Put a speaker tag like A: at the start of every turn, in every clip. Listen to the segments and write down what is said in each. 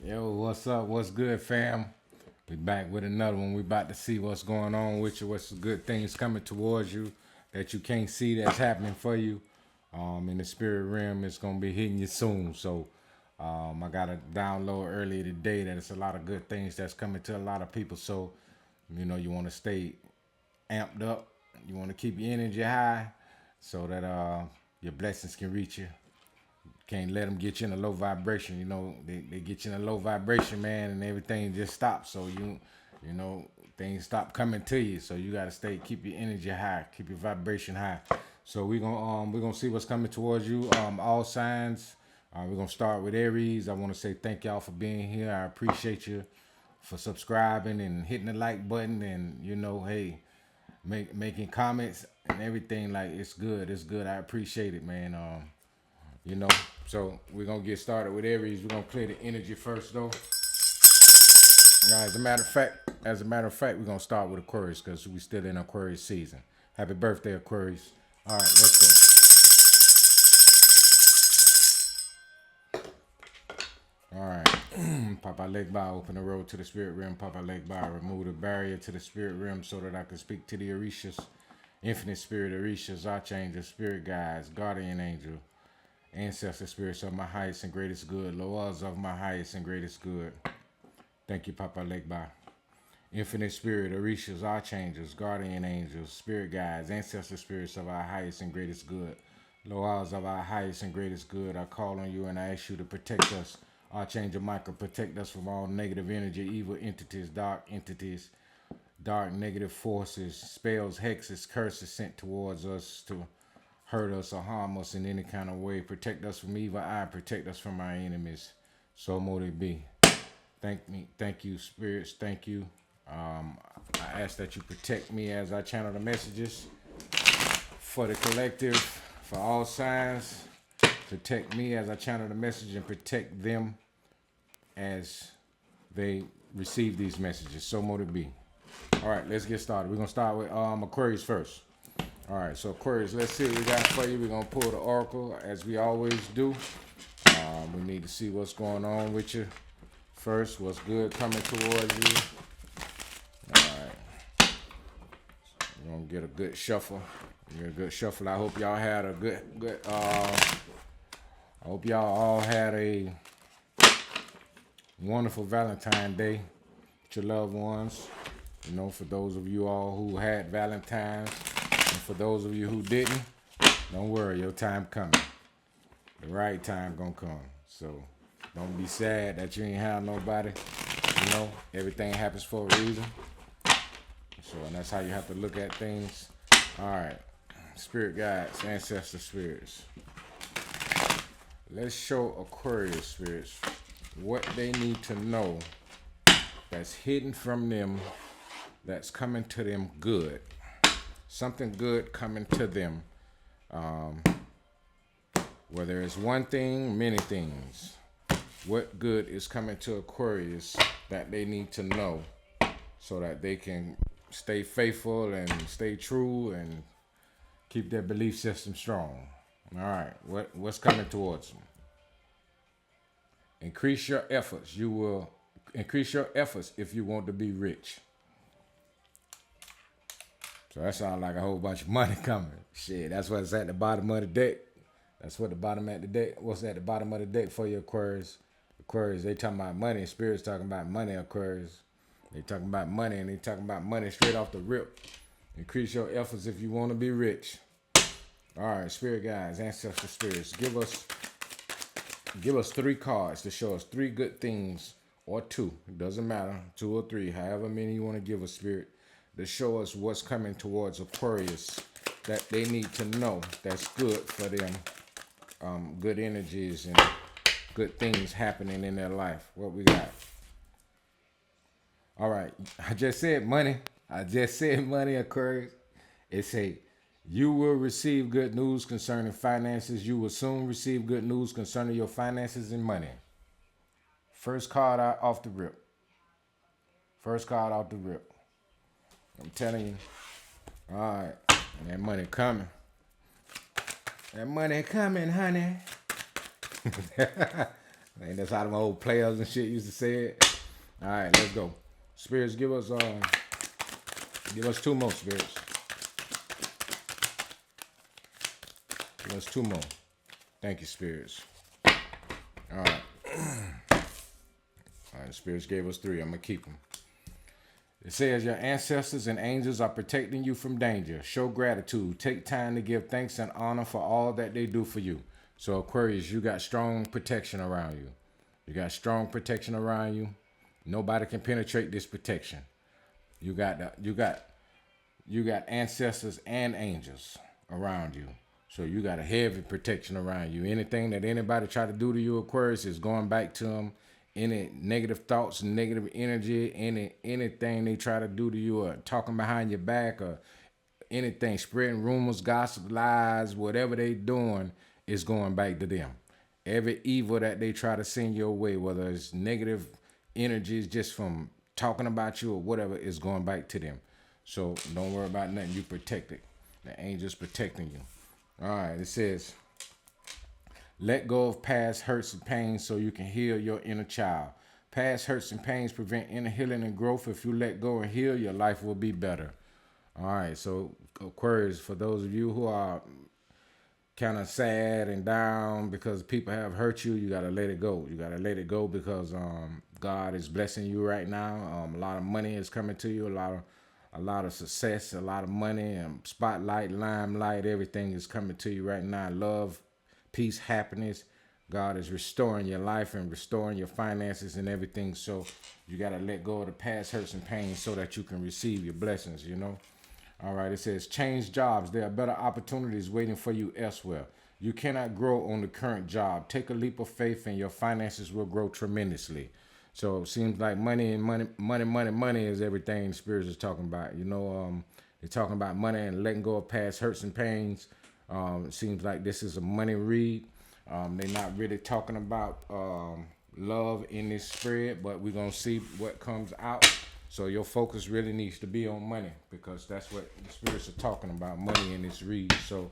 A: Yo, what's up? What's good, fam? We back with another one. We about to see what's going on with you. What's the good things coming towards you that you can't see that's happening for you. In the spirit realm, it's gonna be hitting you soon. So, I got a download earlier today that it's a lot of good things that's coming to a lot of people. So, you want to stay amped up. You want to keep your energy high so that your blessings can reach you. Can't let them get you in a low vibration. They get you in a low vibration, man, and everything just stops. So things stop coming to you. So you gotta keep your energy high, keep your vibration high. So we're gonna see what's coming towards you. All signs. We're gonna start with Aries. I want to say thank y'all for being here. I appreciate you for subscribing and hitting the like button, and hey, making comments and everything. Like it's good. It's good. I appreciate it, man. You know. So we're gonna get started with Aries. We're gonna clear the energy first, though. Now, as a matter of fact, we're gonna start with Aquarius because we still in Aquarius season. Happy birthday, Aquarius! All right, let's go. All right, Papa Leg Bar, open the road to the spirit realm. Papa Leg Bar, remove the barrier to the spirit realm so that I can speak to the Orishas, infinite spirit Orishas, archangel, spirit guides, guardian angel, ancestor spirits of my highest and greatest good, laws of my highest and greatest good. Thank you, Papa Legba. Infinite spirit, Orishas, archangels, guardian angels, spirit guides, ancestor spirits of our highest and greatest good, laws of our highest and greatest good. I call on you and I ask you to protect us. Archangel Michael, protect us from all negative energy, evil entities, dark negative forces, spells, hexes, curses sent towards us to hurt us or harm us in any kind of way. Protect us from evil eye. Protect us from our enemies. So mote it be. Thank you, spirits. Thank you. I ask that you protect me as I channel the messages for the collective, for all signs. Protect me as I channel the message and protect them as they receive these messages. So mote it be. All right, let's get started. We're gonna start with Aquarius first. All right, so Aquarius, let's see what we got for you. We're going to pull the oracle as we always do. We need to see what's going on with you first, what's good coming towards you. All right, we're going to get a good shuffle. I hope y'all had a good, I hope y'all all had a wonderful Valentine's Day with your loved ones. For those of you all who had Valentine's, and for those of you who didn't, don't worry, your time coming. The right time gonna come. So don't be sad that you ain't have nobody. Everything happens for a reason. So, and that's how you have to look at things. All right, spirit guides, ancestor spirits. Let's show Aquarius spirits what they need to know that's hidden from them, that's coming to them good. Something good coming to them. Whether it's one thing, many things. What good is coming to Aquarius that they need to know so that they can stay faithful and stay true and keep their belief system strong. All right, what's coming towards them? Increase your efforts. You will increase your efforts if you want to be rich. So that sounds like a whole bunch of money coming. Shit, that's what's at the bottom of the deck. That's what the bottom at the deck. What's at the bottom of the deck for you, Aquarius? Aquarius, they talking about money. Spirits talking about money, Aquarius. They talking about money, and they talking about money straight off the rip. Increase your efforts if you want to be rich. All right, spirit guides, ancestor spirits, give us 3 cards to show us 3 good things, or 2. It doesn't matter, 2 or 3, however many you want to give us, spirit, to show us what's coming towards Aquarius that they need to know that's good for them. Good energies and good things happening in their life. What we got? All right, I just said money, Aquarius. It say, you will receive good news concerning finances. You will soon receive good news concerning your finances and money. First card out off the rip. I'm telling you. All right. And that money coming. That money coming, honey. And that's how the old players and shit used to say it. All right, let's go. Spirits, give us 2 more, spirits. Give us 2 more. Thank you, spirits. All right. All right, spirits gave us 3. I'm going to keep them. It says, your ancestors and angels are protecting you from danger. Show gratitude. Take time to give thanks and honor for all that they do for you. So, Aquarius, you got strong protection around you. You got strong protection around you. Nobody can penetrate this protection. You got ancestors and angels around you. So you got a heavy protection around you. Anything that anybody try to do to you, Aquarius, is going back to them. Any negative thoughts, negative energy, anything they try to do to you, or talking behind your back, or anything, spreading rumors, gossip, lies, whatever they doing is going back to them. Every evil that they try to send your way, whether it's negative energies just from talking about you or whatever, is going back to them. So don't worry about nothing. You protected. The angels protecting you. All right, it says, let go of past hurts and pains so you can heal your inner child. Past hurts and pains prevent inner healing and growth. If you let go and heal, your life will be better. All right, so Aquarius, for those of you who are kind of sad and down because people have hurt you, you got to let it go. You got to let it go because God is blessing you right now. A lot of money is coming to you, a lot of success, a lot of money, and spotlight, limelight, everything is coming to you right now. Love, peace, happiness. God is restoring your life and restoring your finances and everything. So you got to let go of the past hurts and pains so that you can receive your blessings, you know. All right, it says, change jobs. There are better opportunities waiting for you elsewhere. You cannot grow on the current job. Take a leap of faith and your finances will grow tremendously. So it seems like money is everything spirits is talking about. You know, they're talking about money and letting go of past hurts and pains. It seems like this is a money read. They're not really talking about love in this spread, but we're going to see what comes out. So your focus really needs to be on money because that's what the spirits are talking about, money in this read. So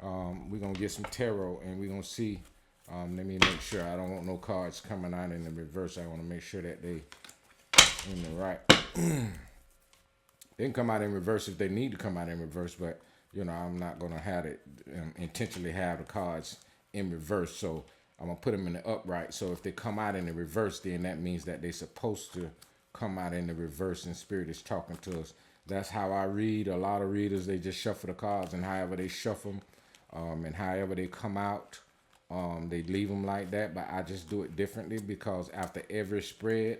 A: we're going to get some tarot and we're going to see. Let me make sure I don't want no cards coming out in the reverse. I want to make sure that they in the right. They can come out in reverse if they need to come out in reverse, but you know, I'm not going to have it intentionally have the cards in reverse. So I'm going to put them in the upright. So if they come out in the reverse, then that means that they're supposed to come out in the reverse and spirit is talking to us. That's how I read. A lot of readers, they just shuffle the cards and however they shuffle them and however they come out, they leave them like that. But I just do it differently because after every spread,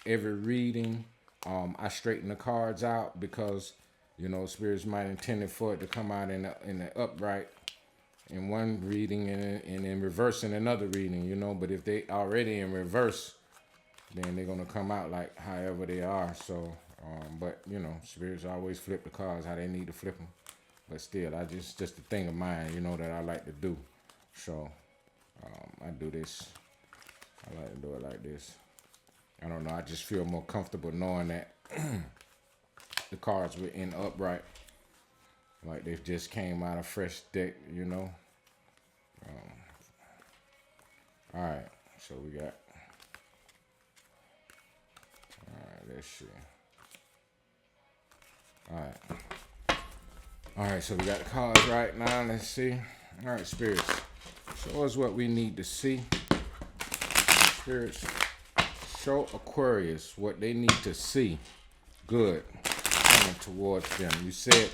A: every reading, I straighten the cards out because, you know, spirits might intend for it to come out in the upright in one reading and in reverse in another reading, you know. But if they already in reverse, then they're going to come out like however they are. So, but, you know, spirits always flip the cards how they need to flip them. But still, just a thing of mine, you know, that I like to do. So, I do this. I like to do it like this. I don't know. I just feel more comfortable knowing that the cards were in upright. Like they just came out of fresh deck, you know. All right. So we got... Let's see. All right, so we got the cards right now. Let's see. All right, spirits, show us what we need to see. Spirits, show Aquarius what they need to see. Good coming towards them. You said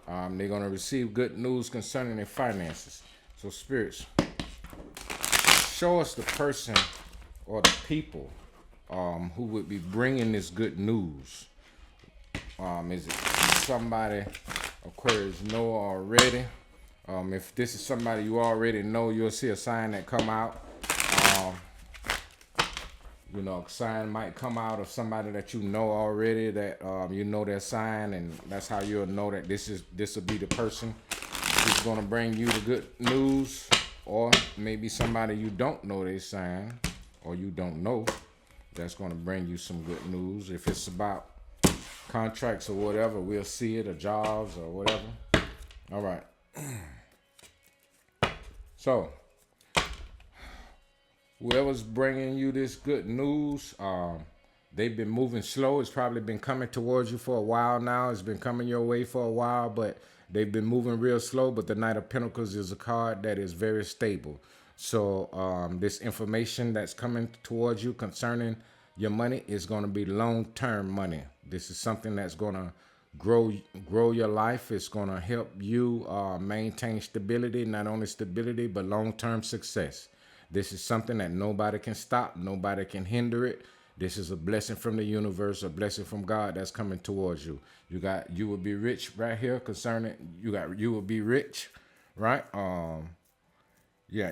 A: they're going to receive good news concerning their finances. So spirits, show us the person or the people who would be bringing this good news. Is it somebody Aquarius know already? If this is somebody you already know, you'll see a sign that come out. You know, a sign might come out of somebody that you know already, that you know their sign, and that's how you'll know that this will be the person who's going to bring you the good news. Or maybe somebody you don't know their sign, or you don't know, that's going to bring you some good news. If it's about contracts or whatever, we'll see it, or jobs or whatever. All right. So Whoever's bringing you this good news, they've been moving slow. It's probably been coming towards you for a while now. It's been coming your way for a while, but they've been moving real slow. But the Knight of Pentacles is a card that is very stable. So this information that's coming towards you concerning your money is going to be long-term money. This is something that's going to grow your life. It's going to help you maintain stability, not only stability, but long-term success. This is something that nobody can stop. Nobody can hinder it. This is a blessing from the universe, a blessing from God that's coming towards you. You will be rich right here concerning, you will be rich, right? Yeah,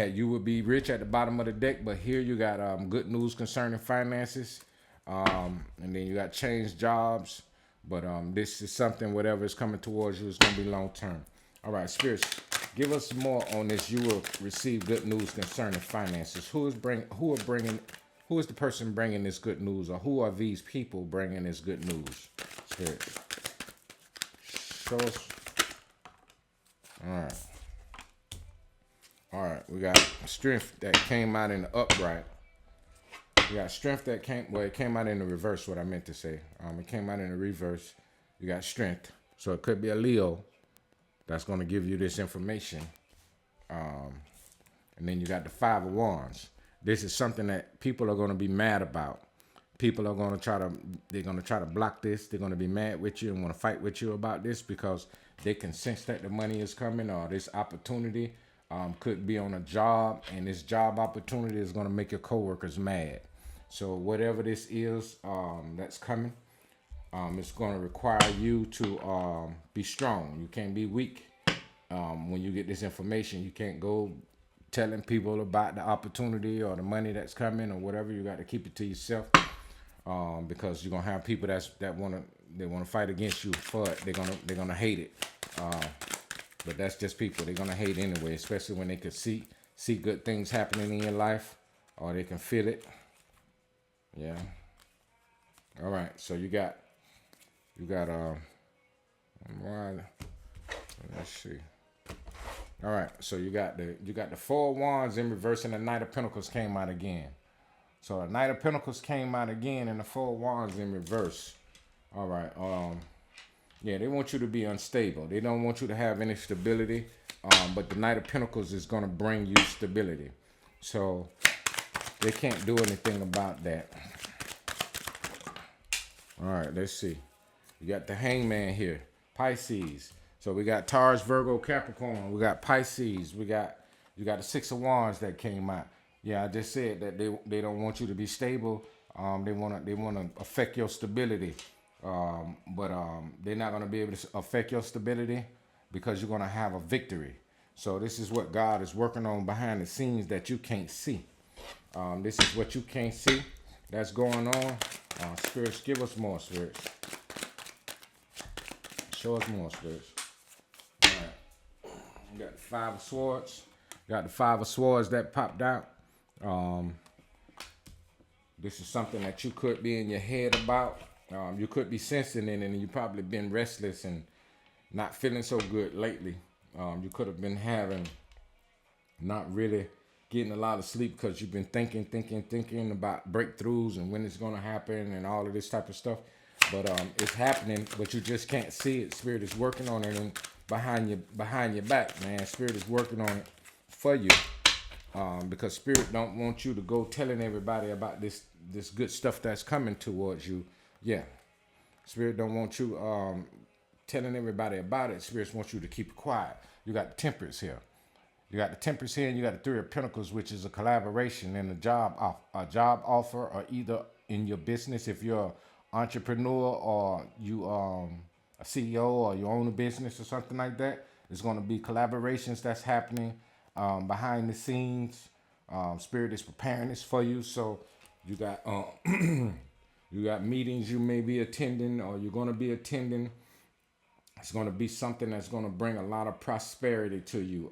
A: you will be rich at the bottom of the deck, but here you got good news concerning finances. And then you got change jobs. But this is something, whatever is coming towards you, is going to be long term. All right, spirits, give us more on this. You will receive good news concerning finances. Who is the person bringing this good news, or who are these people bringing this good news? Spirits, show us. All right, we got strength that came out in the upright. You got strength that it came out in the reverse, what I meant to say. It came out in the reverse. You got strength. So it could be a Leo that's going to give you this information. And then you got the Five of Wands. This is something that people are going to be mad about. People are going to try to block this. They're going to be mad with you and want to fight with you about this because they can sense that the money is coming, or this opportunity could be on a job, and this job opportunity is going to make your coworkers mad. So whatever this is that's coming, it's going to require you to be strong. You can't be weak. When you get this information, you can't go telling people about the opportunity or the money that's coming or whatever. You got to keep it to yourself, because you're gonna have people that wanna fight against you for it. They're gonna hate it. But that's just people. They're gonna hate anyway, especially when they can see good things happening in your life, or they can feel it. Yeah. All right. So you got let's see. All right. So you got the Four of Wands in reverse, and the Knight of Pentacles came out again. So the Knight of Pentacles came out again, and the Four of Wands in reverse. All right. Yeah, they want you to be unstable. They don't want you to have any stability. But the Knight of Pentacles is going to bring you stability. So they can't do anything about that. All right, let's see. You got the Hangman here, Pisces. So we got Taurus, Virgo, Capricorn. We got Pisces. You got the Six of Wands that came out. Yeah, I just said that they don't want you to be stable. They wanna affect your stability. But they're not gonna be able to affect your stability because you're gonna have a victory. So this is what God is working on behind the scenes that you can't see. This is what you can't see that's going on. Spirits, give us more, spirits. Show us more, spirits. All right. You got the Five of Swords. Got the Five of Swords that popped out. This is something that you could be in your head about. You could be sensing it, and you probably been restless and not feeling so good lately. You could have been not really getting a lot of sleep because you've been thinking about breakthroughs and when it's going to happen and all of this type of stuff. But it's happening, but you just can't see it. Spirit is working on it, and behind your back, man. Spirit is working on it for you, because Spirit don't want you to go telling everybody about this good stuff that's coming towards you. Yeah, Spirit don't want you telling everybody about it. Spirit wants you to keep it quiet. You got the Temperance here. You got the Temperance here, and you got the Three of Pentacles, which is a collaboration and a job offer, or either in your business if you're an entrepreneur or you a CEO or you own a business or something like that. There's going to be collaborations that's happening behind the scenes. Spirit is preparing this for you, so you got you got meetings you may be attending or you're going to be attending. It's going to be something that's going to bring a lot of prosperity to you.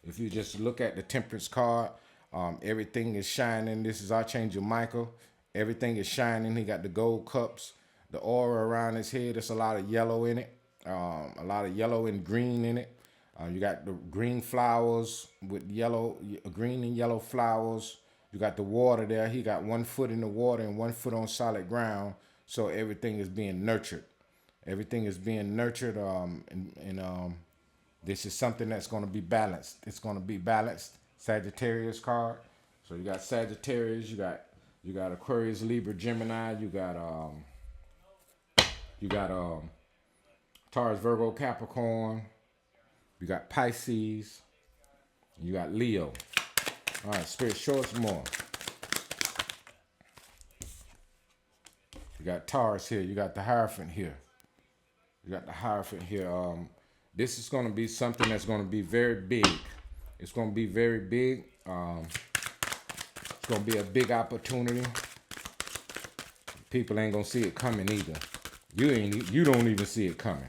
A: If you just look at the Temperance card, everything is shining. This is Archangel Michael. Everything is shining. He got the gold cups, the aura around his head. There's a lot of yellow in it, a lot of yellow and green in it. You got the green flowers with green and yellow flowers. You got the water there. He got 1 foot in the water and 1 foot on solid ground. So everything is being nurtured. Everything is being nurtured. This is something that's going to be balanced. It's going to be balanced. Sagittarius card. So you got Sagittarius. You got Aquarius, Libra, Gemini. You got Taurus, Virgo, Capricorn. You got Pisces. You got Leo. All right, Spirit, show us more. You got Taurus here. You got the Hierophant here. You got the Hierophant here. This is going to be something that's going to be very big. It's going to be very big. It's going to be a big opportunity. People ain't going to see it coming either. You don't even see it coming.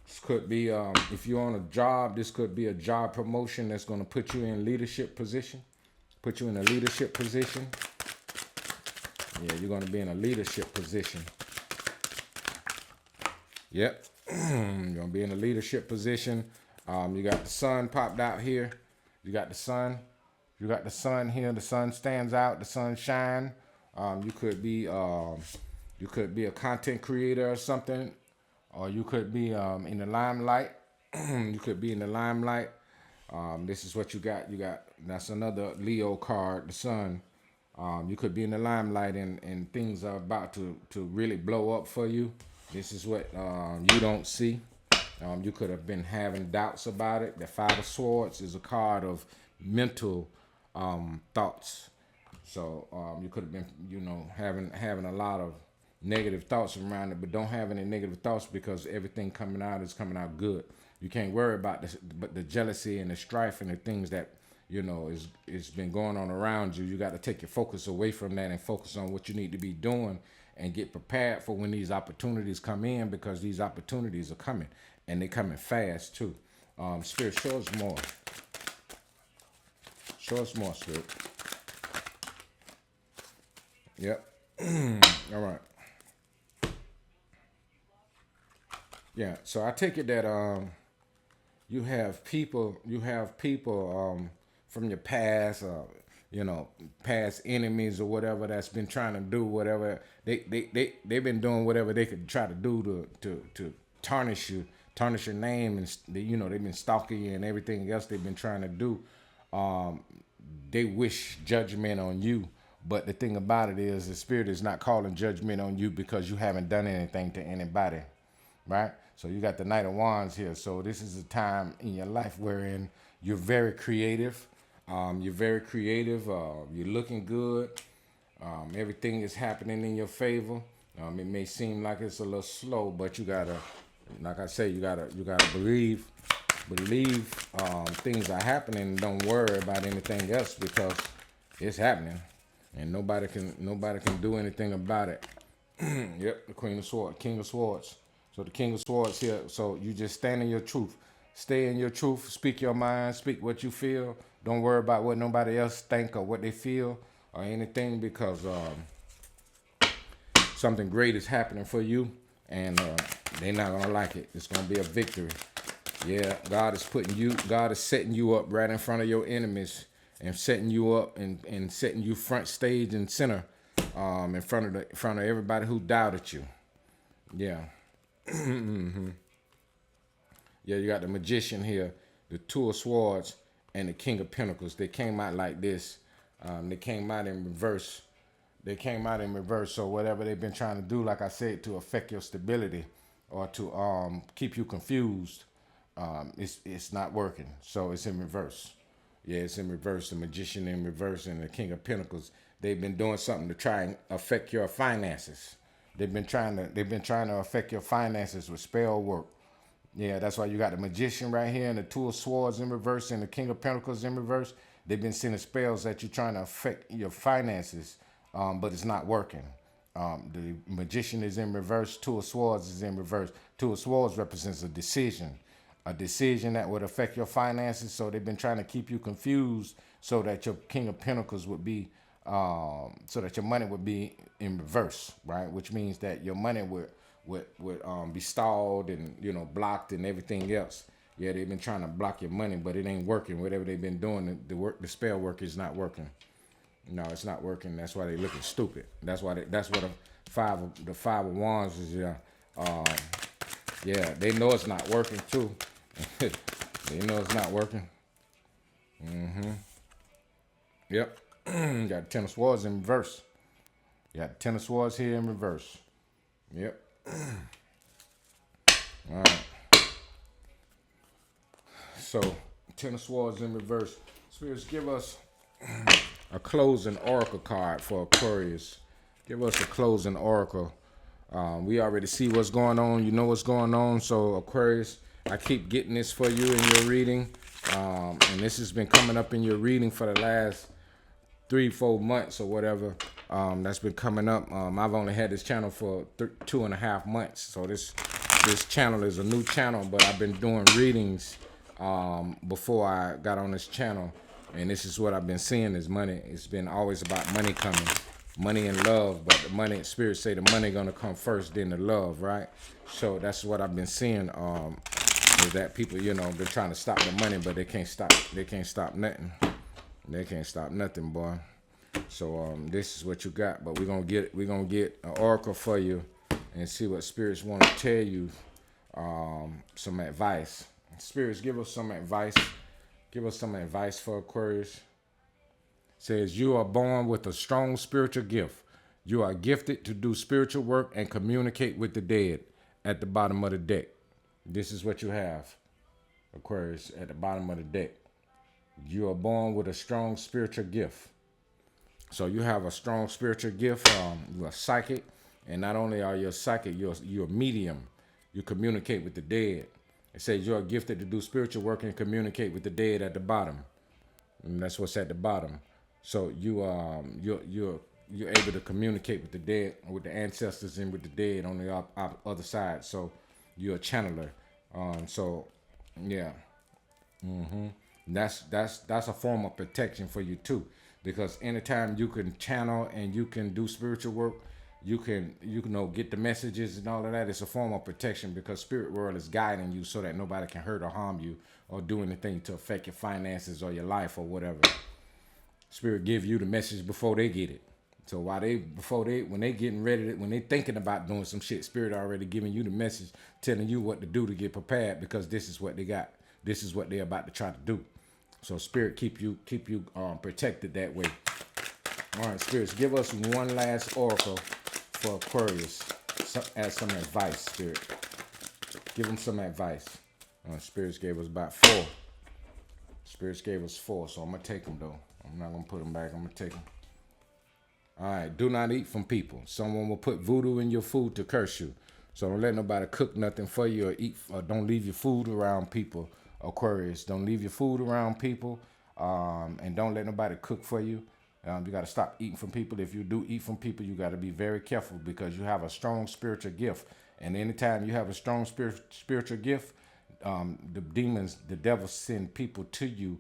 A: This could be, if you're on a job, this could be a job promotion that's going to put you in leadership position. Put you in a leadership position. Yeah, you're going to be in a leadership position. Yep. You're going to be in a leadership position. You got the sun popped out here. You got the sun. You got the sun here. The sun stands out. The sun shine. You could be a content creator or something, or you could be in the limelight. You could be in the limelight. This is what you got. That's another Leo card, the sun. You could be in the limelight and things are about to really blow up for you. This is what you don't see. You could have been having doubts about it. The Five of Swords is a card of mental thoughts. So you could have been, having a lot of negative thoughts around it, but don't have any negative thoughts because everything coming out is coming out good. You can't worry about this, but the jealousy and the strife and the things that, is been going on around you. You got to take your focus away from that and focus on what you need to be doing and get prepared for when these opportunities come in, because these opportunities are coming and they're coming fast too. Spirit, show us more. Show us more, Spirit. Yep. All right. Yeah. So I take it that you have people from your past, past enemies or whatever that's been trying to do whatever they've been doing whatever they could try to do to tarnish you, tarnish your name, and they've been stalking you and everything else they've been trying to do. They wish judgment on you. But the thing about it is the Spirit is not calling judgment on you because you haven't done anything to anybody, right? So you got the Knight of Wands here. So this is a time in your life wherein you're very creative. You're very creative. You're looking good. Everything is happening in your favor. It may seem like it's a little slow, but you gotta, like I say, you gotta believe things are happening. And don't worry about anything else because it's happening. And nobody can do anything about it. Yep, the Queen of Swords, King of Swords. So the King of Swords here. So you just stand in your truth. Stay in your truth. Speak your mind. Speak what you feel. Don't worry about what nobody else think or what they feel or anything, because something great is happening for you, and they're not gonna like it. It's gonna be a victory. Yeah, God is setting you up right in front of your enemies, and setting you up and setting you front stage and center, in front of everybody who doubted you. Yeah. Mm-hmm. Yeah, you got the Magician here, the Two of Swords, and the King of Pentacles. They came out like this. They came out in reverse. So whatever they've been trying to do, like I said, to affect your stability or to keep you confused, it's not working. So it's in reverse. Yeah, it's in reverse. The Magician in reverse and the King of Pentacles. They've been doing something to try and affect your finances. They've been trying to affect your finances with spell work. Yeah, that's why you got the Magician right here and the Two of Swords in reverse and the King of Pentacles in reverse. They've been sending spells that you're trying to affect your finances, but it's not working. The Magician is in reverse. Two of Swords is in reverse. Two of Swords represents a decision that would affect your finances. So they've been trying to keep you confused so that your King of Pentacles would be, so that your money would be in reverse, right? Which means that your money be stalled and, you know, blocked and everything else. Yeah, they've been trying to block your money, but it ain't working. Whatever they've been doing, the spell work is not working. No, it's not working. That's why they looking stupid. That's what the five of wands is. Yeah, yeah, they know it's not working too. They know it's not working. Yep. Got Ten of Swords in reverse. Got Ten of Swords here in reverse. Yep. All right. So, Ten of Swords in reverse. Spirits, give us a closing oracle card for Aquarius. Give us a closing oracle. We already see what's going on. You know what's going on. So, Aquarius, I keep getting this for you in your reading. And this has been coming up in your reading for the last 3-4 months or whatever. That's been coming up. I've only had this channel for 2.5 months. So this channel is a new channel, but I've been doing readings before I got on this channel. And this is what I've been seeing is money. It's been always about money coming. Money and love, but the money, spirits say the money gonna come first, then the love, right? So that's what I've been seeing. Is that people, you know, been trying to stop the money, but they can't stop. They can't stop nothing. They can't stop nothing, boy. So this is what you got. But we're gonna get an oracle for you and see what spirits want to tell you. Some advice. Spirits, give us some advice. Give us some advice for Aquarius. Says, you are born with a strong spiritual gift. You are gifted to do spiritual work and communicate with the dead. At the bottom of the deck. This is what you have, Aquarius, at the bottom of the deck. You are born with a strong spiritual gift. So you have a strong spiritual gift. You're a psychic. And not only are you a psychic, you're a medium. You communicate with the dead. It says you are gifted to do spiritual work and communicate with the dead at the bottom. And that's what's at the bottom. So you're able to communicate with the dead, with the ancestors and with the dead on the other side. So you're a channeler. So yeah. That's a form of protection for you too. Because anytime you can channel and you can do spiritual work, you can get the messages and all of that. It's a form of protection because spirit world is guiding you so that nobody can hurt or harm you or do anything to affect your finances or your life or whatever. Spirit give you the message before they get it. So when they getting ready, when they thinking about doing some shit, spirit already giving you the message, telling you what to do to get prepared because this is what they got. This is what they're about to try to do. So spirit keep you protected that way. All right, spirits, give us one last oracle for Aquarius. As some advice, spirit. Give them some advice. Spirits gave us about 4. Spirits gave us 4, so I'm gonna take them though. I'm not gonna put them back. I'm gonna take them. All right, do not eat from people. Someone will put voodoo in your food to curse you. So don't let nobody cook nothing for you or eat. Or don't leave your food around people, Aquarius. Don't leave your food around people, and don't let nobody cook for you. You got to stop eating from people. If you do eat from people, you got to be very careful because you have a strong spiritual gift. And anytime you have a strong spiritual gift, the demons, the devil send people to you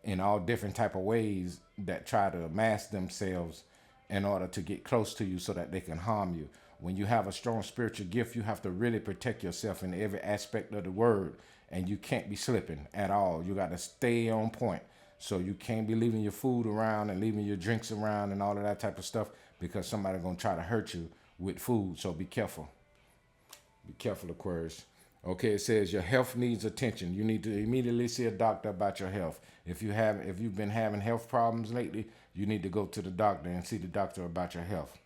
A: in all different type of ways that try to mask themselves in order to get close to you so that they can harm you. When you have a strong spiritual gift, you have to really protect yourself in every aspect of the word, and you can't be slipping at all. You got to stay on point. So you can't be leaving your food around and leaving your drinks around and all of that type of stuff because somebody's going to try to hurt you with food. So be careful. Be careful, Aquarius. Okay, it says your health needs attention. You need to immediately see a doctor about your health. If you've been having health problems lately, you need to go to the doctor and see the doctor about your health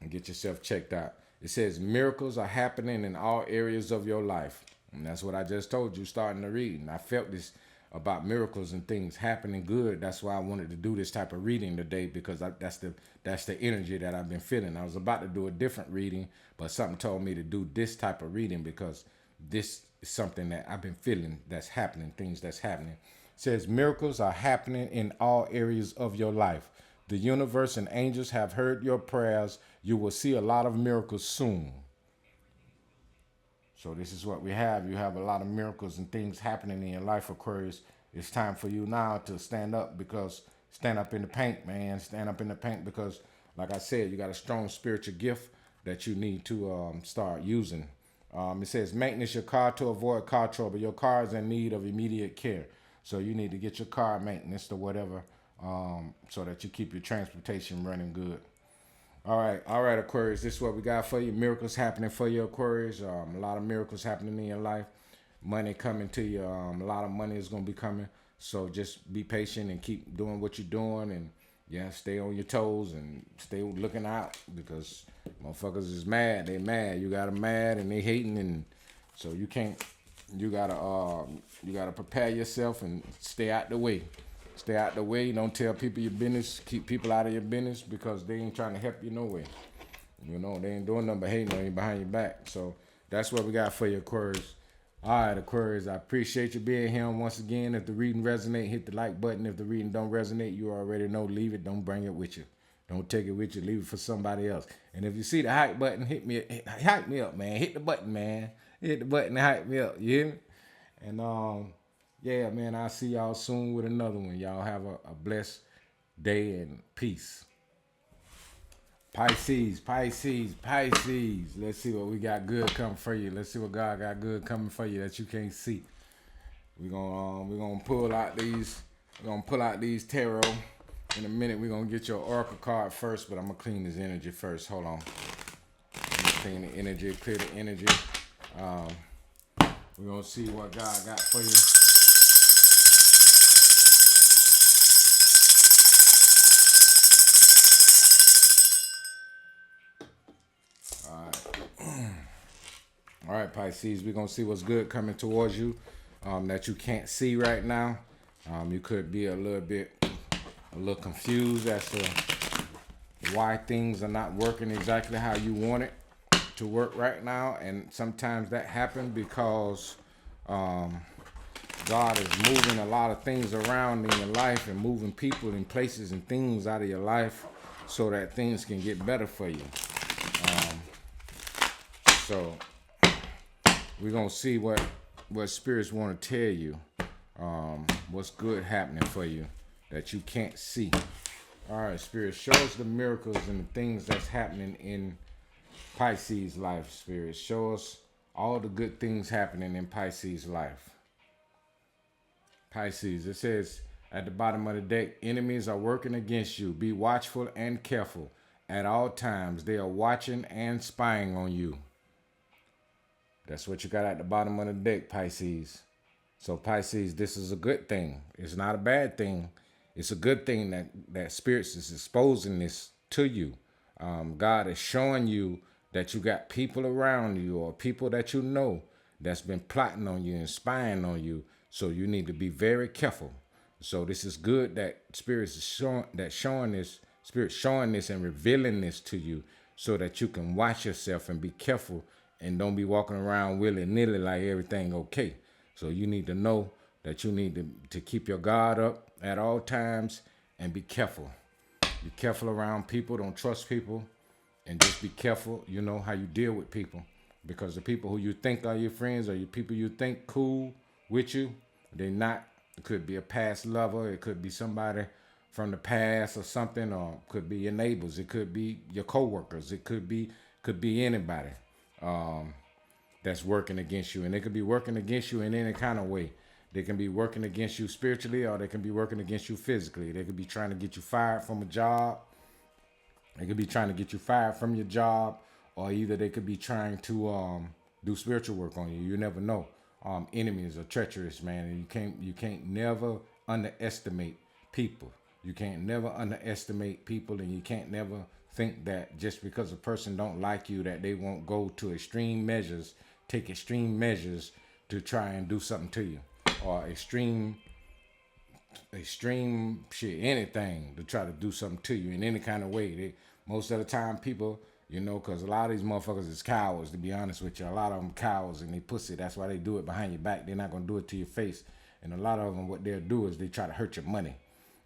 A: and get yourself checked out. It says miracles are happening in all areas of your life. And that's what I just told you starting the reading. I felt this about miracles and things happening good. That's why I wanted to do this type of reading today because that's the energy that I've been feeling. I was about to do a different reading, but something told me to do this type of reading because this is something that I've been feeling that's happening, things that's happening. It says miracles are happening in all areas of your life. The universe and angels have heard your prayers. You will see a lot of miracles soon. So this is what we have. You have a lot of miracles and things happening in your life, Aquarius. It's time for you now to stand up stand up in the paint, man. Stand up in the paint because, like I said, you got a strong spiritual gift. that you need to start using. It says maintenance your car to avoid car trouble. Your car is in need of immediate care. So you need to get your car maintenance or whatever, so that you keep your transportation running good. All right, Aquarius. This is what we got for you. Miracles happening for you, Aquarius. A lot of miracles happening in your life. Money coming to you. A lot of money is going to be coming. So just be patient and keep doing what you're doing. And yeah, stay on your toes and stay looking out, because motherfuckers is mad. They mad. You got them mad and they hating. And so you can't, you gotta prepare yourself and stay out the way. Stay out the way. Don't tell people your business. Keep people out of your business, because they ain't trying to help you no way. You know, they ain't doing nothing but hating on you behind your back. So that's what we got for you, Aquarius. All right, Aquarius, I appreciate you being here once again. If the reading resonate, hit the like button. If the reading don't resonate, you already know, leave it. Don't bring it with you. Don't take it with you. Leave it for somebody else. And if you see the hype button, hype me up, man. Hit the button, man. Hit the button and hype me up. You hear me? And yeah, man, I'll see y'all soon with another one. Y'all have a blessed day and peace. Pisces. Let's see what we got good coming for you. Let's see what God got good coming for you that you can't see. We're gonna pull out these. We're gonna pull out these tarot. In a minute, we're gonna get your oracle card first, but I'm gonna clean this energy first. Hold on. Clean the energy, clear the energy. We're gonna see what God got for you. All right, Pisces, we're going to see what's good coming towards you that you can't see right now. You could be a little confused as to why things are not working exactly how you want it to work right now. And sometimes that happens because God is moving a lot of things around in your life and moving people and places and things out of your life so that things can get better for you. So we're going to see what spirits want to tell you, what's good happening for you that you can't see. All right, Spirit, show us the miracles and the things that's happening in Pisces' life, Spirit. Show us all the good things happening in Pisces' life. Pisces, it says at the bottom of the deck, enemies are working against you. Be watchful and careful. At all times, they are watching and spying on you. That's what you got at the bottom of the deck, Pisces. So Pisces, this is a good thing. It's not a bad thing. It's a good thing that spirits is exposing this to you. God is showing you that you got people around you or people that you know that's been plotting on you and spying on you. So you need to be very careful. So this is good that spirits is showing this and revealing this to you so that you can watch yourself and be careful. And don't be walking around willy-nilly like everything okay. So you need to know that you need to keep your guard up at all times and be careful. Be careful around people. Don't trust people. And just be careful, you know, how you deal with people. Because the people who you think are your friends or your people you think cool with you, they're not. It could be a past lover. It could be somebody from the past or something. Or it could be your neighbors. It could be your coworkers. It could be anybody. That's working against you, and they could be working against you in any kind of way. They can be working against you spiritually, or they can be working against you physically. They could be trying to get you fired from a job. They could be trying to get you fired from your job, or either they could be trying to do spiritual work on you. You never know. Enemies are treacherous, man, and you can't never underestimate people. You can't never underestimate people, and you can't never think that just because a person don't like you that they won't go to take extreme measures to try and do something to you, or extreme shit, anything to try to do something to you in any kind of way. Most of the time people, you know, because a lot of these motherfuckers is cowards, to be honest with you. A lot of them cowards and they pussy. That's why they do it behind your back. They're not going to do it to your face. And a lot of them, what they'll do is they try to hurt your money.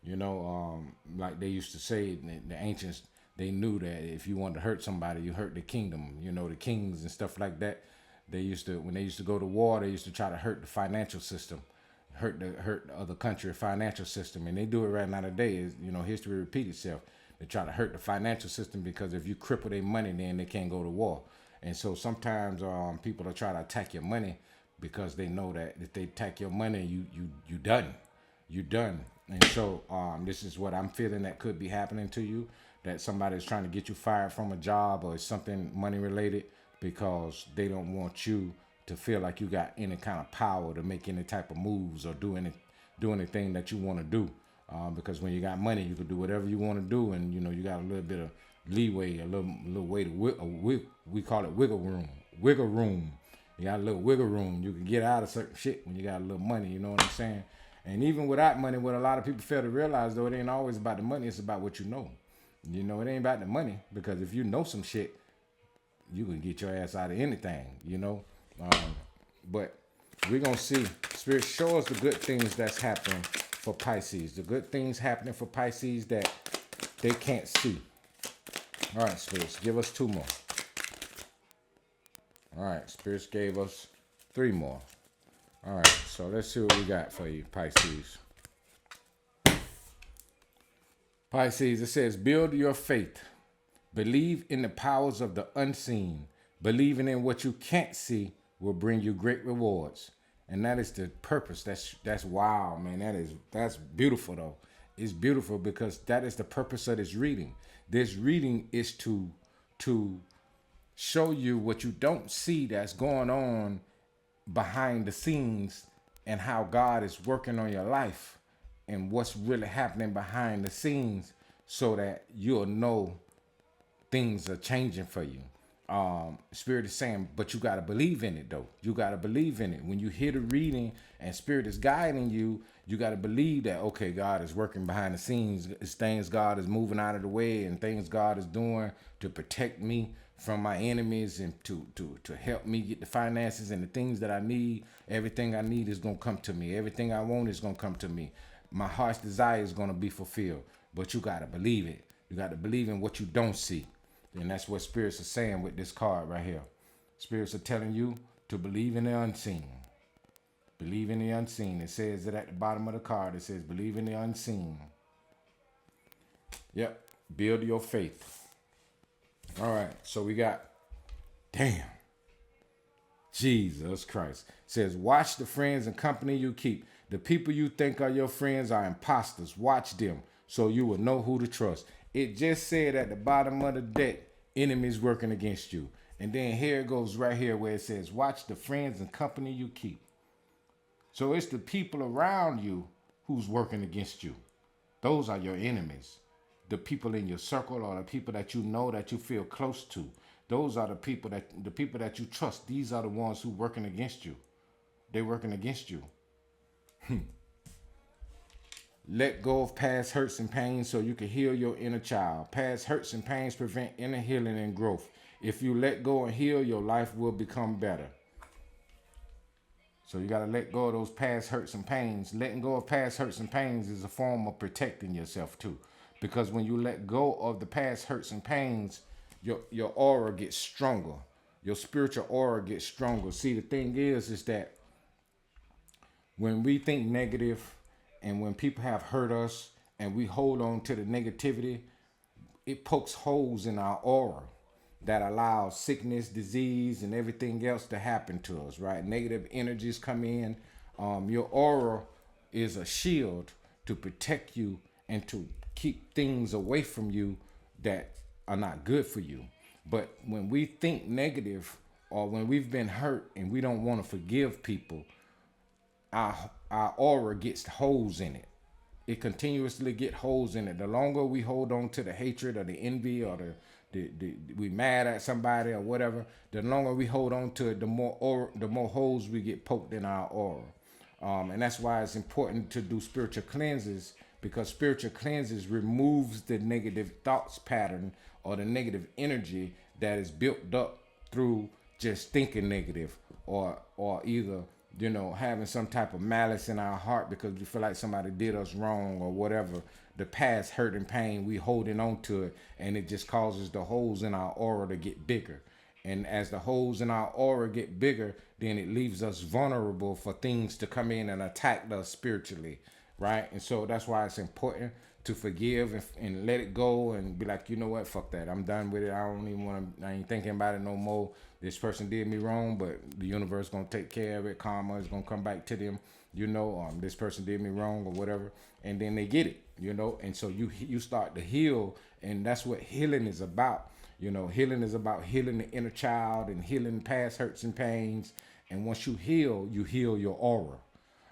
A: You know, like they used to say, the ancients, they knew that if you wanted to hurt somebody, you hurt the kingdom, you know, the kings and stuff like that. When they used to go to war, they used to try to hurt the financial system, hurt the other country financial system. And they do it right now today. You know, history repeats itself. They try to hurt the financial system because if you cripple their money, then they can't go to war. And so sometimes people will try to attack your money because they know that if they attack your money, you done. You done. And so this is what I'm feeling that could be happening to you, that somebody is trying to get you fired from a job or something money related because they don't want you to feel like you got any kind of power to make any type of moves or do anything that you want to do. Because when you got money, you can do whatever you want to do, and you know you got a little bit of leeway, a little way to we call it wiggle room. You got a little wiggle room. You can get out of certain shit when you got a little money. You know what I'm saying? And even without money, what a lot of people fail to realize, though, it ain't always about the money. It's about what you know. You know, it ain't about the money, because if you know some shit, you can get your ass out of anything. You know, but we're gonna see. Spirit, show us the good things that's happening for Pisces. The good things happening for Pisces that they can't see. All right, spirits, give us 2 more. All right, spirits gave us 3 more. All right, so let's see what we got for you, Pisces. Pisces, it says, build your faith. Believe in the powers of the unseen. Believing in what you can't see will bring you great rewards. And that is the purpose. That's wild, man. That's beautiful, though. It's beautiful because that is the purpose of this reading. This reading is to show you what you don't see that's going on behind the scenes, and how God is working on your life and what's really happening behind the scenes, so that you'll know things are changing for you. Spirit is saying, but you got to believe in it, though. You got to believe in it. When you hear the reading and Spirit is guiding you, you got to believe that, okay, God is working behind the scenes. It's things God is moving out of the way, and things God is doing to protect me from my enemies, and to help me get the finances and the things that I need. Everything I need is going to come to me. Everything I want is going to come to me. My heart's desire is going to be fulfilled. But you got to believe it. You got to believe in what you don't see. And that's what spirits are saying with this card right here. Spirits are telling you to believe in the unseen. Believe in the unseen. It says it at the bottom of the card. It says, believe in the unseen. Yep. Build your faith. All right. So we got, damn. Jesus Christ. It says, watch the friends and company you keep. The people you think are your friends are imposters. Watch them so you will know who to trust. It just said at the bottom of the deck, enemies working against you. And then here it goes right here where it says, watch the friends and company you keep. So it's the people around you who's working against you. Those are your enemies. The people in your circle, or the people that you know, that you feel close to. Those are the people that you trust. These are the ones who working against you. They're working against you. Let go of past hurts and pains so you can heal your inner child. Past hurts and pains prevent inner healing and growth. If you let go and heal, your life will become better. So you got to let go of those past hurts and pains. Letting go of past hurts and pains is a form of protecting yourself too. Because when you let go of the past hurts and pains, your aura gets stronger. Your spiritual aura gets stronger. See, the thing is that when we think negative, and when people have hurt us and we hold on to the negativity, it pokes holes in our aura that allows sickness, disease, and everything else to happen to us, right? Negative energies come in. Your aura is a shield to protect you and to keep things away from you that are not good for you. But when we think negative, or when we've been hurt and we don't want to forgive people, our aura gets holes in it. It continuously get holes in it. The longer we hold on to the hatred or the envy, or the we mad at somebody or whatever, the longer we hold on to it, the more holes we get poked in our aura. And that's why it's important to do spiritual cleanses, because spiritual cleanses removes the negative thoughts pattern or the negative energy that is built up through just thinking negative, or either having some type of malice in our heart because we feel like somebody did us wrong or whatever. The past hurt and pain, we holding on to it, and it just causes the holes in our aura to get bigger. And as the holes in our aura get bigger, then it leaves us vulnerable for things to come in and attack us spiritually, right? And so that's why it's important to forgive and let it go and be like, you know what, fuck that. I'm done with it. I don't even want to, I ain't thinking about it no more. This person did me wrong, but the universe going to take care of it. Karma is going to come back to them. This person did me wrong or whatever. And then they get it, and so you start to heal. And that's what healing is about. Healing is about healing the inner child and healing past hurts and pains. And once you heal your aura.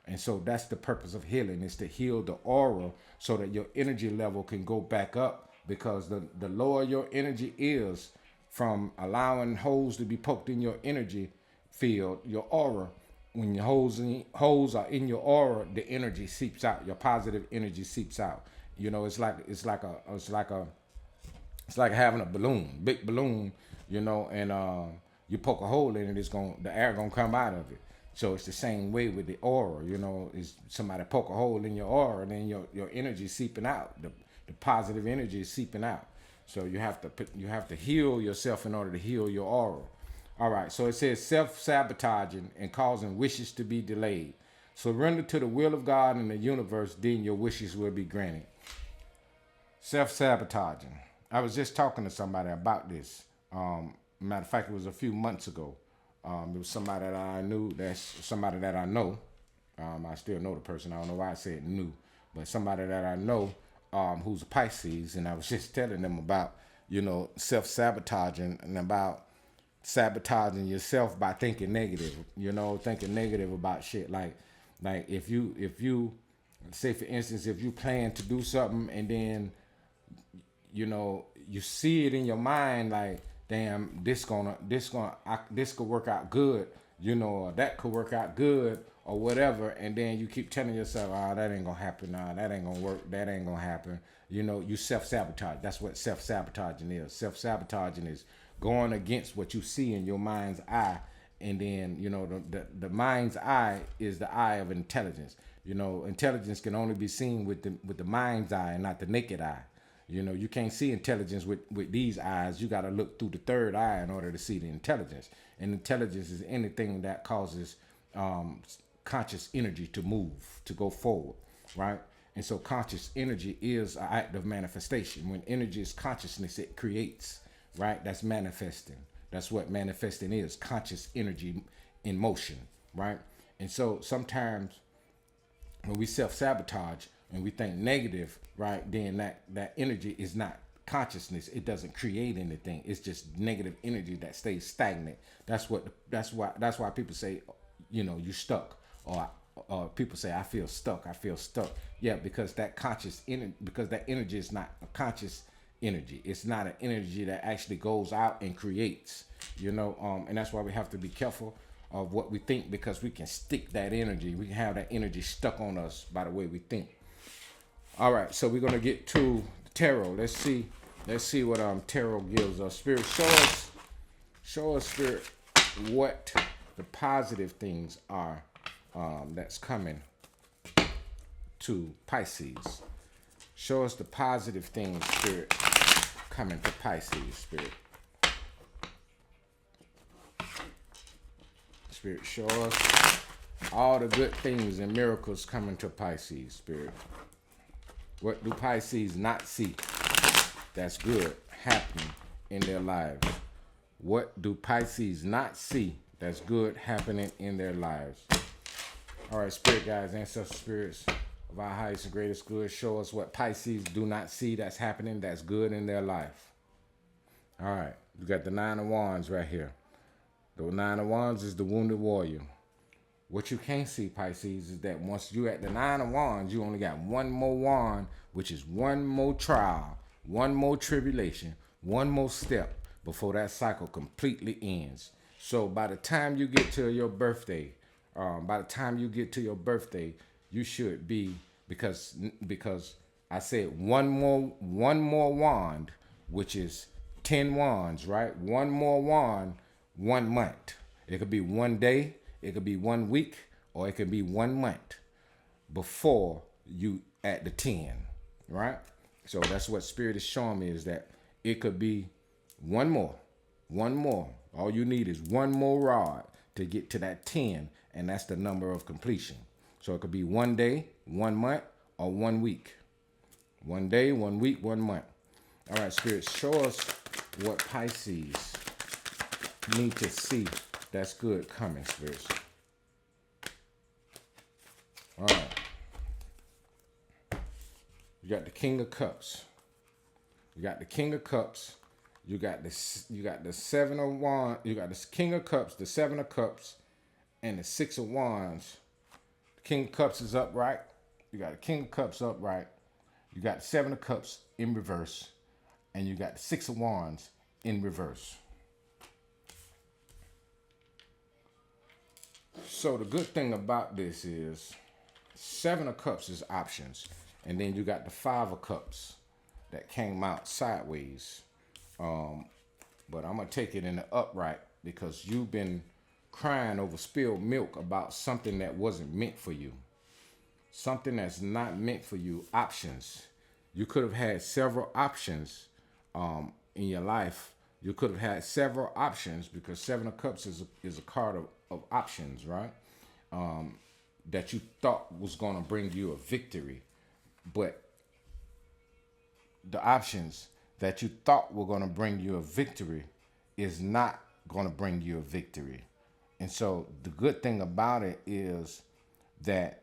A: And so that's the purpose of healing, is to heal the aura so that your energy level can go back up, because the lower your energy is from allowing holes to be poked in your energy field, your aura, when your holes are in your aura, the energy seeps out, your positive energy seeps out. It's like having a balloon, big balloon, and you poke a hole in it, the air gonna come out of it. So it's the same way with the aura, is somebody poke a hole in your aura, and then your energy seeping out, the positive energy is seeping out. So you have to heal yourself in order to heal your aura. All right, so it says self-sabotaging and causing wishes to be delayed. Surrender to the will of God and the universe, then your wishes will be granted. Self-sabotaging. I was just talking to somebody about this. Matter of fact, it was a few months ago. It was somebody that I knew. That's somebody that I know. I still know the person. I don't know why I said knew, but somebody that I know who's a Pisces, and I was just telling them about, self-sabotaging and about sabotaging yourself by thinking negative, thinking negative about shit. Like if you say, for instance, if you plan to do something and then, you see it in your mind, like, damn, this could work out good, or that could work out good or whatever. And then you keep telling yourself, that ain't gonna happen. That ain't gonna work. That ain't gonna happen. You self-sabotage. That's what self-sabotaging is. Self-sabotaging is going against what you see in your mind's eye. And then, the mind's eye is the eye of intelligence. Intelligence can only be seen with the mind's eye and not the naked eye. You can't see intelligence with these eyes. You got to look through the third eye in order to see the intelligence. And intelligence is anything that causes conscious energy to move, to go forward, right? And so conscious energy is an act of manifestation. When energy is consciousness, it creates, right? That's manifesting. That's what manifesting is, conscious energy in motion, right? And so sometimes when we self-sabotage and we think negative, right, then that energy is not consciousness. It doesn't create anything. It's just negative energy that stays stagnant. That's why people say, you stuck, or people say, I feel stuck. Yeah, because that energy is not a conscious energy. It's not an energy that actually goes out and creates, and that's why we have to be careful of what we think, because we can stick that energy. We can have that energy stuck on us by the way we think. All right, so we're gonna get to the tarot. Let's see what tarot gives us. Spirit, show us, Spirit, what the positive things are that's coming to Pisces. Show us the positive things, Spirit, coming to Pisces, Spirit. Spirit, show us all the good things and miracles coming to Pisces, Spirit. What do Pisces not see that's good happening in their lives? What do Pisces not see that's good happening in their lives? All right, Spirit guides, ancestral spirits of our highest and greatest good, show us what Pisces do not see that's happening that's good in their life. All right, you got the Nine of Wands right here. The Nine of Wands is the wounded warrior. What you can't see, Pisces, is that once you're at the Nine of Wands, you only got one more wand, which is one more trial, one more tribulation, one more step before that cycle completely ends. So by the time you get to your birthday, you should be, because I said one more wand, which is 10 wands, right? One more wand, 1 month. It could be 1 day, it could be 1 week, or it could be 1 month before you at the 10, right? So that's what Spirit is showing me, is that it could be one more. All you need is one more rod to get to that 10, and that's the number of completion. So it could be 1 day, 1 month, or 1 week. 1 day, 1 week, 1 month. All right, Spirit, show us what Pisces need to see that's good coming, Spirits. All right. You got the King of Cups. You got the King of Cups. You got the Seven of Wands. You got the King of Cups, the Seven of Cups, and the Six of Wands. The King of Cups is upright. You got the King of Cups upright. You got the Seven of Cups in reverse. And you got the Six of Wands in reverse. So the good thing about this is Seven of Cups is options. And then you got the Five of Cups that came out sideways. But I'm going to take it in the upright because you've been crying over spilled milk about something that wasn't meant for you. Something that's not meant for you. Options. You could have had several options in your life. You could have had several options because Seven of Cups is a card of options, right? That you thought was going to bring you a victory. But the options that you thought were going to bring you a victory is not going to bring you a victory. And so the good thing about it is that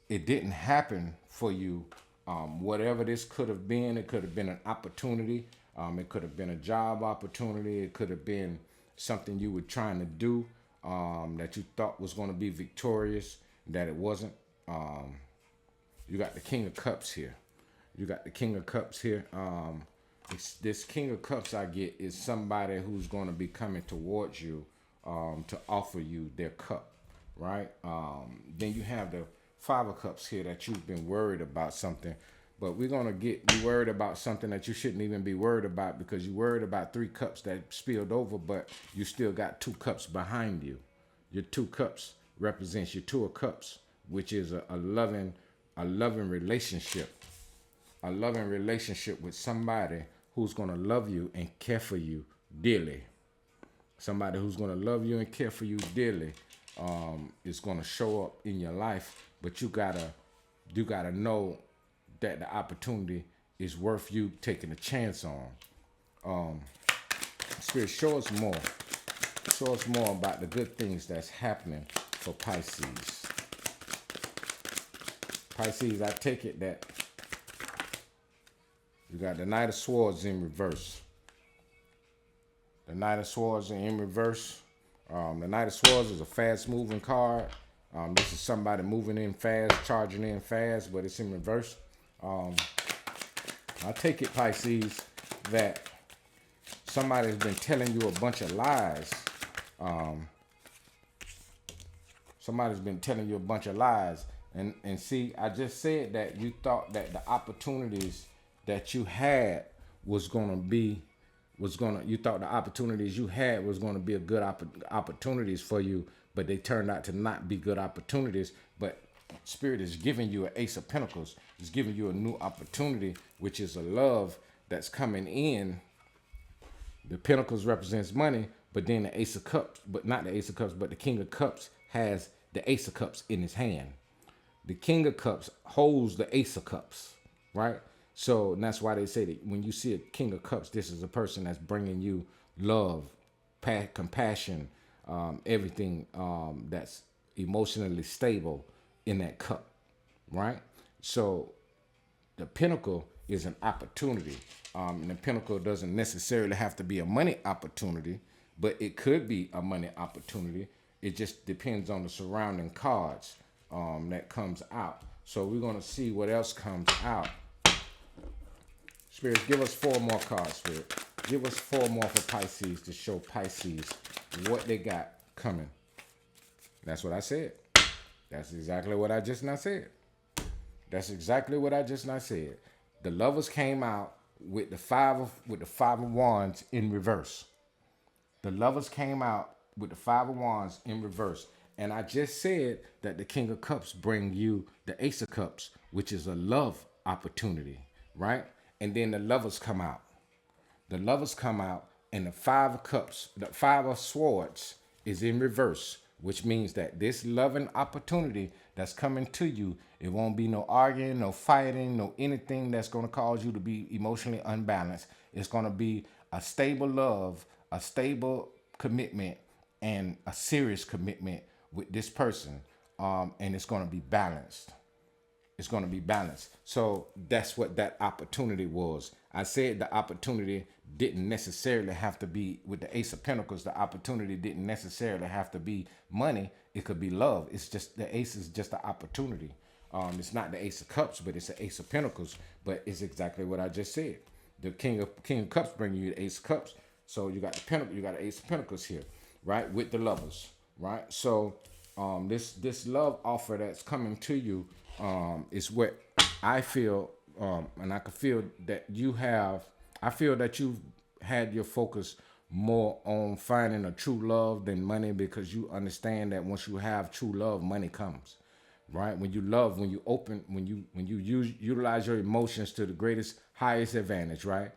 A: it didn't happen for you. Whatever this could have been, it could have been an opportunity. It could have been a job opportunity. It could have been something you were trying to do that you thought was going to be victorious, that it wasn't. You got the King of Cups here. You got the King of Cups here. This King of Cups I get is somebody who's going to be coming towards you to offer you their cup, right? Then you have the Five of Cups here that you've been worried about something. But we're going to get you worried about something that you shouldn't even be worried about because you worried about 3 cups that spilled over, but you still got 2 cups behind you. Your 2 cups represents your 2 of Cups, which is a loving relationship. A loving relationship with somebody who's going to love you and care for you dearly. Somebody who's going to love you and care for you dearly is going to show up in your life, but you gotta know that the opportunity is worth you taking a chance on. Spirit, show us more. Show us more about the good things that's happening for Pisces. Pisces, I take it that you got the Knight of Swords in reverse. The Knight of Swords are in reverse. The Knight of Swords is a fast-moving card. This is somebody moving in fast, charging in fast, but it's in reverse. I take it, Pisces, that somebody's been telling you a bunch of lies. Somebody's been telling you a bunch of lies. And see, I just said that you thought that the opportunities that you had you thought the opportunities you had was going to be a good opportunities for you, but they turned out to not be good opportunities. But Spirit is giving you an Ace of Pentacles. It's giving you a new opportunity, which is a love that's coming in. The Pentacles represents money, but then the Ace of Cups, but not the Ace of Cups, but the King of Cups has the Ace of Cups in his hand. The King of Cups holds the Ace of Cups, right? So that's why they say that when you see a King of Cups, this is a person that's bringing you love, compassion, everything that's emotionally stable in that cup, right? So the Pentacle is an opportunity. And the Pentacle doesn't necessarily have to be a money opportunity, but it could be a money opportunity. It just depends on the surrounding cards that comes out. So we're going to see what else comes out. Spirit, give us 4 more cards, Spirit. Give us 4 more for Pisces to show Pisces what they got coming. That's what I said. That's exactly what I just now said. That's exactly what I just now said. The Lovers came out with the five of Wands in reverse. The Lovers came out with the 5 of Wands in reverse. And I just said that the King of Cups bring you the Ace of Cups, which is a love opportunity, right? And then the Lovers come out. The Lovers come out and the 5 of Cups, the 5 of Swords is in reverse, which means that this loving opportunity that's coming to you. It won't be no arguing, no fighting, no anything that's going to cause you to be emotionally unbalanced. It's going to be a stable love, a stable commitment, and a serious commitment with this person. And it's going to be balanced. It's going to be balanced. So that's what that opportunity was. I said the opportunity didn't necessarily have to be with the Ace of Pentacles. The opportunity didn't necessarily have to be money. It could be love. It's just the Ace is just an opportunity. It's not the Ace of Cups, but it's the Ace of Pentacles. But it's exactly what I just said. The King of Cups bring you the Ace of Cups. So you got the Pentacle, you got the Ace of Pentacles here, right? With the Lovers, right? So this love offer that's coming to you is what I feel, and I can feel that you have. I feel that you've had your focus more on finding a true love than money, because you understand that once you have true love, money comes, right? When you love, when you open, when you utilize your emotions to the greatest, highest advantage, right?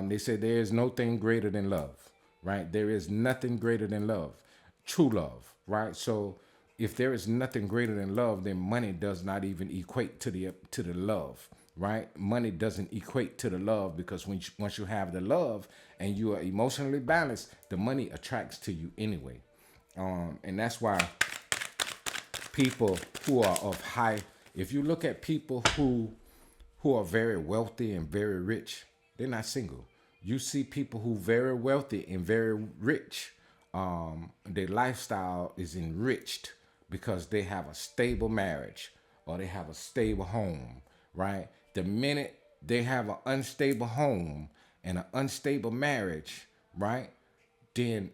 A: They say there is no thing greater than love, right? There is nothing greater than love, true love, right? So if there is nothing greater than love, then money does not even equate to the love, right? Money doesn't equate to the love, because once you have the love and you are emotionally balanced, the money attracts to you anyway. And that's why people who are of high, if you look at people who are very wealthy and very rich, they're not single. You see people who very wealthy and very rich, their lifestyle is enriched because they have a stable marriage or they have a stable home, right? The minute they have an unstable home and an unstable marriage, right, then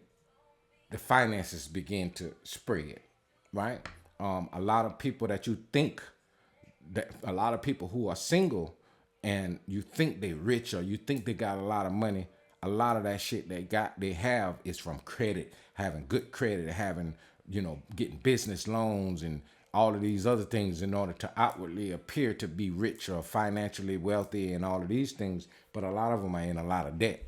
A: the finances begin to spread, right? A lot of people that you think, that a lot of people who are single and you think they rich or you think they got a lot of money, a lot of that shit they have is from credit, having good credit, having, getting business loans and all of these other things in order to outwardly appear to be rich or financially wealthy and all of these things. But a lot of them are in a lot of debt.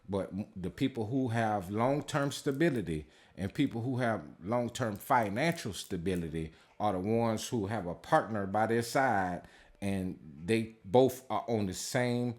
A: But the people who have long-term stability and people who have long-term financial stability are the ones who have a partner by their side and they both are on the same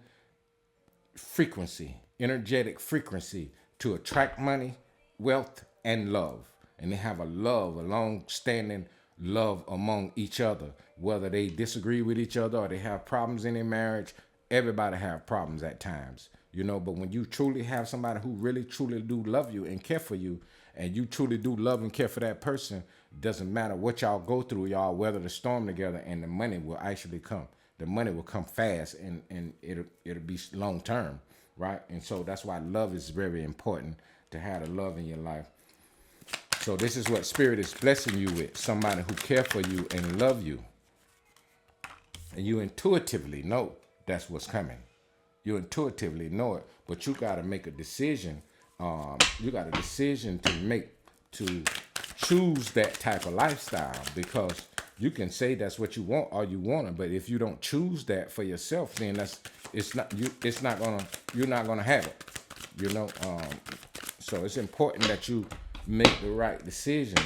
A: frequency, energetic frequency, to attract money, wealth, and love. And they have a long-standing love among each other, whether they disagree with each other or they have problems in their marriage. Everybody have problems at times, but when you truly have somebody who really truly do love you and care for you, and you truly do love and care for that person, doesn't matter what y'all go through, y'all weather the storm together, and the money will actually come. The money will come fast, and it'll be long term, right? And so that's why love is very important, to have the love in your life. So this is what Spirit is blessing you with, somebody who care for you and love you. And you intuitively know that's what's coming. You intuitively know it, but you got to make a decision. You got a decision to make to choose that type of lifestyle, because you can say that's what you want or you want it, but if you don't choose that for yourself, then you're not gonna have it. So it's important that you make the right decision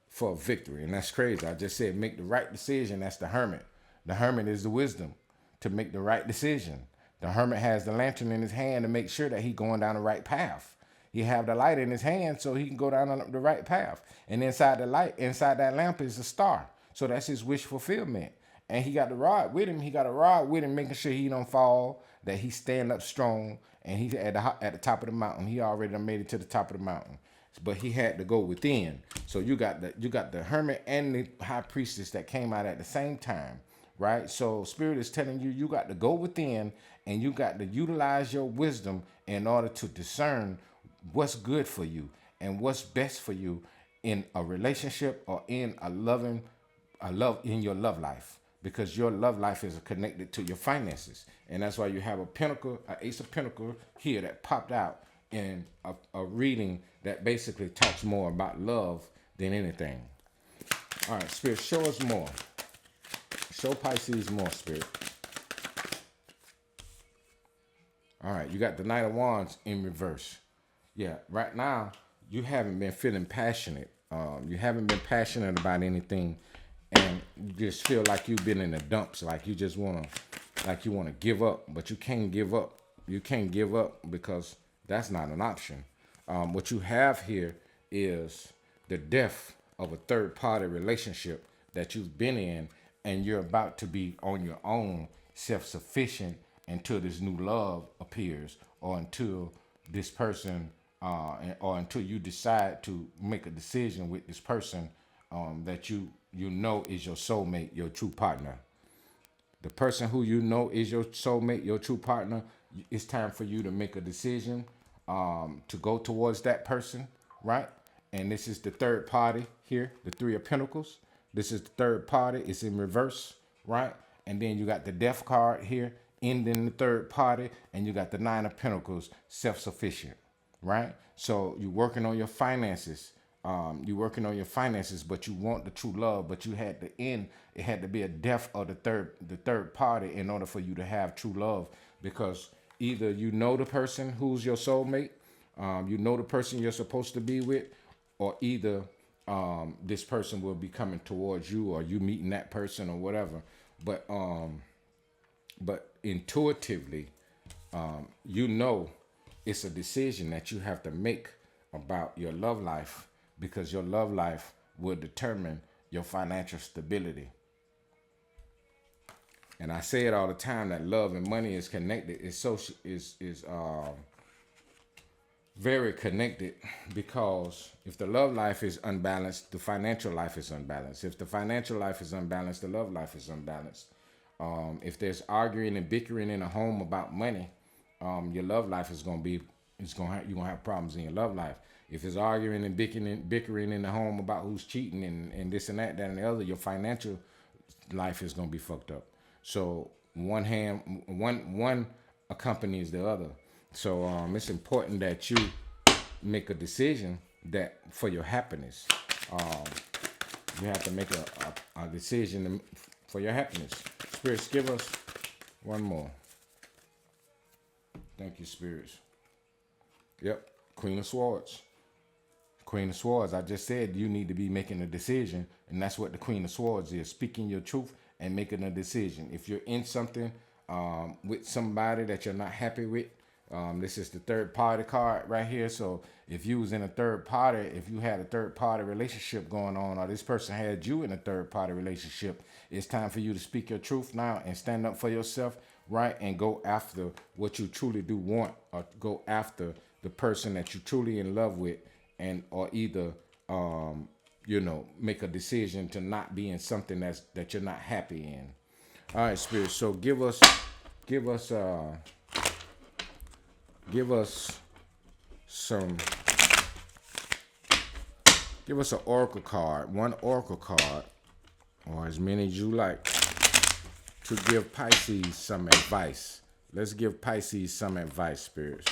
A: for victory. And that's crazy. I just said make the right decision. That's the Hermit. The Hermit is the wisdom to make the right decision. The Hermit has the lantern in his hand to make sure that he's going down the right path. He have the light in his hand so he can go down the right path. And inside the light, inside that lamp is a star. So that's his wish fulfillment. And he got the rod with him. He got a rod with him, making sure he don't fall, that he stand up strong. And he's at the top of the mountain. He already made it to the top of the mountain. But he had to go within. So you got the Hermit and the High Priestess that came out at the same time. Right? So Spirit is telling you, you got to go within and you got to utilize your wisdom in order to discern what's good for you and what's best for you in a relationship or in in your love life, because your love life is connected to your finances. And that's why you have an Ace of Pentacles here that popped out in a reading that basically talks more about love than anything. All right, Spirit, show us more. Show Pisces more, Spirit. All right, you got the Knight of Wands in reverse. Yeah, right now, you haven't been feeling passionate You haven't been passionate about anything, and you just feel like you've been in the dumps, like you just want to, like you want to give up, but you can't give up. You can't give up because that's not an option. What you have here is the death of a third party relationship that you've been in, and you're about to be on your own, self-sufficient, until this new love appears, or until this person, or until you decide to make a decision with this person that you know is your soulmate, your true partner. The person who you know is your soulmate, your true partner, it's time for you to make a decision to go towards that person, right? And this is the third party here, the Three of Pentacles. This is the third party. It's in reverse, right? And then you got the Death card here, ending the third party, and you got the Nine of Pentacles, self-sufficient, right? So you're working on your finances. You're working on your finances, but you want the true love, but you had to end. It had to be a death of the third party in order for you to have true love, because either you know the person who's your soulmate, you know the person you're supposed to be with, or either this person will be coming towards you, or you meeting that person, or whatever. But intuitively, you know it's a decision that you have to make about your love life, because your love life will determine your financial stability. And I say it all the time that love and money is connected. Is very connected, because if the love life is unbalanced, the financial life is unbalanced. If the financial life is unbalanced, the love life is unbalanced. If there's arguing and bickering in a home about money, your love life is going to be, you're going to have problems in your love life. If there's arguing and bickering in the home about who's cheating and this and that and the other, your financial life is going to be fucked up. So one accompanies the other. So it's important that you make a decision that for your happiness. You have to make a decision for your happiness. Spirits, give us one more. Thank you, Spirits. Yep, Queen of Swords. Queen of Swords, I just said you need to be making a decision, and that's what the Queen of Swords is, speaking your truth and making a decision. If you're in something with somebody that you're not happy with, this is the third party card right here. So if you was in a third party, if you had a third party relationship going on, or this person had you in a third party relationship, it's time for you to speak your truth now and stand up for yourself, right? And go after what you truly do want, or go after the person that you truly in love with, and or either make a decision to not be in something that you're not happy in. All right, Spirit. So give us an oracle card, one oracle card, or as many as you like, to give Pisces some advice. Let's give Pisces some advice, Spirits.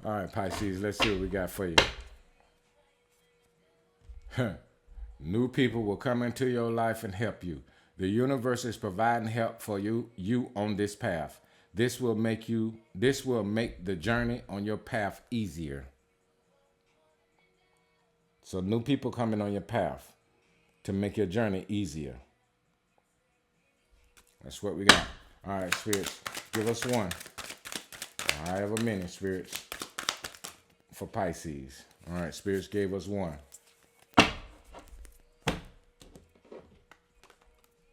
A: All right, Pisces, let's see what we got for you. New people will come into your life and help you. The universe is providing help for you on this path. This will make the journey on your path easier. So new people coming on your path to make your journey easier. That's what we got. All right, Spirits, give us one. I have a minute, Spirits, for Pisces. All right, Spirits gave us one.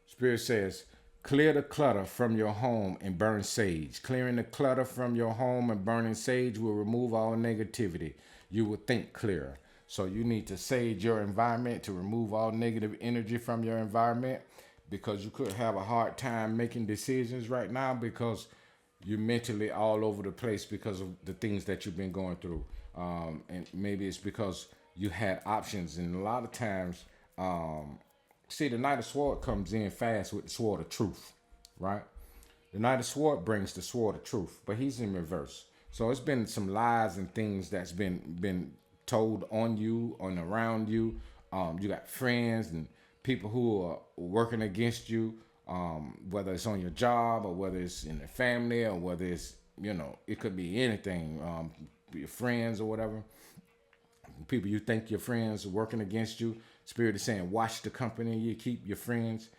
A: Spirit says, clear the clutter from your home and burn sage. Clearing the clutter from your home and burning sage will remove all negativity. You will think clearer. So you need to sage your environment to remove all negative energy from your environment, because you could have a hard time making decisions right now because you're mentally all over the place because of the things that you've been going through. And maybe it's because you had options, and a lot of times, see, the Knight of Swords comes in fast with the Sword of Truth, right? The Knight of Swords brings the Sword of Truth, but he's in reverse. So it's been some lies and things that's been told on you and around you. You got friends and people who are working against you. whether it's on your job or whether it's in the family or whether it's, it could be anything, your friends or whatever. People you think your friends are working against you. Spirit is saying, watch the company you keep, your friends.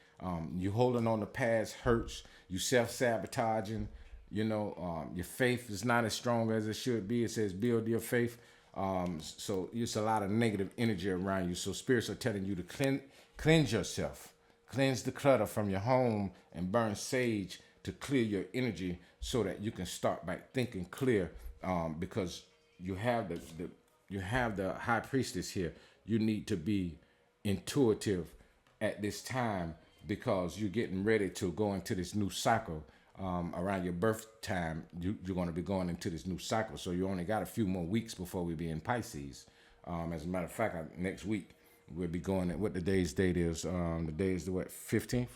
A: You holding on to past hurts. You self-sabotaging. Your faith is not as strong as it should be. It says, build your faith. So it's a lot of negative energy around you. So spirits are telling you to cleanse yourself. Cleanse the clutter from your home and burn sage to clear your energy so that you can start by thinking clear. Because you have the high priestess here. You need to be intuitive at this time because you're getting ready to go into this new cycle. Around your birth time, you're going to be going into this new cycle. So you only got a few more weeks before we be in Pisces. As a matter of fact, next week we'll be going at what the day's date is. The day is the 15th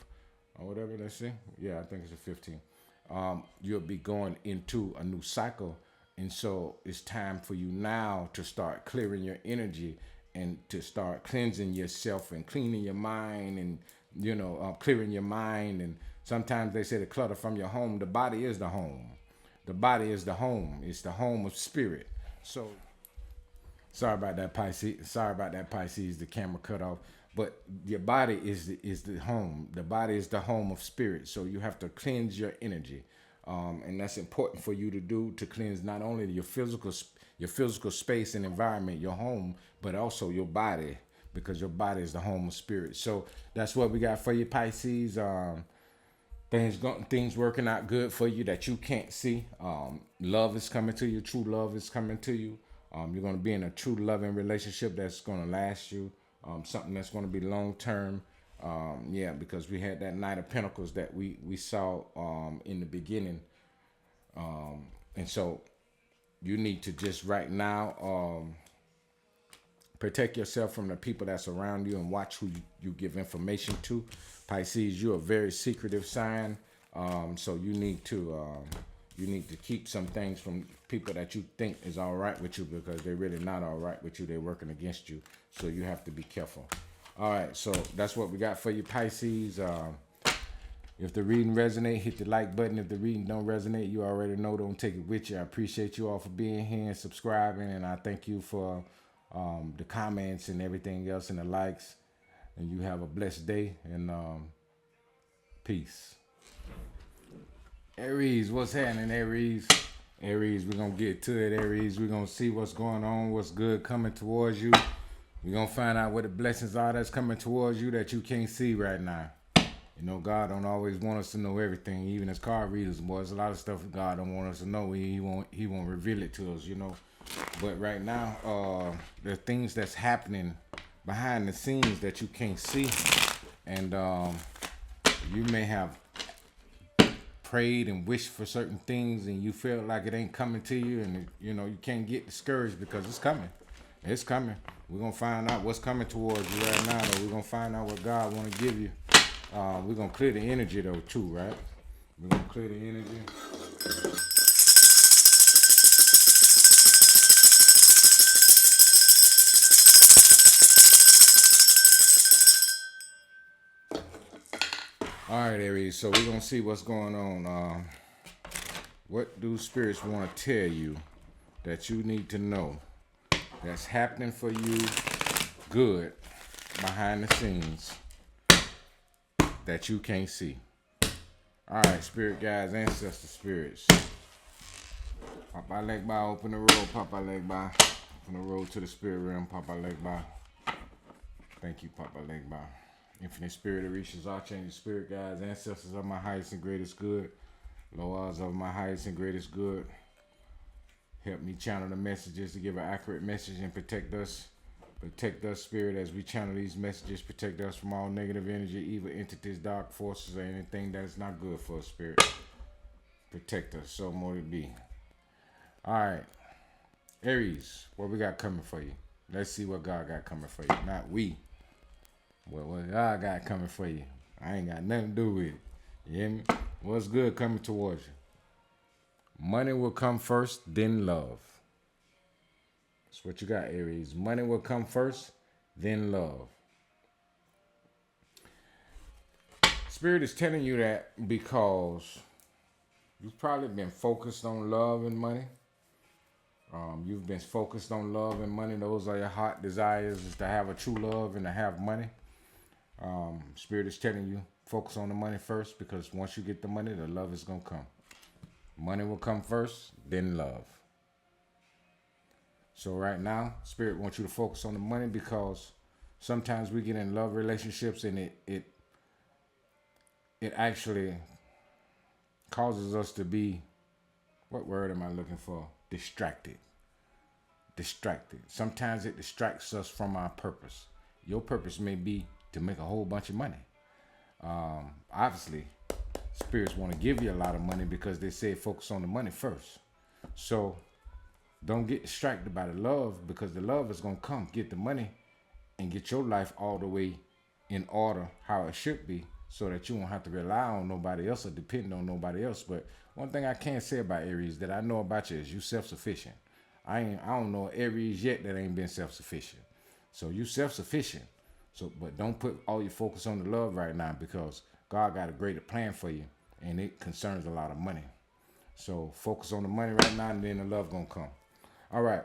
A: or whatever. Let's see. Yeah, I think it's the 15th. You'll be going into a new cycle. And so it's time for you now to start clearing your energy and to start cleansing yourself and cleaning your mind and, clearing your mind. And sometimes they say the clutter from your home. The body is the home. The body is the home. It's the home of spirit. So sorry about that, Pisces. The camera cut off. But your body is the home. The body is the home of spirit. So you have to cleanse your energy. And that's important for you to do, to cleanse not only your physical space and environment, your home, but also your body, because your body is the home of spirit. So that's what we got for you, Pisces. Things working out good for you that you can't see. Love is coming to you. True love is coming to you. You're going to be in a true loving relationship that's going to last you. Something that's going to be long term. Because we had that Knight of Pentacles that we saw in the beginning. And so you need to just right now protect yourself from the people that's around you and watch who you give information to. Pisces, you're a very secretive sign. So you need to keep some things from people that you think is all right with you, because they're really not all right with you. They're working against you. So you have to be careful. All right, so that's what we got for you, Pisces. If the reading resonate, hit the like button. If the reading don't resonate, you already know, don't take it with you. I appreciate you all for being here and subscribing, and I thank you for the comments and everything else and the likes. And you have a blessed day, and peace. Aries, what's happening, Aries? Aries, we're going to get to it, Aries. We're going to see what's going on, what's good coming towards you. We're going to find out what the blessings are that's coming towards you that you can't see right now. God don't always want us to know everything. Even as card readers, boy, there's a lot of stuff God don't want us to know. He won't reveal it to us, But right now, there are things that's happening behind the scenes that you can't see. And you may have prayed and wished for certain things and you feel like it ain't coming to you. And, you can't get discouraged because it's coming. It's coming. We're going to find out what's coming towards you right now, though. We're going to find out what God want to give you. We're going to clear the energy, though, too, right? We're going to clear the energy. All right, Aries, so we're going to see what's going on. What do spirits want to tell you that you need to know that's happening for you good behind the scenes that you can't see? All right, spirit guides, ancestor spirits. Papa leg by, open the road. Papa leg by, open the road to the spirit realm. Papa leg by. Thank you, Papa leg by. Infinite spirit, Orishas, archangels, spirit guides, ancestors of my highest and greatest good. Loas of my highest and greatest good. Help me channel the messages to give an accurate message and protect us. Protect us, Spirit, as we channel these messages. Protect us from all negative energy, evil entities, dark forces, or anything that is not good for us, Spirit. Protect us. So more to be. All right. Aries, what we got coming for you? Let's see what God got coming for you. Not we. What God got coming for you. I ain't got nothing to do with it. You hear me? What's good coming towards you? Money will come first, then love. That's what you got, Aries. Money will come first, then love. Spirit is telling you that because you've probably been focused on love and money. You've been focused on love and money. Those are your heart desires, is to have a true love and to have money. Spirit is telling you, focus on the money first, because once you get the money, the love is going to come. Money will come first, then love. So right now, Spirit wants you to focus on the money, because sometimes we get in love relationships and it actually causes us to be, what word am I looking for? Distracted. Sometimes it distracts us from our purpose. Your purpose may be to make a whole bunch of money. Obviously, spirits want to give you a lot of money because they say focus on the money first. So don't get distracted by the love, because the love is going to come. Get the money and get your life all the way in order how it should be, so that you won't have to rely on nobody else or depend on nobody else. But one thing I can't say about Aries that I know about you is you self-sufficient. I don't know Aries yet that ain't been self-sufficient. So you self-sufficient. So, but don't put all your focus on the love right now, because God got a greater plan for you, and it concerns a lot of money. So focus on the money right now, and then the love gonna come. All right,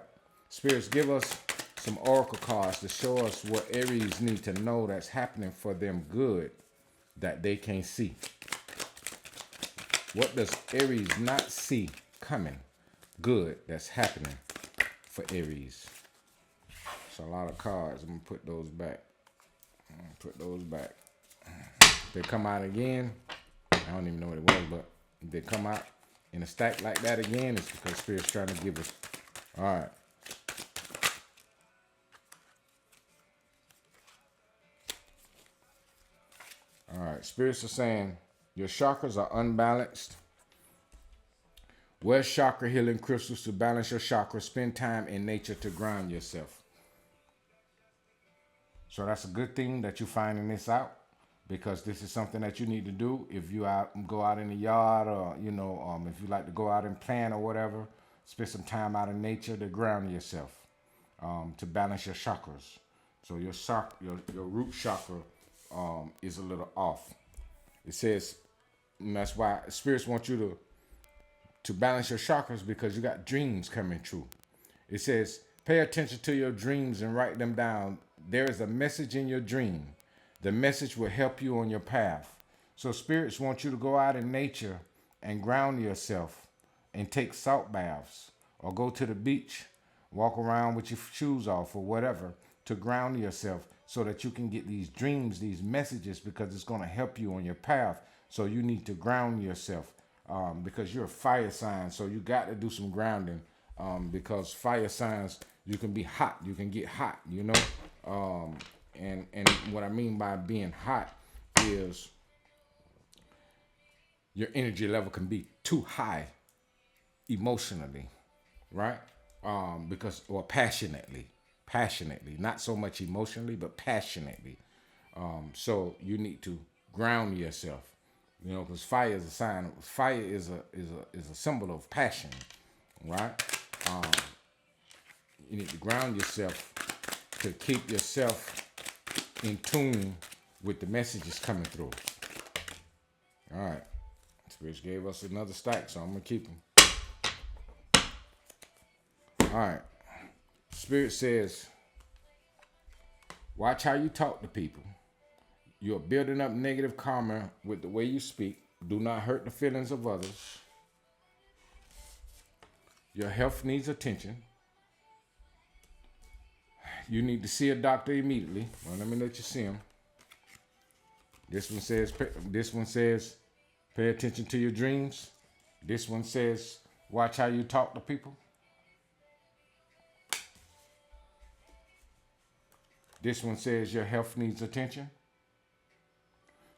A: spirits, give us some oracle cards to show us what Aries need to know that's happening for them good that they can't see. What does Aries not see coming good that's happening for Aries? It's a lot of cards. I'm gonna put those back. If they come out again, I don't even know what it was, but if they come out in a stack like that again, it's because Spirit's trying to give us. All right. All right. Spirits are saying your chakras are unbalanced. Wear chakra healing crystals to balance your chakras. Spend time in nature to ground yourself. So that's a good thing that you're finding this out, because this is something that you need to do if you go out in the yard, or if you like to go out and plant or whatever. Spend some time out in nature to ground yourself, to balance your chakras. So your root chakra is a little off. It says, and that's why spirits want you to balance your chakras, because you got dreams coming true. It says, pay attention to your dreams and write them down. There is a message in your dream. The message will help you on your path. So spirits want you to go out in nature and ground yourself and take salt baths, or go to the beach, walk around with your shoes off or whatever, to ground yourself, so that you can get these dreams, these messages, because it's going to help you on your path. So you need to ground yourself, because you're a fire sign. So you got to do some grounding, because fire signs, you can be hot. You can get hot, and what I mean by being hot is your energy level can be too high emotionally, right? Or passionately, not so much emotionally, but passionately. So you need to ground yourself, because fire is a sign. Fire is a symbol of passion, right? You need to ground yourself to keep yourself in tune with the messages coming through. All right. Spirit gave us another stack, so I'm going to keep them. All right. Spirit says, watch how you talk to people. You're building up negative karma with the way you speak. Do not hurt the feelings of others. Your health needs attention. You need to see a doctor immediately. Well, let me let you see him. This one says, pay attention to your dreams. This one says, watch how you talk to people. This one says your health needs attention.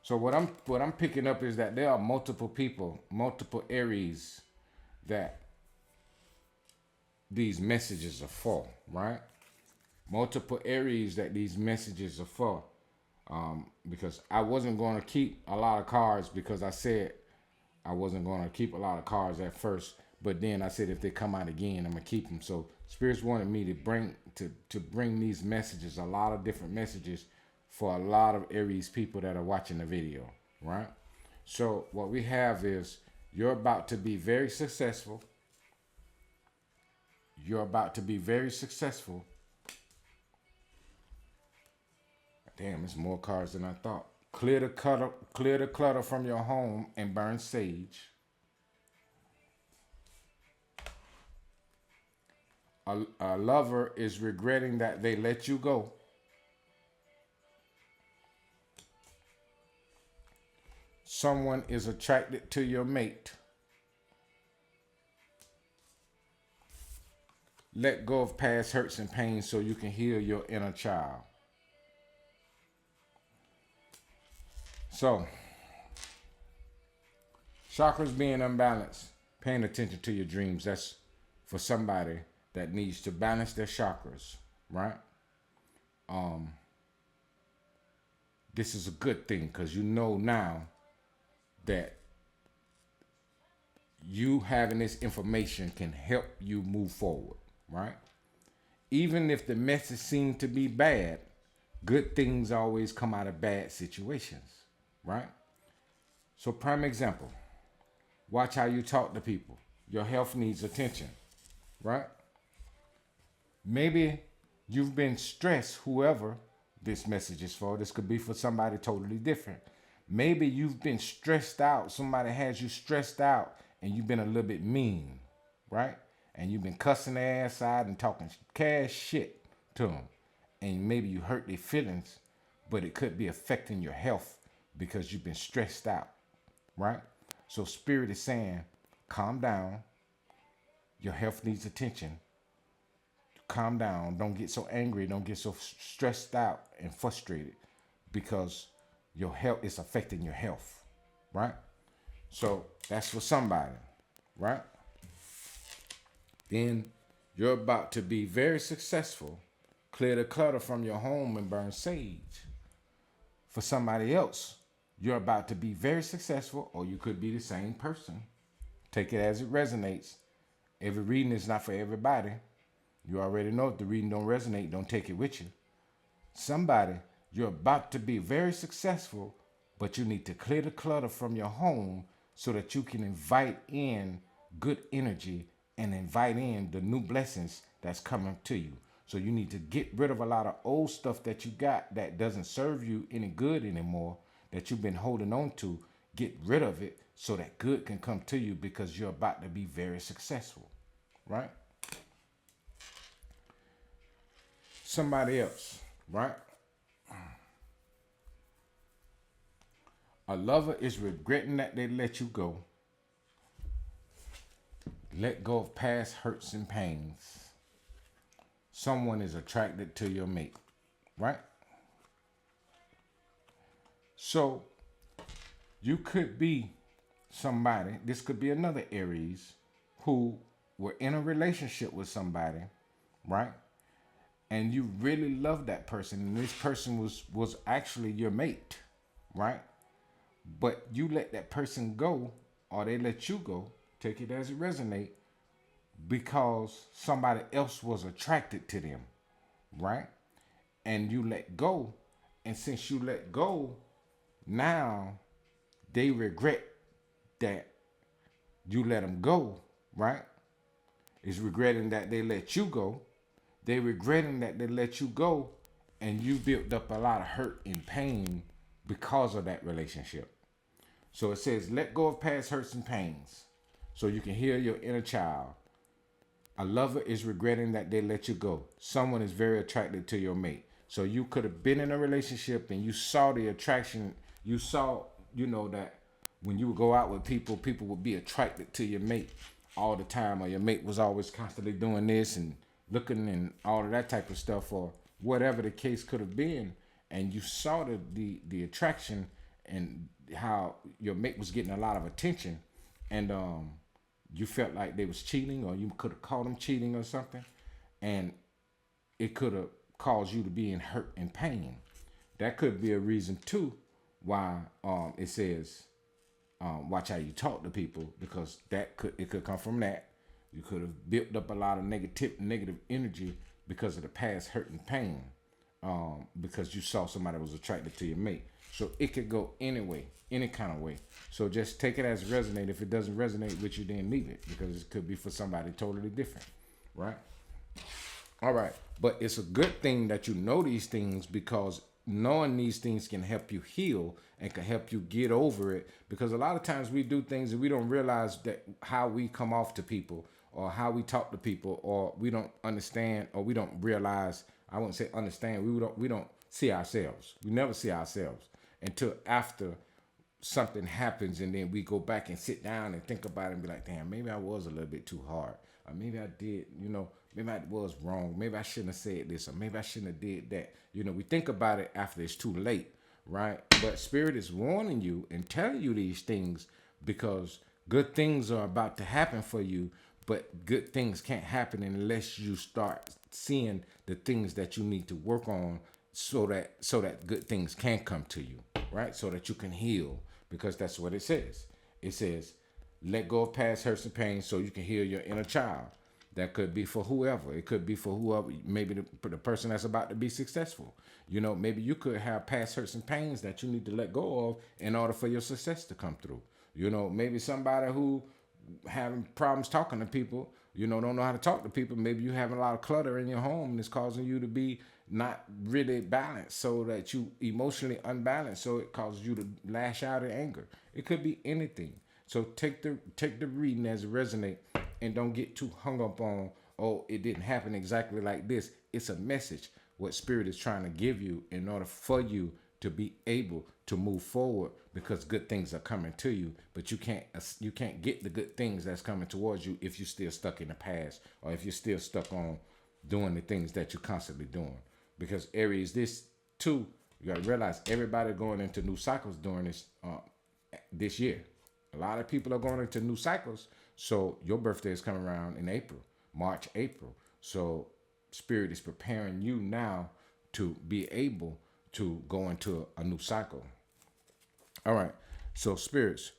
A: So what I'm picking up is that there are multiple people, multiple Aries that these messages are for, right? Multiple Aries that these messages are for. Because I wasn't going to keep a lot of cards, because I said I wasn't going to keep a lot of cards at first. But then I said if they come out again, I'm going to keep them. So spirits wanted me to bring these messages, a lot of different messages for a lot of Aries people that are watching the video. right? So what we have is you're about to be very successful. You're about to be very successful. Damn, it's more cards than I thought. Clear the clutter from your home and burn sage. A lover is regretting that they let you go. Someone is attracted to your mate. Let go of past hurts and pains so you can heal your inner child. So, chakras being unbalanced, paying attention to your dreams, that's for somebody that needs to balance their chakras, right? This is a good thing because you know now that you having this information can help you move forward, right? Even if the message seems to be bad, good things always come out of bad situations, right? So prime example, watch how you talk to people. Your health needs attention, right? Maybe you've been stressed, whoever this message is for. This could be for somebody totally different. Maybe you've been stressed out. Somebody has you stressed out and you've been a little bit mean, right? And you've been cussing their ass out and talking cash shit to them. And maybe you hurt their feelings, but it could be affecting your health because you've been stressed out, right? So Spirit is saying, calm down. Your health needs attention. Calm down. Don't get so angry. Don't get so stressed out and frustrated because your health is affecting your health, right? So that's for somebody, right? Then you're about to be very successful. Clear the clutter from your home and burn sage. For somebody else, you're about to be very successful, or you could be the same person. Take it as it resonates. Every reading is not for everybody. You already know if the reading don't resonate, don't take it with you. Somebody, you're about to be very successful, but you need to clear the clutter from your home so that you can invite in good energy and invite in the new blessings that's coming to you. So you need to get rid of a lot of old stuff that you got that doesn't serve you any good anymore, that you've been holding on to. Get rid of it so that good can come to you because you're about to be very successful, right? Somebody else, right? A lover is regretting that they let you go. Let go of past hurts and pains. Someone is attracted to your mate, right? So you could be somebody, this could be another Aries, who were in a relationship with somebody, right? And you really love that person, and this person was actually your mate, right? But you let that person go, or they let you go, take it as it resonates, because somebody else was attracted to them, right? And you let go, and since you let go, now they regret that you let them go, right? It's regretting that they let you go. They regretting that they let you go, and you built up a lot of hurt and pain because of that relationship. So it says, let go of past hurts and pains so you can heal your inner child. A lover is regretting that they let you go. Someone is very attracted to your mate. So you could have been in a relationship and you saw the attraction. You saw, that when you would go out with people, people would be attracted to your mate all the time, or your mate was always constantly doing this and looking and all of that type of stuff, or whatever the case could have been. And you saw the attraction and how your mate was getting a lot of attention, and you felt like they was cheating, or you could have caught them cheating or something, and it could have caused you to be in hurt and pain. That could be a reason too why it says watch how you talk to people, because it could come from that. You could have built up a lot of negative energy because of the past hurt and pain. because you saw somebody that was attracted to your mate. So it could go any way, any kind of way. So just take it as resonate. If it doesn't resonate with you, then leave it, because it could be for somebody totally different, right? All right. But it's a good thing that you know these things, because knowing these things can help you heal and can help you get over it. Because a lot of times we do things and we don't realize that how we come off to people, or how we talk to people, or we don't understand, or we don't realize, I wouldn't say understand, we don't see ourselves. We never see ourselves until after something happens, and then we go back and sit down and think about it and be like, damn, maybe I was a little bit too hard, or maybe I did, maybe I was wrong, maybe I shouldn't have said this, or maybe I shouldn't have did that. We think about it after it's too late, right? But Spirit is warning you and telling you these things because good things are about to happen for you, but good things can't happen unless you start seeing the things that you need to work on, so that good things can come to you, right? So that you can heal, because that's what it says. It says, let go of past hurts and pains so you can heal your inner child. That could be for whoever. It could be for whoever, maybe the person that's about to be successful. Maybe you could have past hurts and pains that you need to let go of in order for your success to come through. Maybe somebody who having problems talking to people, don't know how to talk to people. Maybe you having a lot of clutter in your home and it's causing you to be not really balanced, so that you emotionally unbalanced, so it causes you to lash out in anger. It could be anything. So take the reading as it resonate, and don't get too hung up on, oh, it didn't happen exactly like this. It's a message what Spirit is trying to give you in order for you to be able to move forward, because good things are coming to you, but you can't get the good things that's coming towards you if you're still stuck in the past, or if you're still stuck on doing the things that you're constantly doing. Because Aries, this too, you got to realize everybody going into new cycles during this year. A lot of people are going into new cycles. So your birthday is coming around in March, April. So Spirit is preparing you now to be able to go into a new cycle. All right. So spirits,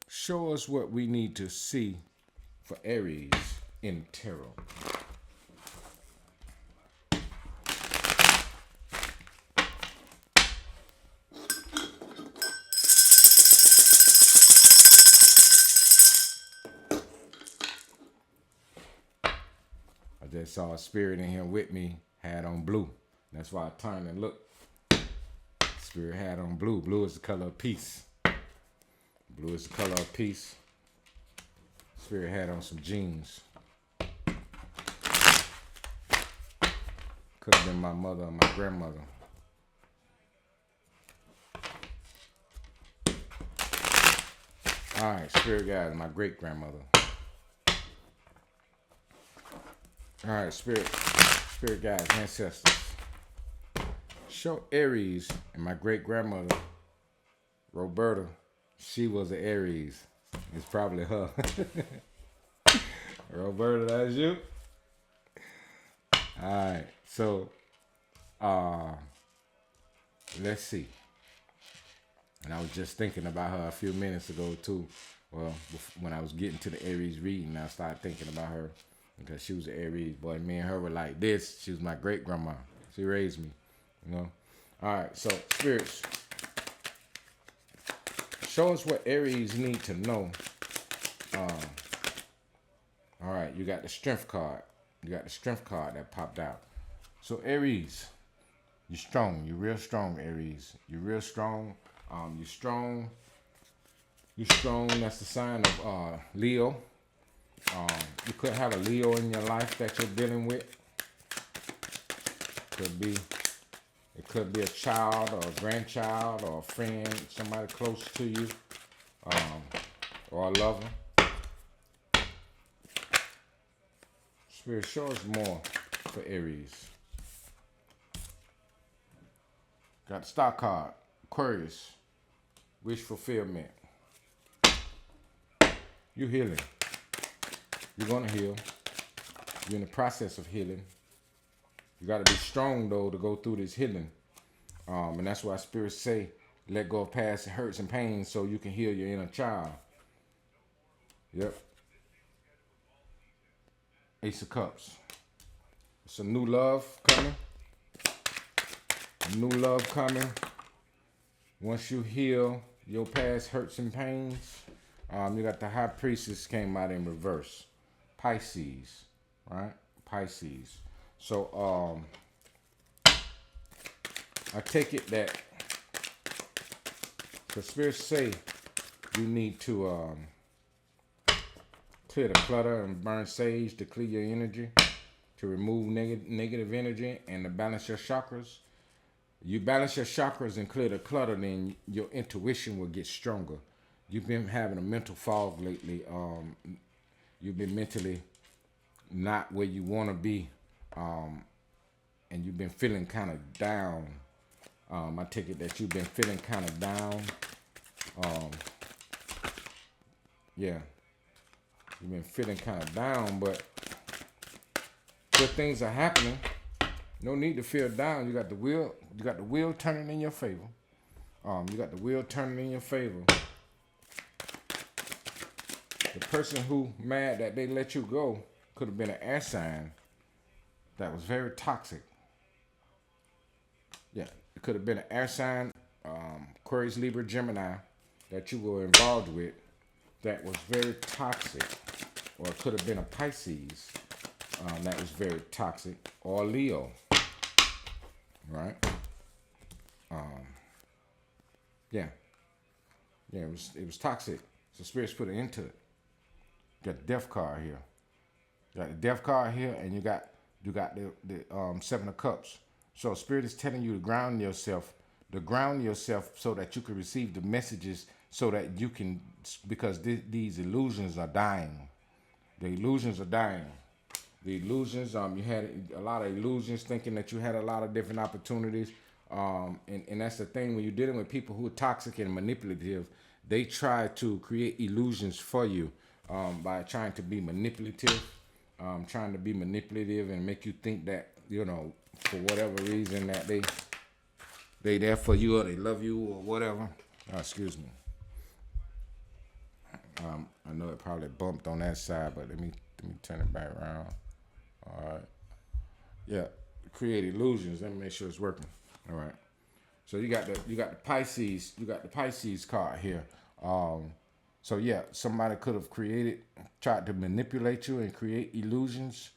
A: show us what we need to see for Aries in tarot. I just saw a spirit in here with me, had on blue. That's why I turned and looked. Spirit had on blue. Blue is the color of peace. Blue is the color of peace. Spirit had on some jeans. Could have been my mother or my grandmother. All right, Spirit guide, my great grandmother. All right, Spirit guides, ancestors. Show Aries and my great grandmother, Roberta. She was an Aries. It's probably her. Roberta, that's you. All right, so let's see. And I was just thinking about her a few minutes ago too. Well, when I was getting to the Aries reading, I started thinking about her. Because she was an Aries, boy. Me and her were like this. She was my great grandma. She raised me, All right, so spirits, show us what Aries need to know. All right, you got the strength card. You got the strength card that popped out. So Aries, you're strong. You're real strong, Aries. You're real strong. You're strong. You're strong. That's the sign of Leo. You could have a Leo in your life that you're dealing with. It could be a child or a grandchild or a friend, somebody close to you, or a lover. Spirit, show us more for Aries. Got the star card, Aquarius, wish fulfillment. You're healing. You're going to heal. You're in the process of healing. You got to be strong, though, to go through this healing. And that's why spirits say, let go of past hurts and pains so you can heal your inner child. Yep. Ace of Cups. It's a new love coming. New love coming. Once you heal your past hurts and pains, you got the High Priestess came out in reverse. Pisces, right? Pisces. So I take it that the spirits say you need to clear the clutter and burn sage to clear your energy, to remove negative energy and to balance your chakras. You balance your chakras and clear the clutter, then your intuition will get stronger. You've been having a mental fog lately. You've been mentally not where you want to be, and you've been feeling kind of down. I take it that you've been feeling kind of down. Yeah, you've been feeling kind of down, but good things are happening. No need to feel down. You got the wheel. You got the wheel turning in your favor. You got the wheel turning in your favor. The person who mad that they let you go could have been an air sign that was very toxic. Yeah, it could have been an air sign, Aquarius, Libra, Gemini that you were involved with that was very toxic, or it could have been a Pisces that was very toxic, or Leo. Right? Yeah, it was toxic. So spirits put it into it. You got the death card here. You got the death card here, and you got the Seven of Cups. So spirit is telling you to ground yourself so that you can receive the messages, so that you can, because these illusions are dying. The illusions are dying. The illusions, you had a lot of illusions, thinking that you had a lot of different opportunities. And that's the thing, when you're dealing with people who are toxic and manipulative, they try to create illusions for you by trying to be manipulative, and make you think that, for whatever reason that they there for you, or they love you, or whatever. Excuse me. I know it probably bumped on that side, but let me turn it back around. All right. Yeah. Create illusions. Let me make sure it's working. All right. So you got the Pisces card here. So yeah, somebody could have tried to manipulate you and create illusions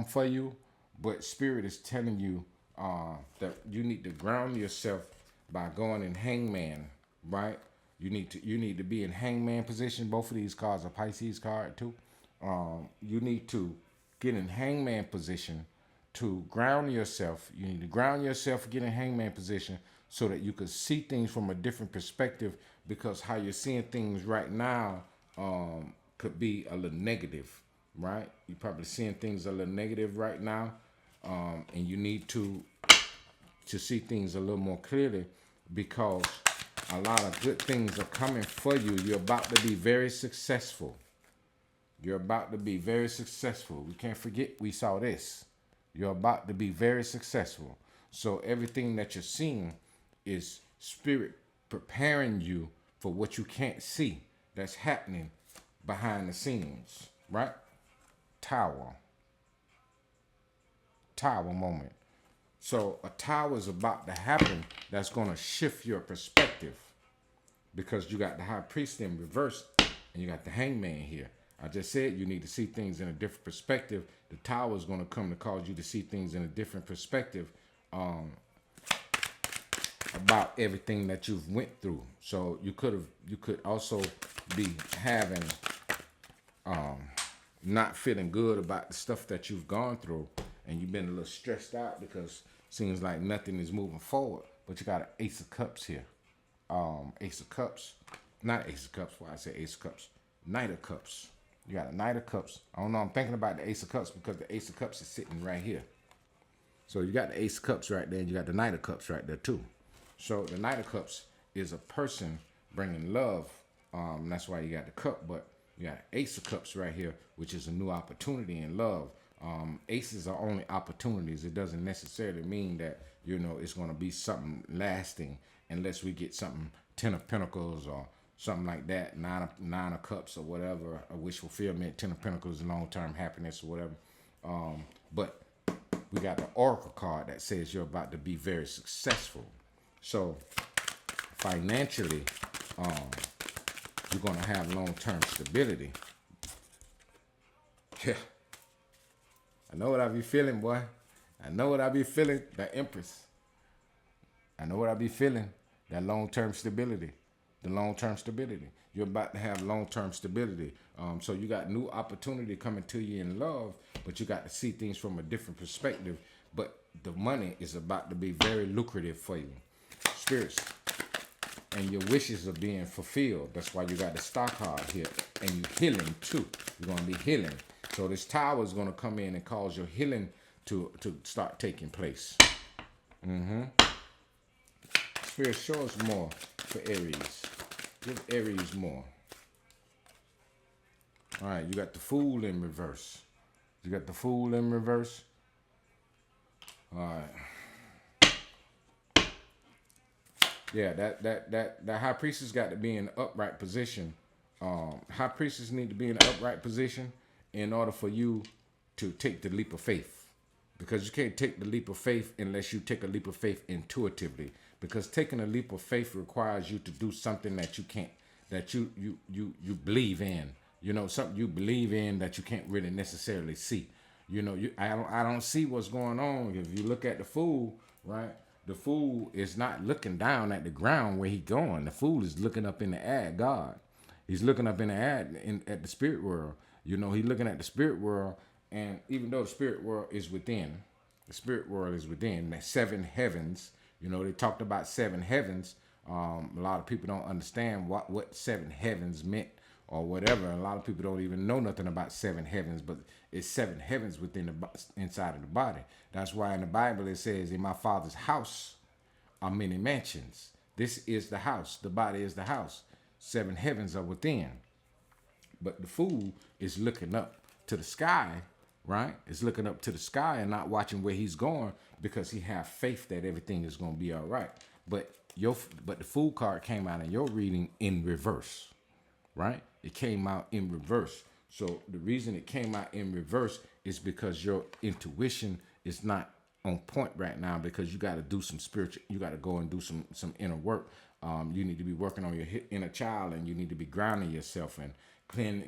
A: for you, but spirit is telling you that you need to ground yourself by going in hangman, right? You need to be in hangman position. Both of these cards are Pisces card too. You need to get in hangman position to ground yourself. You need to ground yourself, get in hangman position, so that you can see things from a different perspective, because how you're seeing things right now could be a little negative, right? You're probably seeing things a little negative right now, and you need to see things a little more clearly, because a lot of good things are coming for you. You're about to be very successful. You're about to be very successful. We can't forget we saw this. You're about to be very successful. So everything that you're seeing is spirit preparing you for what you can't see that's happening behind the scenes, right? Tower moment. So a tower is about to happen that's going to shift your perspective, because you got the High Priest in reverse and you got the Hangman here. I just said you need to see things in a different perspective. The tower is going to come to cause you to see things in a different perspective about everything that you've went through. So you could also be having not feeling good about the stuff that you've gone through, and you've been a little stressed out because it seems like nothing is moving forward. But you got an Ace of Cups here. Ace of Cups. Not Ace of Cups. Why I say Ace of Cups? Knight of Cups. You got a Knight of Cups. I don't know. I'm thinking about the Ace of Cups because the Ace of Cups is sitting right here. So you got the Ace of Cups right there, and you got the Knight of Cups right there too. So the Knight of Cups is a person bringing love. That's why you got the cup, but you got Ace of Cups right here, which is a new opportunity in love. Aces are only opportunities. It doesn't necessarily mean that, it's going to be something lasting unless we get something 10 of Pentacles or something like that, nine of Cups or whatever, a wish fulfillment, 10 of Pentacles, long-term happiness or whatever. But we got the Oracle card that says you're about to be very successful. So financially, you're going to have long-term stability. Yeah. I know what I be feeling, boy. I know what I be feeling, the Empress. I know what I be feeling, that long-term stability. The long-term stability. You're about to have long-term stability. So you got new opportunity coming to you in love, but you got to see things from a different perspective. But the money is about to be very lucrative for you. Spirits. And your wishes are being fulfilled. That's why you got the Star card here. And you're healing too. You're going to be healing. So this Tower is going to come in and cause your healing to start taking place. Spirit, show us more for Aries. Give Aries more. All right, you got the Fool in reverse. You got the Fool in reverse. All right. Yeah, that High Priestess got to be in the upright position. High Priestess need to be in the upright position in order for you to take the leap of faith. Because you can't take the leap of faith unless you take a leap of faith intuitively. Because taking a leap of faith requires you to do something that you can't, that you believe in. You know, something you believe in that you can't really necessarily see. You know, I don't see what's going on. If you look at the Fool, right? The Fool is not looking down at the ground where he's going. The Fool is looking up in the air at God. He's looking up in the air at the spirit world. You know, he's looking at the spirit world. And even though the spirit world is within, the spirit world is within the 7 heavens. You know, they talked about 7 heavens. A lot of people don't understand what 7 heavens meant or whatever. A lot of people don't even know nothing about 7 heavens, but it's 7 heavens within the inside of the body. That's why in the Bible it says, in my Father's house are many mansions. This is the house. The body is the house. 7 heavens are within. But the Fool is looking up to the sky, right? Is looking up to the sky and not watching where he's going because he have faith that everything is going to be all right. But the Fool card came out in your reading in reverse, right? It came out in reverse. So the reason it came out in reverse is because your intuition is not on point right now, because you got to do some spiritual, you got to go and do some inner work. You need to be working on your inner child, and you need to be grounding yourself and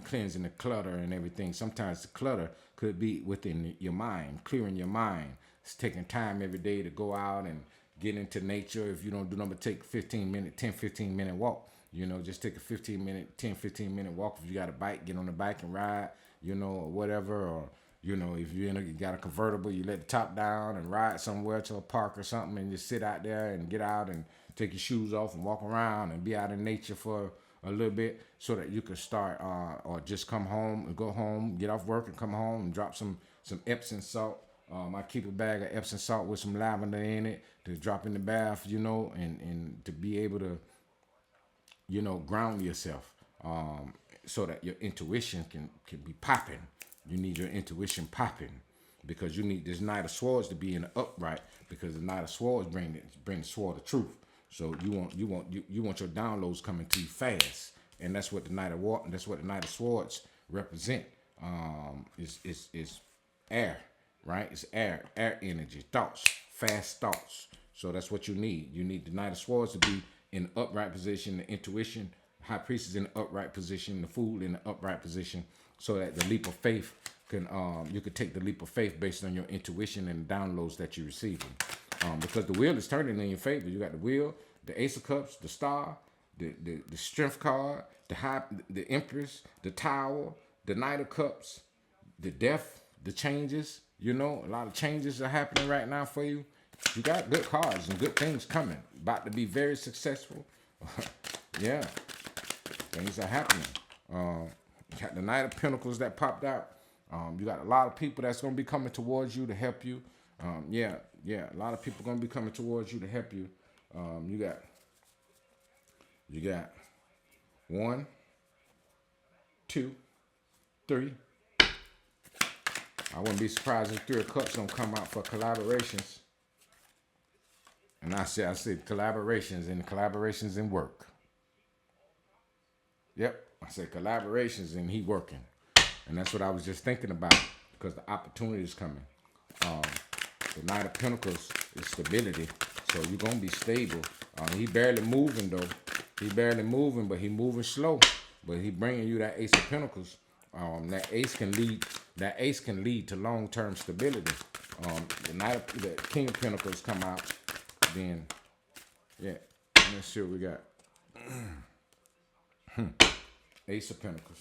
A: cleansing the clutter and everything. Sometimes the clutter could be within your mind, clearing your mind. It's taking time every day to go out and get into nature. If you don't do nothing but take 15 minute walk, you know, just take a 15 minute walk. If you got a bike, get on the bike and ride, you know, or whatever. Or, you know, if you got a convertible, you let the top down and ride somewhere to a park or something and just sit out there and get out and take your shoes off and walk around and be out in nature for a little bit, so that you can start, or just come home and go home, get off work and come home and drop some Epsom salt. I keep a bag of Epsom salt with some lavender in it to drop in the bath, you know, and to be able to, you know, ground yourself, so that your intuition can be popping. You need your intuition popping, because you need this Knight of Swords to be in the upright, because the Knight of Swords bring the sword of truth. So you want your downloads coming to you fast, and that's what the Knight of Swords represent. Is air, right? It's air energy, thoughts, fast thoughts. So that's what you need. You need the Knight of Swords to be in the upright position, the intuition, High Priestess in the upright position, the Fool in the upright position, so that the leap of faith can you could take the leap of faith based on your intuition and the downloads that you're receiving. Because the wheel is turning in your favor. You got the wheel, the Ace of Cups, the Star, the Strength card, the Empress, the Tower, the Knight of Cups, the Death, the changes. You know, a lot of changes are happening right now for you. You got good cards and good things coming. About to be very successful. Yeah, things are happening. You got the Knight of Pentacles that popped out. You got a lot of people that's going to be coming towards you to help you. Yeah, a lot of people going to be coming towards you to help you. You got 1, 2, 3. I wouldn't be surprised if 3 of Cups don't come out for collaborations. And I said collaborations in work. Yep, I said collaborations and he working. And that's what I was just thinking about, because the opportunity is coming. The Knight of Pentacles is stability. So you're going to be stable. He barely moving, though. He barely moving, but he moving slow. But he bringing you that Ace of Pentacles. That ace can lead to long-term stability. The King of Pentacles come out. Then, yeah. Let's see what we got. Ace of Pentacles.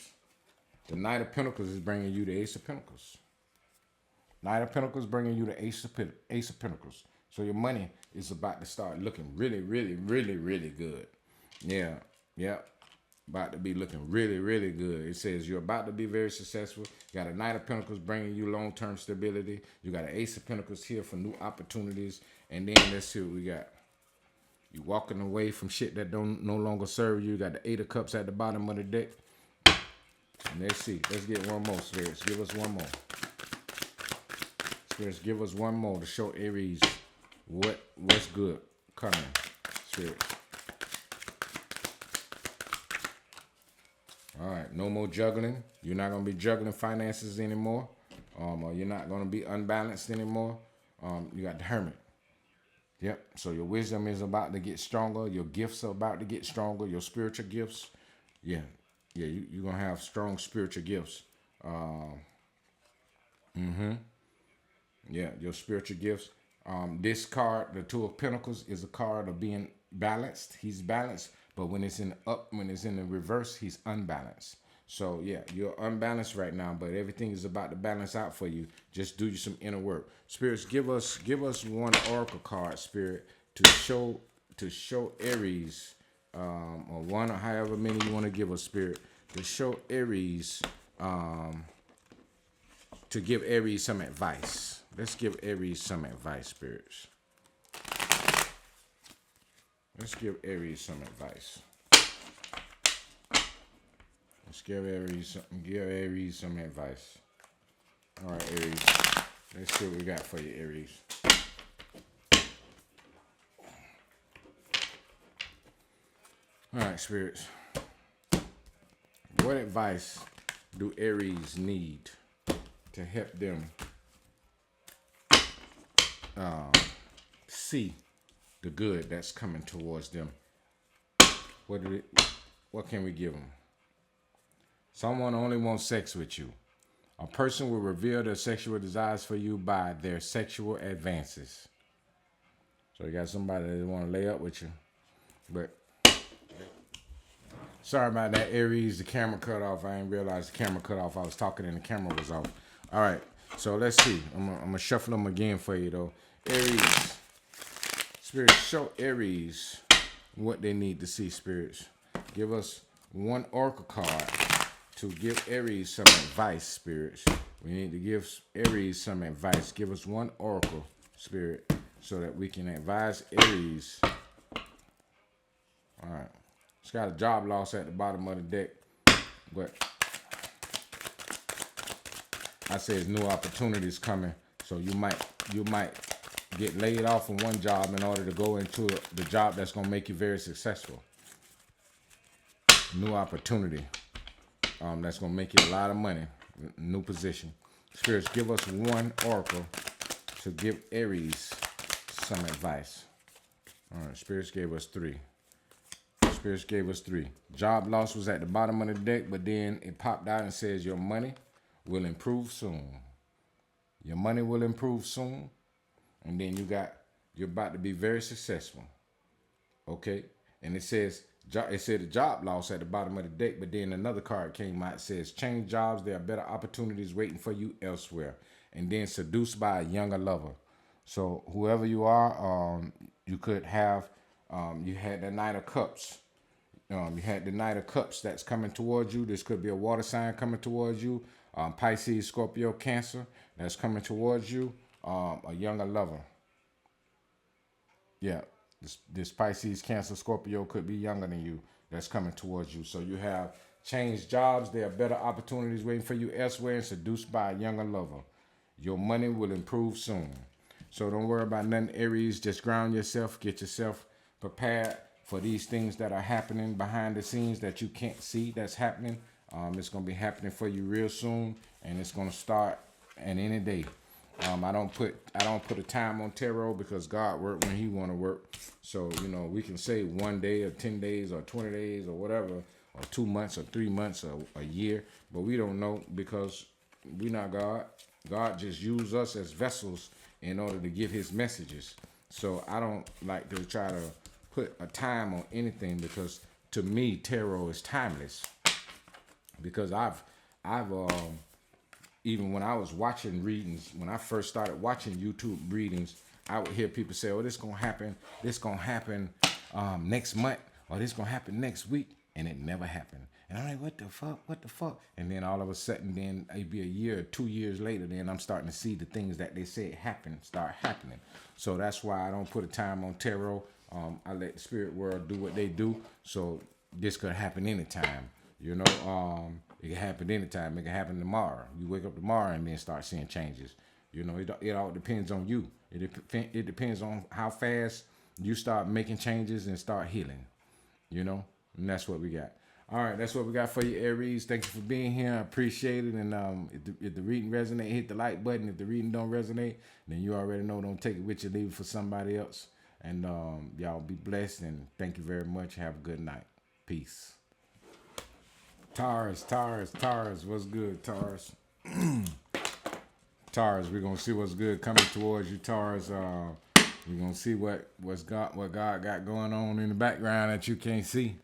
A: The Knight of Pentacles is bringing you the Ace of Pentacles. Knight of Pentacles bringing you the Ace of Pentacles. So your money is about to start looking really, really, really, really good. Yeah. About to be looking really, really good. It says you're about to be very successful. You got a Knight of Pentacles bringing you long-term stability. You got an Ace of Pentacles here for new opportunities. And then let's see what we got. You walking away from shit that don't no longer serve you. You got the Eight of Cups at the bottom of the deck. And let's see. Let's get one more, Spirits. Give us one more. Spirits, give us one more to show Aries what's good coming. Spirits. All right, no more juggling. You're not going to be juggling finances anymore. Or you're not going to be unbalanced anymore. You got the Hermit. Yep, so your wisdom is about to get stronger. Your gifts are about to get stronger. Your spiritual gifts. Yeah, you're going to have strong spiritual gifts. Yeah, your spiritual gifts. This card, the Two of Pentacles, is a card of being balanced. He's balanced, but when it's in the reverse, he's unbalanced. So yeah, you're unbalanced right now, but everything is about to balance out for you. Just do you some inner work. Spirits, give us one oracle card, Spirit, to show Aries, or one or however many you want to give us, Spirit, to show Aries, to give Aries some advice. Let's give Aries some advice, Spirits. Let's give Aries some advice. Let's give Aries some advice. All right, Aries. Let's see what we got for you, Aries. All right, Spirits. What advice do Aries need to help them see the good that's coming towards them? What can we give them? Someone only wants sex with you. A person will reveal their sexual desires for you by their sexual advances. So you got somebody that want to lay up with you. But sorry about that, Aries. The camera cut off. I didn't realize the camera cut off. I was talking and the camera was off. All right. So let's see. I'm going to shuffle them again for you, though. Aries. Spirits, show Aries what they need to see, Spirits. Give us one oracle card to give Aries some advice, Spirits. We need to give Aries some advice. Give us one oracle, Spirit, so that we can advise Aries. All right. It's got a job loss at the bottom of the deck, but I say there's new opportunities coming. So you might get laid off from one job in order to go into the job that's going to make you very successful. New opportunity. That's going to make you a lot of money. New position. Spirits, give us one oracle to give Aries some advice. All right, Spirits gave us three. Spirits gave us three. Job loss was at the bottom of the deck, but then it popped out and says your money will improve soon. Your money will improve soon. And then you're about to be very successful. Okay? And it said the job loss at the bottom of the deck, but then another card came out. It says, change jobs. There are better opportunities waiting for you elsewhere. And then seduced by a younger lover. So whoever you are, you could have, you had the Knight of Cups. You had the Knight of Cups that's coming towards you. This could be a water sign coming towards you. Pisces, Scorpio, Cancer that's coming towards you. A younger lover. Yeah. This Pisces, Cancer, Scorpio could be younger than you that's coming towards you. So you have changed jobs. There are better opportunities waiting for you elsewhere and seduced by a younger lover. Your money will improve soon. So don't worry about nothing, Aries. Just ground yourself. Get yourself prepared for these things that are happening behind the scenes that you can't see that's happening. It's going to be happening for you real soon, and it's going to start at any day. I don't put a time on tarot because God work when He want to work. So we can say 1 day or 10 days or 20 days or whatever, or 2 months or 3 months or a year, but we don't know because we're not God. God just used us as vessels in order to give His messages. So I don't like to try to put a time on anything because to me tarot is timeless. Because I've even when I was watching readings, when I first started watching YouTube readings, I would hear people say, "Oh, this gonna happen next month, or this gonna happen next week," and it never happened. And I'm like, "What the fuck? What the fuck?" And then all of a sudden, then maybe a year or 2 years later, then I'm starting to see the things that they said start happening. So that's why I don't put a time on tarot. I let the spirit world do what they do. So this could happen anytime. It can happen anytime. It can happen tomorrow. You wake up tomorrow and then start seeing changes. It all depends on you. It depends on how fast you start making changes and start healing. And that's what we got. All right, that's what we got for you, Aries. Thank you for being here. I appreciate it. And if the reading resonate, hit the like button. If the reading don't resonate, then you already know. Don't take it with you. Leave it for somebody else. And y'all be blessed. And thank you very much. Have a good night. Peace. Taurus, what's good, Taurus? Taurus, we're gonna see what's good coming towards you, Taurus. We're gonna see what God got going on in the background that you can't see.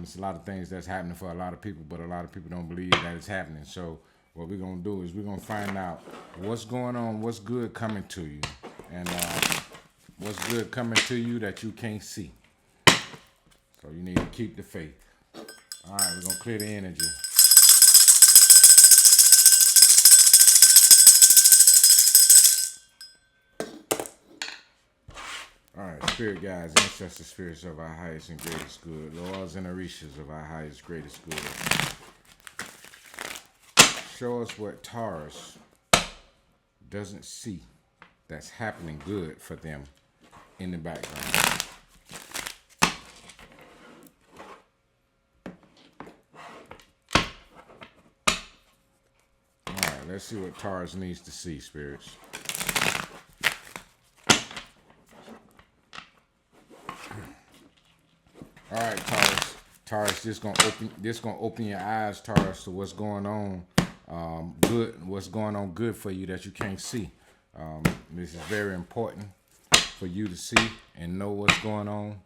A: It's a lot of things that's happening for a lot of people, but a lot of people don't believe that it's happening. So what we're gonna do is we're gonna find out what's going on, what's good coming to you, and what's good coming to you that you can't see. So you need to keep the faith. All right, we're going to clear the energy. All right, spirit guides, ancestor spirits of our highest and greatest good, lords and orishas of our highest, greatest good. Show us what Taurus doesn't see that's happening good for them in the background. Let's see what Taurus needs to see, spirits. All right, Taurus. Taurus, this gonna open your eyes, Taurus, to what's going on. What's going on good for you that you can't see. This is very important for you to see and know what's going on.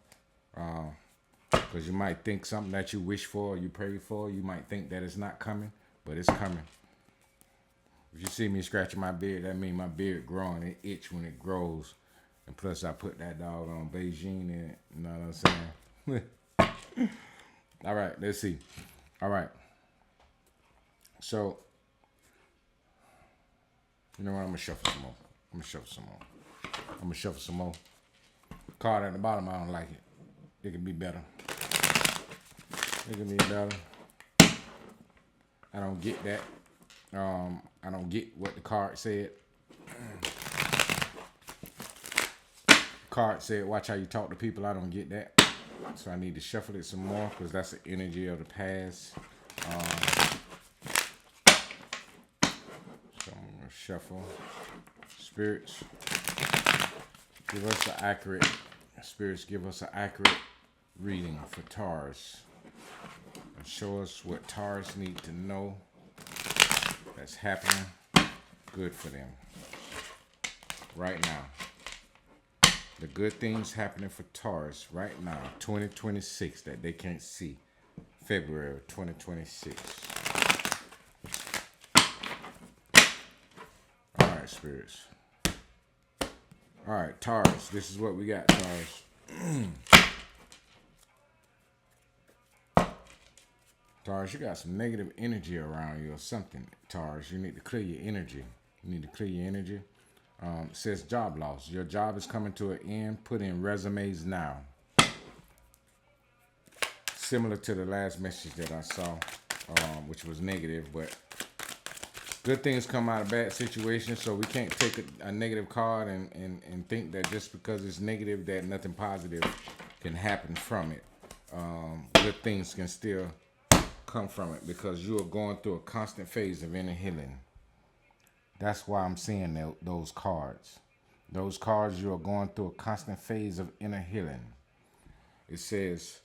A: Because you might think something that you wish for or you pray for, you might think that it's not coming, but it's coming. If you see me scratching my beard, that means my beard growing. It itch when it grows. And plus I put that dog on Beijing in it. You know what I'm saying? All right, let's see. All right. So, you know what? I'm going to shuffle some more. Card at the bottom, I don't like it. It can be better. I don't get that. I don't get what the card said. Card said, watch how you talk to people. I don't get that. So I need to shuffle it some more because that's the energy of the past. So I'm going to shuffle. Spirits, give us an accurate reading for Taurus. And show us what Taurus need to know that's happening good for them right now. The good things happening for Taurus right now, 2026, that they can't see. February 2026. All right, spirits. All right, Taurus, this is what we got, Taurus. Taurus, you got some negative energy around you or something, Taurus. You need to clear your energy. It says job loss. Your job is coming to an end. Put in resumes now. Similar to the last message that I saw, which was negative, but good things come out of bad situations, so we can't take a negative card and think that just because it's negative that nothing positive can happen from it. Good things can still come from it because you are going through a constant phase of inner healing. That's why I'm seeing those cards. Those cards, you are going through a constant phase of inner healing. It says,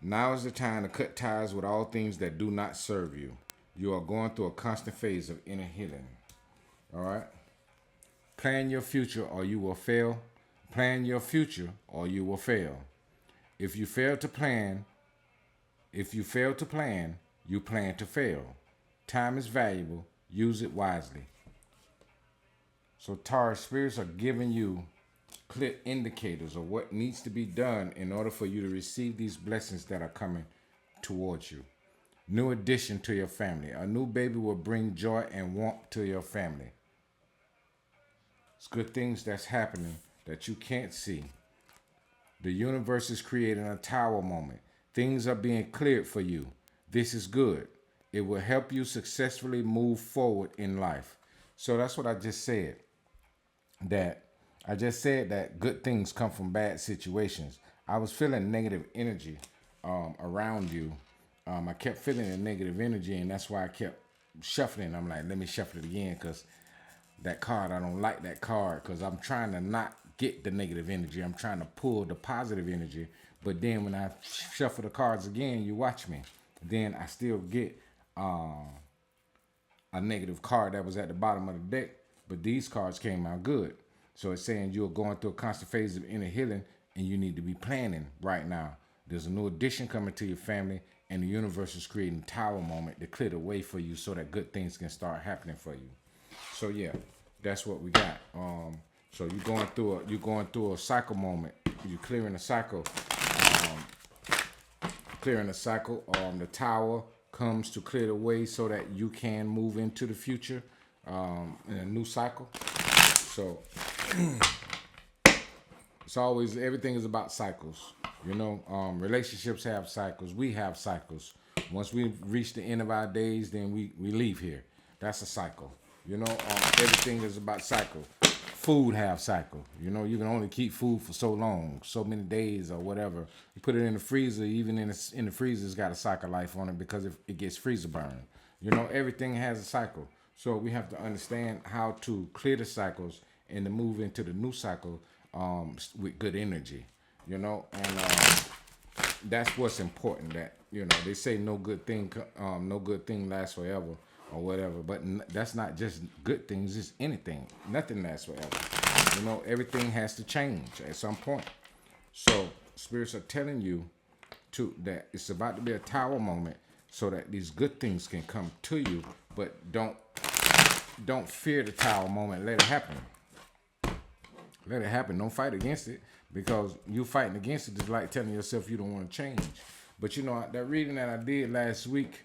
A: now is the time to cut ties with all things that do not serve you. You are going through a constant phase of inner healing. All right? Plan your future or you will fail. Plan your future or you will fail. If you fail to plan, you plan to fail. Time is valuable. Use it wisely. So Taurus, spirits are giving you clear indicators of what needs to be done in order for you to receive these blessings that are coming towards you. New addition to your family. A new baby will bring joy and warmth to your family. It's good things that's happening that you can't see. The universe is creating a tower moment. Things are being cleared for you. This is good. It will help you successfully move forward in life. So that's what I just said. That good things come from bad situations. I was feeling negative energy around you. I kept feeling the negative energy, and that's why I kept shuffling. I'm like, let me shuffle it again, because that card, I don't like that card, because I'm trying to not get the negative energy. I'm trying to pull the positive energy. But then when I shuffle the cards again, you watch me, then I still get a negative card that was at the bottom of the deck. But these cards came out good. So it's saying you're going through a constant phase of inner healing, and you need to be planning right now. There's a new addition coming to your family, and the universe is creating a tower moment to clear the way for you so that good things can start happening for you. So yeah, that's what we got. So you're going through a cycle moment. You're clearing a cycle. The tower comes to clear the way so that you can move into the future in a new cycle. So it's always, everything is about cycles. You know, relationships have cycles. We have cycles. Once we reach the end of our days, then we leave here. That's a cycle. You know, everything is about cycle. Food have cycle. You know, you can only keep food for so long, so many days or whatever. You put it in the freezer, even in the freezer, it's got a cycle life on it because it gets freezer burned. You know, everything has a cycle. So we have to understand how to clear the cycles and to move into the new cycle with good energy. You know, and that's what's important. That, you know, they say no good thing lasts forever or whatever, but that's not just good things. It's anything. Nothing lasts forever. You know, everything has to change at some point. So spirits are telling you that it's about to be a tower moment, so that these good things can come to you. But don't fear the tower moment. Let it happen. Let it happen. Don't fight against it, because you fighting against it is like telling yourself you don't want to change. But you know, that reading that I did last week,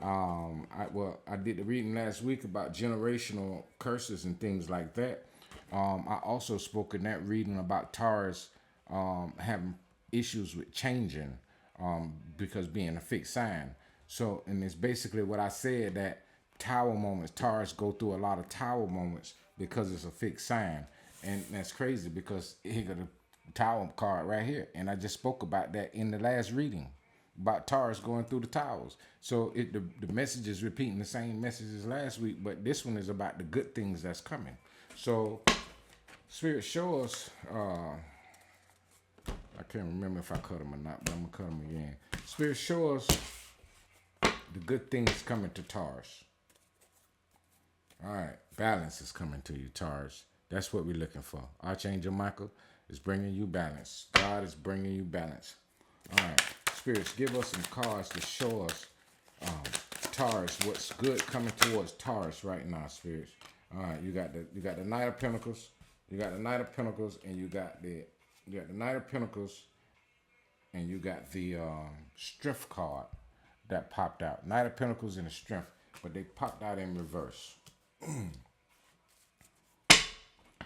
A: I did the reading last week about generational curses and things like that. I also spoke in that reading about Taurus having issues with changing because being a fixed sign. So, and it's basically what I said, that tower moments, Taurus go through a lot of tower moments because it's a fixed sign. And that's crazy, because he got a tower card right here. And I just spoke about that in the last reading, about Taurus going through the towers. So the message is repeating the same message as last week, but this one is about the good things that's coming. So Spirit show us, I can't remember if I cut them or not, but I'm going to cut them again. Spirit show us the good things coming to Taurus. All right, balance is coming to you, Taurus. That's what we're looking for. Archangel Michael is bringing you balance. God is bringing you balance. All right, spirits, give us some cards to show us, Taurus, what's good coming towards Taurus right now, spirits. All right, you got the Knight of Pentacles. You got the Knight of Pentacles, and you got the Knight of Pentacles, and you got the Strength card that popped out. Knight of Pentacles and the Strength, but they popped out in reverse.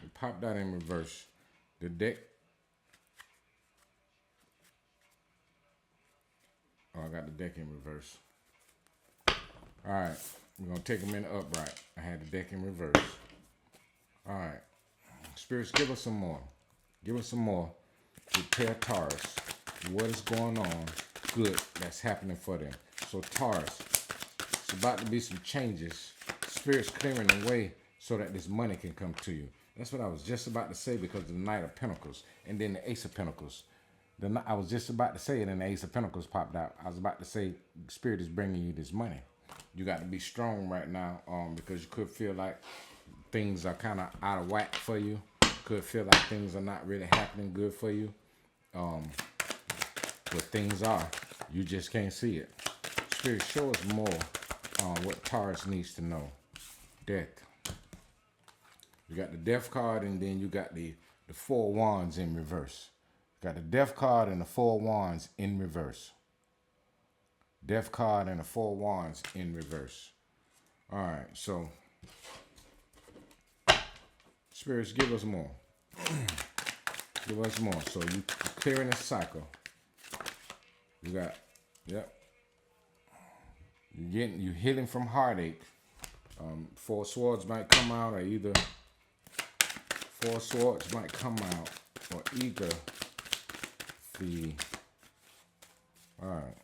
A: It popped out in reverse. The deck. Oh, I got the deck in reverse. All right. We're going to take them in the upright. I had the deck in reverse. All right. Spirits, give us some more. Give us some more to tell Taurus what is going on good that's happening for them. So Taurus, it's about to be some changes. Spirits clearing the way so that this money can come to you. That's what I was just about to say, because of the Knight of Pentacles and then the Ace of Pentacles. I was just about to say it, and the Ace of Pentacles popped out. I was about to say, Spirit is bringing you this money. You got to be strong right now, because you could feel like things are kind of out of whack for you. Could feel like things are not really happening good for you. But things are. You just can't see it. Spirit, show us more what Taurus needs to know. Death. You got the Death card, and then you got the Four Wands in reverse. You got the Death card and the Four Wands in reverse. Death card and the Four Wands in reverse. All right, so Spirits, give us more. Give us more. So you clearing the cycle. You got, yep. You healing from heartache. Four Swords might come out, or either Four Swords might come out, or either the, all right.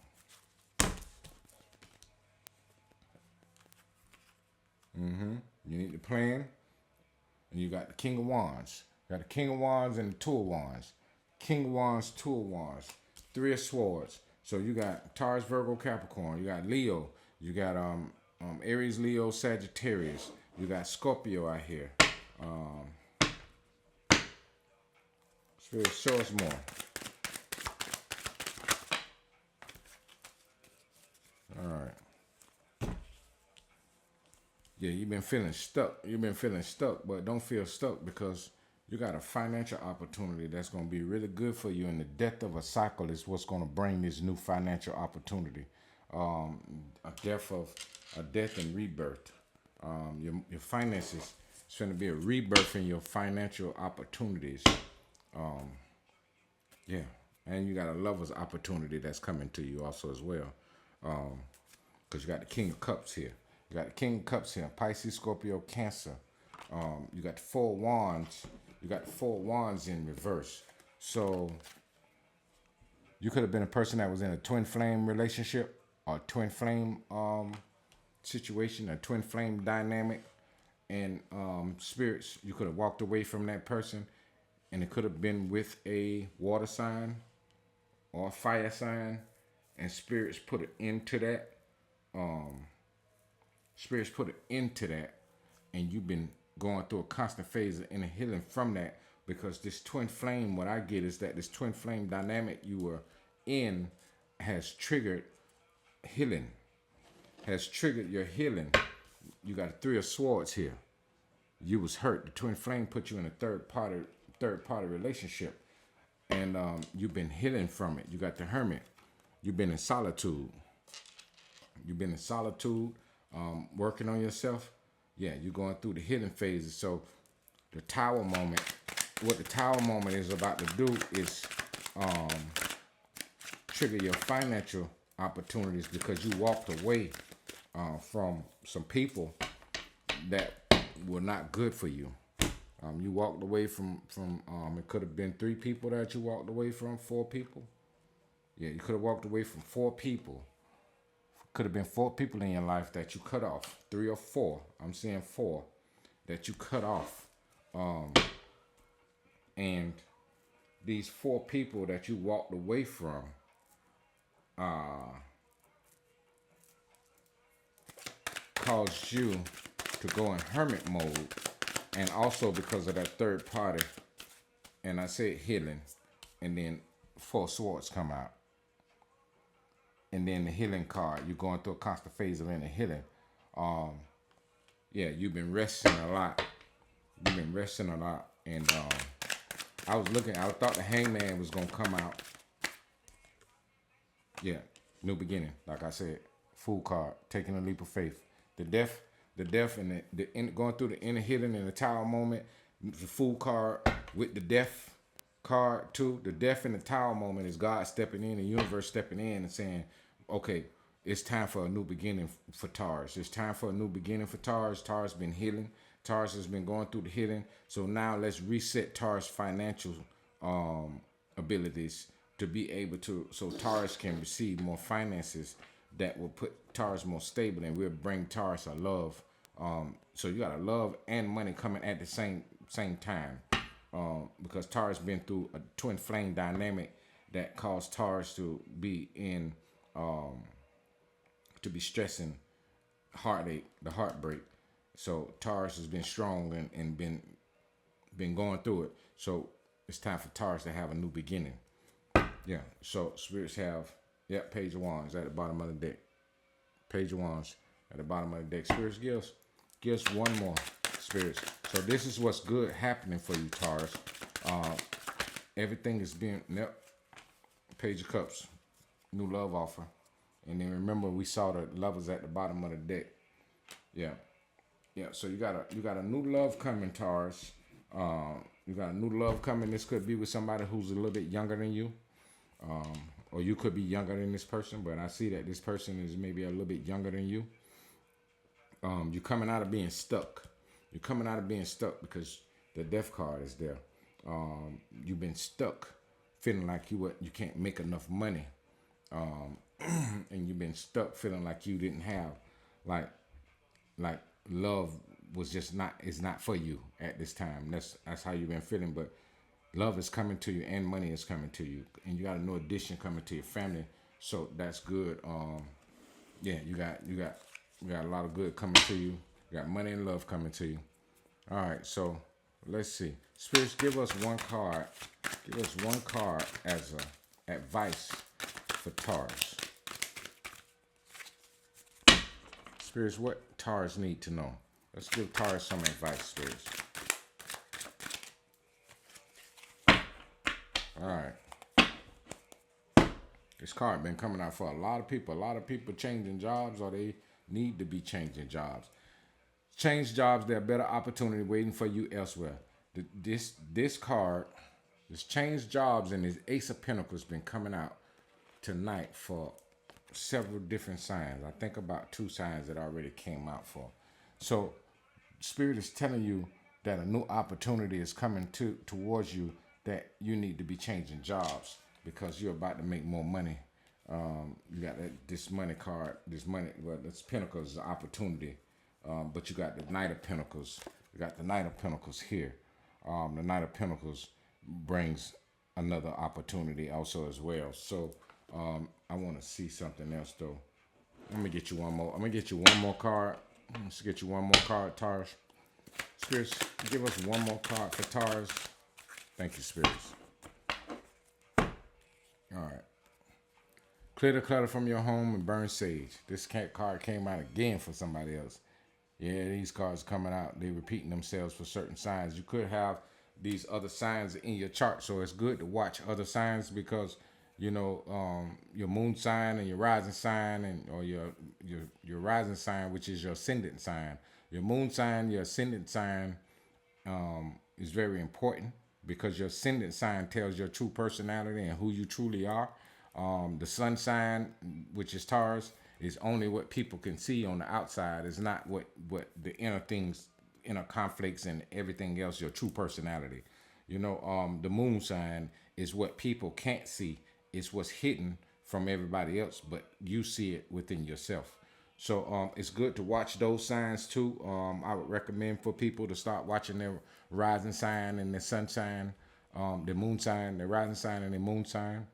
A: You need to plan. And you got the King of Wands. You got the King of Wands and the Two of Wands. King of Wands, Two of Wands. Three of Swords. So you got Taurus, Virgo, Capricorn. You got Leo. You got Aries, Leo, Sagittarius. You got Scorpio out here. Spirit, show us more. All right. Yeah, you've been feeling stuck. You've been feeling stuck, but don't feel stuck, because you got a financial opportunity that's going to be really good for you. And the death of a cycle is what's going to bring this new financial opportunity. A death and rebirth. Your finances, it's going to be a rebirth in your financial opportunities. Yeah, and you got a lover's opportunity that's coming to you also as well. Because you got the King of Cups here. You got the King of Cups here. Pisces, Scorpio, Cancer. You got the Four Wands. You got the Four Wands in reverse. So you could have been a person that was in a twin flame relationship, or twin flame situation, a twin flame dynamic. And spirits, you could have walked away from that person, and it could have been with a water sign or a fire sign, and spirits put it into that. Spirits put it into that, and you've been going through a constant phase of inner healing from that, because this twin flame, what I get is that this twin flame dynamic you were in has triggered healing, has triggered your healing. You got a Three of Swords here. You was hurt. The twin flame put you in a third party relationship, and you've been healing from it. You got the Hermit. You've been in solitude. You've been in solitude, working on yourself. Yeah, you're going through the healing phases. So the Tower moment, what the Tower moment is about to do is trigger your financial opportunities, because you walked away from some people that were not good for you. You walked away from it could have been 3 people that you walked away from, 4 people. Yeah, you could have walked away from 4 people. Could have been 4 people in your life that you cut off. 3 or 4. I'm saying 4 that you cut off. And these 4 people that you walked away from, caused you to go in hermit mode, and also because of that third party. And I said healing, and then 4 Swords come out. And then the healing card, you're going through a constant phase of inner healing. Yeah, you've been resting a lot. You've been resting a lot. And I thought the Hangman was going to come out. Yeah, new beginning. Like I said, Fool card, taking a leap of faith. The death and going through the inner healing and the Tower moment. The Fool card with the death card too. The death and the Tower moment is God stepping in, the universe stepping in and saying, okay, it's time for a new beginning for Taurus. It's time for a new beginning for Taurus. Taurus been healing. Taurus has been going through the healing. So now let's reset Taurus' financial abilities to be able to, so Taurus can receive more finances that will put Taurus more stable, and will bring Taurus a love So you got love and money coming at the same time. Because Taurus been through a twin flame dynamic that caused Taurus to be in to be stressing heartache, the heartbreak. So Taurus has been strong and been going through it. So it's time for Taurus to have a new beginning. Yeah. So spirits have, Page of Wands at the bottom of the deck. Page of Wands at the bottom of the deck. Spirits gives one more. Spirits. So this is what's good happening for you, Taurus. Everything is being, Page of Cups, new love offer. And then remember we saw the lovers at the bottom of the deck. Yeah. So you got a new love coming, Taurus. You got a new love coming. This could be with somebody who's a little bit younger than you. Or you could be younger than this person, but I see that this person is maybe a little bit younger than you. You're coming out of being stuck. You're coming out of being stuck because the death card is there. You've been stuck, feeling like you can't make enough money, and you've been stuck feeling like you didn't have, like love is not for you at this time. That's how you've been feeling. But love is coming to you and money is coming to you, and you got a new addition coming to your family. So that's good. You got a lot of good coming to you. You got money and love coming to you. All right, so let's see. Spirits, give us one card. Give us one card as advice for Taurus. Spirits, what Taurus need to know? Let's give Taurus some advice, Spirits. All right. This card been coming out for a lot of people. A lot of people changing jobs, or they need to be changing jobs. Change jobs, there are better opportunity waiting for you elsewhere. This card, this change jobs, and this Ace of Pentacles been coming out tonight for several different signs. I think about 2 signs that already came out for. So Spirit is telling you that a new opportunity is coming towards you, that you need to be changing jobs because you're about to make more money. You got this money card, this Pentacles is an opportunity. But you got the Knight of Pentacles. You got the Knight of Pentacles here. The Knight of Pentacles brings another opportunity also as well. So I want to see something else though. Let me get you one more. I'm gonna get you one more card. Let's get you one more card, Taurus. Spirits, give us one more card for Taurus. Thank you, Spirits. All right. Clear the clutter from your home and burn sage. This card came out again for somebody else. Yeah, these cards coming out, they repeating themselves for certain signs. You could have these other signs in your chart, so it's good to watch other signs because your moon sign and your rising sign, or your rising sign, which is your ascendant sign. Your moon sign, your ascendant sign is very important because your ascendant sign tells your true personality and who you truly are. The sun sign, which is Taurus, is only what people can see on the outside. It's not what the inner things, inner conflicts and everything else, your true personality. The moon sign is what people can't see. It's what's hidden from everybody else, but you see it within yourself. So it's good to watch those signs too. I would recommend for people to start watching their rising sign and their sun sign, the moon sign, the rising sign and the moon sign.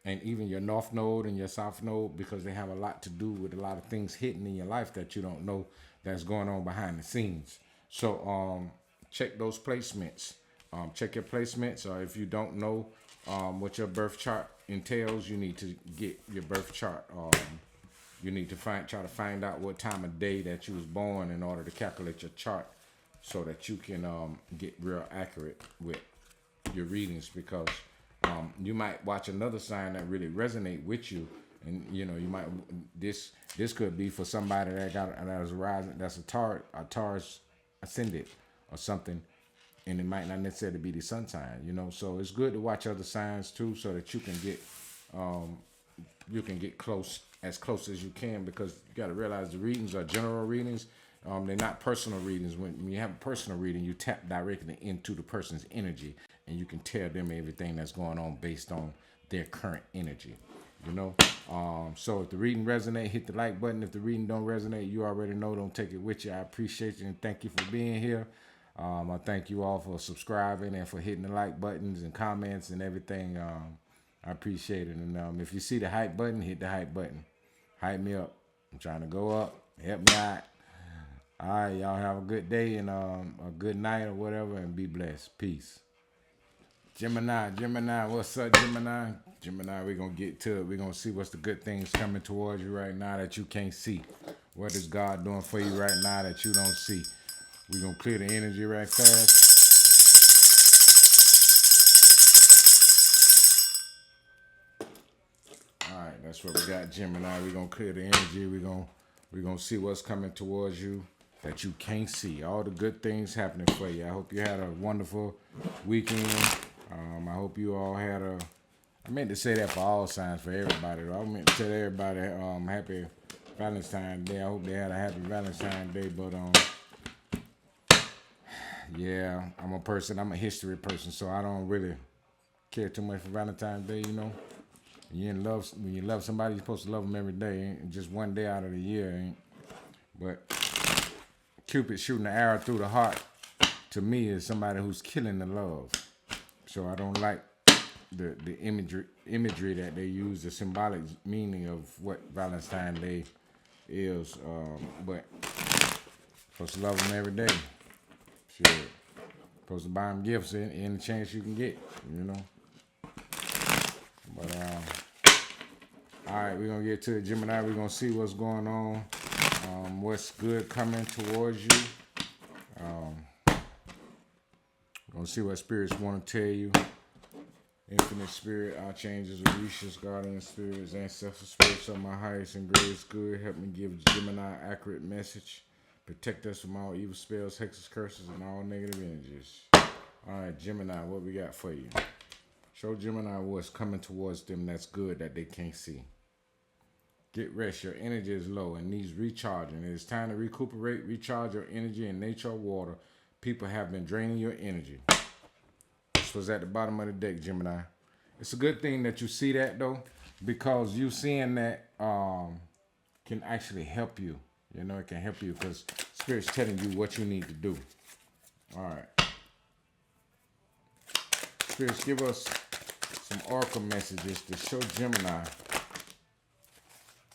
A: And even your north node and your south node, because they have a lot to do with a lot of things hidden in your life that you don't know that's going on behind the scenes. So check those placements. Check your placements, or if you don't know what your birth chart entails, you need to get your birth chart. You need to try to find out what time of day that you was born in order to calculate your chart, so that you can get real accurate with your readings, because you might watch another sign that really resonate with you, and you might this could be for somebody that is rising, that's a Taurus ascendant or something, and it might not necessarily be the sun sign. So it's good to watch other signs too, so that you can get close as you can, because you got to realize the readings are general readings. They're not personal readings. When you have a personal reading, you tap directly into the person's energy, and you can tell them everything that's going on based on their current energy. you know. So if the reading resonate, hit the like button. If the reading don't resonate, you already know, don't take it with you. I appreciate you and thank you for being here. I thank you all for subscribing and for hitting the like buttons and comments and everything. I appreciate it. And if you see the hype button, hit the hype button. Hype me up. I'm trying to go up. Help me out. All right, y'all have a good day and a good night or whatever, and be blessed. Peace. Gemini, what's up, Gemini? Gemini, we're going to get to it. We're going to see what's the good things coming towards you right now that you can't see. What is God doing for you right now that you don't see? We're going to clear the energy right fast. All right, that's what we got, Gemini. We're going to clear the energy. We're going to see what's coming towards you that you can't see. All the good things happening for you. I hope you had a wonderful weekend. I hope you all had I meant to say that for all signs, for everybody. I meant to tell everybody happy Valentine's Day. I hope they had a happy Valentine's Day. But yeah, I'm a history person, so I don't really care too much for Valentine's Day, you know. When you love somebody, you're supposed to love them every day, ain't just one day out of the year, ain't. But Cupid shooting the arrow through the heart, to me, is somebody who's killing the love. So I don't like the imagery that they use, the symbolic meaning of what Valentine's Day is. But supposed to love them every day. Sure. Supposed to buy them gifts any chance you can get, you know. But all right, we're gonna get to it, Gemini. We're gonna see what's going on, what's good coming towards you. We're gonna see what spirits want to tell you. Infinite Spirit, Archangels, Orishas, Guardian Spirits, Ancestral Spirits of my highest and greatest good. Help me give Gemini accurate message. Protect us from all evil spells, hexes, curses, and all negative energies. All right, Gemini, what we got for you? Show Gemini what's coming towards them that's good that they can't see. Get rest. Your energy is low and needs recharging. It is time to recuperate, recharge your energy in nature or water. People have been draining your energy. This was at the bottom of the deck, Gemini. It's a good thing that you see that, though, because you seeing that can actually help you. You know, it can help you because Spirit's telling you what you need to do. All right. Spirits, give us some oracle messages to show Gemini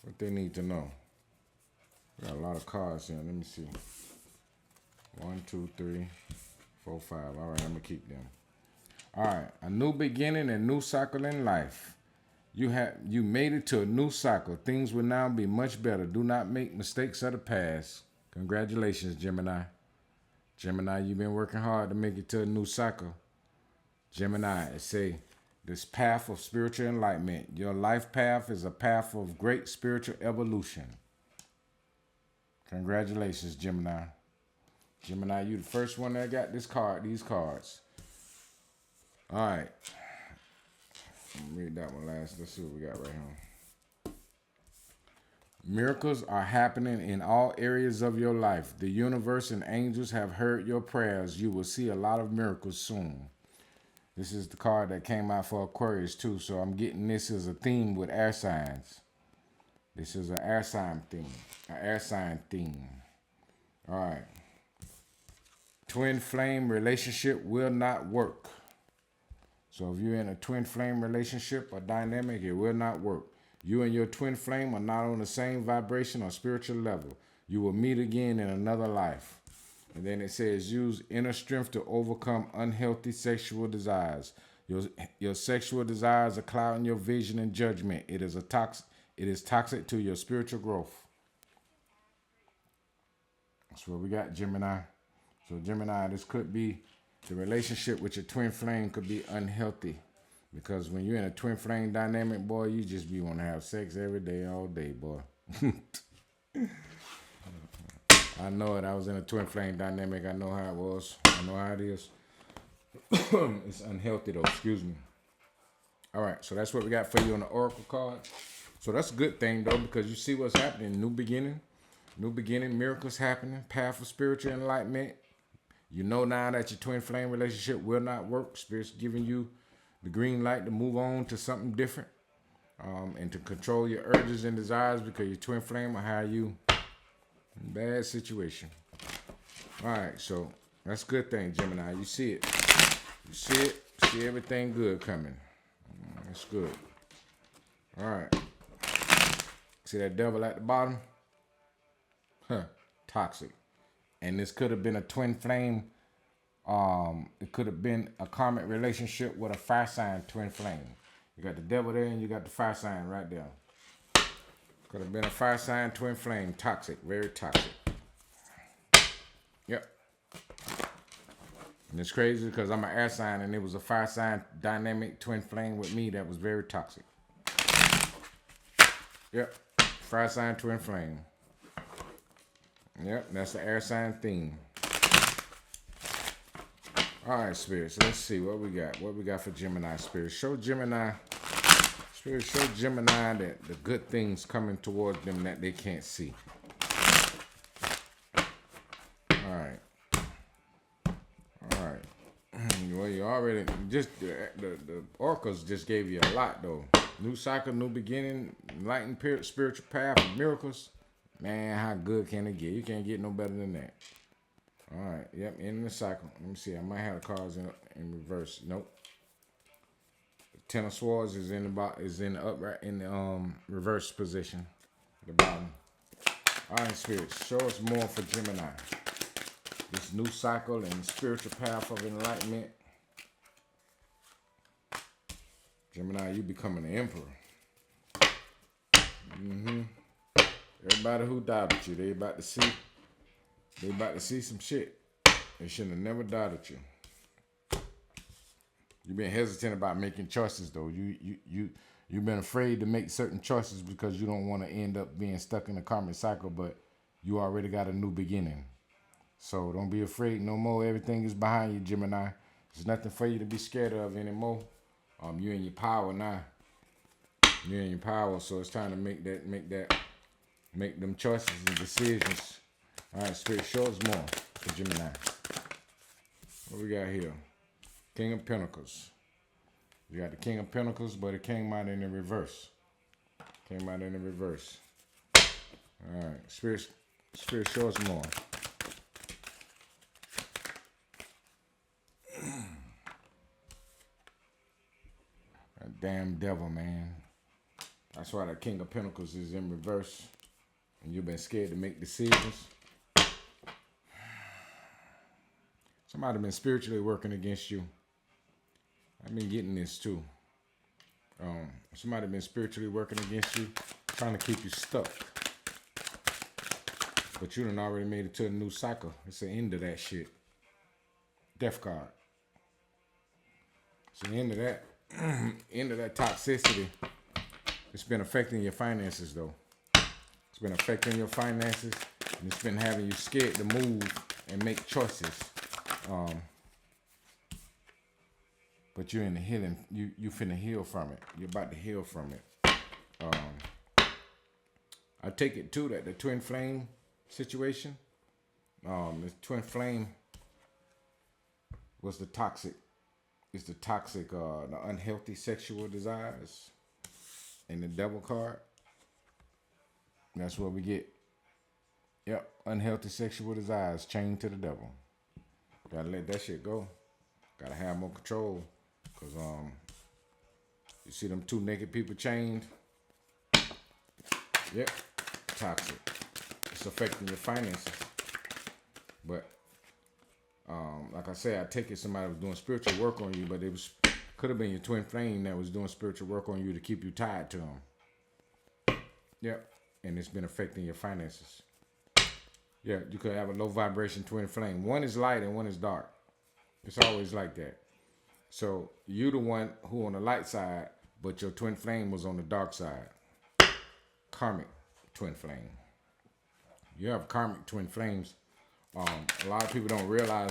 A: what they need to know. We got a lot of cards here. Let me see. 1, 2, 3, 4, 5. All right, I'm going to keep them. All right. A new beginning and new cycle in life. You made it to a new cycle. Things will now be much better. Do not make mistakes of the past. Congratulations, Gemini. Gemini, you've been working hard to make it to a new cycle. Gemini, say, this path of spiritual enlightenment. Your life path is a path of great spiritual evolution. Congratulations, Gemini. Gemini, you the first one that got these cards. All right. Let me read that one last. Let's see what we got right here. Miracles are happening in all areas of your life. The universe and angels have heard your prayers. You will see a lot of miracles soon. This is the card that came out for Aquarius too, so I'm getting this as a theme with air signs. This is an air sign theme. All right. Twin flame relationship will not work. So if you're in a twin flame relationship or dynamic, it will not work. You and your twin flame are not on the same vibration or spiritual level. You will meet again in another life. And then it says, use inner strength to overcome unhealthy sexual desires. Your sexual desires are clouding your vision and judgment. It is toxic to your spiritual growth. That's what we got, Gemini. So Gemini, this could be the relationship with your twin flame could be unhealthy. Because when you're in a twin flame dynamic, boy, you just be want to have sex every day, all day, boy. I know it. I was in a twin flame dynamic. I know how it was. I know how it is. It's unhealthy, though. Excuse me. All right. So that's what we got for you on the oracle card. So that's a good thing, though, because you see what's happening. New beginning, miracles happening, path of spiritual enlightenment. You know now that your twin flame relationship will not work. Spirit's giving you the green light to move on to something different. and to control your urges and desires, because your twin flame will have you in a bad situation. All right, so that's a good thing, Gemini. You see it. You see it. See everything good coming. That's good. All right. See that devil at the bottom? Toxic. And this could have been a twin flame. It could have been a karmic relationship with a fire sign twin flame. You got the devil there and you got the fire sign right there. Could have been a fire sign twin flame. Toxic. Very toxic. Yep. And it's crazy because I'm an air sign and it was a fire sign dynamic twin flame with me that was very toxic. Yep. Fire sign twin flame. Yep. That's the air sign theme. All right, spirits. Let's see what we got. What we got for Gemini, spirits. Show Gemini. Spirits, show Gemini that the good things coming towards them that they can't see. All right. All right. Well, you already just the oracles just gave you a lot though. New cycle, new beginning, enlightened spiritual path, miracles. Man, how good can it get? You can't get no better than that. All right, yep, in the cycle. Let me see. I might have the cards in reverse. Nope. The Ten of Swords is in the upright in the reverse position, at the bottom. All right, spirits, show us more for Gemini. This new cycle and spiritual path of enlightenment. Gemini, you becoming the emperor. Everybody who doubted you, they about to see some shit. They shouldn't have never doubted you. You've been hesitant about making choices though. You've been afraid to make certain choices because you don't want to end up being stuck in a karmic cycle, but you already got a new beginning. So don't be afraid no more. Everything is behind you, Gemini. There's nothing for you to be scared of anymore. You're in your power now. You're in your power, so it's time to make them choices and decisions. All right, Spirit, show us more for Gemini. What we got here? King of Pentacles. You got the King of Pentacles, but it came out in the reverse. Came out in the reverse. All right, Spirit, show us more. That damn devil, man. That's why the King of Pentacles is in reverse. And you've been scared to make decisions. Somebody been spiritually working against you. I've been getting this too. Somebody been spiritually working against you, trying to keep you stuck. But you done already made it to a new cycle. It's the end of that shit. Death card. It's the end of that. End of that toxicity. It's been affecting your finances though. It's been affecting your finances, and it's been having you scared to move and make choices. But you're in the healing. You finna heal from it. You're about to heal from it. I take it too that the twin flame situation. The twin flame was the toxic. It's the toxic, the unhealthy sexual desires, and the devil card. That's what we get. Yep, unhealthy sexual desires chained to the devil. Gotta let that shit go. Gotta have more control. Cause you see them two naked people chained. Yep, toxic. It's affecting your finances. But like I said, I take it somebody was doing spiritual work on you, but it could have been your twin flame that was doing spiritual work on you to keep you tied to them. Yep. And it's been affecting your finances. Yeah, you could have a low vibration twin flame. One is light and one is dark. It's always like that. So you the one who on the light side, but your twin flame was on the dark side. Karmic twin flame. You have karmic twin flames. A lot of people don't realize,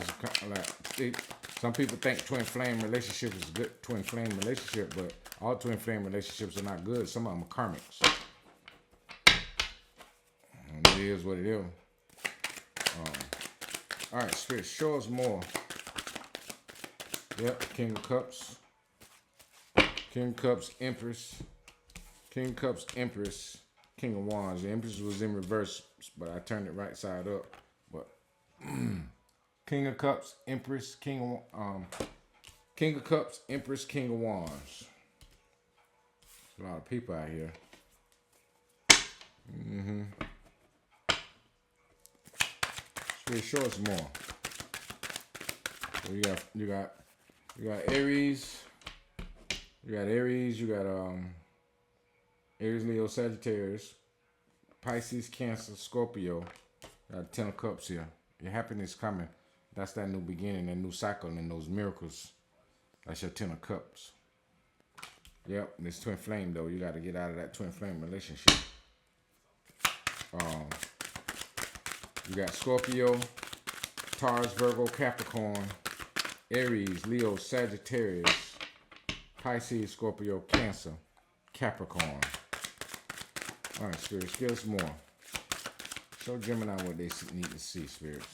A: some people think twin flame relationship is a good twin flame relationship, but all twin flame relationships are not good. Some of them are karmics. And it is what it is. All right, Spirit, show us more. Yep, King of Cups. King of Cups, Empress. King of Cups, Empress, King of Wands. The Empress was in reverse, but I turned it right side up. But King of Cups, Empress, King of Cups, Empress, King of Wands. There's a lot of people out here. Spirit, show us more. So you got Aries. You got Aries. You got Aries, Leo, Sagittarius, Pisces, Cancer, Scorpio. Got 10 of Cups here. Your happiness coming. That's that new beginning, that new cycle, and those miracles. That's your 10 of Cups. Yep, this twin flame though. You got to get out of that twin flame relationship. You got Scorpio, Taurus, Virgo, Capricorn, Aries, Leo, Sagittarius, Pisces, Scorpio, Cancer, Capricorn. All right, spirits, give us more. Show Gemini what they need to see, spirits.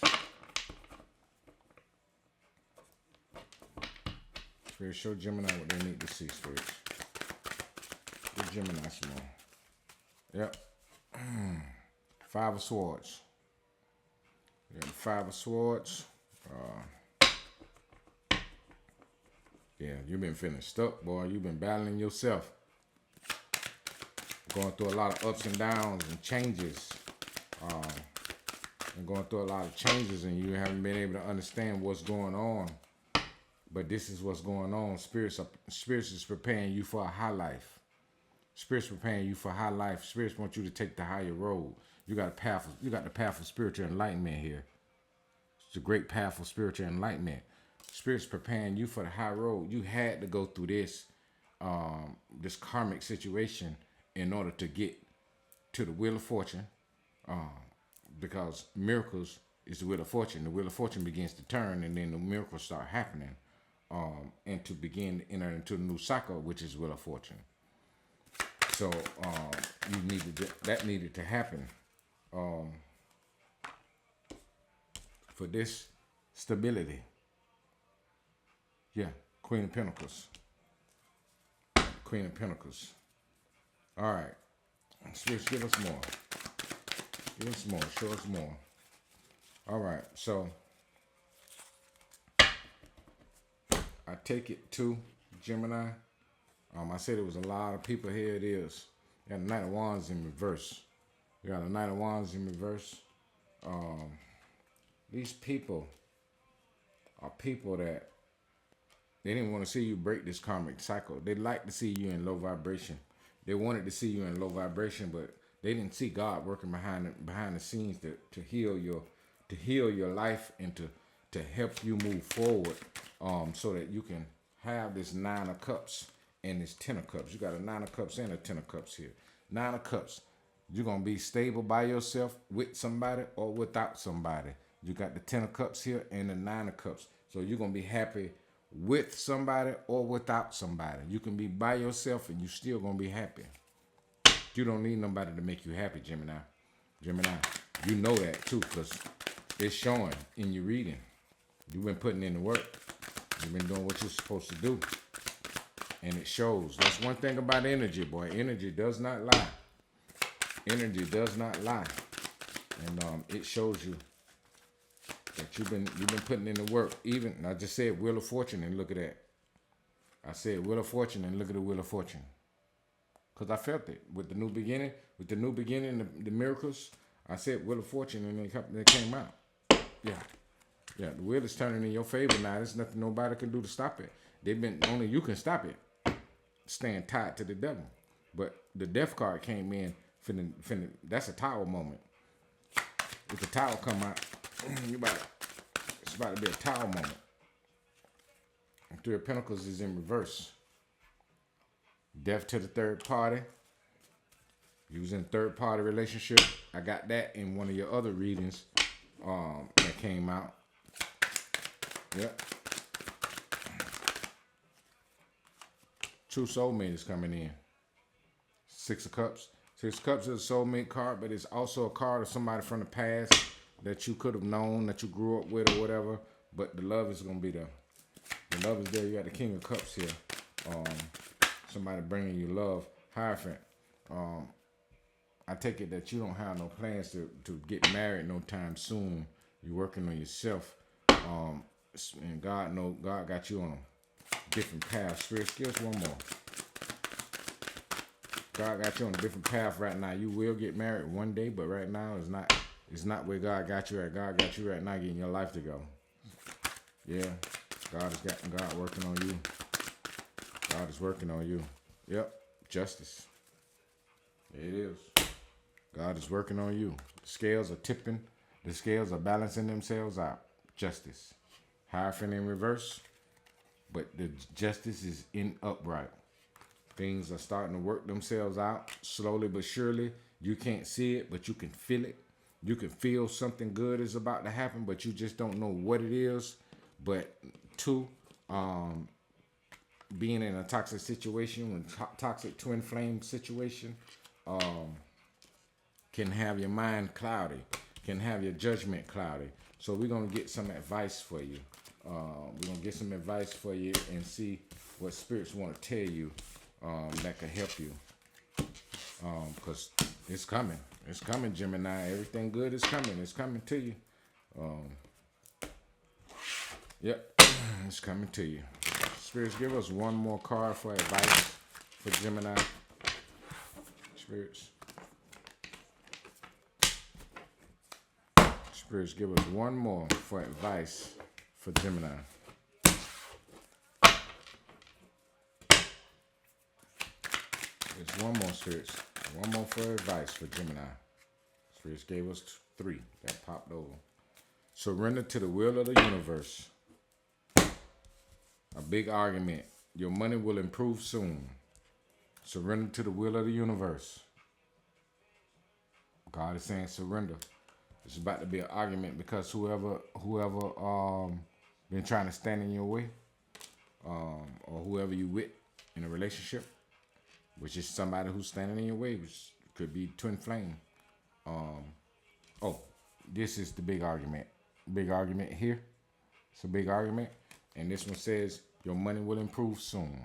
A: Spirits, show Gemini what they need to see, spirits. Give Gemini some more. Yep. Five of Swords. You got the Five of Swords. Yeah, you've been feeling stuck, boy. You've been battling yourself. Going through a lot of ups and downs and changes. And going through a lot of changes, and you haven't been able to understand what's going on. But this is what's going on. Spirits is preparing you for a high life. Spirits preparing you for high life. Spirits want you to take the higher road. You got the path of spiritual enlightenment here. It's a great path of spiritual enlightenment. Spirits preparing you for the high road. You had to go through this karmic situation in order to get to the Wheel of Fortune. Because miracles is the Wheel of Fortune. The Wheel of Fortune begins to turn, and then the miracles start happening. And to begin to enter into the new cycle, which is Wheel of Fortune. So that needed to happen for this stability. Yeah, Queen of Pentacles. Queen of Pentacles. All right. Spirits, give us more. Give us more. Show us more. All right. So I take it to Gemini. I said there was a lot of people. Here it is. You got the Knight of Wands in reverse. You got the Knight of Wands in reverse. These people are people that they didn't want to see you break this karmic cycle. They like to see you in low vibration. They wanted to see you in low vibration, but they didn't see God working behind the scenes to heal your life and to help you move forward, so that you can have this 9 of Cups and this 10 of Cups. You got a 9 of Cups and a 10 of Cups here. 9 of Cups. You're gonna be stable by yourself, with somebody or without somebody. You got the 10 of Cups here and the 9 of Cups. So you're gonna be happy with somebody or without somebody. You can be by yourself and you still gonna be happy. You don't need nobody to make you happy, Gemini. Gemini, you know that too, because it's showing in your reading. You've been putting in the work. You've been doing what you're supposed to do. And it shows. That's one thing about energy, boy. Energy does not lie. Energy does not lie. And it shows you that you've been putting in the work. Even, I just said Wheel of Fortune, and look at that. I said Wheel of Fortune, and look at the Wheel of Fortune. Because I felt it. With the new beginning, the miracles, I said Wheel of Fortune, and they came out. Yeah, the wheel is turning in your favor now. There's nothing nobody can do to stop it. Only you can stop it. Staying tied to the devil. But the death card came in, that's a tower moment. If the tower come out, it's about to be a tower moment. And Three of Pentacles is in reverse. Death to the third party. You was in third party relationship. I got that in one of your other readings that came out. Yep. True soulmate is coming in. 6 of Cups. 6 of Cups is a soulmate card, but it's also a card of somebody from the past that you could have known, that you grew up with or whatever. But the love is going to be there. The love is there. You got the King of Cups here. Somebody bringing you love. Hierophant. I take it that you don't have no plans to get married no time soon. You're working on yourself. And God got you on a different path. Spirit, give us one more. God got you on a different path right now. You will get married one day, but right now it's not where God got you at. God got you right now getting your life to go. Yeah. God working on you. God is working on you. Yep. Justice. It is. God is working on you. The scales are tipping. The scales are balancing themselves out. Justice. Hierophant in reverse. But the justice is in upright. Things are starting to work themselves out slowly but surely. You can't see it, but you can feel it. You can feel something good is about to happen, but you just don't know what it is. But two, being in a toxic situation, when toxic twin flame situation, can have your mind cloudy, can have your judgment cloudy. So we're gonna get some advice for you. We're gonna get some advice for you and see what spirits want to tell you that could help you. Because it's coming. It's coming, Gemini. Everything good is coming. It's coming to you. Yep, it's coming to you. Spirits, give us one more card for advice for Gemini. Spirits. Spirits, give us one more for advice for Gemini. There's one more, Spirits. One more for advice for Gemini. Spirits gave us 3 that popped over. Surrender to the will of the universe. A big argument. Your money will improve soon. Surrender to the will of the universe. God is saying surrender. It's about to be an argument because whoever been trying to stand in your way, or whoever you with in a relationship, which is somebody who's standing in your way, which could be twin flame. This is the big argument. Big argument here. It's a big argument. And this one says, your money will improve soon.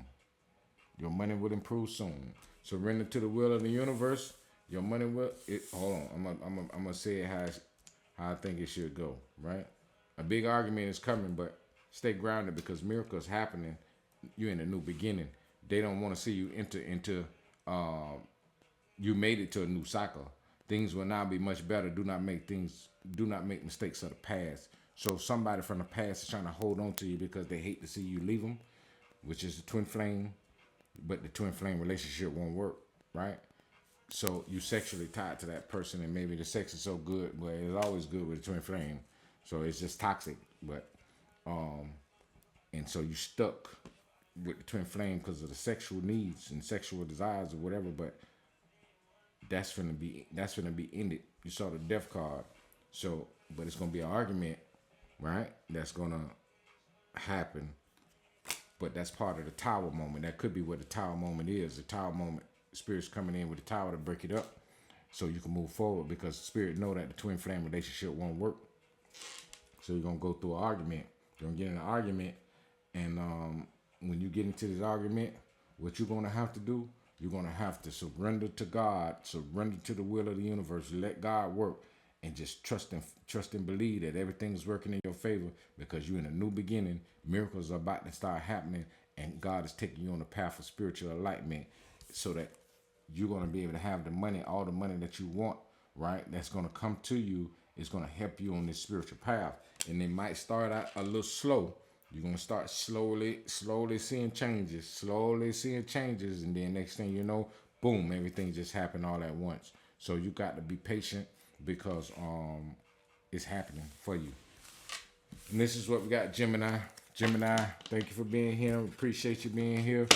A: Your money will improve soon. Surrender to the will of the universe. Your money will... hold on. I'm gonna say it how I think it should go, right? A big argument is coming, but stay grounded because miracles happening. You're in a new beginning. They don't want to see you enter into... you made it to a new cycle. Things will now be much better. Do not make mistakes of the past. So somebody from the past is trying to hold on to you because they hate to see you leave them, which is the twin flame, but the twin flame relationship won't work, right? So you sexually tied to that person, and maybe the sex is so good, but it's always good with a twin flame. So it's just toxic, but and so you stuck with the twin flame because of the sexual needs and sexual desires or whatever, but that's gonna be ended. You saw the death card. So, but it's gonna be an argument, right? That's gonna happen. But that's part of the tower moment. That could be what the tower moment is. The tower moment, Spirit's coming in with the tower to break it up so you can move forward because Spirit know that the twin flame relationship won't work. So you're gonna go through an argument. You're gonna get in an argument, and when you get into this argument, what you're gonna have to do, you're gonna have to surrender to God, surrender to the will of the universe, let God work, and just trust and believe that everything's working in your favor because you're in a new beginning. Miracles are about to start happening, and God is taking you on the path of spiritual enlightenment so that you're going to be able to have the money, all the money that you want, right? That's going to come to you. It's going to help you on this spiritual path. And it might start out a little slow. You're going to start slowly seeing changes, and then next thing you know, boom, everything just happened all at once. So you got to be patient because it's happening for you. And this is what we got, Gemini. Gemini, thank you for being here. Appreciate you being here.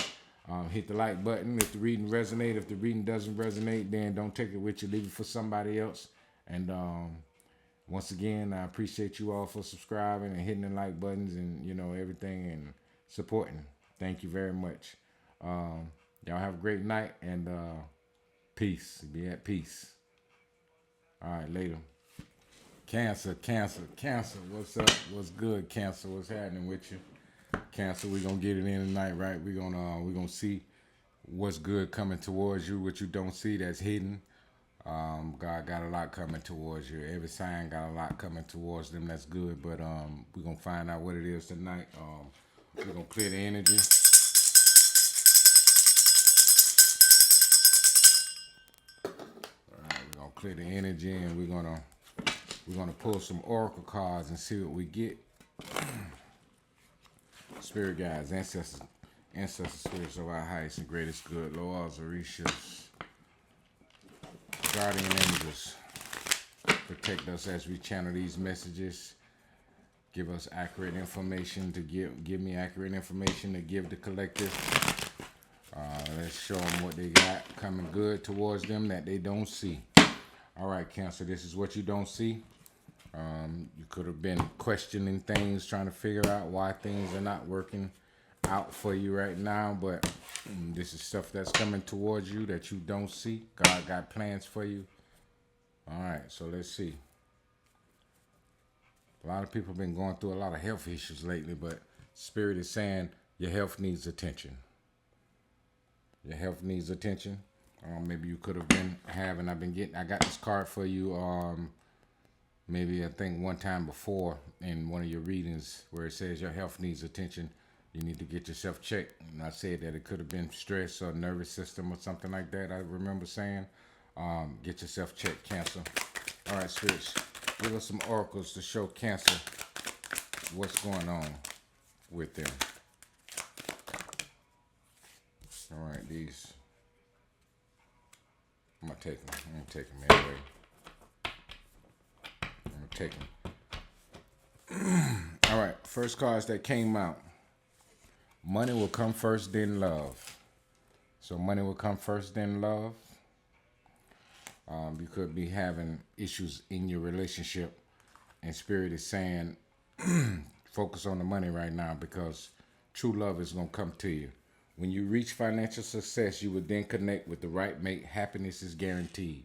A: Hit the like button if the reading resonates. If the reading doesn't resonate, then don't take it with you. Leave it for somebody else. And once again, I appreciate you all for subscribing and hitting the like buttons and, everything and supporting. Thank you very much. Y'all have a great night and peace. Be at peace. All right, later. Cancer. What's up? What's good, Cancer? What's happening with you? Cancer, we're gonna get it in tonight, right? We're gonna see what's good coming towards you, what you don't see that's hidden. God got a lot coming towards you. Every sign got a lot coming towards them that's good. But we're going to find out what it is tonight. We're going to clear the energy. All right, we're going to clear the energy, and we're going to pull some oracle cards and see what we get. Spirit guides, ancestors, spirits of our highest and greatest good, Lords, Orishas, guardian angels, protect us as we channel these messages. Give us accurate information to give me accurate information to give the collective. Let's show them what they got coming good towards them that they don't see. All right, Cancer, this is what you don't see. You could have been questioning things, trying to figure out why things are not working out for you right now, but this is stuff that's coming towards you that you don't see. God got plans for you. All right, so let's see. A lot of people have been going through a lot of health issues lately, but Spirit is saying your health needs attention. Your health needs attention. Maybe you could have been having, I got this card for you, maybe I think one time before in one of your readings where it says your health needs attention. You need to get yourself checked. And I said that it could have been stress or nervous system or something like that. I remember saying, get yourself checked, Cancer. All right, spirits, give us some oracles to show Cancer what's going on with them. All right, these. I'm going to take them. I'm going to take them anyway. I'm going to take them. All right, first cards that came out. Money will come first, then love. So money will come first, then love. You could be having issues in your relationship, and Spirit is saying, focus on the money right now because true love is going to come to you. When you reach financial success, you will then connect with the right mate. Happiness is guaranteed.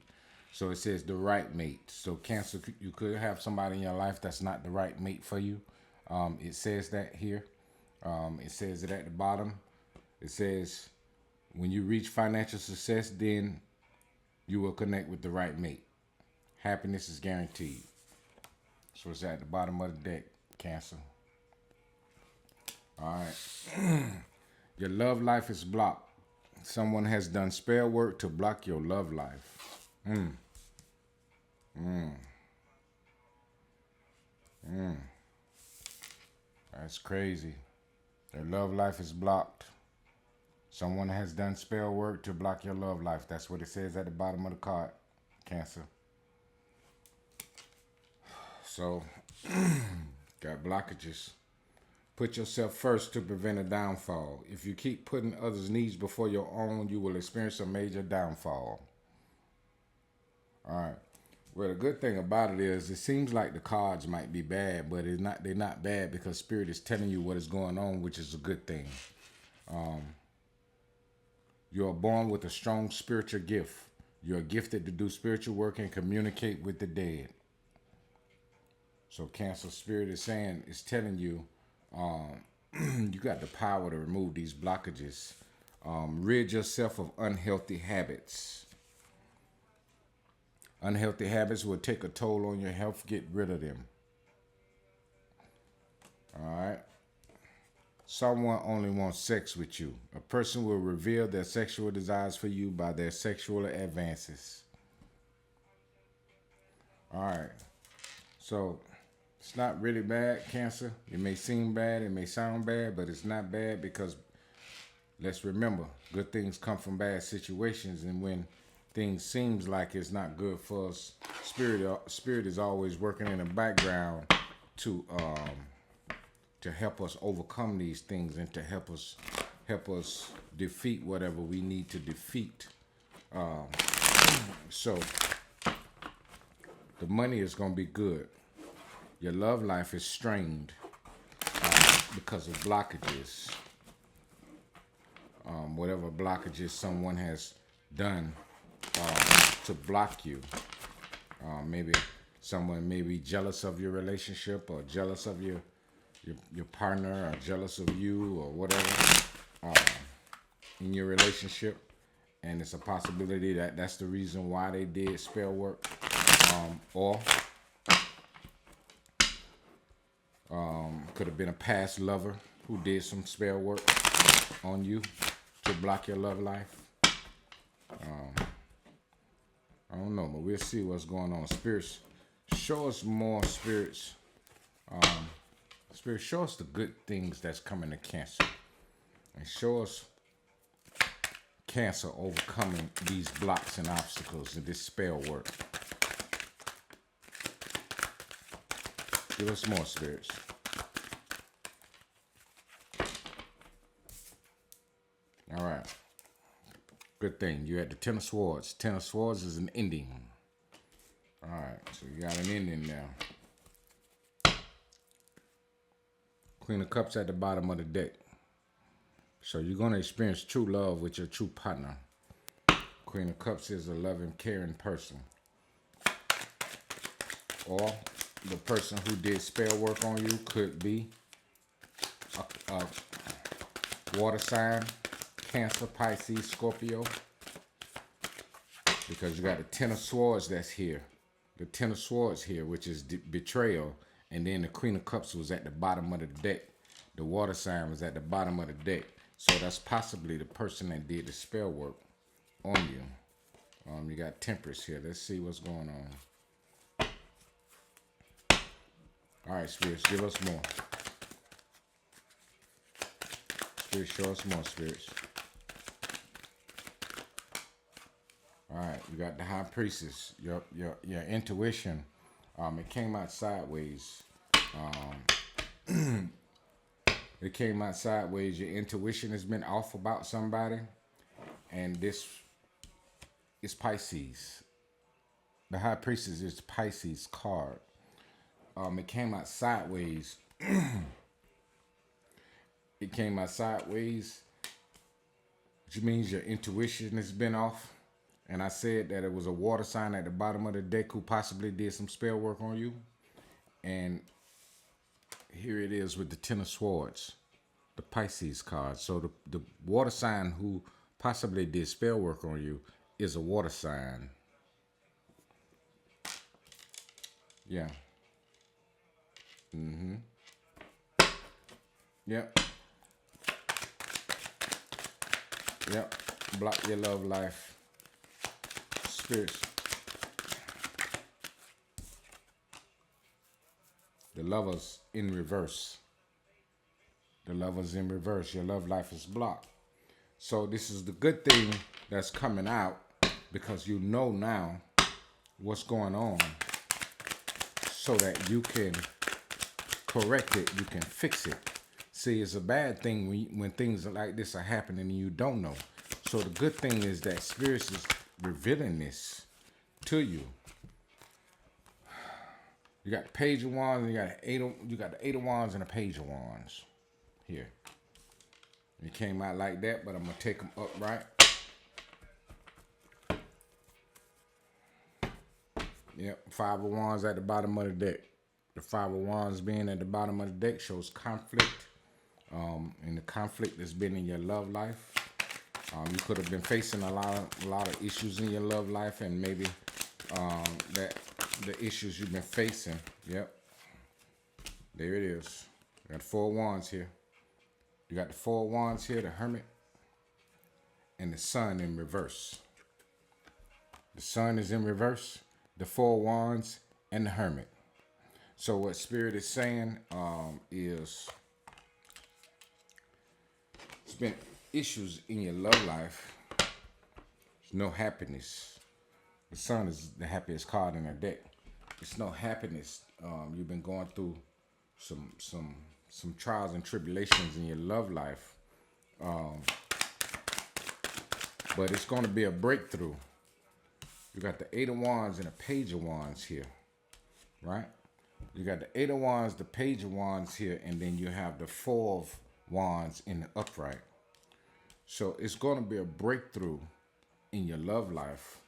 A: So it says the right mate. So Cancer, you could have somebody in your life that's not the right mate for you. It says that here. It says it at the bottom. It says, when you reach financial success, then you will connect with the right mate. Happiness is guaranteed. So it's at the bottom of the deck, Cancer. All right. Your love life is blocked. Someone has done spell work to block your love life. That's crazy. Your love life is blocked. Someone has done spell work to block your love life. That's what it says at the bottom of the card, Cancer. So, got blockages. Put yourself first to prevent a downfall. If you keep putting others' needs before your own, you will experience a major downfall. All right. Well, the good thing about it is it seems like the cards might be bad, but it's not. They're not bad because Spirit is telling you what is going on, which is a good thing. You are born with a strong spiritual gift. You are gifted to do spiritual work and communicate with the dead. So Cancer, Spirit is saying, is telling you, you got the power to remove these blockages. Rid yourself of unhealthy habits. Unhealthy habits will take a toll on your health. Get rid of them. All right. Someone only wants sex with you. A person will reveal their sexual desires for you by their sexual advances. All right. So it's not really bad, Cancer. It may seem bad, it may sound bad, but it's not bad because let's remember, good things come from bad situations, and when things seems like it's not good for us, Spirit is always working in the background to help us overcome these things and to help us defeat whatever we need to defeat. So the money is going to be good. Your love life is strained because of blockages. Whatever blockages someone has done to block you. Maybe someone may be jealous of your relationship or jealous of your partner or jealous of you or whatever. in your relationship, and it's a possibility that that's the reason why they did spell work, or could have been a past lover who did some spell work on you to block your love life. I don't know, but we'll see what's going on. Spirits, show us more, spirits. Spirits, show us the good things that's coming to Cancer. And show us Cancer overcoming these blocks and obstacles in this spell work. Give us more, spirits. All right. Good thing. You're at the Ten of Swords. Ten of Swords is an ending. All right. So you got an ending now. Queen of Cups at the bottom of the deck. So you're going to experience true love with your true partner. Queen of Cups is a loving, caring person. Or the person who did spell work on you could be a water sign, Cancer, Pisces, Scorpio. Because you got the Ten of Swords that's here. The Ten of Swords here, which is betrayal. And then the Queen of Cups was at the bottom of the deck. The water sign was at the bottom of the deck. So that's possibly the person that did the spell work on you. You got Temperance here. Let's see what's going on. All right, spirits, give us more. Spirits, show us more, spirits. All right, you got the High Priestess. Your intuition, it came out sideways. It came out sideways. Your intuition has been off about somebody, and this is Pisces. The High Priestess is Pisces card. It came out sideways. It came out sideways, which means your intuition has been off. And I said that it was a water sign at the bottom of the deck who possibly did some spell work on you. And here it is with the Ten of Swords, the Pisces card. So the water sign who possibly did spell work on you is a water sign. Yeah. Yep. Yep. Block your love life. Spirits. The Lovers in reverse. The Lovers in reverse. Your love life is blocked. So this is the good thing that's coming out, because you know now what's going on, so that you can correct it, you can fix it. See, it's a bad thing when things like this are happening and you don't know. So the good thing is that Spirits is revealing this to you. You got the Page of Wands, and you got the Eight of Wands and the Page of Wands here. It came out like that, but I'm gonna take them upright. Yep, Five of Wands at the bottom of the deck. The Five of Wands being at the bottom of the deck shows conflict. And the conflict that's been in your love life. You could have been facing a lot of issues in your love life, and maybe that the issues you've been facing. Yep. There it is. You got 4 Wands here. You got the 4 Wands here, the Hermit, and the Sun in reverse. The Sun is in reverse, the 4 Wands, and the Hermit. So what Spirit is saying is there's been issues in your love life. There's no happiness. The Sun is the happiest card in the deck. There's no happiness. You've been going through some trials and tribulations in your love life. But it's going to be a breakthrough. You got the Eight of Wands and the Page of Wands here, right? You got the Eight of Wands, the Page of Wands here, and then you have the 4 of Wands in the upright. So it's going to be a breakthrough in your love life,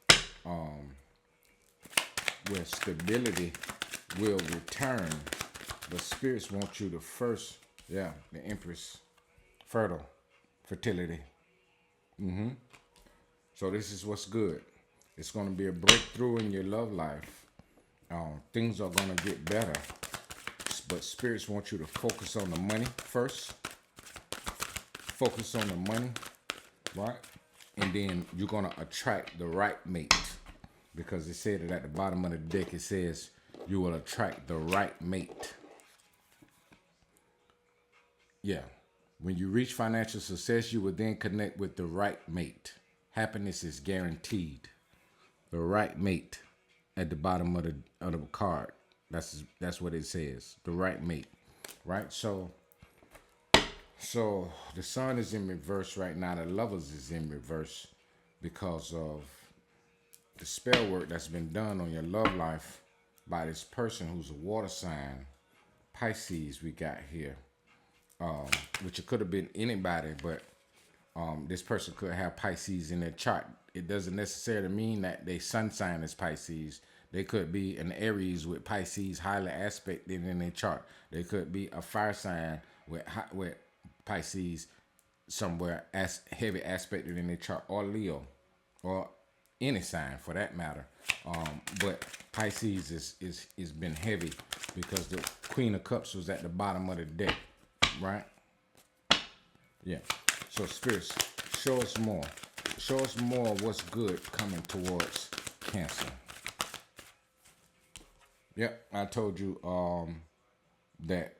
A: where stability will return. But Spirits want you to first, the Empress, fertility. So this is what's good. It's going to be a breakthrough in your love life. Things are going to get better. But spirits want you to focus on the money first. Focus on the money, right? And then you're going to attract the right mate. Because it said that at the bottom of the deck, it says you will attract the right mate. Yeah. When you reach financial success, you will then connect with the right mate. Happiness is guaranteed. The right mate at the bottom of the card. That's what it says. The right mate. Right? So the sun is in reverse right now. The lovers is in reverse because of the spell work that's been done on your love life by this person who's a water sign. Pisces we got here. Which it could have been anybody, but this person could have Pisces in their chart. It doesn't necessarily mean that their sun sign is Pisces. They could be an Aries with Pisces highly aspected in their chart. They could be a fire sign with Pisces somewhere as heavy aspected in their chart, or Leo, or any sign for that matter. But Pisces is been heavy because the Queen of Cups was at the bottom of the deck, right? Yeah. So spirits, show us more. Show us more of what's good coming towards Cancer. Yep, I told you that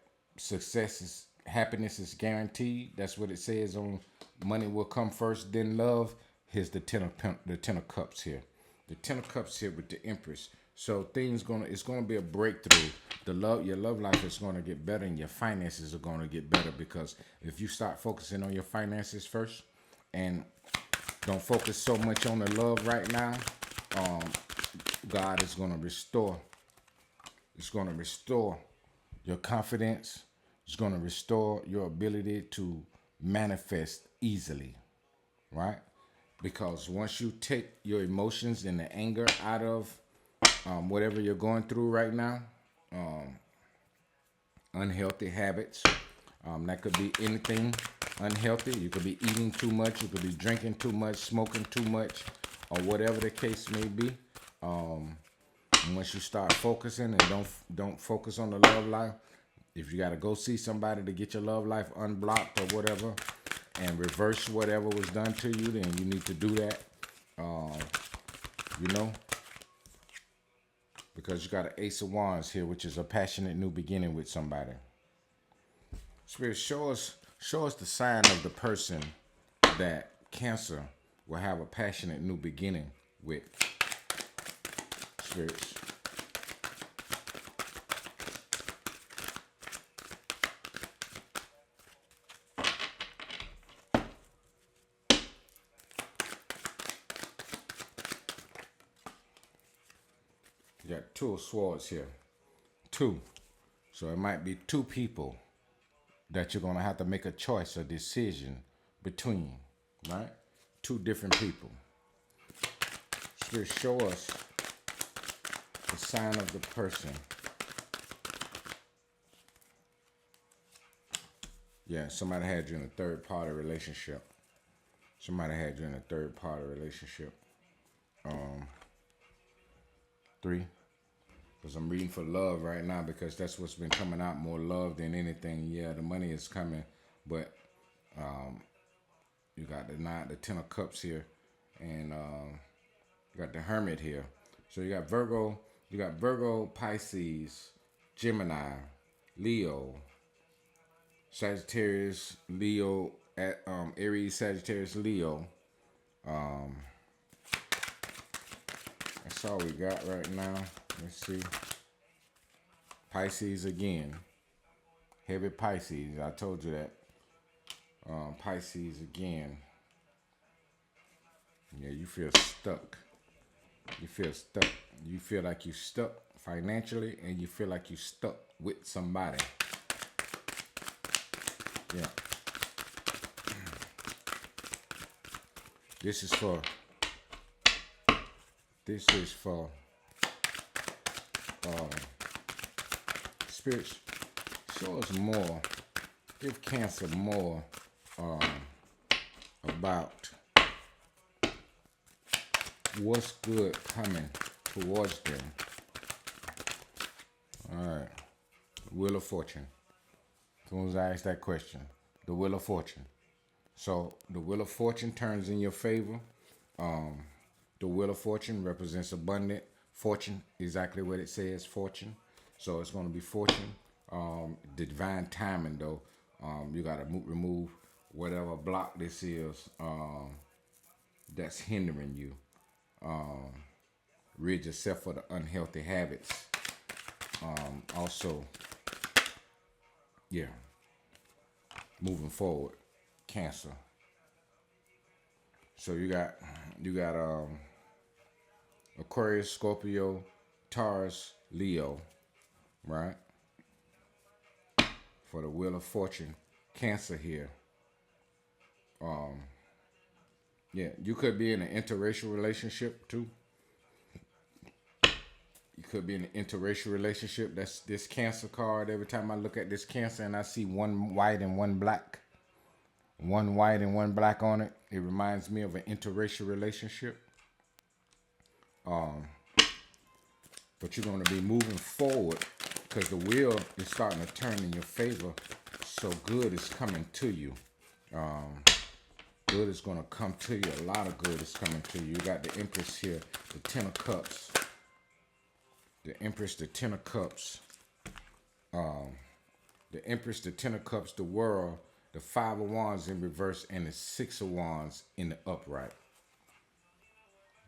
A: happiness is guaranteed. That's what it says on money will come first, then love. Here's the Ten of Cups here. The Ten of Cups here with the Empress. So it's gonna be a breakthrough. Your love life is gonna get better, and your finances are gonna get better, because if you start focusing on your finances first and don't focus so much on the love right now, God is gonna restore. It's gonna restore your confidence. It's gonna restore your ability to manifest easily, right? Because once you take your emotions and the anger out of whatever you're going through right now, unhealthy habits, that could be anything unhealthy. You could be eating too much, you could be drinking too much, smoking too much, or whatever the case may be. And once you start focusing and don't focus on the love life, if you got to go see somebody to get your love life unblocked or whatever, and reverse whatever was done to you, then you need to do that. Because you got an Ace of Wands here, which is a passionate new beginning with somebody. Spirit, show us the sign of the person that Cancer will have a passionate new beginning with. Spirits. You got Two of Swords here. Two. So it might be two people that you're going to have to make a choice, a decision between, right? Two different people. Spirit, show us the sign of the person. Yeah, somebody had you in a third-party relationship. Three. Because I'm reading for love right now, because that's what's been coming out, more love than anything. Yeah, the money is coming, but you got the Ten of Cups here, and you got the Hermit here. So you got Virgo, Pisces, Gemini, Leo, Sagittarius, Leo, Aries, Sagittarius, Leo. That's all we got right now. Let's see. Pisces again. Heavy Pisces. I told you that. Pisces again. Yeah, you feel stuck. You feel like you're stuck financially, and you feel like you're stuck with somebody. Yeah. This is for spirits. Show us more. Give Cancer more about What's good coming towards them? All right. Wheel of Fortune. As soon as I ask that question, the Wheel of Fortune. So the Wheel of Fortune turns in your favor. The Wheel of Fortune represents abundant fortune, exactly what it says, fortune. So it's going to be fortune. The divine timing, though, you got to remove whatever block this is that's hindering you. Rid yourself of the unhealthy habits. Also, yeah, moving forward, Cancer. So you got Aquarius, Scorpio, Taurus, Leo, right? For the Wheel of Fortune, Cancer here. Yeah, you could be in an interracial relationship too. You could be in an interracial relationship. That's this Cancer card. Every time I look at this Cancer and I see one white and one black on it, it reminds me of an interracial relationship. But you're going to be moving forward because the wheel is starting to turn in your favor. So good is coming to you. Good is going to come to you. A lot of good is coming to you. You got the Empress here, the Ten of Cups. The Empress, the Ten of Cups. The Empress, the Ten of Cups, the World, the Five of Wands in reverse, and the Six of Wands in the upright.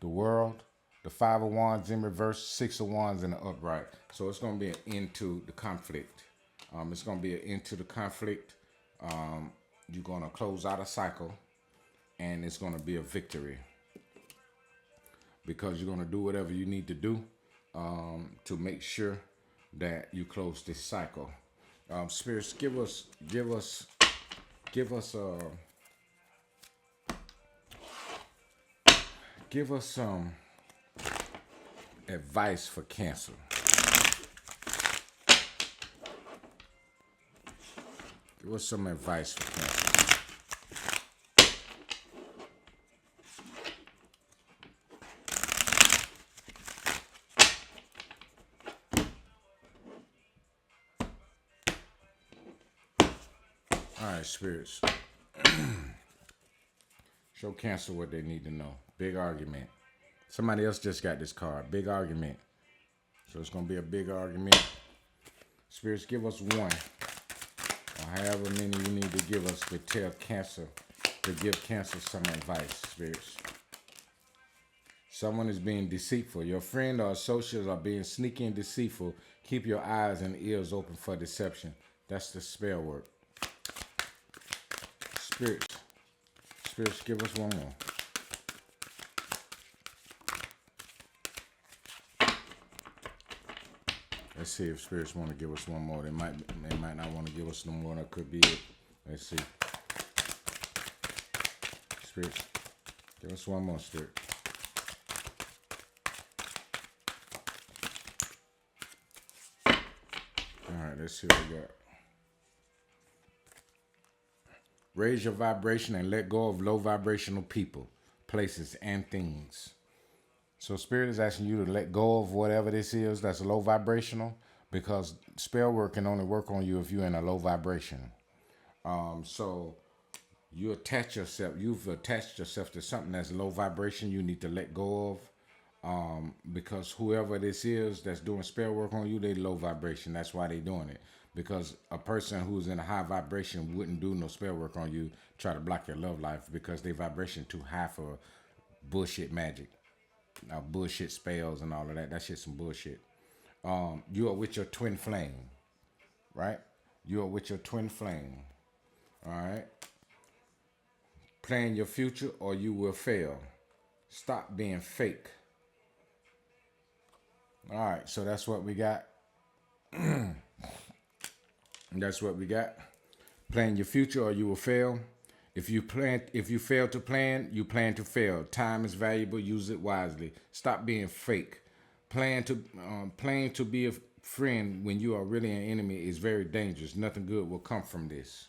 A: The World, the Five of Wands in reverse, Six of Wands in the upright. So it's going to be an end to the conflict. It's going to be an end to the conflict. You're going to close out a cycle, and it's going to be a victory. Because you're going to do whatever you need to do to make sure that you close this cycle. Spirits, give us some advice for Cancer. Give us some advice for Cancer. All right, spirits. Show Cancer what they need to know. Big argument. Somebody else just got this card. Big argument. So it's going to be a big argument. Spirits, give us one. Or however many you need to give us to tell Cancer, to give Cancer some advice, spirits. Someone is being deceitful. Your friend or associates are being sneaky and deceitful. Keep your eyes and ears open for deception. That's the spell work. Spirits, give us one more. Let's see if spirits want to give us one more. They might not want to give us no more. That could be it. Let's see. Spirits, give us one more, spirit. All right, let's see what we got. Raise your vibration and let go of low vibrational people, places, and things. So Spirit is asking you to let go of whatever this is that's low vibrational, because spell work can only work on you if you're in a low vibration. So you've attached yourself to something that's low vibration you need to let go of, because whoever this is that's doing spell work on you, they low vibration. That's why they doing it. Because a person who's in a high vibration wouldn't do no spell work on you, try to block your love life, because their vibration too high for bullshit magic. Bullshit spells and all of that. That shit's some bullshit. You are with your twin flame, right? You are with your twin flame, all right? Plan your future or you will fail. Stop being fake. All right, so that's what we got. That's what we got. Plan your future or you will fail. If you fail to plan, you plan to fail. Time is valuable. Use it wisely. Stop being fake. Playing to be a friend when you are really an enemy is very dangerous. Nothing good will come from this.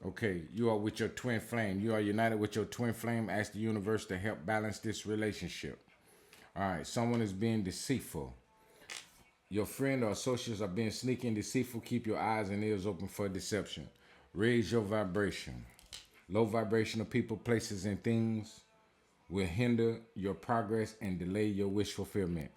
A: Okay, you are with your twin flame. You are united with your twin flame. Ask the universe to help balance this relationship. All right, someone is being deceitful. Your friend or associates are being sneaky and deceitful. Keep your eyes and ears open for deception. Raise your vibration. Low vibrational people, places, and things will hinder your progress and delay your wish fulfillment.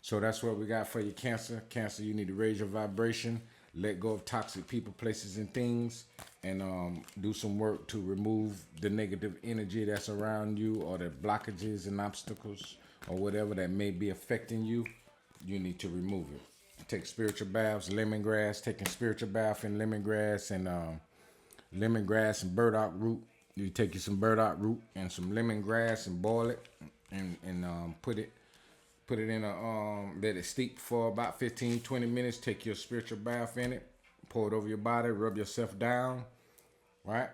A: So that's what we got for you, Cancer. Cancer, you need to raise your vibration, let go of toxic people, places, and things, and do some work to remove the negative energy that's around you, or the blockages and obstacles or whatever that may be affecting you. You need to remove it. Take spiritual baths, lemongrass, taking spiritual bath in lemongrass and burdock root. You take you some burdock root and some lemongrass and boil it and put it in let it steep for about 15-20 minutes. Take your spiritual bath in it, pour it over your body, rub yourself down, right?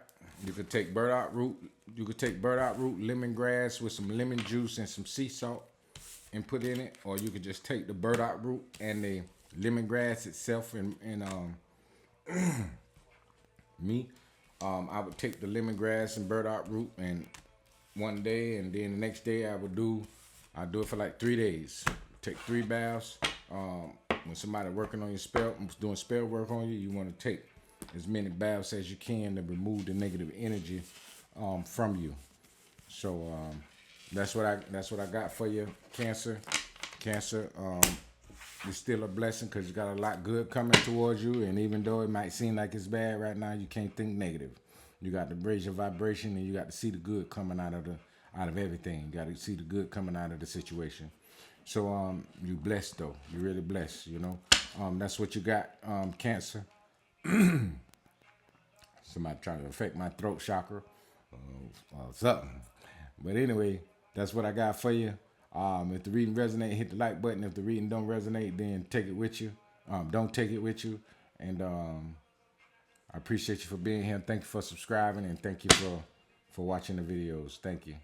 A: You could take burdock root, lemongrass with some lemon juice and some sea salt and put in it, or you could just take the burdock root and the lemongrass itself and I would take the lemongrass and burdock root and one day, and then the next day I do it for like 3 days. Take 3 baths. When somebody working on your spell, doing spell work on you, you want to take as many baths as you can to remove the negative energy from you. So that's what I got for you, Cancer. Cancer, it's still a blessing because you got a lot good coming towards you, and even though it might seem like it's bad right now, you can't think negative. You got to raise your vibration, and you got to see the good coming out of everything. You got to see the good coming out of the situation. So you blessed though. You're really blessed, you know. That's what you got, Cancer. Somebody trying to affect my throat chakra or something. But anyway, that's what I got for you. If the reading resonates, hit the like button. If the reading don't resonate, then take it with you. Don't take it with you. And I appreciate you for being here. Thank you for subscribing, and thank you for watching the videos. Thank you.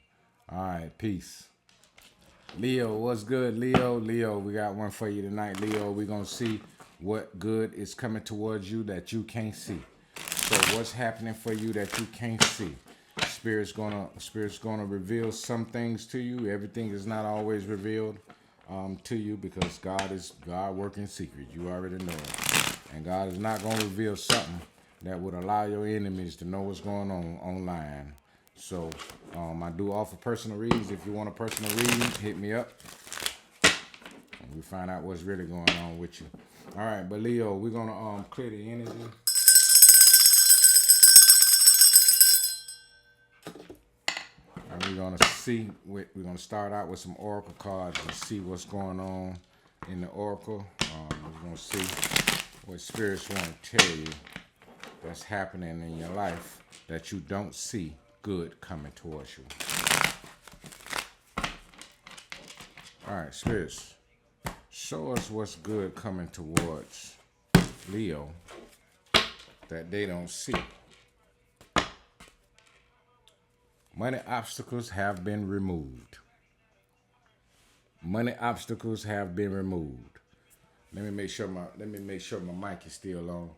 A: All right, peace. Leo, what's good, Leo? Leo, we got one for you tonight, Leo. We're going to see what good is coming towards you that you can't see. So what's happening for you that you can't see? Spirit's gonna reveal some things to you. Everything is not always revealed to you, because God working secret. You already know it. And God is not gonna reveal something that would allow your enemies to know what's going on online. So I do offer personal readings. If you want a personal reading, hit me up and we find out what's really going on with you. All right, but Leo, we're gonna clear the energy. And we're gonna start out with some oracle cards and see what's going on in the oracle. We're gonna see what spirits want to tell you that's happening in your life that you don't see good coming towards you. All right, spirits, show us what's good coming towards Leo that they don't see. Money obstacles have been removed. Money obstacles have been removed. Let me make sure my mic is still on.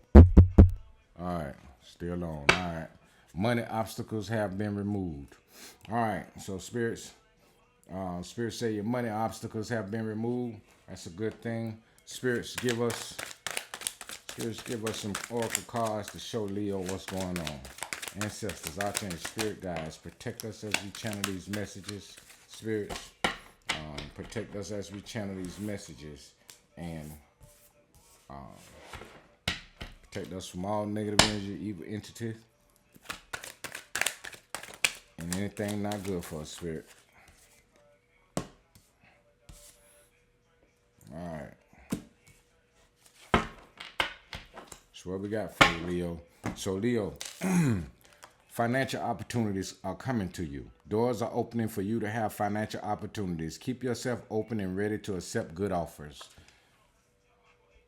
A: All right, still on. All right. Money obstacles have been removed. All right. So spirits say your money obstacles have been removed. That's a good thing. Spirits give us some oracle cards to show Leo what's going on. Ancestors, archangels, spirit guides, protect us as we channel these messages. Spirits, protect us as we channel these messages, and protect us from all negative energy, evil entities, and anything not good for us, spirit. All right. So what we got for you, Leo? So Leo, financial opportunities are coming to you. Doors are opening for you to have financial opportunities. Keep yourself open and ready to accept good offers.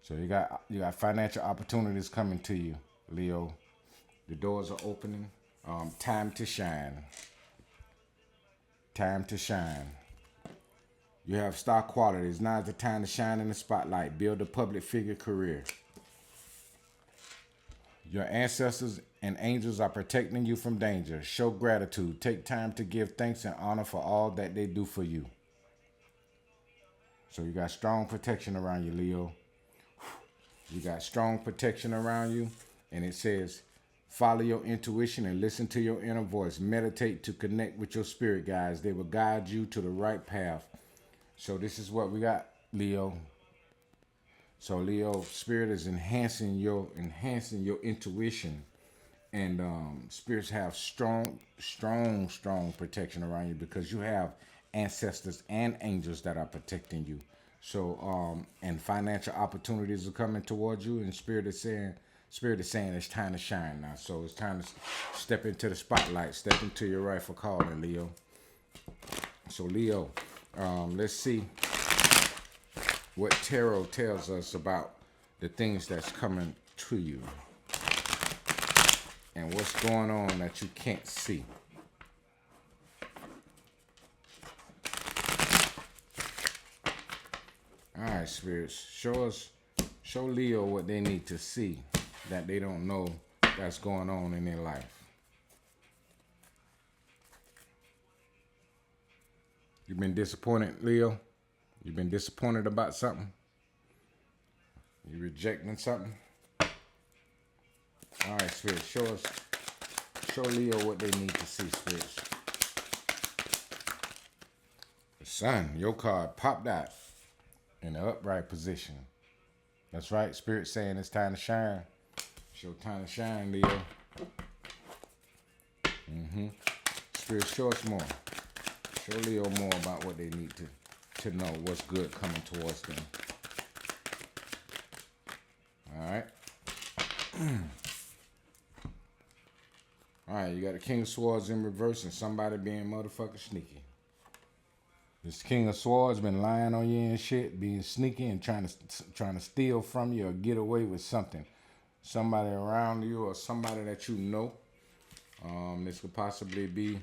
A: So you got financial opportunities coming to you, Leo. The doors are opening. Time to shine. Time to shine. You have star qualities. Now is the time to shine in the spotlight. Build a public figure career. Your ancestors and angels are protecting you from danger. Show gratitude. Take time to give thanks and honor for all that they do for you. So you got strong protection around you, Leo. You got strong protection around you. And it says, follow your intuition and listen to your inner voice. Meditate to connect with your spirit guides. They will guide you to the right path. So this is what we got, Leo. So Leo, spirit is enhancing your intuition. And spirits have strong protection around you because you have ancestors and angels that are protecting you. So and financial opportunities are coming towards you, and spirit is saying it's time to shine now. So it's time to step into the spotlight, step into your rightful calling, Leo. So Leo, let's see what tarot tells us about the things that's coming to you. And what's going on that you can't see. All right, spirits, show Leo what they need to see that they don't know that's going on in their life. You've been disappointed, Leo? You've been disappointed about something? You rejecting something? All right, spirits, show Leo what they need to see, spirits. The sun, your card popped out in the upright position. That's right, spirit saying it's time to shine. It's your time to shine, Leo. Spirit, show us more. Show Leo more about what they need to know what's good coming towards them. All right. All right, you got the King of Swords in reverse and somebody being motherfucking sneaky. This King of Swords been lying on you and shit, being sneaky and trying to steal from you or get away with something. Somebody around you or somebody that you know. This could possibly be.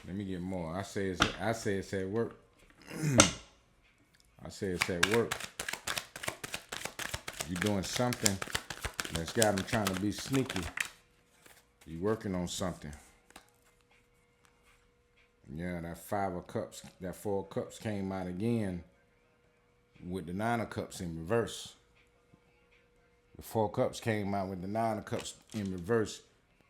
A: Let me get more. I say it's at work. I say it's at work. You doing something that's got them trying to be sneaky. You working on something. Yeah, that 5 of Cups, that 4 of Cups came out again with the 9 of Cups in reverse. The 4 of Cups came out with the 9 of Cups in reverse.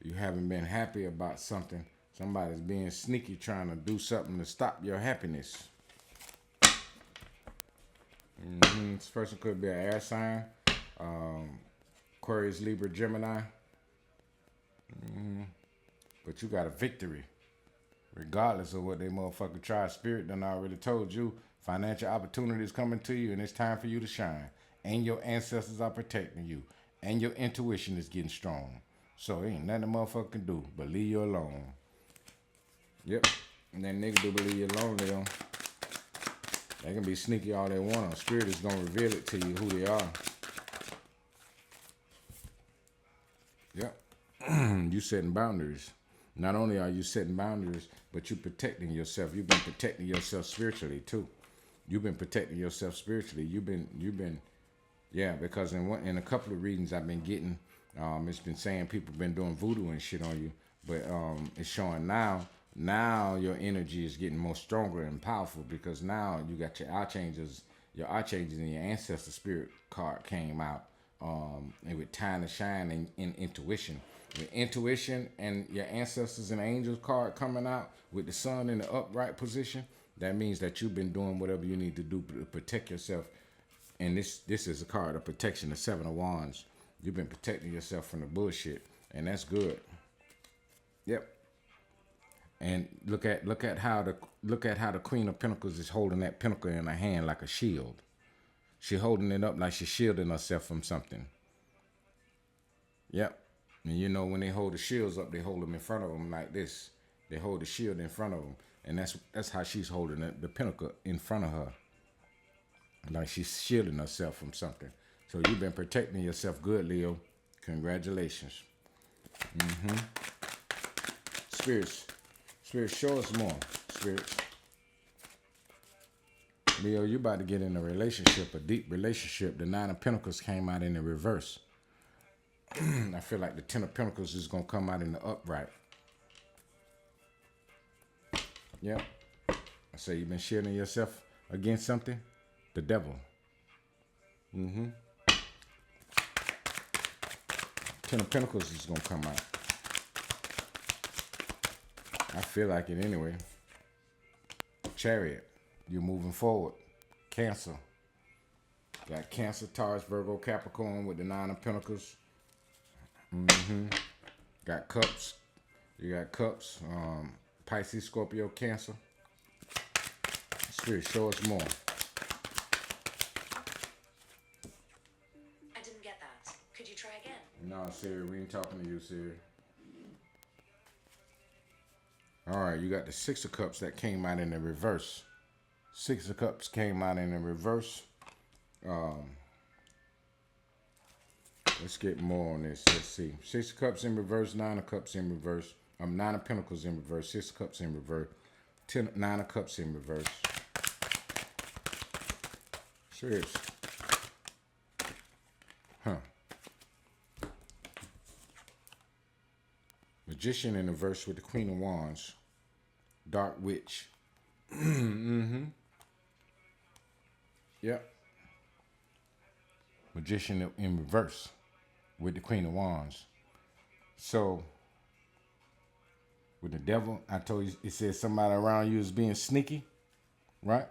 A: You haven't been happy about something. Somebody's being sneaky trying to do something to stop your happiness. This person could be an air sign. Aquarius, Libra, Gemini. But you got a victory. Regardless of what they motherfucker try. Spirit done already told you financial opportunities coming to you and it's time for you to shine. And your ancestors are protecting you. And your intuition is getting strong. So ain't nothing a motherfucker can do but leave you alone. Yep. And that nigga do believe you alone, Leo. They can be sneaky all they want. Spirit is going to reveal it to you who they are. Yep. You setting boundaries. Not only are you setting boundaries, but you're protecting yourself. You've been protecting yourself spiritually too. You've been protecting yourself spiritually. You've been, yeah. Because in a couple of readings I've been getting, it's been saying people been doing voodoo and shit on you, but it's showing now your energy is getting more stronger and powerful because now you got your archangels and your ancestor spirit card came out, and with time to shine and intuition. With intuition and your ancestors and angels card coming out with the sun in the upright position, that means that you've been doing whatever you need to do to protect yourself. And this is a card of protection, the 7 of Wands. You've been protecting yourself from the bullshit, and that's good. Yep. And look at how the Queen of Pentacles is holding that pentacle in her hand like a shield. She's holding it up like she's shielding herself from something. Yep. And you know when they hold the shields up, they hold them in front of them like this. They hold the shield in front of them, and that's how she's holding the pentacle in front of her, like she's shielding herself from something. So you've been protecting yourself good, Leo. Congratulations. Spirits, show us more. Spirits, Leo, you about to get in a relationship, a deep relationship. The 9 of Pentacles came out in the reverse. I feel like the 10 of Pentacles is going to come out in the upright. Yep. I say you've been shielding yourself against something? The devil. Ten of Pentacles is going to come out. I feel like it anyway. Chariot. You're moving forward. Cancer. Got Cancer, Taurus, Virgo, Capricorn with the Nine of Pentacles. Got Cups. You got Cups. Pisces, Scorpio, Cancer. Spirit, show us more.
B: I didn't get that. Could you try again?
A: No, Siri, we ain't talking to you, Siri. All right, you got the Six of Cups that came out in the reverse. Six of Cups came out in the reverse. Let's get more on this. Let's see. Six of Cups in reverse, Nine of Cups in reverse. Nine of Pentacles in reverse, Six of Cups in reverse, Nine of Cups in reverse. Serious. Magician in reverse with the Queen of Wands. Dark Witch. Yep. Magician in reverse with the Queen of Wands. So, with the devil, I told you, it said somebody around you is being sneaky, right?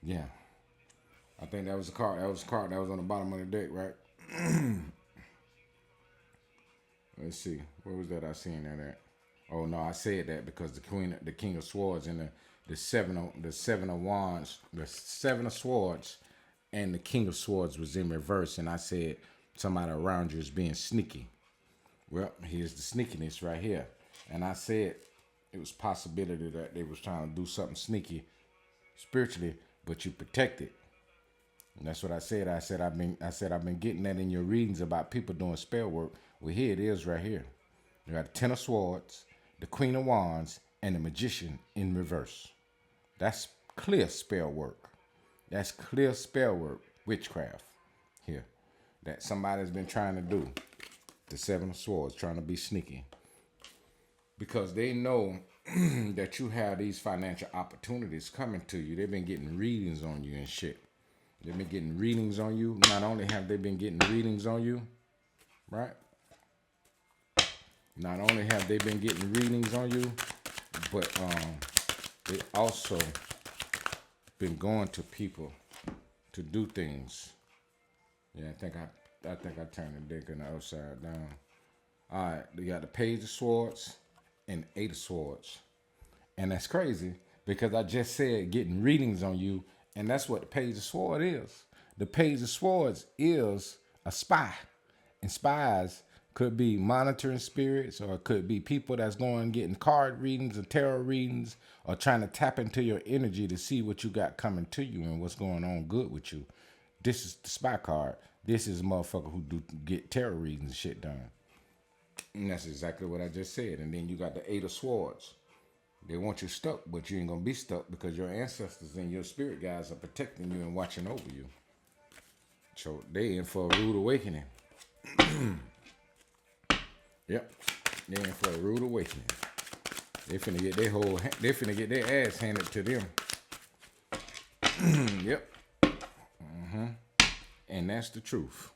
A: Yeah. I think that was a card. That was a card that was on the bottom of the deck, right? Let's see. Where was that I seen that at? Oh no, I said that because the King of Swords and the seven of Wands, the Seven of Swords, and the King of Swords was in reverse, and I said somebody around you is being sneaky. Well, here's the sneakiness right here, and I said it was possibility that they was trying to do something sneaky spiritually, but you protect it. And that's what I said. I said I've been getting that in your readings about people doing spell work. Well, here it is right here. You got the Ten of Swords, the Queen of Wands, and the Magician in reverse. That's clear spell work. That's clear spell work, witchcraft here that somebody's been trying to do. The Seven of Swords, trying to be sneaky. Because they know that you have these financial opportunities coming to you. They've been getting readings on you and shit. They've been getting readings on you. Not only have they been getting readings on you, right? Not only have they been getting readings on you, but they also been going to people to do things. Yeah, I think I turned the deck on the upside down. All right, they got the Page of Swords and Eight of Swords. And that's crazy because I just said getting readings on you, and that's what the Page of Swords is. The Page of Swords is a spy. And spies could be monitoring spirits, or it could be people that's going getting card readings or tarot readings, or trying to tap into your energy to see what you got coming to you and what's going on good with you. This is the spy card. This is a motherfucker who do get tarot readings and shit done. And that's exactly what I just said. And then you got the Eight of Swords. They want you stuck, but you ain't going to be stuck because your ancestors and your spirit guides are protecting you and watching over you. So they in for a rude awakening. Yep. They in for a rude awakening. They finna get their ass handed to them. Yep. And that's the truth.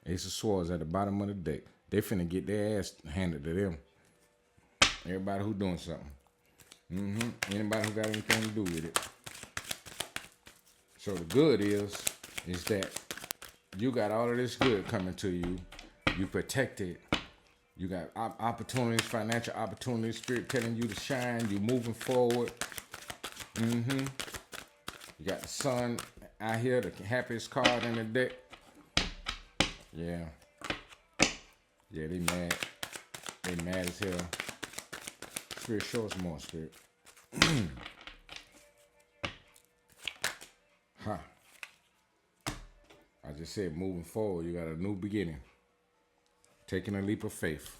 A: Ace of Swords at the bottom of the deck. They finna get their ass handed to them. Everybody who doing something. Anybody who got anything to do with it. So the good is that you got all of this good coming to you. You protected. You got opportunities, financial opportunities, spirit telling you to shine. You moving forward. You got the sun out here, the happiest card in the deck. Yeah. Yeah, they mad. They mad as hell. Spirit, show us more, Spirit. Huh. I just said moving forward, you got a new beginning. Taking a leap of faith.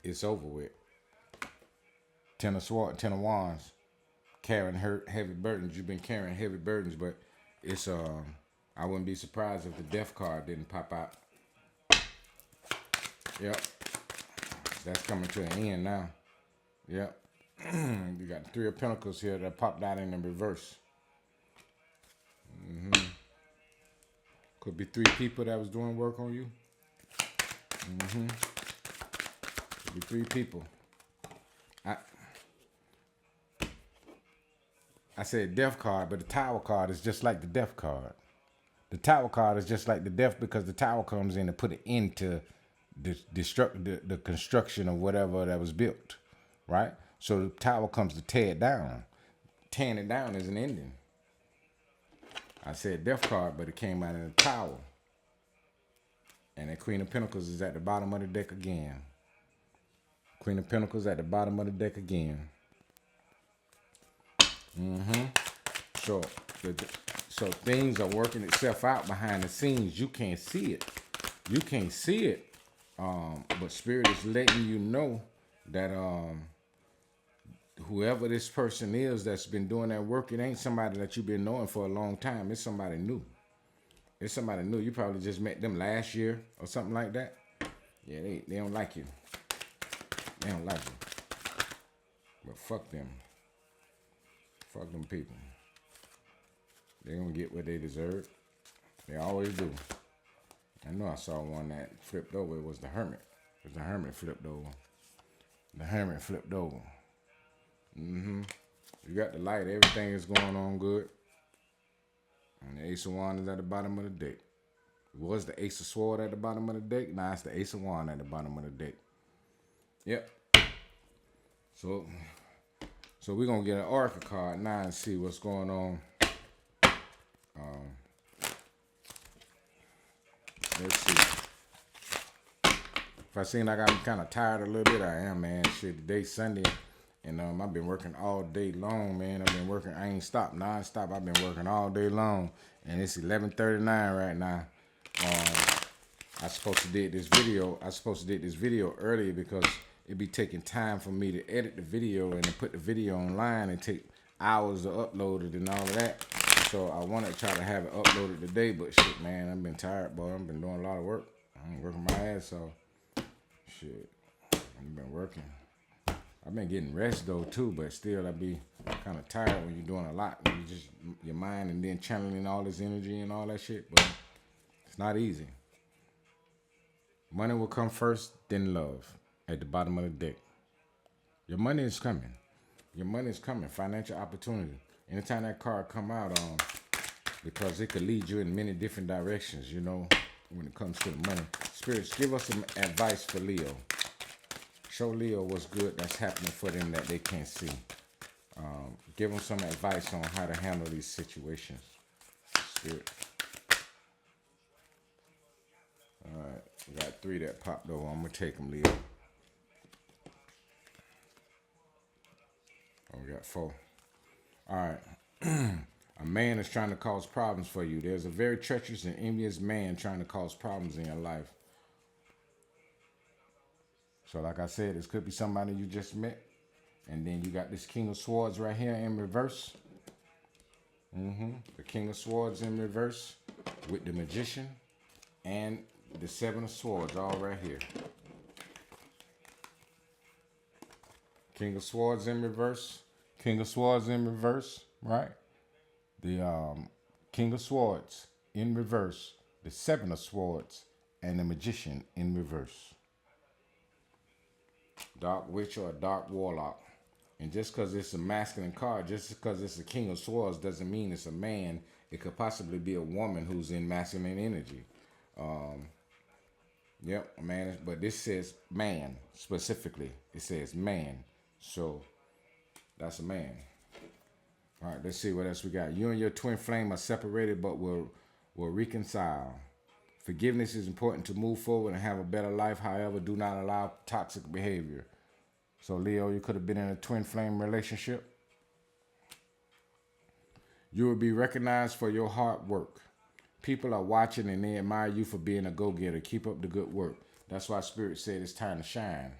A: It's over with. Ten of Wands. Carrying heavy burdens. You've been carrying heavy burdens, but it's I wouldn't be surprised if the death card didn't pop out. Yep. That's coming to an end now. Yep. You got the Three of Pentacles here that popped out in the reverse. Could be 3 people that was doing work on you. Could be 3 people. I said death card, but the Tower card is just like the death card. The Tower card is just like the death because the Tower comes in to put an end to the construction of whatever that was built, right? So the Tower comes to tear it down. Tearing it down is an ending. I said death card, but it came out in the Tower. And the Queen of Pentacles is at the bottom of the deck again. Queen of Pentacles at the bottom of the deck again. So, so things are working itself out behind the scenes. You can't see it. You can't see it. But Spirit is letting you know that whoever this person is that's been doing that work, it ain't somebody that you've been knowing for a long time. It's somebody new. It's somebody new. You probably just met them last year or something like that. Yeah, they don't like you. They don't like you. But fuck them. Fuck them people. They gonna get what they deserve. They always do. I know I saw one that flipped over. It was the Hermit. It was the Hermit flipped over. The Hermit flipped over. You got the light. Everything is going on good. And the Ace of Wands is at the bottom of the deck. It was the Ace of Swords at the bottom of the deck. Now it's the Ace of Wands at the bottom of the deck. Yep. So we're going to get an Oracle card now and see what's going on. Let's see. If I seem like I'm kind of tired a little bit, I am, man. Shit, today's Sunday. And I've been working all day long, man. I've been working. I ain't stopped non-stop. I've been working all day long. And it's 11:39 right now. I supposed to did this video earlier because it be taking time for me to edit the video and to put the video online and take hours to upload it and all of that. So I want to try to have it uploaded today, but shit, man, I've been tired, boy. I've been doing a lot of work. I'm working my ass off. Shit, I've been working. I've been getting rest though too, but still I be kind of tired when you're doing a lot. When you just your mind and then channeling all this energy and all that shit, but it's not easy. Money will come first, then love at the bottom of the deck. Your money is coming. Your money is coming. Financial opportunity. Anytime that card come out, because it could lead you in many different directions, you know, when it comes to the money. Spirits, give us some advice for Leo. Show Leo what's good that's happening for them that they can't see. Give them some advice on how to handle these situations. Spirit. All right, we got 3 that popped over. I'm gonna take them, Leo. Oh, we got 4. All right. A man is trying to cause problems for you. There's a very treacherous and envious man trying to cause problems in your life. So like I said, this could be somebody you just met. And then you got this King of Swords right here in reverse. The King of Swords in reverse with the Magician and the 7 of Swords all right here. King of Swords in reverse. King of Swords in reverse, right? The King of Swords in reverse. The 7 of Swords and the Magician in reverse. Dark Witch or a Dark Warlock. And just because it's a masculine card, just because it's a King of Swords doesn't mean it's a man. It could possibly be a woman who's in masculine energy. Yep, a man. But this says man specifically. It says man. So that's a man. All right, let's see what else we got. You and your twin flame are separated but will reconcile. Forgiveness is important to move forward and have a better life. However, do not allow toxic behavior. So, Leo, you could have been in a twin flame relationship. You will be recognized for your hard work. People are watching and they admire you for being a go-getter. Keep up the good work. That's why Spirit said it's time to shine.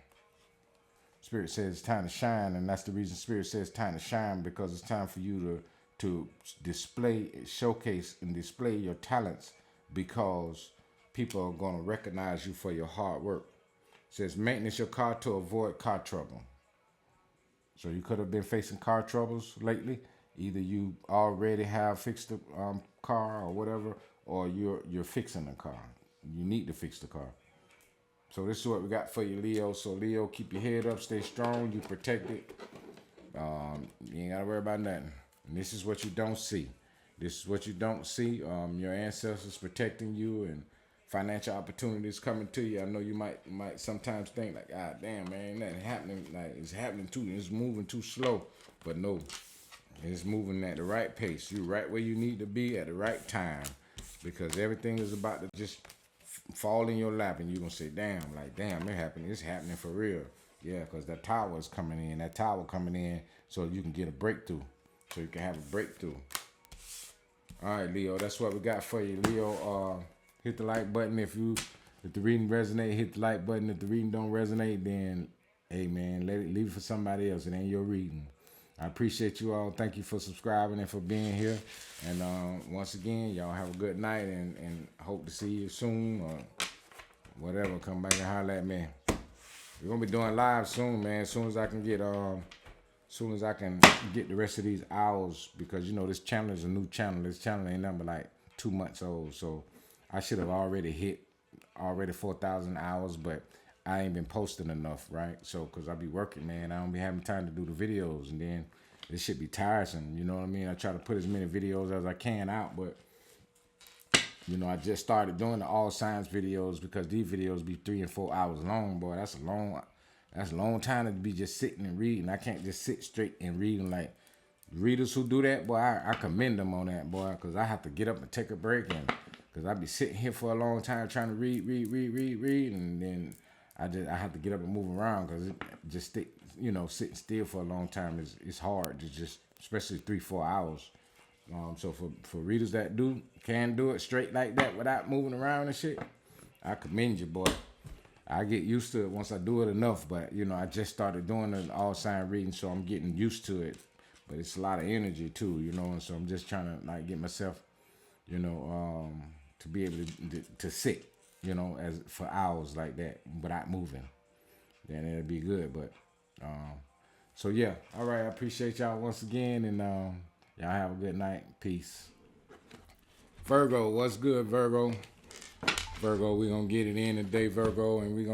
A: Spirit says it's time to shine, and that's the reason Spirit says it's time to shine, because it's time for you to display, showcase, and display your talents, because people are going to recognize you for your hard work. It says maintenance your car to avoid car trouble. So you could have been facing car troubles lately. Either you already have fixed the car or whatever, or you're fixing the car. You need to fix the car. So this is what we got for you, Leo. So Leo, keep your head up, stay strong, you protected. You ain't gotta worry about nothing. And this is what you don't see. This is what you don't see. Your ancestors protecting you and financial opportunities coming to you. I know you might sometimes think like, ah, damn, man, nothing happening. Like it's happening too. It's moving too slow. But no, it's moving at the right pace. You're right where you need to be at the right time, because everything is about to just fall in your lap, and you're gonna say, damn, it happened. It's happening for real. Yeah, because that tower is coming in. That tower coming in so you can get a breakthrough. So you can have a breakthrough. All right, Leo, that's what we got for you. Leo, hit the like button if the reading resonate. Hit the like button. If the reading don't resonate, then hey man, leave it for somebody else. It ain't your reading. I appreciate you all. Thank you for subscribing and for being here. And once again, y'all have a good night, and hope to see you soon or whatever. Come back and holler at me. We're gonna be doing live soon, man. As soon as I can get the rest of these hours, because you know this channel is a new channel. This channel ain't nothing but like 2 months old, so I should have already hit 4,000 hours, but I ain't been posting enough, right? So, cause I be working, man. I don't be having time to do the videos, and then this should be tiresome. You know what I mean? I try to put as many videos as I can out, but you know, I just started doing the all signs videos because these videos be 3 and 4 hours long, boy. That's a long time to be just sitting and reading. I can't just sit straight and reading. Like readers who do that, boy, I commend them on that, boy, because I have to get up and take a break, and because I be sitting here for a long time trying to read, and then I have to get up and move around, because just sitting still for a long time is hard to just, especially 3-4 hours. So for readers that can do it straight like that without moving around and shit, I commend you, boy. I get used to it once I do it enough, but you know, I just started doing an all sign reading, so I'm getting used to it. But it's a lot of energy too, you know, and so I'm just trying to like get myself, you know, to be able to sit, you know, as for hours like that without moving. Then it'll be good. But so yeah, all right. I appreciate y'all once again, and y'all have a good night. Peace. Virgo, what's good, Virgo? Virgo, we're gonna get it in today, Virgo, and we're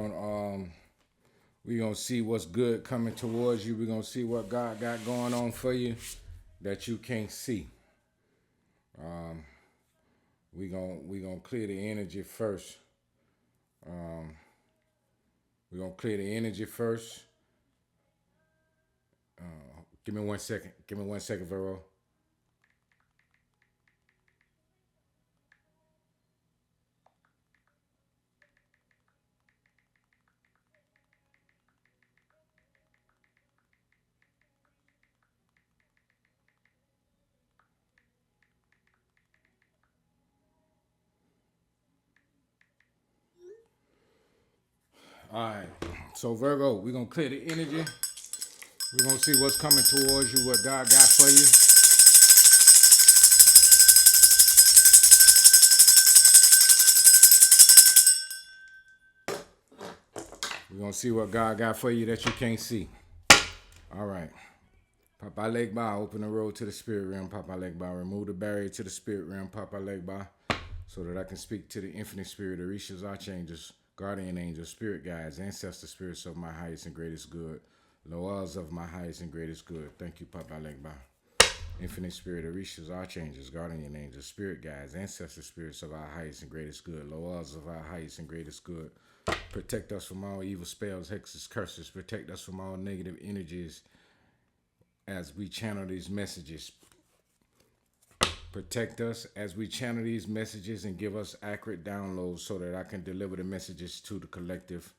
A: gonna see what's good coming towards you. We're gonna see what God got going on for you that you can't see. We're gonna clear the energy first. We're gonna clear the energy first. Give me 1 second. Give me 1 second, Virgo. All right. So Virgo, we're gonna clear the energy. We're gonna see what's coming towards you, what God got for you. We're gonna see what God got for you that you can't see. All right. Papa Leg Ba, open the road to the spirit realm. Papa Leg Ba, remove the barrier to the spirit realm. Papa Leg Ba, so that I can speak to the infinite spirit, Orishas, archangels, guardian angels, spirit guides, ancestor spirits of my highest and greatest good, Loas of my highest and greatest good. Thank you, Papa Leg Ba. Infinite spirit, Orishas, archangels, guardian angels, spirit guides, ancestor spirits of our highest and greatest good, Loas of our highest and greatest good. Protect us from all evil spells, hexes, curses. Protect us from all negative energies as we channel these messages. Protect us as we channel these messages and give us accurate downloads so that I can deliver the messages to the collective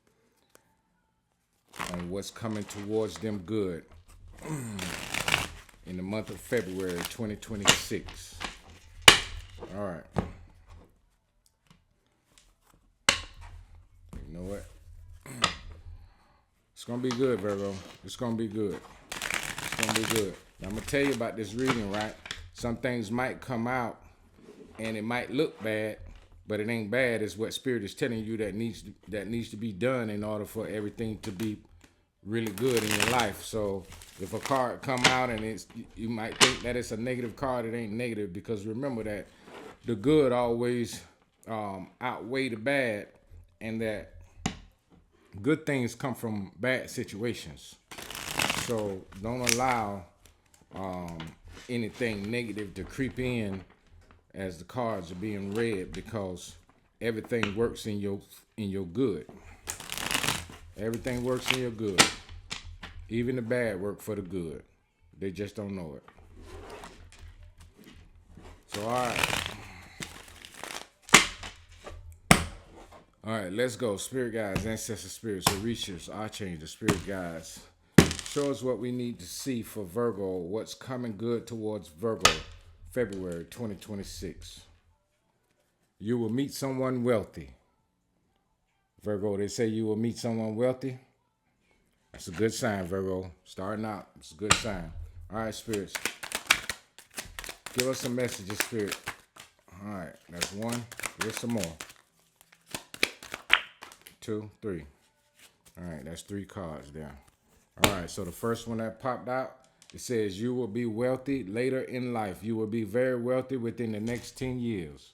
A: on what's coming towards them good in the month of February 2026. All right. You know what? It's going to be good, Virgo. It's going to be good. It's going to be good. Now, I'm going to tell you about this reading, right? Some things might come out and it might look bad, but it ain't bad. It's what Spirit is telling you that needs to be done in order for everything to be really good in your life. So If a card come out and you might think that it's a negative card, it ain't negative, because remember that the good always outweigh the bad, and that good things come from bad situations. So don't allow anything negative to creep in as the cards are being read, because everything works in your good. Everything works in your good. Even the bad work for the good. They just don't know it. So all right, let's go. Spirit guides, ancestor spirits, Orishas, archangels, spirit guides. Show us what we need to see for Virgo. What's coming good towards Virgo, February 2026. You will meet someone wealthy. Virgo, they say you will meet someone wealthy. That's a good sign, Virgo. Starting out, it's a good sign. All right, spirits. Give us some messages, spirit. All right, that's one. Give us some more. 2, 3. All right, that's 3 cards there. All right, so the first one that popped out, it says you will be wealthy later in life. You will be very wealthy within the next 10 years.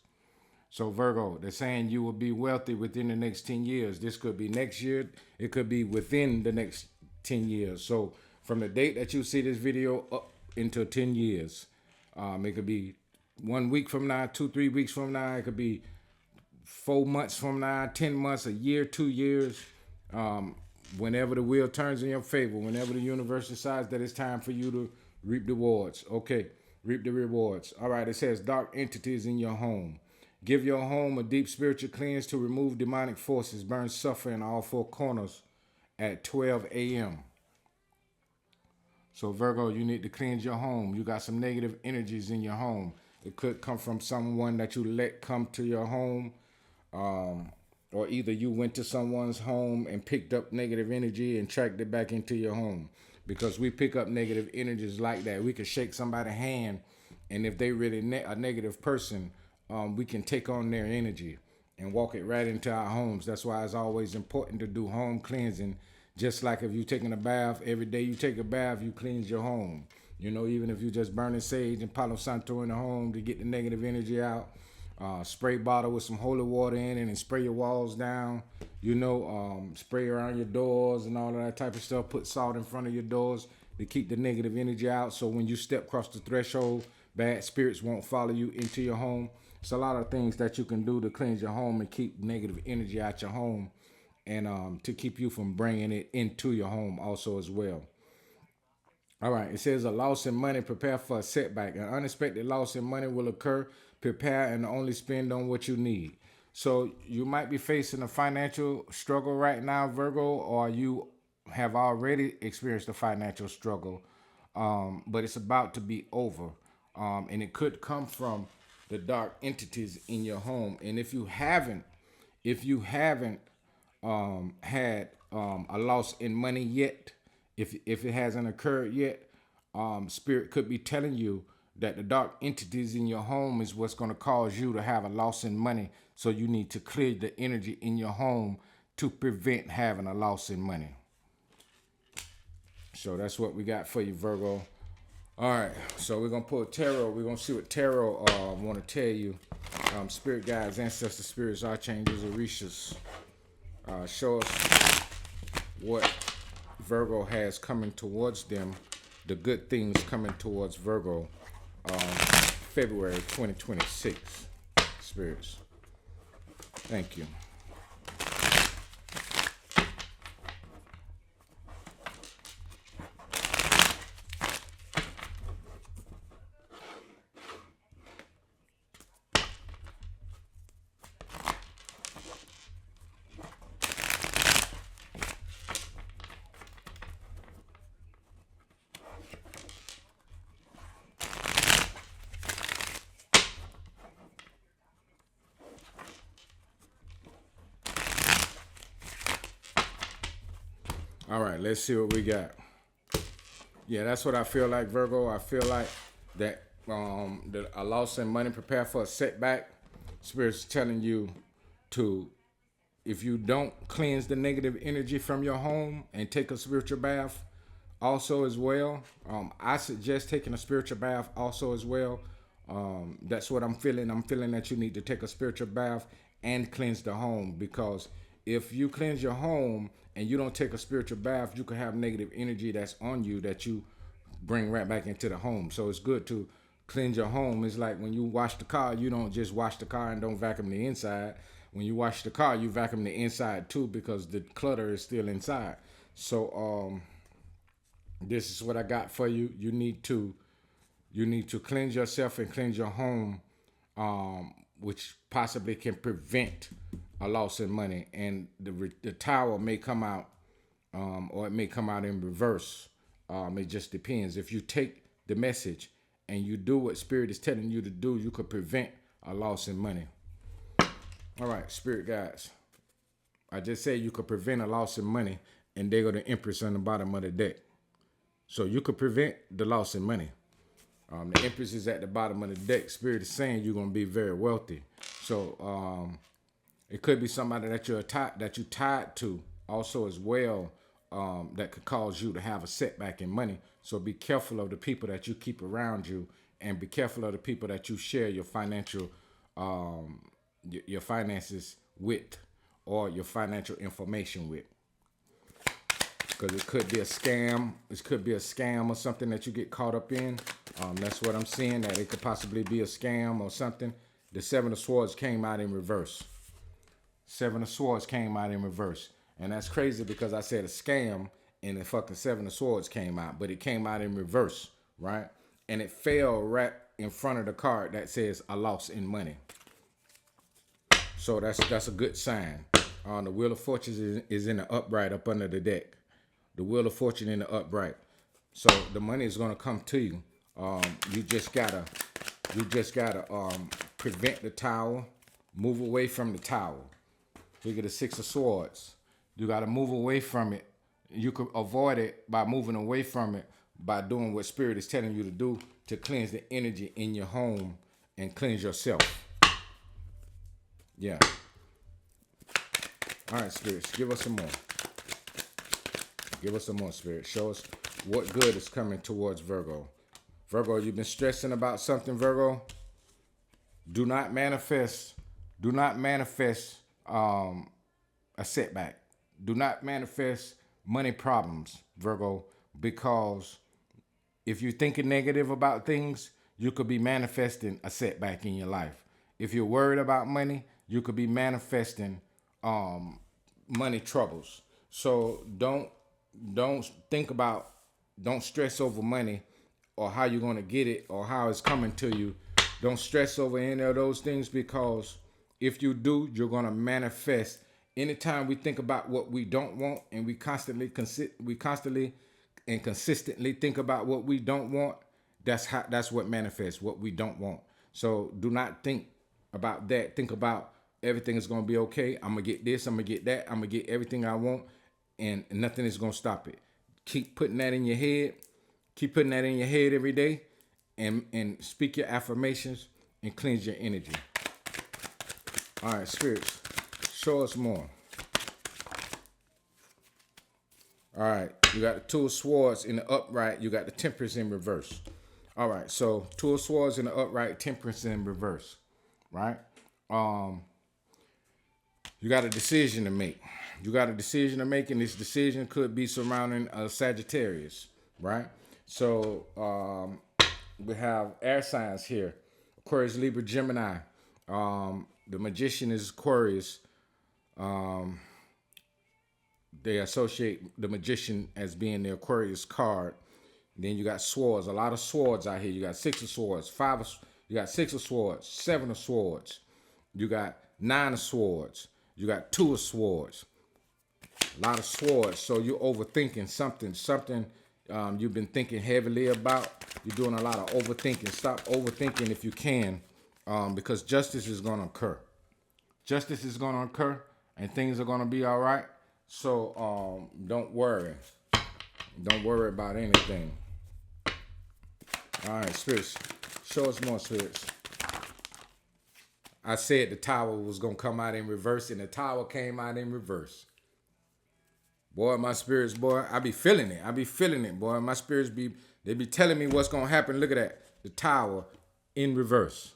A: So Virgo, they're saying you will be wealthy within the next 10 years. This could be next year. It could be within the next 10 years. So from the date that you see this video up into 10 years, it could be 1 week from now, 2, 3 weeks from now. It could be 4 months from now, 10 months, a year, 2 years. Whenever the wheel turns in your favor, whenever the universe decides that it's time for you to reap the rewards. Okay, reap the rewards. All right, it says dark entities in your home. Give your home a deep spiritual cleanse to remove demonic forces, burn suffering in all 4 corners at 12 a.m. So Virgo, you need to cleanse your home. You got some negative energies in your home. It could come from someone that you let come to your home, or either you went to someone's home and picked up negative energy and tracked it back into your home. Because we pick up negative energies like that. We could shake somebody's hand, and if they really a negative person, we can take on their energy and walk it right into our homes. That's why it's always important to do home cleansing. Just like if you're taking a bath, every day you take a bath, you cleanse your home. You know, even if you just burning sage and Palo Santo in the home to get the negative energy out. Spray bottle with some holy water in it and spray your walls down. You know, spray around your doors and all of that type of stuff. Put salt in front of your doors to keep the negative energy out. So when you step across the threshold, bad spirits won't follow you into your home. It's a lot of things that you can do to cleanse your home and keep negative energy out your home, and to keep you from bringing it into your home also as well. All right, it says a loss in money, prepare for a setback. An unexpected loss in money will occur. Prepare and only spend on what you need. So you might be facing a financial struggle right now, Virgo, or you have already experienced a financial struggle, but it's about to be over. And it could come from the dark entities in your home. And if you haven't had a loss in money yet, if it hasn't occurred yet, Spirit could be telling you that the dark entities in your home is what's going to cause you to have a loss in money. So you need to clear the energy in your home to prevent having a loss in money. So that's what we got for you, Virgo. All right, so we're going to pull tarot. We're going to see what tarot want to tell you. Spirit guides, ancestor spirits, archangels, orishas. Show us what Virgo has coming towards them, the good things coming towards Virgo, February 2026. Spirits. Thank you. All right, let's see what we got. Yeah, that's what I feel like, Virgo. I feel like that a loss in money, prepare for a setback. Spirit's telling you to, if you don't cleanse the negative energy from your home and take a spiritual bath, also as well. I suggest taking a spiritual bath also as well. That's what I'm feeling. I'm feeling that you need to take a spiritual bath and cleanse the home, because if you cleanse your home and you don't take a spiritual bath, you could have negative energy that's on you that you bring right back into the home. So it's good to cleanse your home. It's like when you wash the car, you don't just wash the car and don't vacuum the inside. When you wash the car, you vacuum the inside too, because the clutter is still inside. So this is what I got for you. You need to cleanse yourself and cleanse your home, which possibly can prevent a loss in money. And the tower may come out, or it may come out in reverse. It just depends. If you take the message and you do what Spirit is telling you to do, you could prevent a loss in money. All right, Spirit guides. I just said you could prevent a loss in money, and there go the Empress on the bottom of the deck. So you could prevent the loss in money. The Empress is at the bottom of the deck. Spirit is saying you're gonna be very wealthy. So it could be somebody that you're tied to also as well, that could cause you to have a setback in money. So be careful of the people that you keep around you, and be careful of the people that you share your financial your finances with, or your financial information with. Because it could be a scam. It could be a scam or something that you get caught up in. That's what I'm seeing, that it could possibly be a scam or something. The Seven of Swords came out in reverse. Seven of Swords came out in reverse. And that's crazy, because I said a scam and the fucking Seven of Swords came out. But it came out in reverse, right? And it fell right in front of the card that says a loss in money. So that's a good sign. The Wheel of Fortune is in the upright up under the deck. The Wheel of Fortune in the upright. So the money is gonna come to you. You just gotta prevent the tower. Move away from the tower. Look at the Six of Swords. You gotta move away from it. You could avoid it by moving away from it, by doing what Spirit is telling you to do, to cleanse the energy in your home and cleanse yourself. Yeah. All right, spirits, give us some more. Give us some more, Spirit. Show us what good is coming towards Virgo. Virgo, you've been stressing about something, Virgo. Do not manifest a setback. Do not manifest money problems, Virgo, because if you're thinking negative about things, you could be manifesting a setback in your life. If you're worried about money, you could be manifesting money troubles. So don't stress over money, or how you're going to get it, or how it's coming to you. Don't stress over any of those things, because if you do, you're going to manifest. Anytime we think about what we don't want, and we constantly and consistently think about what we don't want, that's what manifests, what we don't want. So do not think about that. Think about everything is going to be okay. I'm going to get this, I'm going to get that, I'm going to get everything I want, and nothing is going to stop it. Keep putting that in your head. Keep putting that in your head every day, and speak your affirmations and cleanse your energy. All right, spirits, show us more. All right, you got the Two of Swords in the upright. You got the Temperance in reverse. All right, so Two of Swords in the upright, Temperance in reverse, right? You got a decision to make. You got a decision to make, and this decision could be surrounding a Sagittarius, right? So we have air signs here: Aquarius, Libra, Gemini. The Magician is Aquarius. They associate the Magician as being the Aquarius card. Then you got swords. A lot of swords out here. You got Six of Swords, you got Six of Swords, Seven of Swords. You got Nine of Swords. You got Two of Swords. A lot of swords. So you're overthinking something you've been thinking heavily about. You're doing a lot of overthinking. Stop overthinking if you can, because justice is going to occur. Justice is going to occur, and things are going to be all right. So don't worry. Don't worry about anything. All right, spirits, show us more, spirits. I said the tower was going to come out in reverse, and the tower came out in reverse. Boy, my spirits, boy, I be feeling it. I be feeling it, boy. My spirits they be telling me what's gonna happen. Look at that. The Tower in reverse.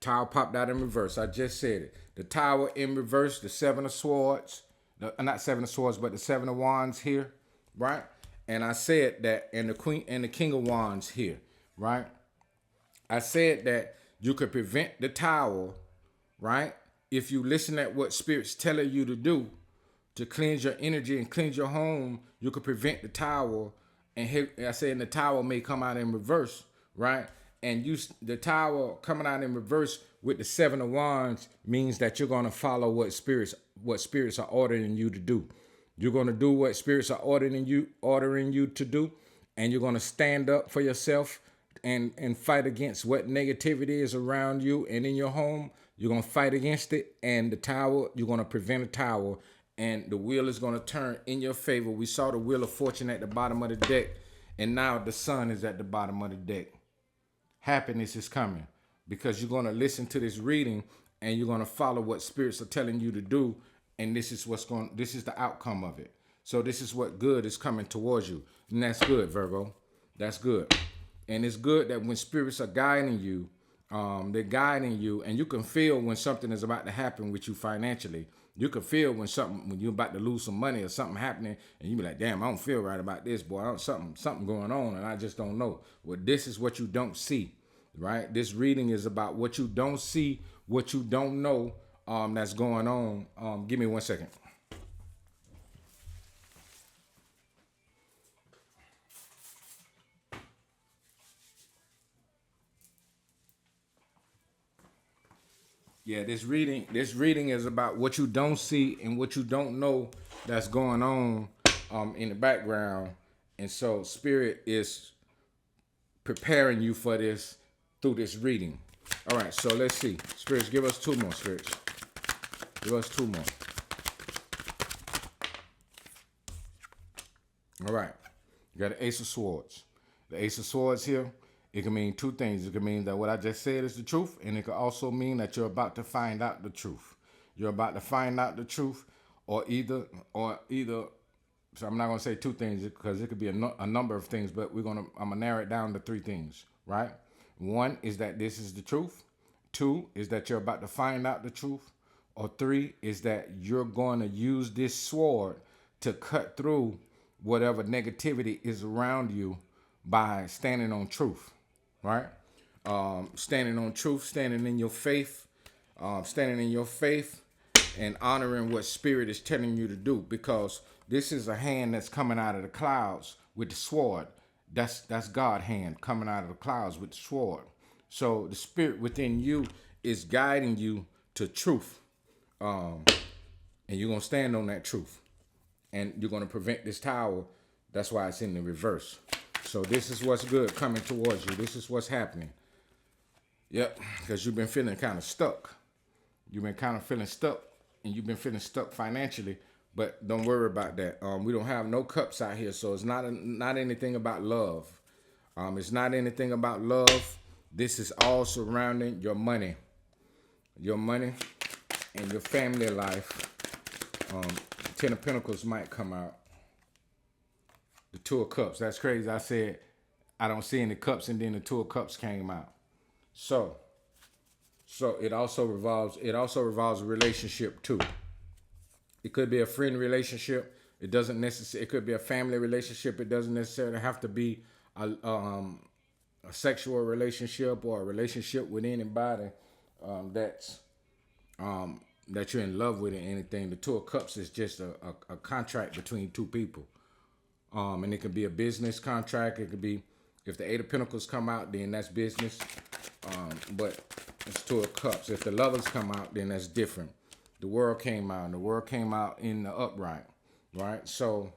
A: Tower popped out in reverse. I just said it. The Tower in reverse, the Seven of Swords. Not Seven of Swords, but the Seven of Wands here, right? And I said that, and the Queen and the King of Wands here, right? I said that you could prevent the Tower, right? If you listen at what Spirit's telling you to do, to cleanse your energy and cleanse your home, you could prevent the Tower. And I said, the Tower may come out in reverse, right? And the Tower coming out in reverse with the Seven of Wands means that you're gonna follow what spirits are ordering you to do. You're gonna do what spirits are ordering you to do, and you're gonna stand up for yourself and fight against what negativity is around you and in your home. You're gonna fight against it, and the Tower, you're gonna prevent a Tower. And the wheel is going to turn in your favor. We saw the Wheel of Fortune at the bottom of the deck. And now the Sun is at the bottom of the deck. Happiness is coming. Because you're going to listen to this reading. And you're going to follow what spirits are telling you to do. And this is the outcome of it. So this is what good is coming towards you. And that's good, Virgo. That's good. And it's good that when spirits are guiding you, they're guiding you. And you can feel when something is about to happen with you financially. You can feel when you're about to lose some money or something happening, and you be like, damn, I don't feel right about this, boy. Something going on, and I just don't know. Well, this is what you don't see, right? This reading is about what you don't see, what you don't know that's going on. Give me 1 second. Yeah, this reading is about what you don't see and what you don't know that's going on in the background. And so Spirit is preparing you for this through this reading. All right, so let's see. Spirits, give us two more, spirits. Give us two more. All right. You got the Ace of Swords. The Ace of Swords here, it can mean two things. It can mean that what I just said is the truth, and it can also mean that you're about to find out the truth. You're about to find out the truth, or either. So I'm not gonna say two things because it could be a number of things, but I'm gonna narrow it down to three things, right? One is that this is the truth. Two is that you're about to find out the truth. Or three is that you're going to use this sword to cut through whatever negativity is around you by standing on truth, right? Standing on truth, standing in your faith, and honoring what Spirit is telling you to do, because this is a hand that's coming out of the clouds with the sword. That's God hand coming out of the clouds with the sword. So the Spirit within you is guiding you to truth. And you're going to stand on that truth. And you're going to prevent this tower. That's why it's in the reverse. So this is what's good coming towards you. This is what's happening. Yep, because you've been feeling kind of stuck. You've been kind of feeling stuck. And you've been feeling stuck financially. But don't worry about that. We don't have no cups out here. So it's not anything about love. It's not anything about love. This is all surrounding your money. Your money and your family life. Ten of Pentacles might come out. The Two of Cups. That's crazy. I said I don't see any cups, and then the Two of Cups came out. So it also revolves a relationship too. It could be a friend relationship. It doesn't necessarily. It could be a family relationship. It doesn't necessarily have to be a sexual relationship or a relationship with anybody that you're in love with or anything. The Two of Cups is just a contract between two people. And it could be a business contract. It could be, if the Eight of Pentacles come out, then that's business. But it's Two of Cups. If the Lovers come out, then that's different. The World came out, and the World came out in the upright, right? So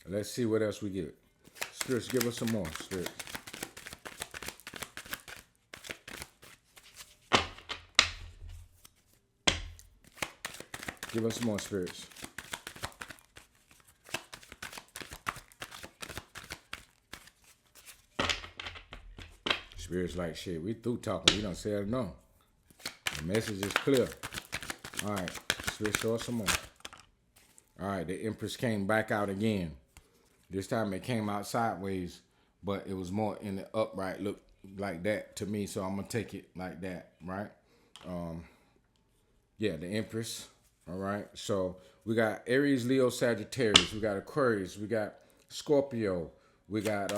A: let's see what else we get. Spirits, give us some more, Spirits. Give us some more, Spirits. Spirits like, shit, we through talking. We don't say it no. Message is clear. All right. Spirit, show us some more. All right. The Empress came back out again. This time it came out sideways, but it was more in the upright look like that to me. So I'm going to take it like that, right? Yeah, the Empress. All right. So we got Aries, Leo, Sagittarius. We got Aquarius. We got Scorpio. We got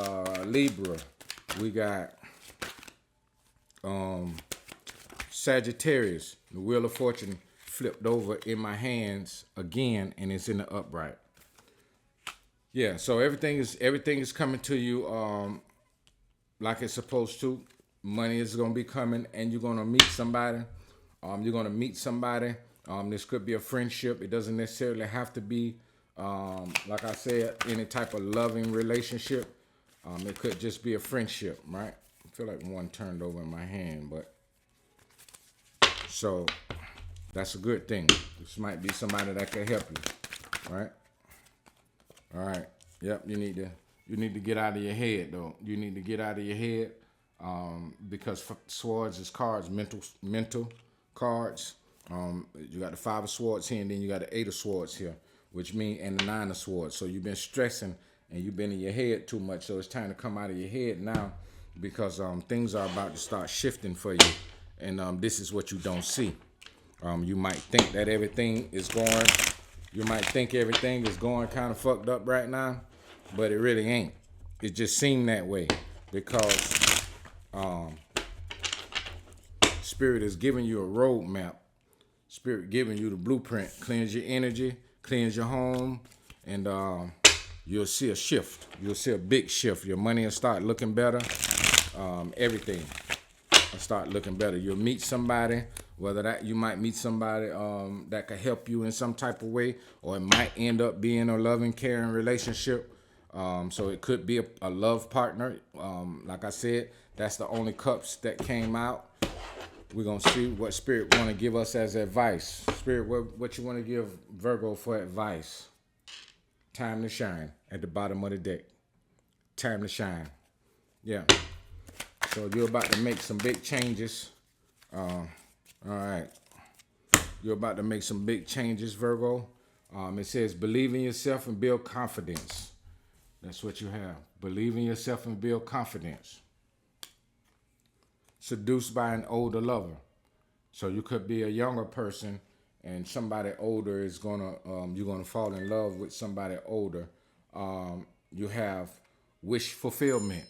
A: Libra. We got Sagittarius. The Wheel of Fortune flipped over in my hands again, and it's in the upright. Yeah, so everything is coming to you like it's supposed to. Money is gonna be coming, and you're gonna meet somebody. This could be a friendship. It doesn't necessarily have to be, like I said, any type of loving relationship. It could just be a friendship, right? I feel like one turned over in my hand, but so that's a good thing. This might be somebody that can help you, right? All right. Yep. You need to get out of your head, though. You need to get out of your head, because swords is cards, mental cards. You got the 5 of Swords here, and then you got the 8 of Swords here, which mean and the 9 of Swords. So you've been stressing and you've been in your head too much. So it's time to come out of your head now, because things are about to start shifting for you, and this is what you don't see. You might think that everything is going. You might think everything is going kind of fucked up right now, but it really ain't. It just seemed that way because Spirit is giving you a roadmap. Spirit giving you the blueprint. Cleanse your energy, cleanse your home, and you'll see a shift. You'll see a big shift. Your money will start looking better. Everything will start looking better. You'll meet somebody. Whether that you might meet somebody that could help you in some type of way, or it might end up being a loving, caring relationship. So it could be a love partner. Like I said, that's the only cups that came out. We're going to see what Spirit want to give us as advice. Spirit, what you want to give Virgo for advice? Time to shine at the bottom of the deck. Time to shine. Yeah. So you're about to make some big changes. All right. You're about to make some big changes, Virgo. It says, believe in yourself and build confidence. That's what you have. Believe in yourself and build confidence. Seduced by an older lover. So you could be a younger person, and somebody older is you're gonna fall in love with somebody older. You have wish fulfillment.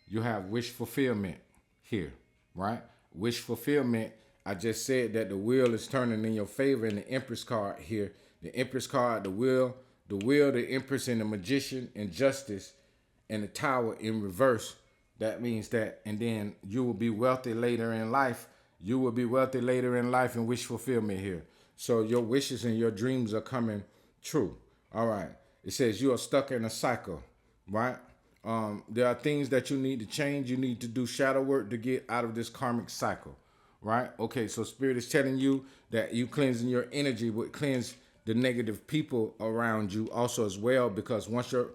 A: You have wish fulfillment here, right? Wish fulfillment. I just said that the wheel is turning in your favor in the Empress card here. The Empress card, the wheel, the Empress, and the Magician, and Justice, and the Tower in reverse. That means that, and then you will be wealthy later in life. You will be wealthy later in life, and wish fulfillment here. So your wishes and your dreams are coming true. All right. It says you are stuck in a cycle, right? There are things that you need to change. You need to do shadow work to get out of this karmic cycle, right? Okay, so Spirit is telling you that you cleansing your energy would cleanse the negative people around you also as well, because once you're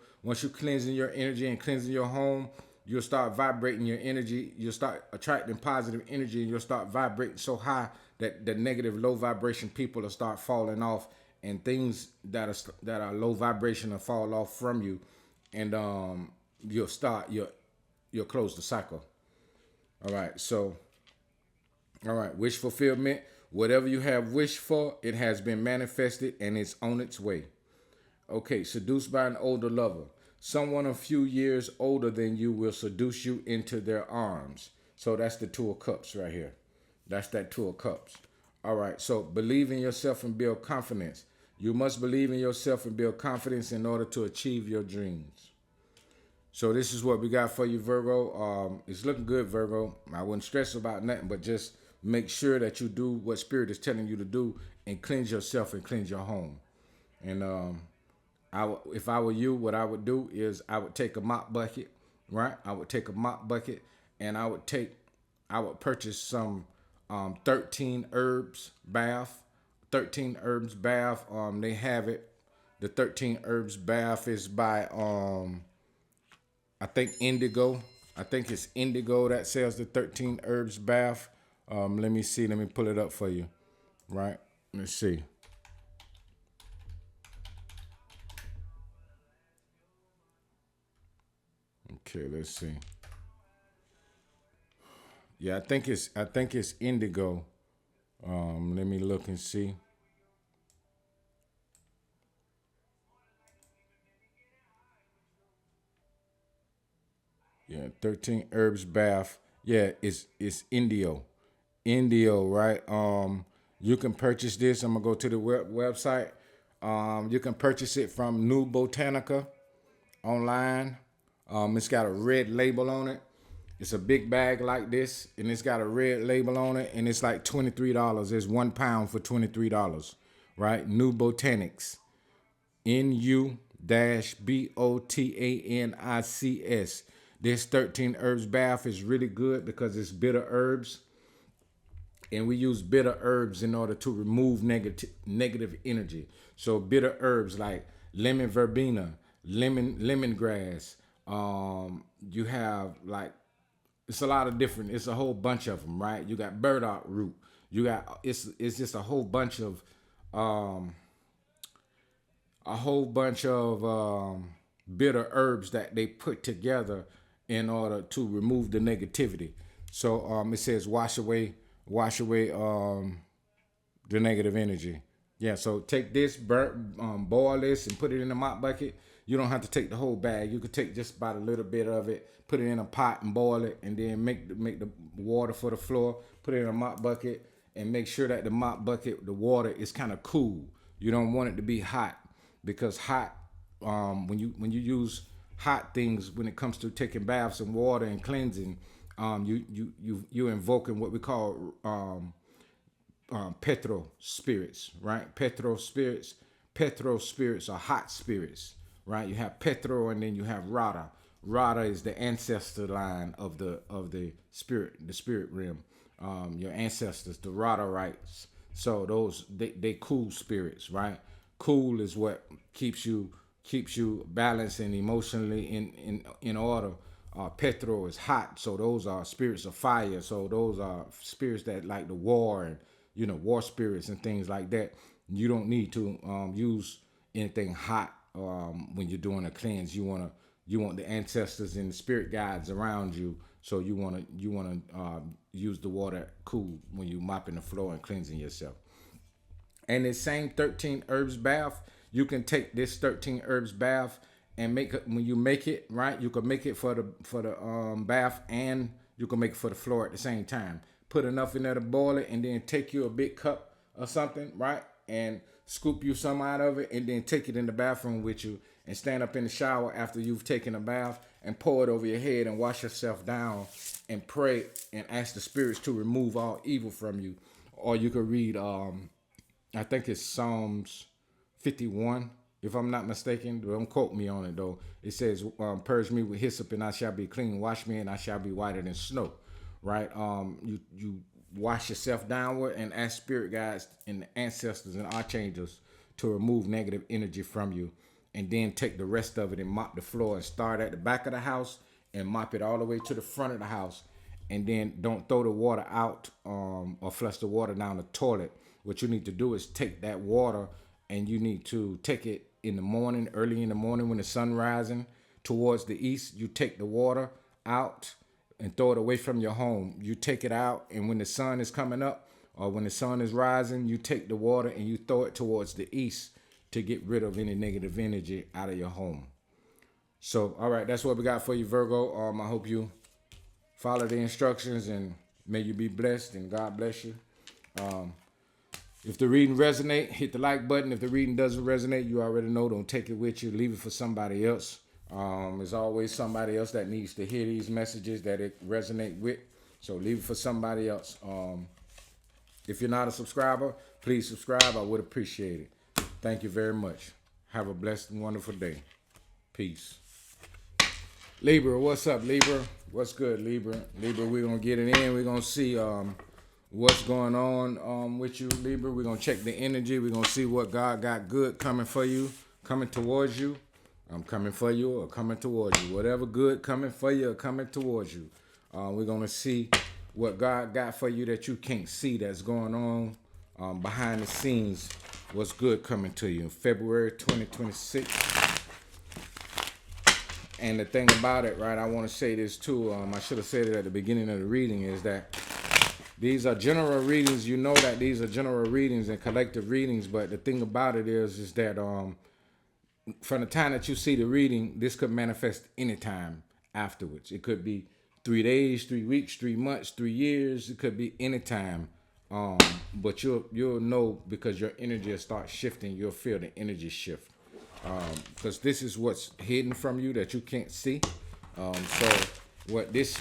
A: cleansing your energy and cleansing your home, you'll start vibrating your energy. You'll start attracting positive energy, and you'll start vibrating so high that the negative, low vibration people will start falling off, and things that are low vibration will fall off from you, and you'll close the cycle. All right, so wish fulfillment. Whatever you have wished for, it has been manifested and it's on its way. Okay, seduced by an older lover. Someone a few years older than you will seduce you into their arms. So that's the 2 of Cups right here. That's that 2 of Cups. All right, so believe in yourself and build confidence. You must believe in yourself and build confidence in order to achieve your dreams. So this is what we got for you, Virgo. It's looking good, Virgo. I wouldn't stress about nothing, but just make sure that you do what Spirit is telling you to do and cleanse yourself and cleanse your home. And if I were you, what I would do is I would take a mop bucket, right? I would take a mop bucket, and I would purchase some 13 herbs bath. 13 herbs bath. They have it. The 13 herbs bath is by I think Indigo. I think it's Indigo that sells the 13 herbs bath. Let me see. Let me pull it up for you. Right. Let's see. Okay, let's see. Yeah, I think it's indigo. Let me look and see. Yeah, 13 herbs bath. Yeah, it's Indio. Indio, right? You can purchase this. I'm gonna go to the website. You can purchase it from New Botanica online. It's got a red label on it. It's a big bag like this, and it's got a red label on it, and it's like $23. It's 1 pound for $23, right? New Botanics. NU-BOTANICS. This 13 herbs bath is really good because it's bitter herbs. And we use bitter herbs in order to remove negative energy. So bitter herbs like lemon verbena, lemongrass. You have like it's a lot of different. It's a whole bunch of them, right? You got burdock root. You got it's just um, a whole bunch of bitter herbs that they put together in order to remove the negativity. So it says wash away the negative energy. Yeah, so take this, boil this, and put it in a mop bucket. You don't have to take the whole bag. You could take just about a little bit of it, put it in a pot and boil it, and then make the water for the floor. Put it in a mop bucket, and make sure that the mop bucket, the water is kind of cool. You don't want it to be hot because hot, when you use hot things when it comes to taking baths and water and cleansing, you're invoking what we call petro spirits, right? Petro spirits are hot spirits, right? You have petro and then you have rada. Rada is the ancestor line of the spirit realm. Your ancestors, the rada rights. So those they cool spirits, right? Cool is what keeps you balanced and emotionally in order. Petro is hot, so those are spirits of fire. So those are spirits that like the war and war spirits and things like that. You don't need to use anything hot when you're doing a cleanse. You want the ancestors and the spirit guides around you. So you want to use the water cool when you mopping the floor and cleansing yourself. And this same 13 herbs bath, you can take this 13 herbs bath and make it. When you make it, right, you can make it for the bath, and you can make it for the floor at the same time. Put enough in there to boil it, and then take you a big cup or something, right, and scoop you some out of it, and then take it in the bathroom with you, and stand up in the shower after you've taken a bath, and pour it over your head, and wash yourself down, and pray and ask the spirits to remove all evil from you. Or you could read, I think it's Psalms 51, if I'm not mistaken. Don't quote me on it though. It says, "Purge me with hyssop, and I shall be clean. Wash me, and I shall be whiter than snow." Right? You wash yourself downward and ask spirit guides and the ancestors and archangels to remove negative energy from you, and then take the rest of it and mop the floor, and start at the back of the house and mop it all the way to the front of the house. And then don't throw the water out or flush the water down the toilet. What you need to do is take that water, and you need to take it in the morning, early in the morning when the sun rising towards the east. You take the water out and throw it away from your home. You take it out, and when the sun is coming up or when the sun is rising, you take the water and you throw it towards the east to get rid of any negative energy out of your home. So, all right, that's what we got for you, Virgo. I hope you follow the instructions, and may you be blessed, and God bless you. If the reading resonate, hit the like button. If the reading doesn't resonate, you already know, don't take it with you. Leave it for somebody else. There's always somebody else that needs to hear these messages that it resonate with. So leave it for somebody else. If you're not a subscriber, please subscribe. I would appreciate it. Thank you very much. Have a blessed and wonderful day. Peace. Libra, what's up, Libra? What's good, Libra? Libra, we're going to get it in. We're going to see what's going on with you, Libra. We're going to check the energy. We're going to see what God got good coming for you, coming towards you. I'm coming for you or coming towards you. Whatever good coming for you or coming towards you. We're going to see what God got for you that you can't see that's going on behind the scenes. What's good coming to you in February 2026. And the thing about it, right, I want to say this too. I should have said it at the beginning of the reading, is that these are general readings. You know that these are general readings and collective readings. But the thing about it is that from the time that you see the reading, this could manifest anytime afterwards. It could be 3 days, 3 weeks, 3 months, 3 years. It could be anytime. But you'll know because your energy will start shifting. You'll feel the energy shift. Because this is what's hidden from you that you can't see. So what this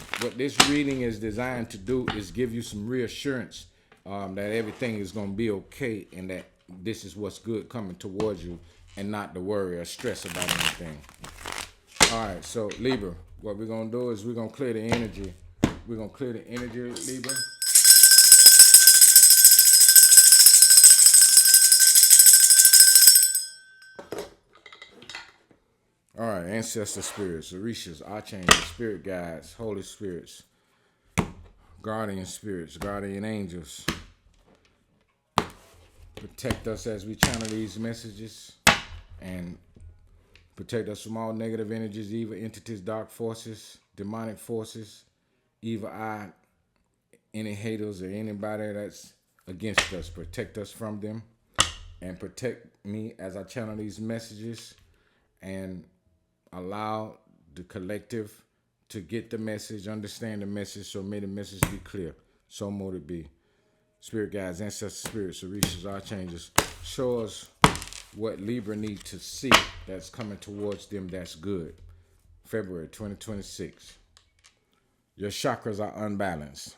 A: reading is designed to do is give you some reassurance that everything is going to be okay and that this is what's good coming towards you and not to worry or stress about anything. All right, so Libra, what we're going to do is we're going to clear the energy. We're going to clear the energy, Libra. All right, ancestor spirits, Orishas, archangels, spirit guides, holy spirits, guardian spirits, guardian angels. Protect us as we channel these messages and protect us from all negative energies, evil entities, dark forces, demonic forces, evil eye, any haters or anybody that's against us. Protect us from them and protect me as I channel these messages and allow the collective to get the message, understand the message, so may the message be clear. So mote it be. Spirit guides, ancestor spirits, Orishas, archangels, show us what Libra needs to see that's coming towards them that's good. February 2026. Your chakras are unbalanced.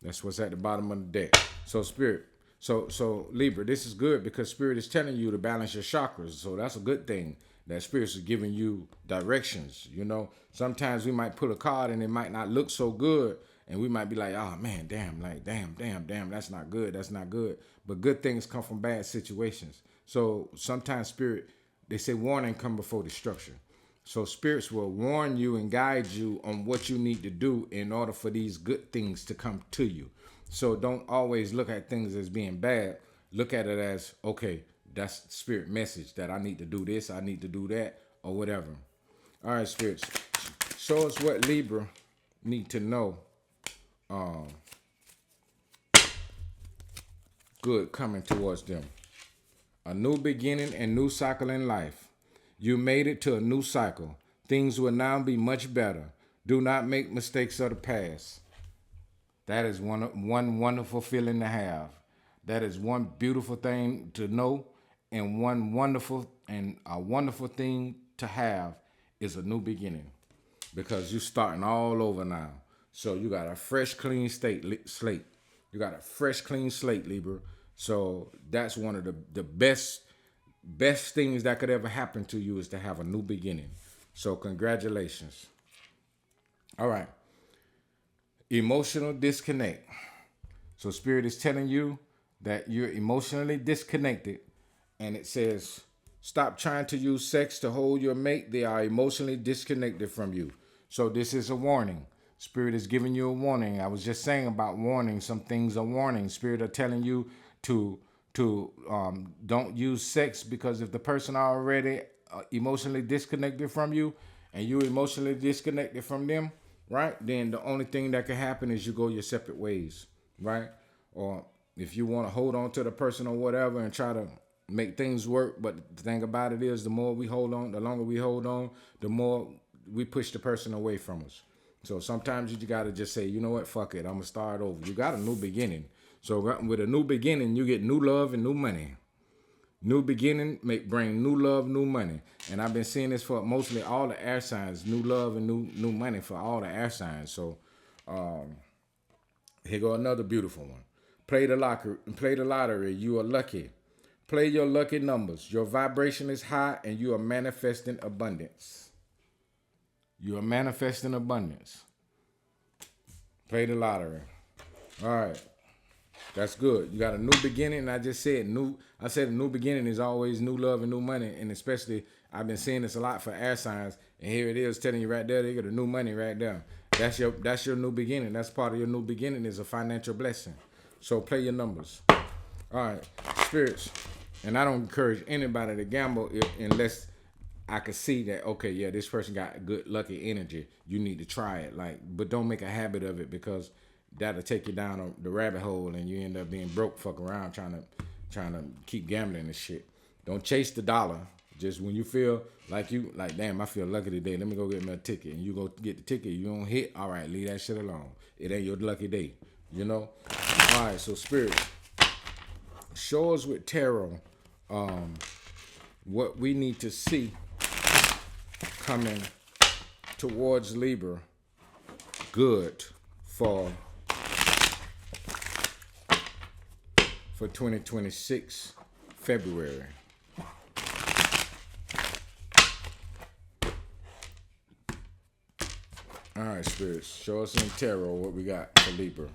A: That's what's at the bottom of the deck. So Spirit, so Libra, this is good because Spirit is telling you to balance your chakras. So that's a good thing. That Spirit is giving you directions. You know, sometimes we might put a card and it might not look so good. And we might be like, oh man, damn, that's not good. That's not good. But good things come from bad situations. So sometimes Spirit, they say warning come before destruction. So spirits will warn you and guide you on what you need to do in order for these good things to come to you. So don't always look at things as being bad. Look at it as, okay, that's Spirit message that I need to do this, I need to do that, or whatever. All right, spirits, show us what Libra need to know. Good coming towards them. A new beginning and new cycle in life. You made it to a new cycle. Things will now be much better. Do not make mistakes of the past. That is one wonderful feeling to have. That is one beautiful thing to know, and a wonderful thing to have is a new beginning, because you're starting all over now. So you got a fresh, clean slate. You got a fresh, clean slate, Libra. So that's one of the best things that could ever happen to you, is to have a new beginning. So congratulations. All right. Emotional disconnect. So Spirit is telling you that you're emotionally disconnected, and it says, stop trying to use sex to hold your mate. They are emotionally disconnected from you. So this is a warning. Spirit is giving you a warning. I was just saying about warning. Some things are warning. Spirit are telling you to don't use sex, because if the person are already emotionally disconnected from you and you emotionally disconnected from them, right, then the only thing that can happen is you go your separate ways, right? Or if you want to hold on to the person or whatever and try to make things work, but the thing about it is, the more we hold on, the longer we hold on, the more we push the person away from us. So sometimes you got to just say, you know what, fuck it, I'm going to start over. You got a new beginning. So with a new beginning, you get new love and new money. New beginning bring new love, new money. And I've been seeing this for mostly all the air signs, new love and new money for all the air signs. So here go another beautiful one. Play the lottery. You are lucky. Play your lucky numbers. Your vibration is high and you are manifesting abundance. You are manifesting abundance. Play the lottery. All right. That's good. You got a new beginning. And I just said I said a new beginning is always new love and new money. And especially, I've been seeing this a lot for air signs. And here it is telling you right there, they got a new money right there. That's your new beginning. That's part of your new beginning is a financial blessing. So play your numbers. All right, spirits. And I don't encourage anybody to gamble unless I can see that, okay, yeah, this person got good lucky energy. You need to try it. But don't make a habit of it, because that'll take you down the rabbit hole and you end up being broke, fuck around trying to keep gambling and shit. Don't chase the dollar. Just when you feel like damn, I feel lucky today. Let me go get me a ticket. And you go get the ticket. You don't hit. All right, leave that shit alone. It ain't your lucky day. All right, so spirit, show us with tarot what we need to see coming towards Libra good for 2026 February. All right, spirits, show us in tarot what we got for Libra.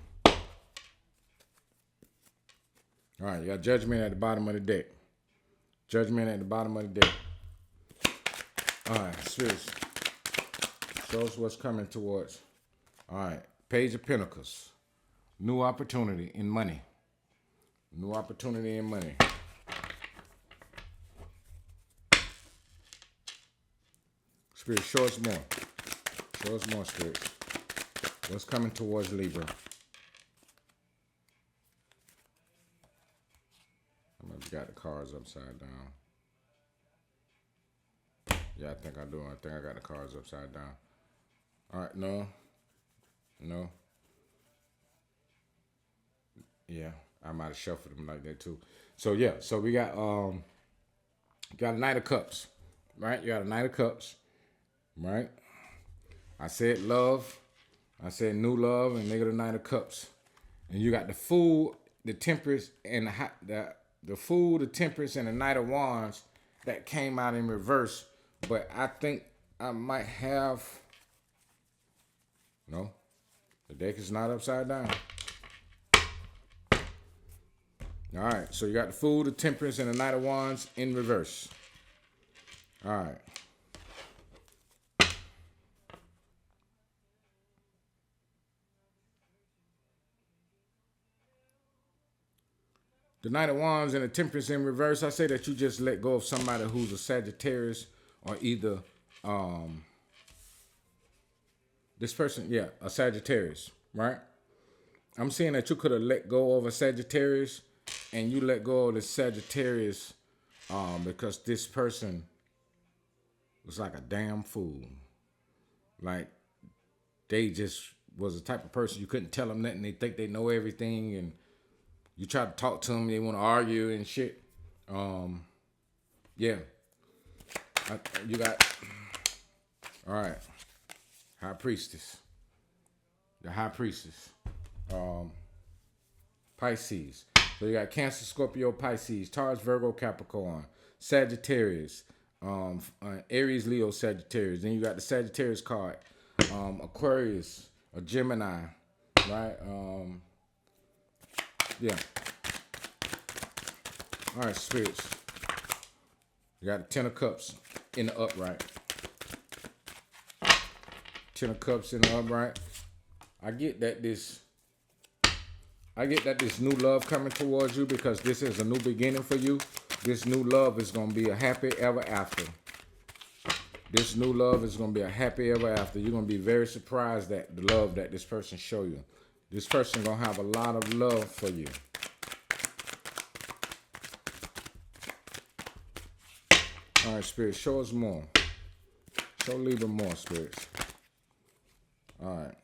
A: All right, you got Judgment at the bottom of the deck. Judgment at the bottom of the deck. All right, spirits, show us what's coming towards. All right, Page of Pentacles. New opportunity in money. New opportunity in money. Spirit, show us more. Show us more, Spirit. What's coming towards Libra? I might have got the cards upside down. Yeah, I think I do. I think I got the cards upside down. All right, no. Yeah, I might have shuffled them like that too. So yeah, so we got a Knight of Cups, right? You got a Knight of Cups, right? I said love, I said new love, and they got a Knight of Cups, and you got the Fool, the Temperance, and the Fool, the Temperance, and the Knight of Wands that came out in reverse. But I think I might have. No, the deck is not upside down. All right, so you got the Fool, the Temperance, and the Knight of Wands in reverse. All right. The Knight of Wands and the Temperance in reverse, I say that you just let go of somebody who's a Sagittarius or either this person, yeah, a Sagittarius, right? I'm saying that you could have let go of a Sagittarius and you let go of the Sagittarius because this person was like a damn fool. Like, they just was the type of person you couldn't tell them nothing. They think they know everything, and you try to talk to them, they want to argue and shit. Yeah. You got, all right, High Priestess. The High Priestess. Pisces. So you got Cancer, Scorpio, Pisces, Taurus, Virgo, Capricorn, Sagittarius, Aries, Leo, Sagittarius. Then you got the Sagittarius card, Aquarius, a Gemini, right? Yeah. All right, spirits. You got the Ten of Cups in the upright. Ten of Cups in the upright. I get that this new love coming towards you because this is a new beginning for you. This new love is going to be a happy ever after. This new love is going to be a happy ever after. You're going to be very surprised at the love that this person show you. This person going to have a lot of love for you. All right, Spirit, show us more. Show Libra more, spirits. All right.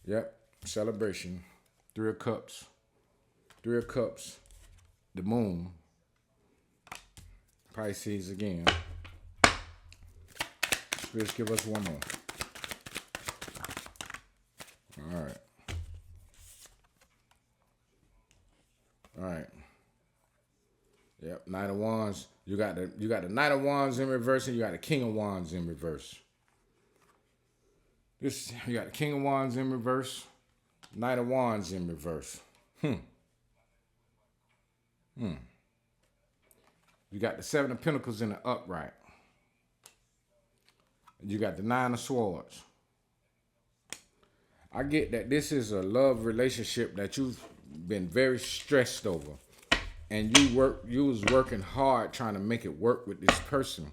A: Yep. Celebration. Three of Cups. Three of Cups. The Moon. Pisces again. Spirits, give us one more. All right. All right. Yep. Knight of Wands. You got the Knight of Wands in reverse, and you got the King of Wands in reverse. You got the King of Wands in reverse, Knight of Wands in reverse. You got the Seven of Pentacles in the upright. You got the Nine of Swords. I get that this is a love relationship that you've been very stressed over. And you was working hard trying to make it work with this person.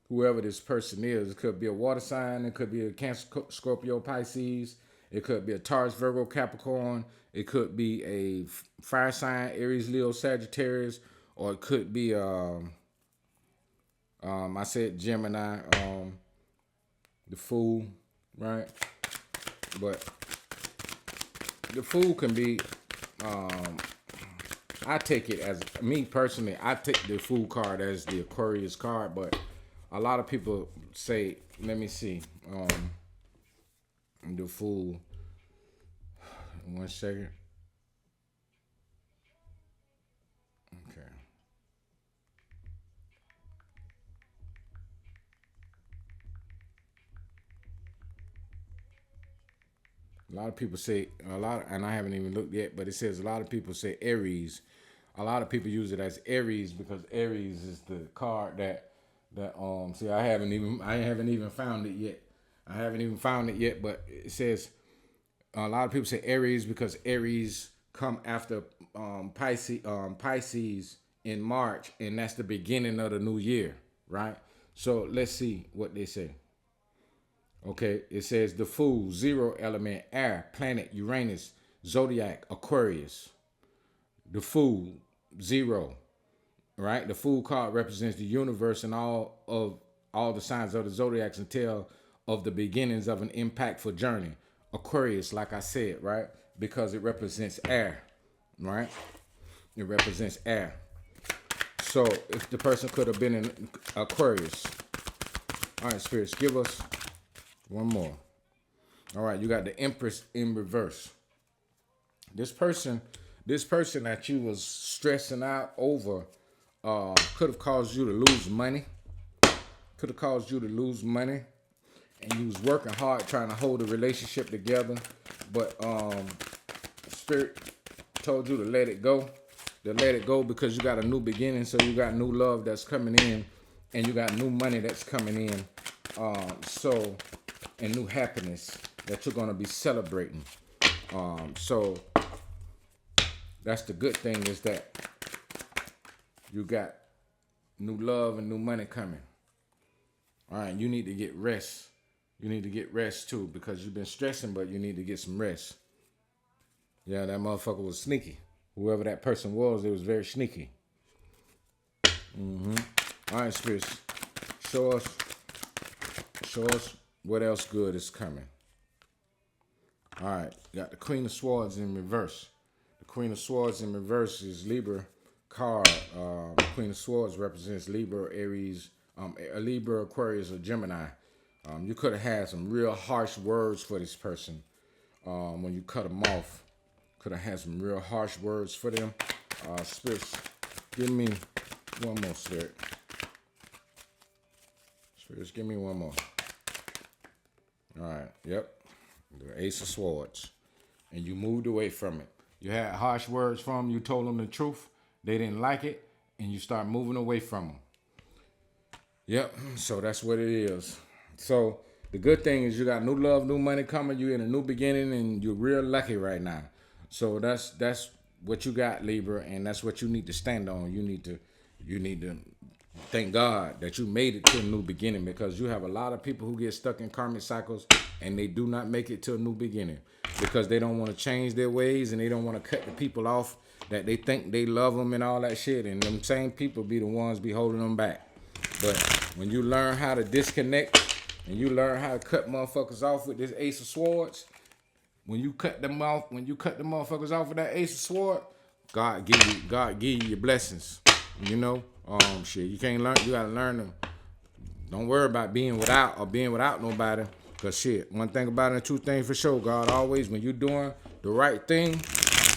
A: Whoever this person is. It could be a water sign. It could be a Cancer, Scorpio, Pisces. It could be a Taurus, Virgo, Capricorn. It could be a fire sign, Aries, Leo, Sagittarius. Or it could be, I said Gemini, the Fool, right? But the Fool can be, I take it as, me personally, I take the Fool card as the Aquarius card, but a lot of people say, let me see, the Fool, 1 second. Okay. A lot of people say, and I haven't even looked yet, but it says a lot of people say Aries. A lot of people use it as Aries because Aries is the card that see, I haven't even found it yet. I haven't even found it yet, but it says a lot of people say Aries because Aries come after Pisces in March, and that's the beginning of the new year, right? So let's see what they say. Okay, it says the Fool, 0 element, air, planet, Uranus, Zodiac, Aquarius. The Fool, 0, right? The Fool card represents the universe and all the signs of the zodiacs and tell of the beginnings of an impactful journey. Aquarius, like I said, right? Because it represents air, right? It represents air. So if the person could have been in Aquarius. All right, spirits, give us one more. All right, you got the Empress in reverse. This person that you was stressing out over could have caused you to lose money. Could have caused you to lose money. And you was working hard trying to hold the relationship together. But Spirit told you to let it go. To let it go because you got a new beginning. So you got new love that's coming in. And you got new money that's coming in. And new happiness that you're going to be celebrating. So that's the good thing is that you got new love and new money coming. All right, you need to get rest. You need to get rest too because you've been stressing, but you need to get some rest. Yeah, that motherfucker was sneaky. Whoever that person was, it was very sneaky. All right, spirits, show us what else good is coming. All right, got the Queen of Swords in reverse. The Queen of Swords in reverse is Libra card. The Queen of Swords represents Libra, Aries, Libra, Aquarius, or Gemini. You could have had some real harsh words for this person when you cut them off. Could have had some real harsh words for them. Spirits, give me one more, Spirit. Spirits, give me one more. All right, yep. The Ace of Swords. And you moved away from it. You had harsh words from them. You told them the truth. They didn't like it. And you start moving away from them. Yep, so that's what it is. So the good thing is you got new love, new money coming. You're in a new beginning and you're real lucky right now. So that's what you got, Libra, and that's what you need to stand on. You need to thank God that you made it to a new beginning because you have a lot of people who get stuck in karmic cycles and they do not make it to a new beginning because they don't want to change their ways and they don't want to cut the people off that they think they love them and all that shit. And them same people be the ones be holding them back. But when you learn how to disconnect and you learn how to cut motherfuckers off with this Ace of Swords, when you cut the motherfuckers off with that Ace of Sword, God give you your blessings. You know, shit. You can't learn. You gotta learn them. Don't worry about being without nobody. Cause shit, one thing about it, two things for sure. God always, when you're doing the right thing,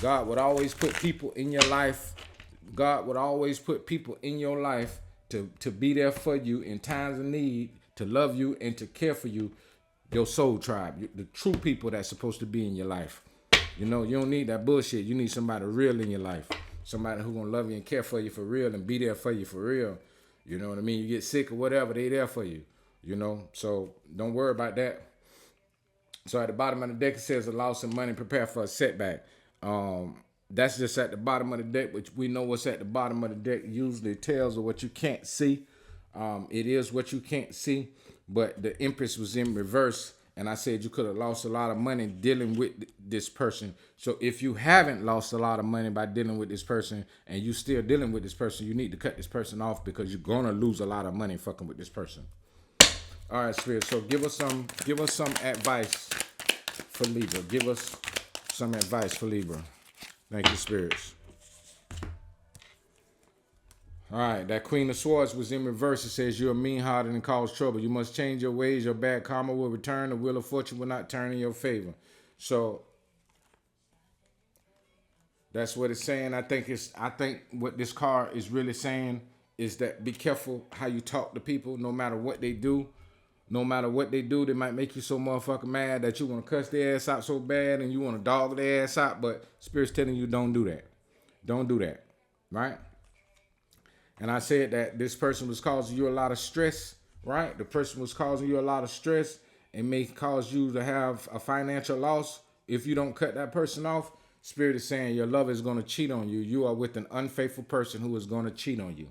A: God would always put people in your life. God would always put people in your life to be there for you in times of need, to love you and to care for you. Your soul tribe, the true people that's supposed to be in your life. You know, you don't need that bullshit. You need somebody real in your life. Somebody who gonna love you and care for you for real and be there for you for real. You know what I mean? You get sick or whatever, they there for you. you know. So don't worry about that. So at the bottom of the deck, it says a loss of money, prepare for a setback. That's just at the bottom of the deck, which we know what's at the bottom of the deck usually tells of what you can't see. It is what you can't see, but the Empress was in reverse, and I said you could have lost a lot of money dealing with this person. So if you haven't lost a lot of money by dealing with this person, and you still dealing with this person, you need to cut this person off because you're gonna lose a lot of money fucking with this person. All right, Spirit. So give us some advice for Libra. Give us some advice for Libra. Thank you, spirits. All right, that Queen of Swords was in reverse. It says you're mean-hearted and cause trouble. You must change your ways. Your bad karma will return. The wheel of fortune will not turn in your favor. So that's what it's saying. I think what this card is really saying is that be careful how you talk to people, no matter what they do. No matter what they do, they might make you so motherfucking mad that you want to cuss their ass out so bad and you want to dog their ass out, but Spirit's telling you don't do that. Don't do that, right? And I said that this person was causing you a lot of stress, right? The person was causing you a lot of stress and may cause you to have a financial loss if you don't cut that person off. Spirit is saying your lover is going to cheat on you. You are with an unfaithful person who is going to cheat on you.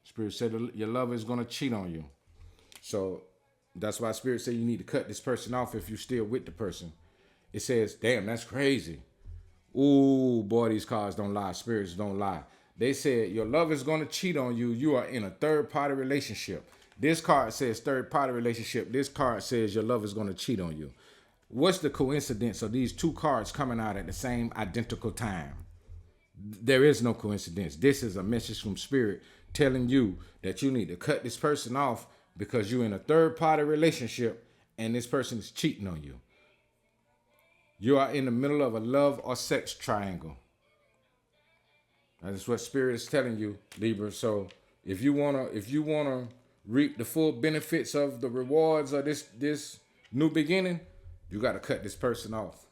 A: Spirit said your lover is going to cheat on you. So that's why Spirit said you need to cut this person off if you're still with the person. It says, damn, that's crazy. Ooh, boy, these cards don't lie. Spirits don't lie. They said your love is going to cheat on you. You are in a third-party relationship. This card says third-party relationship. This card says your love is going to cheat on you. What's the coincidence of these two cards coming out at the same identical time? There is no coincidence. This is a message from Spirit telling you that you need to cut this person off because you're in a third-party relationship and this person is cheating on you. You are in the middle of a love or sex triangle. That's what Spirit is telling you, Libra. So if you wanna reap the full benefits of the rewards of this new beginning, you gotta cut this person off.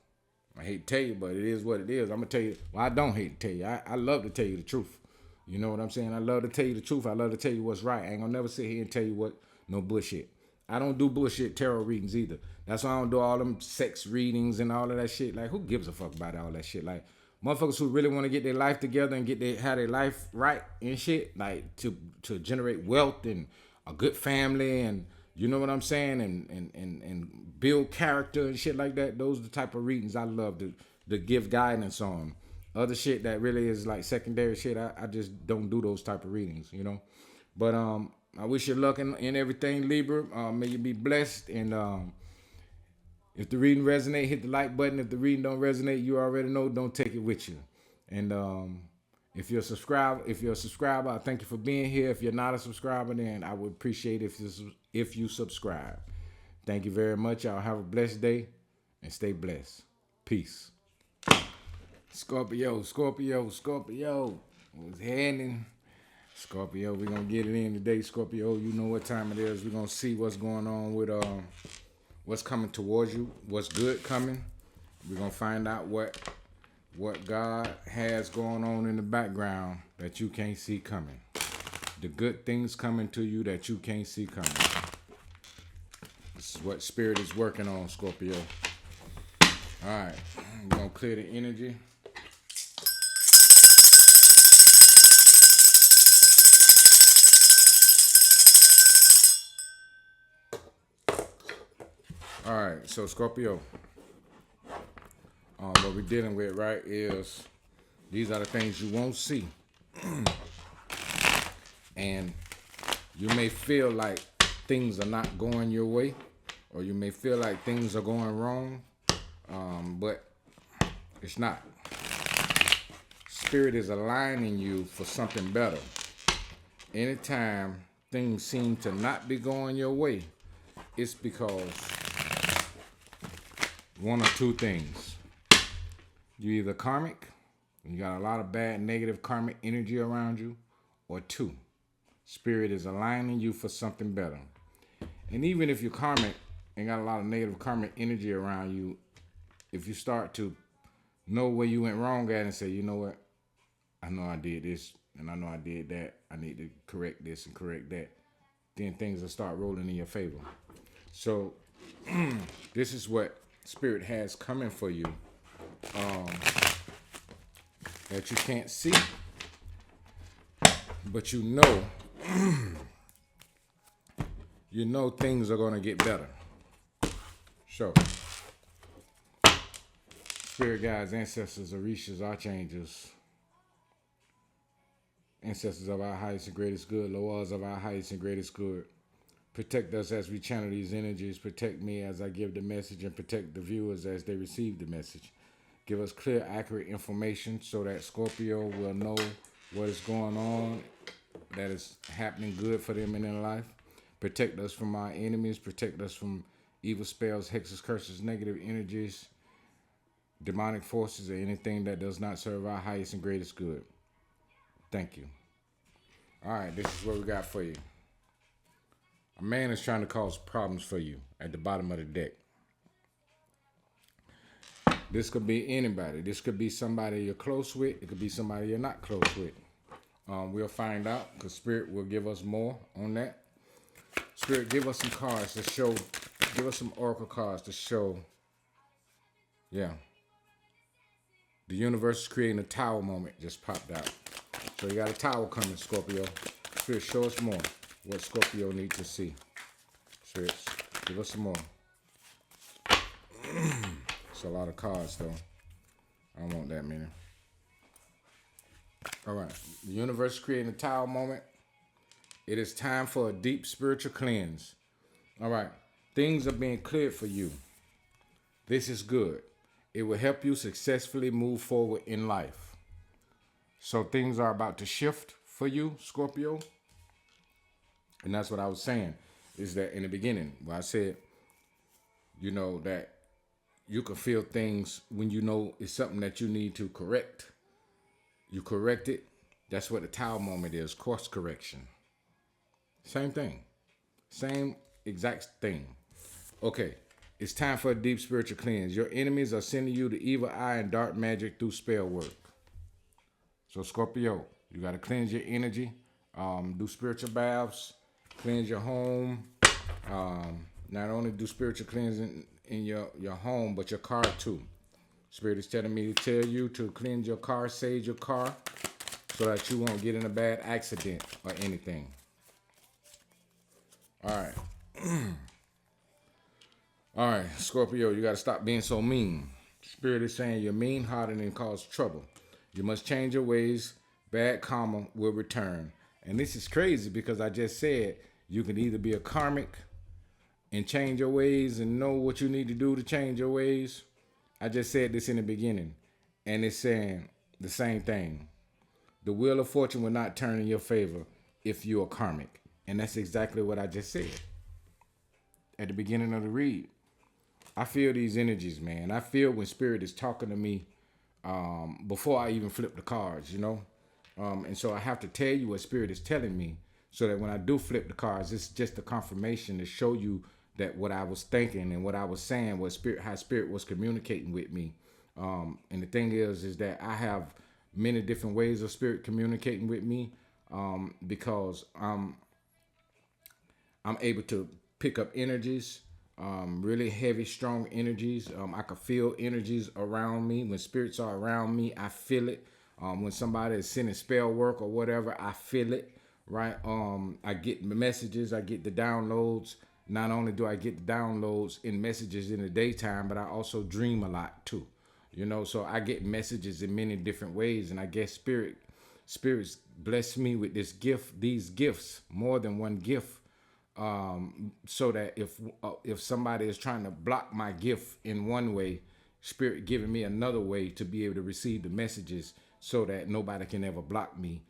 A: I hate to tell you, but it is what it is. I'm gonna tell you. Well, I don't hate to tell you. I love to tell you the truth. You know what I'm saying? I love to tell you the truth. I love to tell you what's right. I ain't gonna never sit here and tell you what no bullshit. I don't do bullshit tarot readings either. That's why I don't do all them sex readings and all of that shit. Like, who gives a fuck about all that shit? Like, motherfuckers who really want to get their life together and have their life right and shit, like to generate wealth and a good family and you know what I'm saying, and build character and shit like that. Those are the type of readings I love to give guidance on. Other shit that really is like secondary shit, I just don't do those type of readings, you know. But I wish you luck in everything, Libra. May you be blessed. And if the reading resonate, hit the like button. If the reading don't resonate, you already know, don't take it with you. And if you're a subscriber, I thank you for being here. If you're not a subscriber, then I would appreciate if you subscribe. Thank you very much. Y'all have a blessed day and stay blessed. Peace. Scorpio. Was heading. Scorpio, we're going to get it in today. Scorpio, you know what time it is. We're going to see what's going on with what's coming towards you, what's good coming. We're going to find out what God has going on in the background that you can't see coming. The good things coming to you that you can't see coming. This is what Spirit is working on, Scorpio. All right, I'm going to clear the energy. All right, so Scorpio, what we're dealing with, right, is these are the things you won't see. And you may feel like things are not going your way, or you may feel like things are going wrong, but it's not. Spirit is aligning you for something better. Anytime things seem to not be going your way, it's because one or two things. You either karmic, you got a lot of bad negative karmic energy around you, or two, Spirit is aligning you for something better. And even if you're karmic and got a lot of negative karmic energy around you, if you start to know where you went wrong at and say, you know what, I know I did this and I know I did that, I need to correct this and correct that, then things will start rolling in your favor. So this is what Spirit has coming for you, that you can't see, but you know things are going to get better. So, Spirit guides, ancestors, orishas, archangels, ancestors of our highest and greatest good, Loas of our highest and greatest good, protect us as we channel these energies. Protect me as I give the message, and protect the viewers as they receive the message. Give us clear, accurate information so that Scorpio will know what is going on, that is happening good for them in their life. Protect us from our enemies. Protect us from evil spells, hexes, curses, negative energies, demonic forces, or anything that does not serve our highest and greatest good. Thank you. All right, this is what we got for you. A man is trying to cause problems for you at the bottom of the deck. This could be anybody. This could be somebody you're close with. It could be somebody you're not close with. We'll find out, because Spirit will give us more on that. Spirit, give us some cards to show. Give us some oracle cards to show. Yeah. The universe is creating a tower moment. Just popped out. So you got a tower coming, Scorpio. Spirit, show us more. What Scorpio needs to see. Spirits, give us some more. It's a lot of cards, though. I don't want that many. All right. The universe is creating a tower moment. It is time for a deep spiritual cleanse. All right. Things are being cleared for you. This is good. It will help you successfully move forward in life. So things are about to shift for you, Scorpio. And that's what I was saying, is that in the beginning, where I said, that you can feel things when you know it's something that you need to correct. You correct it. That's what the tower moment is, course correction. Same thing. Same exact thing. Okay, it's time for a deep spiritual cleanse. Your enemies are sending you the evil eye and dark magic through spell work. So Scorpio, you got to cleanse your energy, do spiritual baths, cleanse your home. Not only do spiritual cleansing in your home, but your car too. Spirit is telling me to tell you to cleanse your car, sage your car, so that you won't get in a bad accident or anything. All right. All right, Scorpio, you got to stop being so mean. Spirit is saying you're mean-hearted and cause trouble. You must change your ways. Bad karma will return. And this is crazy because I just said you can either be a karmic and change your ways and know what you need to do to change your ways. I just said this in the beginning, and it's saying the same thing. The wheel of fortune will not turn in your favor if you're a karmic. And that's exactly what I just said at the beginning of the read. I feel these energies, man. I feel when Spirit is talking to me before I even flip the cards, and so I have to tell you what Spirit is telling me, so that when I do flip the cards, it's just a confirmation to show you that what I was thinking and what I was saying, how Spirit was communicating with me. And the thing is that I have many different ways of Spirit communicating with me, because I'm able to pick up energies, really heavy, strong energies. I can feel energies around me. When spirits are around me, I feel it. When somebody is sending spell work or whatever, I feel it, right? I get messages, I get the downloads. Not only do I get the downloads in messages in the daytime, but I also dream a lot too. So I get messages in many different ways, and I guess spirits bless me with these gifts, more than one gift. So that if somebody is trying to block my gift in one way, Spirit giving me another way to be able to receive the messages, so that nobody can ever block me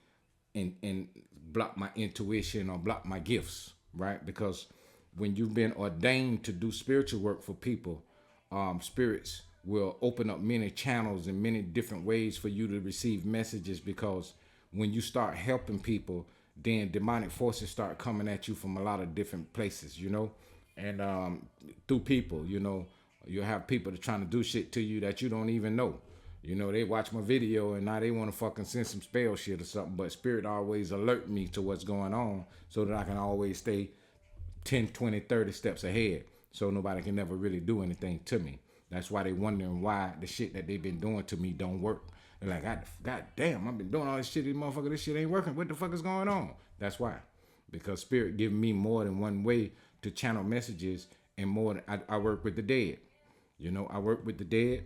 A: and block my intuition or block my gifts, right? Because when you've been ordained to do spiritual work for people, spirits will open up many channels and many different ways for you to receive messages, because when you start helping people, then demonic forces start coming at you from a lot of different places, and through people, you have people that are trying to do shit to you that you don't even know, You know, they watch my video and now they want to fucking send some spell shit or something. But Spirit always alert me to what's going on so that I can always stay 10, 20, 30 steps ahead. So nobody can never really do anything to me. That's why they wondering why the shit that they've been doing to me don't work. They're like, God damn, I've been doing all this shit, motherfucker, this shit ain't working. What the fuck is going on? That's why. Because Spirit give me more than one way to channel messages, and more than I work with the dead. You know, I work with the dead.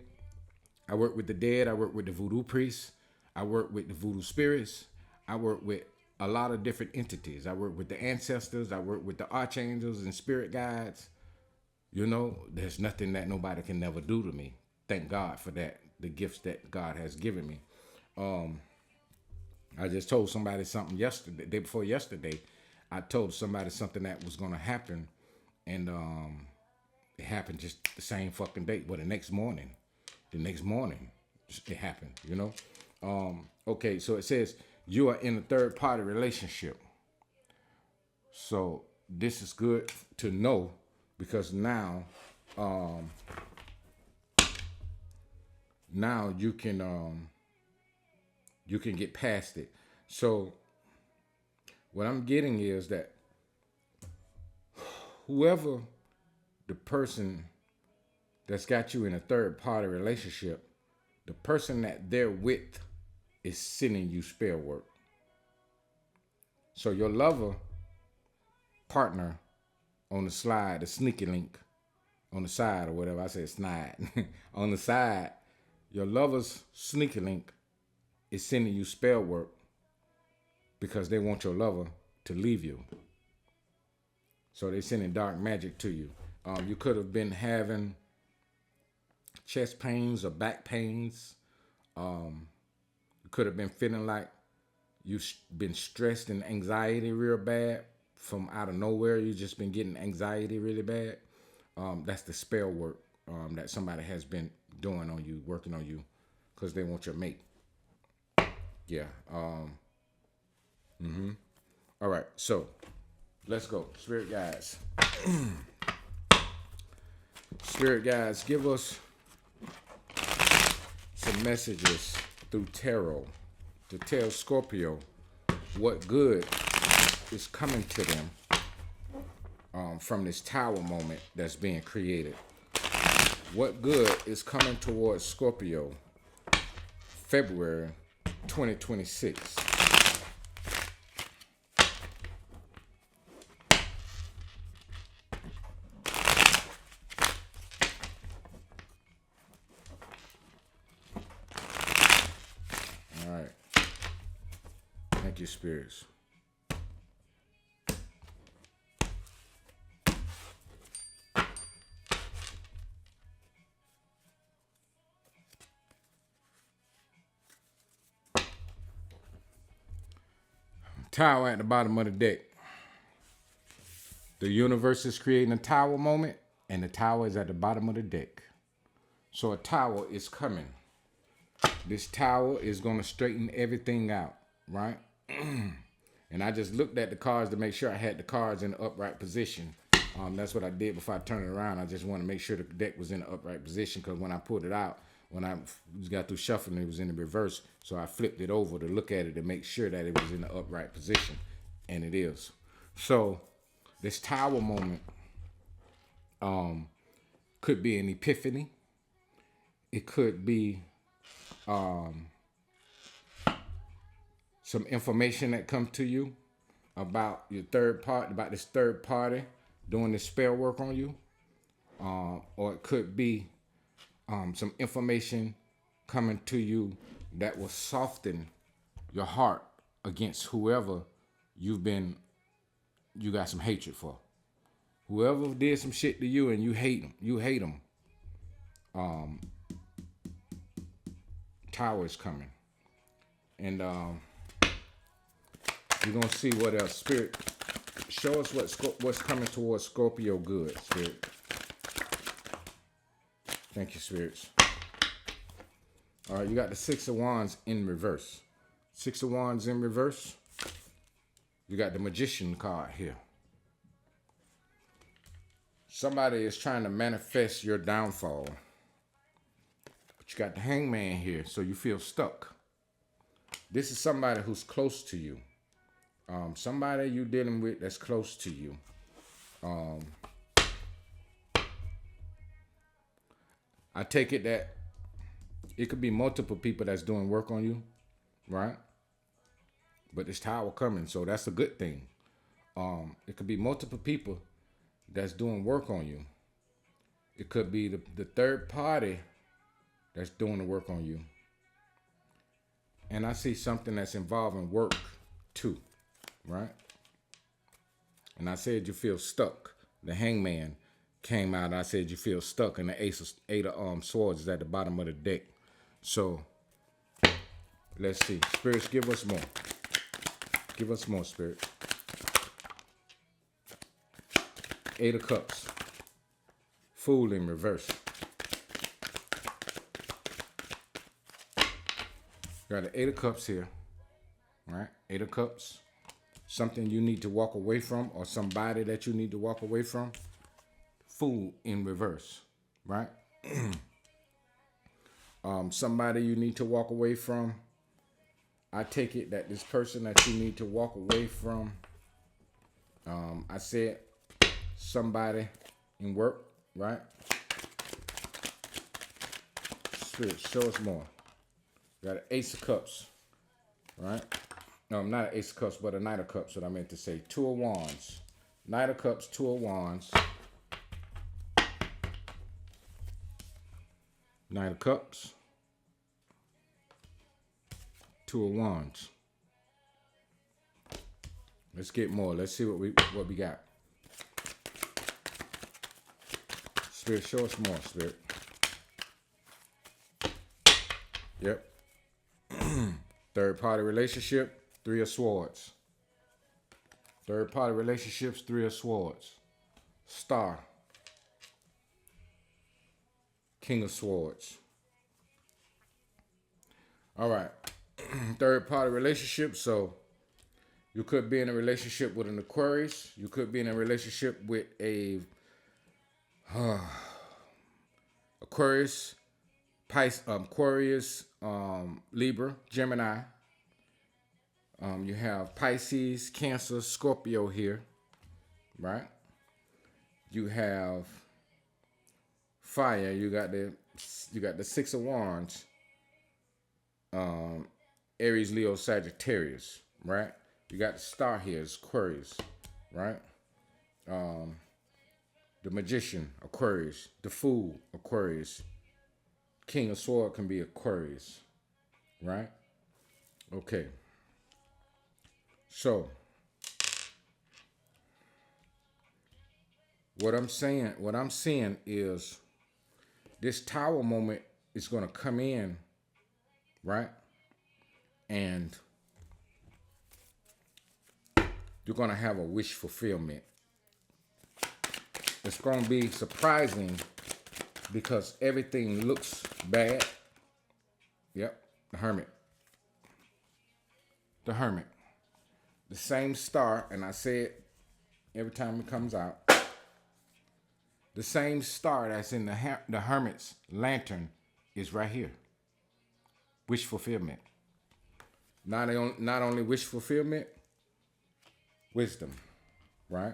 A: I work with the dead. I work with the voodoo priests. I work with the voodoo spirits. I work with a lot of different entities. I work with the ancestors. I work with the archangels and spirit guides. You know, there's nothing that nobody can never do to me. Thank God for that, the gifts that God has given me. I just told somebody something yesterday, day before yesterday. I told somebody something that was going to happen, and it happened just the same fucking day. Well, the next morning, it happened, you know? Okay, so it says, you are in a third party relationship. So this is good to know, because now you can get past it. So what I'm getting is that whoever the person that's got you in a third party relationship, the person that they're with is sending you spell work. So your lover partner on the slide, the sneaky link on the side or whatever, I said snide, on the side, your lover's sneaky link is sending you spell work because they want your lover to leave you. So they're sending dark magic to you. You could have been having chest pains or back pains. You could have been feeling like you've been stressed and anxiety real bad from out of nowhere. You've just been getting anxiety really bad. That's the spell work that somebody has been doing on you, working on you, because they want your mate. Yeah. All right, so let's go. Spirit guides. Spirit guides, give us some messages through tarot to tell Scorpio what good is coming to them from this tower moment that's being created. What good is coming towards Scorpio February 2026? All right. Thank you, spirits. Tower at the bottom of the deck. The universe is creating a tower moment, and the tower is at the bottom of the deck. So a tower is coming. This tower is going to straighten everything out, right? And I just looked at the cards to make sure I had the cards in the upright position. That's what I did before I turned it around. I just want to make sure the deck was in the upright position, because when I pulled it out, when I got through shuffling, it was in the reverse. So I flipped it over to look at it to make sure that it was in the upright position. And it is. So this tower moment could be an epiphany. It could be some information that comes to you about your third part, about this third party doing this spell work on you. Or it could be some information coming to you that will soften your heart against whoever you got some hatred for. Whoever did some shit to you and you hate them. Tower is coming. And we're going to see what else. Spirit, show us what's coming towards Scorpio good, Spirit. Thank you, spirits. All right, you got the Six of Wands in reverse. Six of Wands in reverse. You got the Magician card here. Somebody is trying to manifest your downfall. you got the Hangman here, so you feel stuck. This is somebody who's close to you. Somebody you're dealing with that's close to you. I take it that it could be multiple people that's doing work on you, right? But this Tower coming, so that's a good thing. It could be multiple people that's doing work on you. It could be the third party that's doing the work on you. And I see something that's involving work too, right? And I said you feel stuck. The Hangman came out. I said you feel stuck, and the Eight of Swords is at the bottom of the deck. So let's see. Spirits, give us more. Give us more, Spirit. Eight of Cups. Fool in reverse. Got the Eight of Cups here. All right? Eight of Cups. Something you need to walk away from, or somebody that you need to walk away from. Fool in reverse. Right? Somebody you need to walk away from. I take it that this person that you need to walk away from, I said somebody in work, right? Spirit, show us more. Got an Ace of Cups, right? No, not an Ace of Cups, but a Knight of Cups, what I meant to say. Two of Wands. Knight of Cups, Two of Wands. Knight of Cups. Two of Wands. Let's get more. Let's see what we got. Spirit, show us more, Spirit. Yep. Third party relationship, Three of Swords. Third party relationships, Three of Swords. Star. King of Swords. All right. Third party relationship. So you could be in a relationship with an Aquarius. You could be in a relationship with a Aquarius, Pisces, Aquarius, Libra, Gemini. You have Pisces, Cancer, Scorpio here, right? You have fire. You got the Six of Wands. Aries, Leo, Sagittarius, right? You got the star here, it's Aquarius, right? The Magician, Aquarius. The Fool, Aquarius. King of Swords can be Aquarius, right? Okay. So, what I'm seeing is this Tower moment is going to come in, right? And you're going to have a wish fulfillment. It's going to be surprising because everything looks bad. Yep, the Hermit. The Hermit. The same star, and I say it every time it comes out. The same star that's in the Hermit's lantern is right here. Wish fulfillment. Not only wish fulfillment, wisdom, right?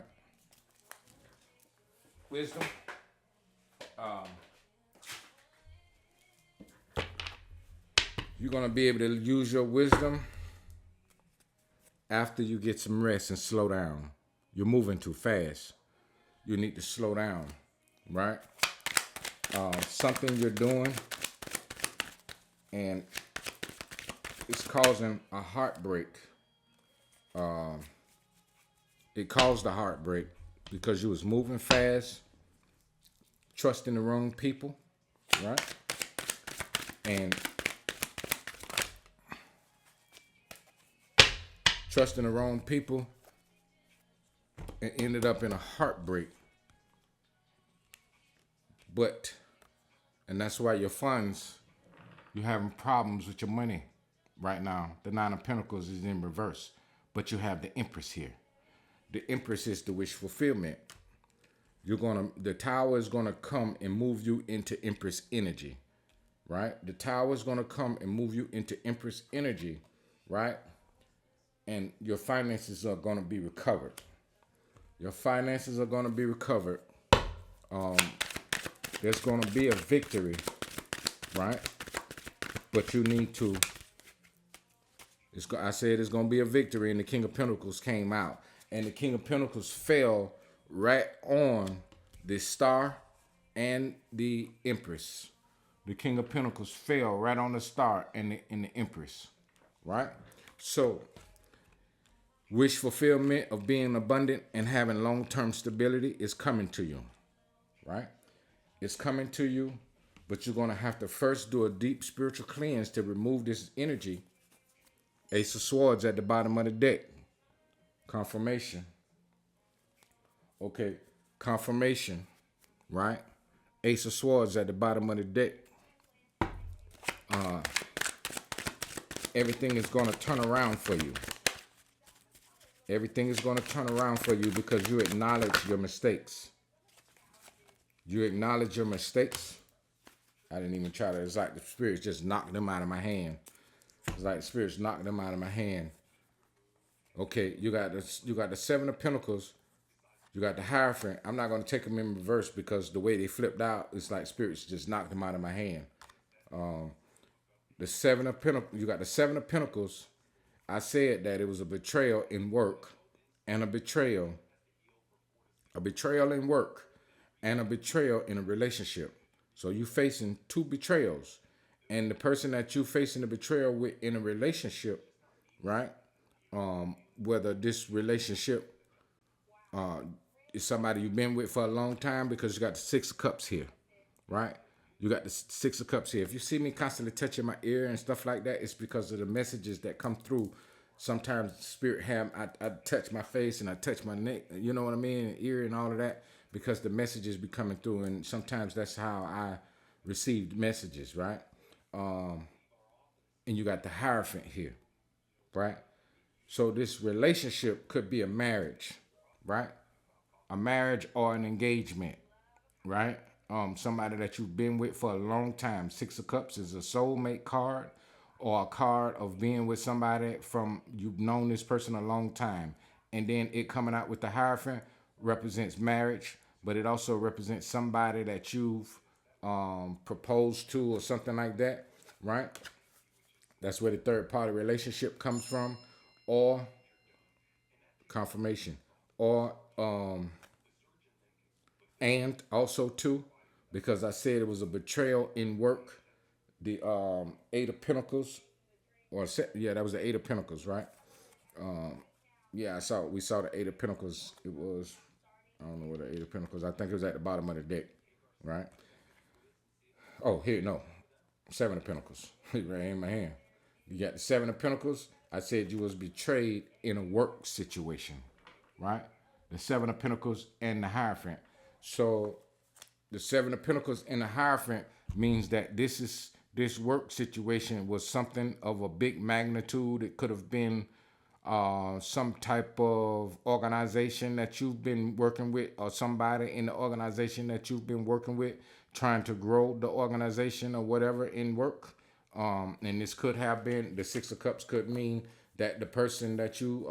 A: Wisdom. You're going to be able to use your wisdom after you get some rest and slow down. You're moving too fast. You need to slow down, right? Something you're doing and it's causing a heartbreak. It caused a heartbreak because you was moving fast, trusting the wrong people, right? And trusting the wrong people and ended up in a heartbreak. And that's why your funds, you're having problems with your money right now. The Nine of Pentacles is in reverse, but you have the Empress here. The Empress is the wish fulfillment. The Tower is gonna come and move you into Empress energy, right? The Tower is going to come and move you into Empress energy, right? And your finances are going to be recovered. Your finances are going to be recovered. There's going to be a victory, right? But you need to, I said it's going to be a victory, and the King of Pentacles came out. And the King of Pentacles fell right on the Star and the Empress. The King of Pentacles fell right on the Star and the Empress, right? So, wish fulfillment of being abundant and having long-term stability is coming to you, right? It's coming to you, but you're going to have to first do a deep spiritual cleanse to remove this energy. Ace of Swords at the bottom of the deck. Confirmation. Okay, confirmation, right? Ace of Swords at the bottom of the deck. Everything is going to turn around for you. Everything is going to turn around for you because you acknowledge your mistakes. You acknowledge your mistakes. I didn't even try to. It's like the spirits just knocked them out of my hand. It's like the spirits knocked them out of my hand. Okay, you got the Seven of Pentacles. You got the Hierophant. I'm not going to take them in reverse because the way they flipped out, it's like spirits just knocked them out of my hand. The Seven of Pentacles. You got the Seven of Pentacles. I said that it was a betrayal in work and a betrayal in work and a betrayal in a relationship. So you facing two betrayals, and the person that you facing the betrayal with in a relationship, right? Whether this relationship is somebody you've been with for a long time, because you got the Six of Cups here, right? You got the Six of Cups here. If you see me constantly touching my ear and stuff like that, it's because of the messages that come through. Sometimes spirit I touch my face and I touch my neck, you know what I mean, ear and all of that, because the messages be coming through, and sometimes that's how I received messages, right? And you got the Hierophant here, right? So this relationship could be a marriage, right? A marriage or an engagement, right? Somebody that you've been with for a long time. Six of Cups is a soulmate card, or a card of being with somebody from you've known this person a long time. And then it coming out with the Hierophant represents marriage, but it also represents somebody that you've proposed to or something like that, right? That's where the third party relationship comes from, or confirmation, or and also too, because I said it was a betrayal in work. The Eight of Pentacles, that was the Eight of Pentacles, right? Yeah, we saw the Eight of Pentacles. It was, I don't know where the Eight of Pentacles. I think it was at the bottom of the deck, right? Oh, here, no, Seven of Pentacles, right in my hand. You got the Seven of Pentacles. I said you was betrayed in a work situation, right? The Seven of Pentacles and the Hierophant. So the Seven of Pentacles and the Hierophant means that this work situation was something of a big magnitude. It could have been some type of organization that you've been working with, or somebody in the organization that you've been working with, trying to grow the organization or whatever in work. And this could have been, the Six of Cups could mean that the person that you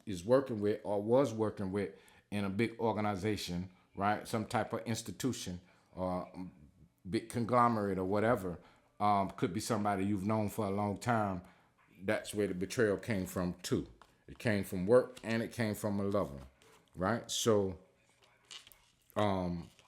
A: is working with or was working with in a big organization, right? Some type of institution or big conglomerate or whatever. Could be somebody you've known for a long time. That's where the betrayal came from too. It came from work and it came from a lover, right? So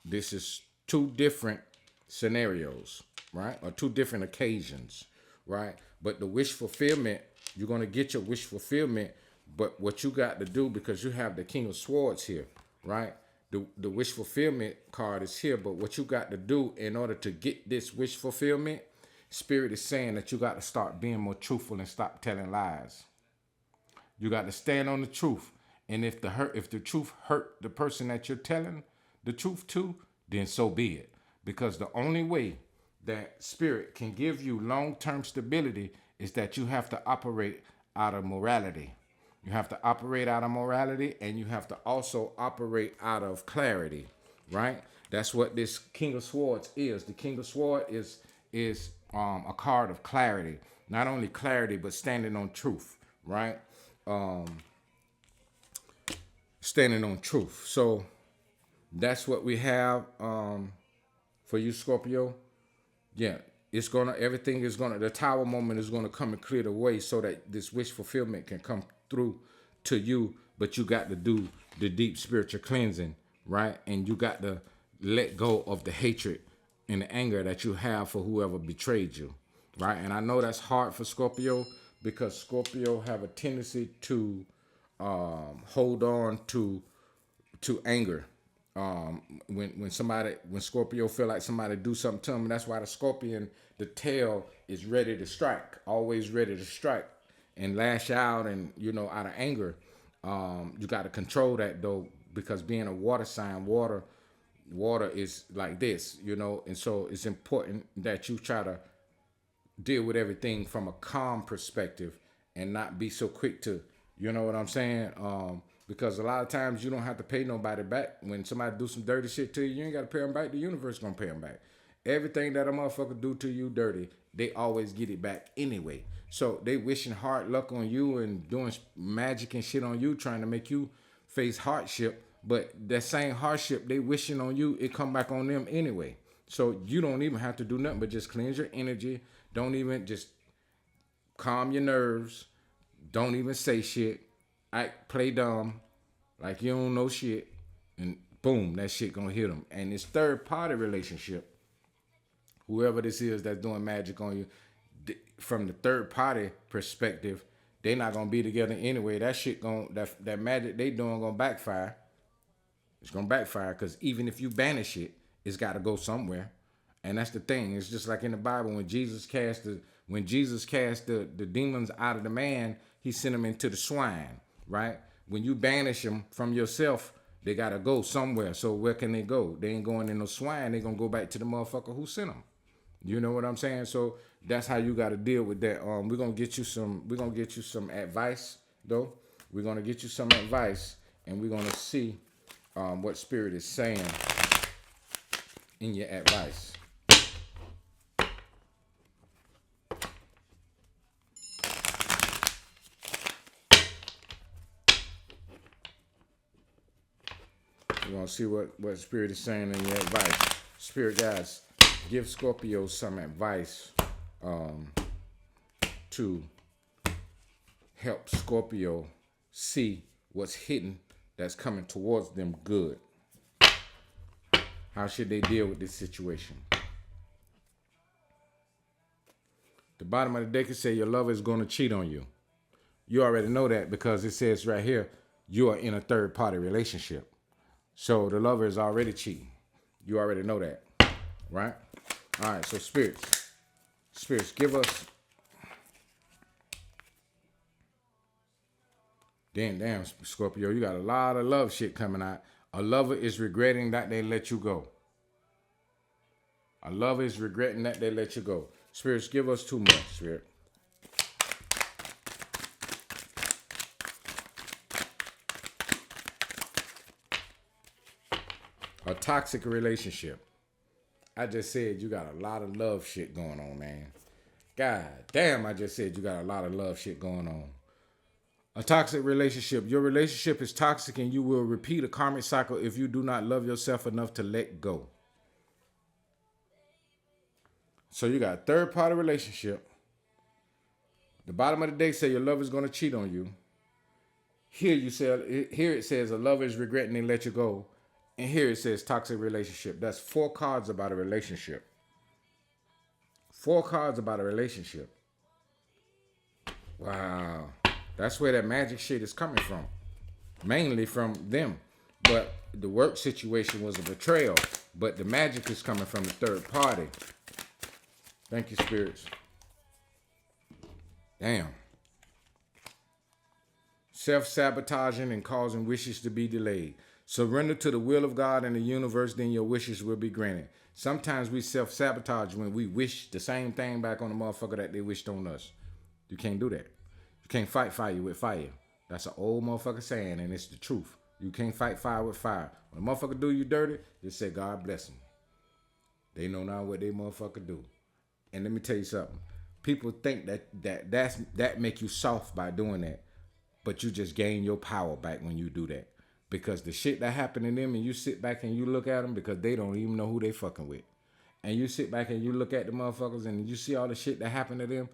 A: this is two different scenarios, right? Or two different occasions, right? But the wish fulfillment, you're going to get your wish fulfillment. But what you got to do, because you have the King of Swords here, right? The wish fulfillment card is here. But what you got to do in order to get this wish fulfillment, Spirit is saying that you got to start being more truthful and stop telling lies. You got to stand on the truth. And if the truth hurt the person that you're telling the truth to, then so be it. Because the only way that Spirit can give you long-term stability is that you have to operate out of morality. You have to operate out of morality, and you have to also operate out of clarity, right? That's what this King of Swords is. The King of Swords is a card of clarity. Not only clarity, but standing on truth, right? Standing on truth. So that's what we have for you, Scorpio. Yeah, it's gonna, everything is gonna, the tower moment is gonna come and clear the way so that this wish fulfillment can come through to you. But you got to do the deep spiritual cleansing, right? And you got to let go of the hatred and the anger that you have for whoever betrayed you, right? And I know that's hard for Scorpio because Scorpio have a tendency to hold on to anger. When Scorpio feel like somebody do something to them, that's why the Scorpion, the tail is ready to strike, always ready to strike and lash out, and out of anger. You got to control that though, because being a water sign, water is like this, and so it's important that you try to deal with everything from a calm perspective and not be so quick to, you know what I'm saying? Because a lot of times you don't have to pay nobody back. When somebody do some dirty shit to you, you ain't got to pay them back. The universe gonna pay them back. Everything that a motherfucker do to you dirty, they always get it back anyway. So they wishing hard luck on you and doing magic and shit on you, trying to make you face hardship. But that same hardship they wishing on you, it come back on them anyway. So you don't even have to do nothing but just cleanse your energy. Don't even, just calm your nerves. Don't even say shit. Play dumb, like you don't know shit, and boom, that shit gonna hit them. And this third party relationship, whoever this is that's doing magic on you, from the third party perspective, they not gonna be together anyway. That shit that magic they doing gonna backfire. It's gonna backfire because even if you banish it, it's got to go somewhere. And that's the thing. It's just like in the Bible when Jesus cast the demons out of the man, he sent them into the swine, right? When you banish them from yourself, they got to go somewhere. So where can they go? They ain't going in no swine. They going to go back to the motherfucker who sent them. You know what I'm saying? So that's how you got to deal with that. We're going to get you some advice though. We're going to get you some advice and we're going to see what spirit is saying in your advice. We're going to see what spirit is saying in your advice. Spirit guys, give Scorpio some advice to help Scorpio see what's hidden that's coming towards them good. How should they deal with this situation? The bottom of the deck can say your lover is going to cheat on you. You already know that because it says right here, you are in a third party relationship. So the lover is already cheating. You already know that, right? All right, so spirits, give us. Damn, Scorpio, you got a lot of love shit coming out. A lover is regretting that they let you go. A lover is regretting that they let you go. Spirits, give us too much, Spirit. A toxic relationship. I just said you got a lot of love shit going on, man. God damn, I just said you got a lot of love shit going on. A toxic relationship. Your relationship is toxic and you will repeat a karmic cycle if you do not love yourself enough to let go. So you got a third party relationship. The bottom of the deck say your lover is going to cheat on you. Here it says a lover is regretting they let you go. And here it says toxic relationship. That's 4 cards about a relationship. 4 cards about a relationship. Wow. That's where that magic shit is coming from. Mainly from them. But the work situation was a betrayal. But the magic is coming from the third party. Thank you, spirits. Damn. Self-sabotaging and causing wishes to be delayed. Surrender to the will of God and the universe, then your wishes will be granted. Sometimes we self-sabotage when we wish the same thing back on the motherfucker that they wished on us. You can't do that. You can't fight fire with fire. That's an old motherfucker saying, and it's the truth. You can't fight fire with fire. When a motherfucker do you dirty, just say, God bless them. They know now what they motherfucker do. And let me tell you something. People think that make you soft by doing that, but you just gain your power back when you do that. Because the shit that happened to them, and you sit back and you look at them because they don't even know who they fucking with. And you sit back and you look at the motherfuckers and you see all the shit that happened to them,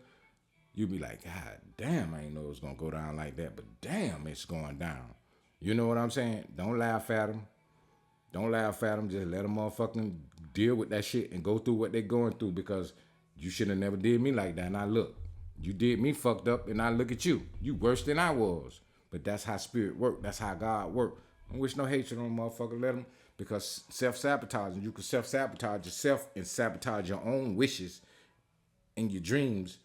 A: you be like, God damn, I didn't know it was gonna go down like that, but damn, it's going down. You know what I'm saying? Don't laugh at them. Don't laugh at them. Just let them motherfucking deal with that shit and go through what they're going through, because you should have never did me like that. And I look, you did me fucked up, and I look at you. You worse than I was. But that's how spirit work. That's how God work. I don't wish no hatred on motherfucker. Let them, because self-sabotaging, you can self-sabotage yourself and sabotage your own wishes and your dreams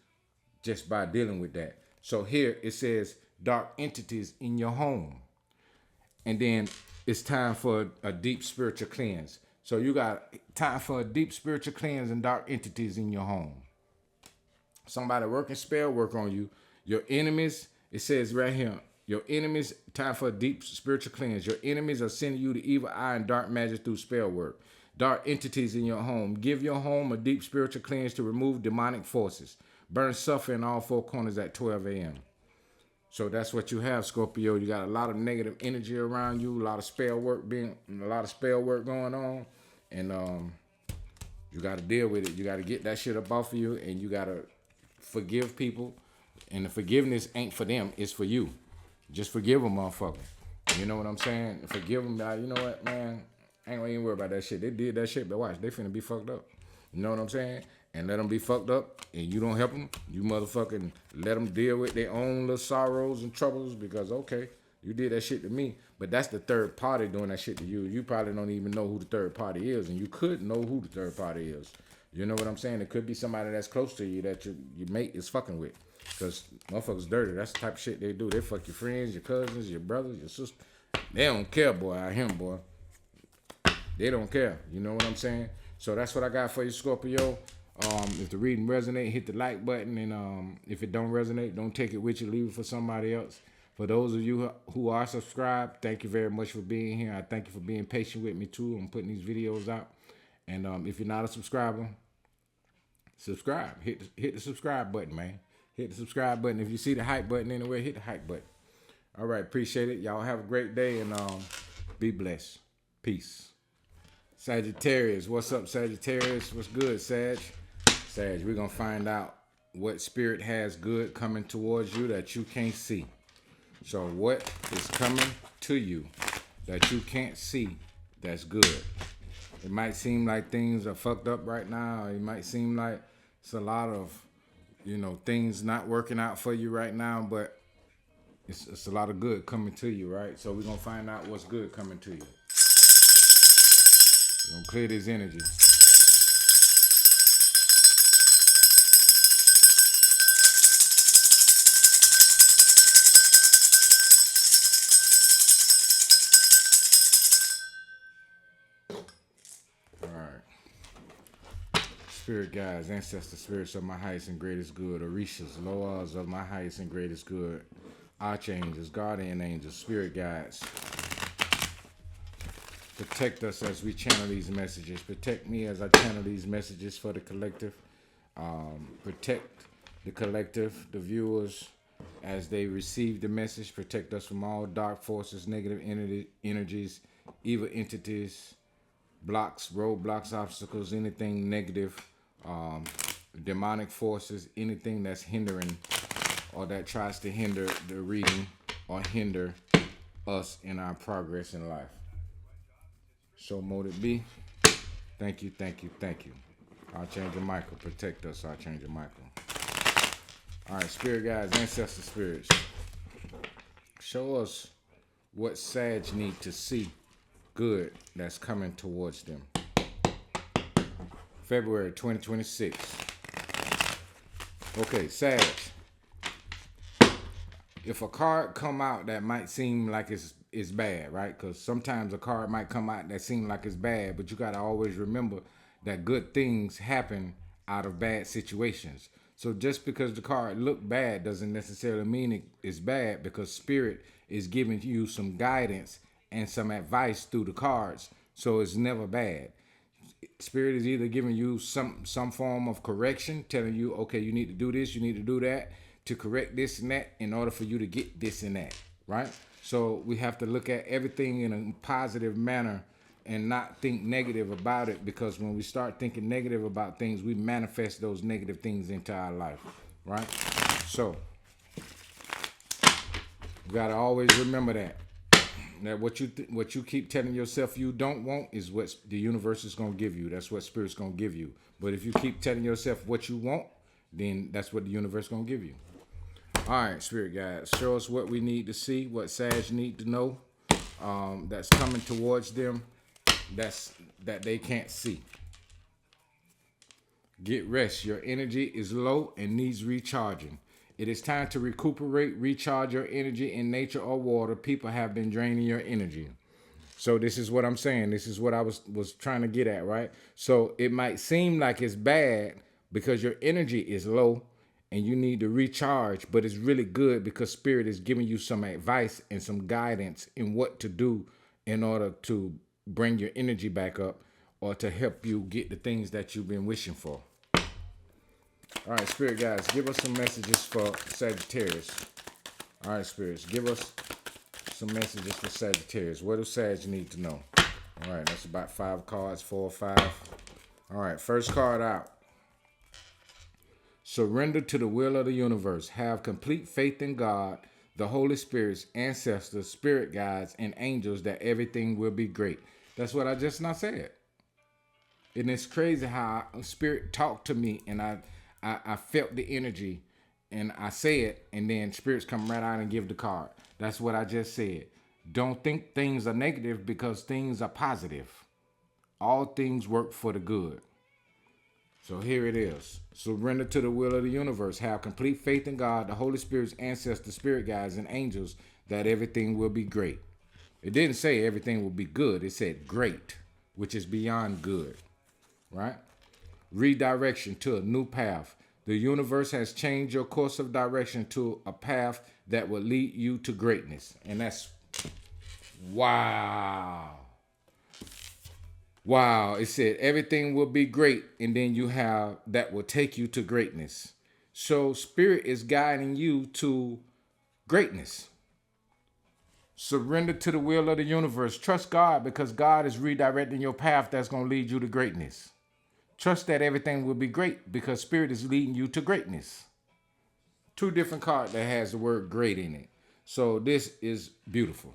A: just by dealing with that. So here it says dark entities in your home. And then it's time for a deep spiritual cleanse. So you got time for a deep spiritual cleanse and dark entities in your home. Somebody working spell work on you. Your enemies, it says right here, your enemies, time for a deep spiritual cleanse. Your enemies are sending you the evil eye and dark magic through spell work. Dark entities in your home. Give your home a deep spiritual cleanse to remove demonic forces. Burn suffering in all four corners at 12 a.m. So that's what you have, Scorpio. You got a lot of negative energy around you, a lot of spell work going on, and you got to deal with it. You got to get that shit up off of you, and you got to forgive people. And the forgiveness ain't for them; it's for you. Just forgive them, motherfucker. You know what I'm saying? Forgive them. You know what, man? I ain't gonna even worry about that shit. They did that shit, but watch, they finna be fucked up. You know what I'm saying? And let them be fucked up, and you don't help them. You motherfucking let them deal with their own little sorrows and troubles, because, okay, you did that shit to me, but that's the third party doing that shit to you. You probably don't even know who the third party is, and you could know who the third party is. You know what I'm saying? It could be somebody that's close to you that your mate is fucking with, because motherfuckers dirty. That's the type of shit they do. They fuck your friends, your cousins, your brothers, your sisters. They don't care, boy, out here, boy. They don't care. You know what I'm saying? So that's what I got for you, Scorpio. If the reading resonate, hit the like button, and if it don't resonate, don't take it with you. Leave it for somebody else. For those of you who are subscribed, thank you very much for being here. I thank you for being patient with me too. I'm putting these videos out, and if you're not a subscriber, subscribe. Hit the subscribe button, man. Hit the subscribe button. If you see the hype button anywhere, hit the hype button. All right, appreciate it. Y'all have a great day, and be blessed. Peace. Sagittarius, what's up, Sagittarius? What's good, Sag? Sag, we're going to find out what spirit has good coming towards you that you can't see. So what is coming to you that you can't see that's good? It might seem like things are fucked up right now. It might seem like it's a lot of, things not working out for you right now, but it's a lot of good coming to you, right? So we're going to find out what's good coming to you. We're going to clear this energy. Spirit guides, ancestor spirits of my highest and greatest good, Orishas, Loas of my highest and greatest good, archangels, guardian angels, spirit guides. Protect us as we channel these messages. Protect me as I channel these messages for the collective. Protect the collective, the viewers, as they receive the message. Protect us from all dark forces, negative energies, evil entities, blocks, roadblocks, obstacles, anything negative, demonic forces, anything that's hindering or that tries to hinder the reading or hinder us in our progress in life. So mote it be. Thank you, thank you, thank you. Archangel Michael, protect us, Archangel Michael. All right, spirit guides, ancestor spirits. Show us what Sag need to see good that's coming towards them. February 2026. Okay, Sag. If a card come out that might seem like it's bad, right? Because sometimes a card might come out that seem like it's bad, but you got to always remember that good things happen out of bad situations. So just because the card look bad doesn't necessarily mean it's bad, because spirit is giving you some guidance and some advice through the cards. So it's never bad. Spirit is either giving you some form of correction, telling you, okay, you need to do this, you need to do that to correct this and that in order for you to get this and that, right? So we have to look at everything in a positive manner and not think negative about it, because when we start thinking negative about things, we manifest those negative things into our life, right? So you gotta always remember that what you keep telling yourself you don't want is what the universe is gonna give you. That's what Spirit's gonna give you. But if you keep telling yourself what you want, then that's what the universe is gonna give you. All right, Spirit guides, show us what we need to see, what Sag need to know, that's coming towards them, that they can't see. Get rest. Your energy is low and needs recharging. It is time to recuperate, recharge your energy in nature or water. People have been draining your energy. So this is what I'm saying. This is what I was trying to get at, right? So it might seem like it's bad because your energy is low and you need to recharge, but it's really good because Spirit is giving you some advice and some guidance in what to do in order to bring your energy back up or to help you get the things that you've been wishing for. All right, Spirit guys, give us some messages for Sagittarius. All right, Spirits, give us some messages for Sagittarius. What do Sag need to know? All right, that's about 5 cards, 4 or 5. All right, first card out. Surrender to the will of the universe. Have complete faith in God, the Holy Spirits, ancestors, spirit guides, and angels that everything will be great. That's what I just now said. And it's crazy how Spirit talked to me and I felt the energy and I say it, and then Spirits come right out and give the card. That's what I just said. Don't think things are negative because things are positive. All things work for the good. So here it is. Surrender to the will of the universe. Have complete faith in God, the Holy Spirit's ancestors, spirit guides, and angels that everything will be great. It didn't say everything will be good. It said great, which is beyond good, right? Redirection to a new path. The universe has changed your course of direction to a path that will lead you to greatness. And that's, wow. Wow. It said everything will be great. And then you have that will take you to greatness. So Spirit is guiding you to greatness. Surrender to the will of the universe. Trust God because God is redirecting your path that's going to lead you to greatness. Trust that everything will be great because Spirit is leading you to greatness. 2 different cards that has the word great in it. So this is beautiful.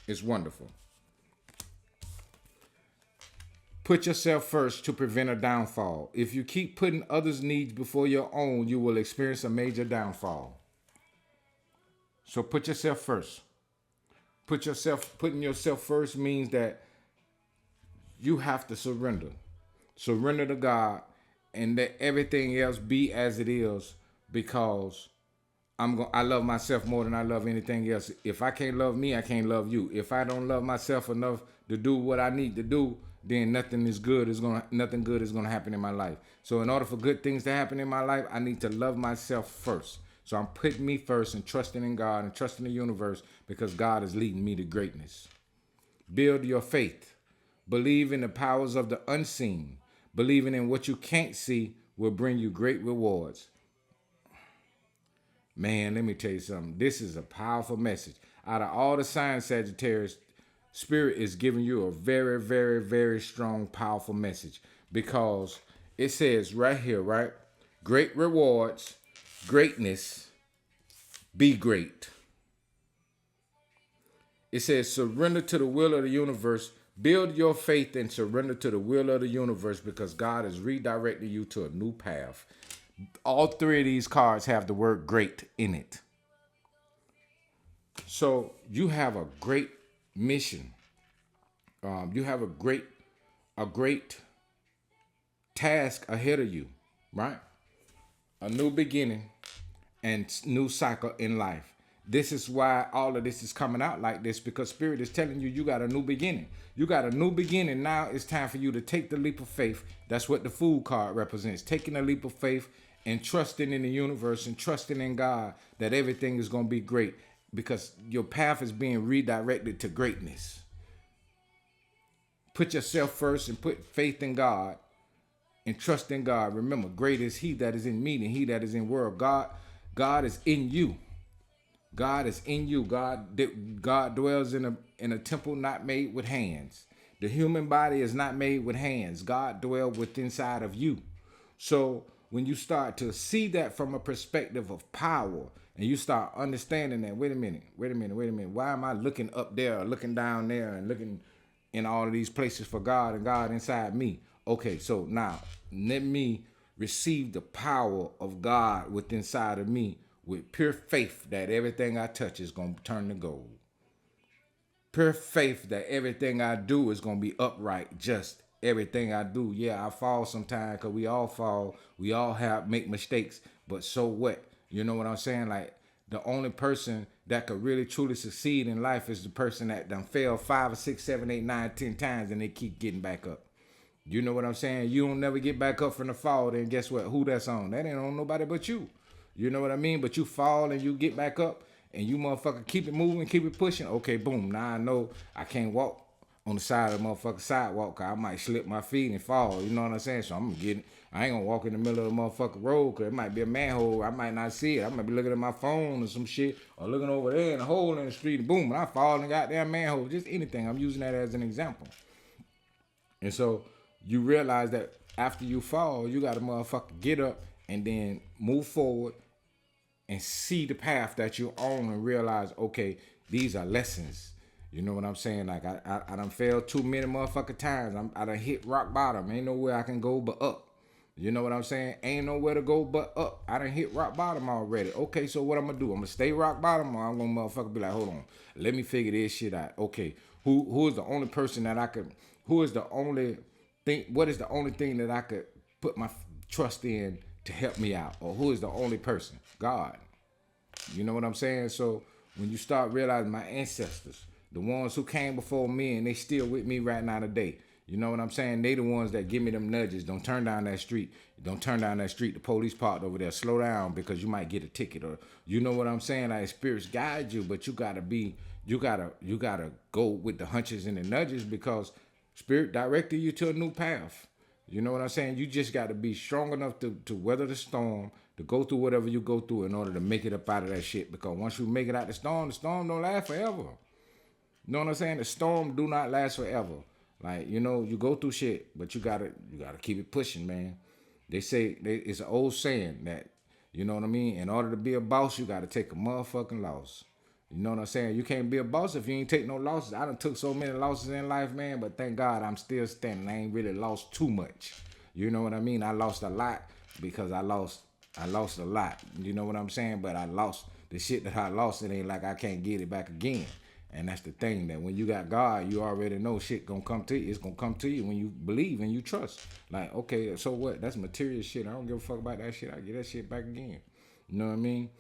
A: It's wonderful. Put yourself first to prevent a downfall. If you keep putting others' needs before your own, you will experience a major downfall. So put yourself first. Putting yourself first means that you have to surrender. Surrender to God and let everything else be as it is, because I love myself more than I love anything else. If I can't love me, I can't love you. If I don't love myself enough to do what I need to do, then nothing good is gonna happen in my life. So in order for good things to happen in my life, I need to love myself first. So I'm putting me first and trusting in God and trusting the universe because God is leading me to greatness. Build your faith. Believe in the powers of the unseen. Believing in what you can't see will bring you great rewards. Man, let me tell you something. This is a powerful message. Out of all the signs, Sagittarius, Spirit is giving you a very, very, very strong, powerful message, because it says right here, right? Great rewards, greatness, be great. It says surrender to the will of the universe. Build your faith and surrender to the will of the universe because God is redirecting you to a new path. All 3 of these cards have the word great in it. So you have a great mission. You have a great task ahead of you, right? A new beginning and new cycle in life. This is why all of this is coming out like this, because Spirit is telling you got a new beginning. You got a new beginning. Now it's time for you to take the leap of faith. That's what the Fool card represents. Taking a leap of faith and trusting in the universe and trusting in God that everything is going to be great because your path is being redirected to greatness. Put yourself first and put faith in God and trust in God. Remember, greater is he that is in me than he that is in the world. God is in you. God is in you. God dwells in a temple not made with hands. The human body is not made with hands. God dwells within inside of you. So when you start to see that from a perspective of power, and you start understanding that, wait a minute. Why am I looking up there, or looking down there, and looking in all of these places for God and God inside me? Okay, so now let me receive the power of God within inside of me with pure faith that everything I touch is going to turn to gold. Pure faith that everything I do is going to be upright, just everything I do. Yeah, I fall sometimes because we all fall. We all make mistakes, but so what? You know what I'm saying? Like, the only person that could really truly succeed in life is the person that done failed 5 or 6, 7, 8, 9, 10 times and they keep getting back up. You know what I'm saying? You don't never get back up from the fall, then guess what? Who that's on? That ain't on nobody but you. You know what I mean? But you fall and you get back up and you motherfucker keep it moving, keep it pushing. Okay, boom. Now I know I can't walk on the side of the motherfucking sidewalk, cause I might slip my feet and fall. You know what I'm saying? So I ain't gonna walk in the middle of the motherfucking road, cause it might be a manhole. I might not see it. I might be looking at my phone or some shit, or looking over there in a hole in the street, and boom, and I fall in the goddamn manhole. Just anything. I'm using that as an example. And so you realize that after you fall, you gotta motherfucker get up and then move forward and see the path that you're on and realize, okay, these are lessons. You know what I'm saying? Like, I done failed too many motherfucking times. I done hit rock bottom. Ain't nowhere I can go but up. You know what I'm saying? Ain't nowhere to go but up. I done hit rock bottom already. Okay, so what I'm gonna do? I'm gonna stay rock bottom, or I'm gonna motherfucker be like, hold on, let me figure this shit out. Okay, who is the only person that I could, who is the only thing, what is the only thing that I could put my trust in to help me out? Or who is the only person? God. You know what I'm saying? So when you start realizing my ancestors, the ones who came before me and they still with me right now today. You know what I'm saying? They the ones that give me them nudges. Don't turn down that street. Don't turn down that street. The police parked over there. Slow down because you might get a ticket. Or you know what I'm saying? Like, spirits guide you, but you gotta go with the hunches and the nudges because spirit directed you to a new path. You know what I'm saying? You just got to be strong enough to weather the storm, to go through whatever you go through in order to make it up out of that shit. Because once you make it out the storm don't last forever. You know what I'm saying? The storm do not last forever. Like, you know, you go through shit, but you gotta keep it pushing, man. They say it's an old saying that, you know what I mean? In order to be a boss, you gotta take a motherfucking loss. You know what I'm saying? You can't be a boss if you ain't take no losses. I done took so many losses in life, man, but thank God I'm still standing. I ain't really lost too much. You know what I mean? I lost a lot because I lost a lot. You know what I'm saying? But I lost the shit that I lost. It ain't like I can't get it back again. And that's the thing, that when you got God, you already know shit gonna come to you. It's gonna come to you when you believe and you trust. Like, okay, so what? That's material shit. I don't give a fuck about that shit. I get that shit back again. You know what I mean?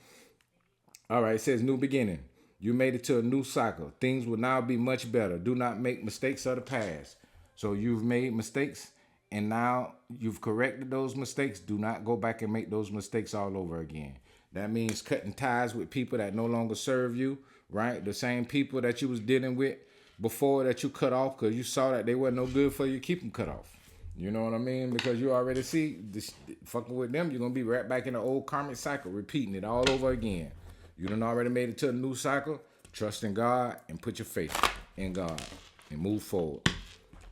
A: All right, it says new beginning. You made it to a new cycle. Things will now be much better. Do not make mistakes of the past. So you've made mistakes and now you've corrected those mistakes. Do not go back and make those mistakes all over again. That means cutting ties with people that no longer serve you, right? The same people that you was dealing with before that you cut off because you saw that they weren't no good for you, keep them cut off. You know what I mean? Because you already see, this, fucking with them, you're going to be right back in the old karmic cycle, repeating it all over again. You done already made it to a new cycle. Trust in God and put your faith in God and move forward.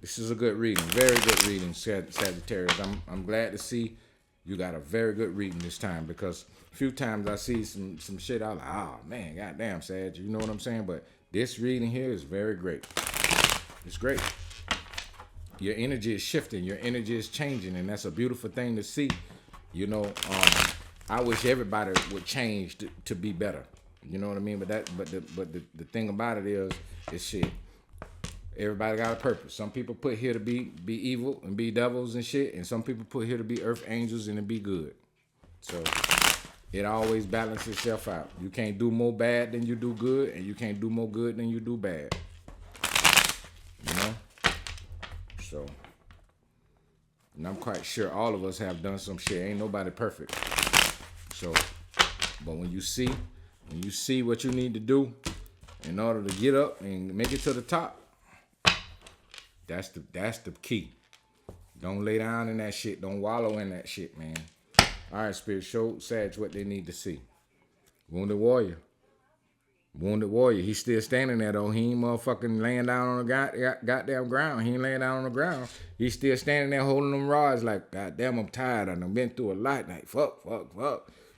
A: This is a good reading, very good reading, Sagittarius. I'm glad to see you got a very good reading this time because a few times I see some shit I was like, oh man, goddamn, Sag, you know what I'm saying? But this reading here is very great. It's great. Your energy is shifting, your energy is changing, and that's a beautiful thing to see. You know, I wish everybody would change to be better. You know what I mean? But the thing about it is shit. Everybody got a purpose. Some people put here to be evil and be devils and shit, and some people put here to be earth angels and to be good. So it always balances itself out. You can't do more bad than you do good, and you can't do more good than you do bad. You know? So, and I'm quite sure all of us have done some shit. Ain't nobody perfect. So, but when you see what you need to do in order to get up and make it to the top, That's the key. Don't lay down in that shit. Don't wallow in that shit, man. All right, Spirit, show Sag what they need to see. Wounded warrior. Wounded warrior. He's still standing there, though. He ain't motherfucking laying down on the goddamn ground. He ain't laying down on the ground. He's still standing there holding them rods like, goddamn, I'm tired. I've been through a lot. Like, fuck.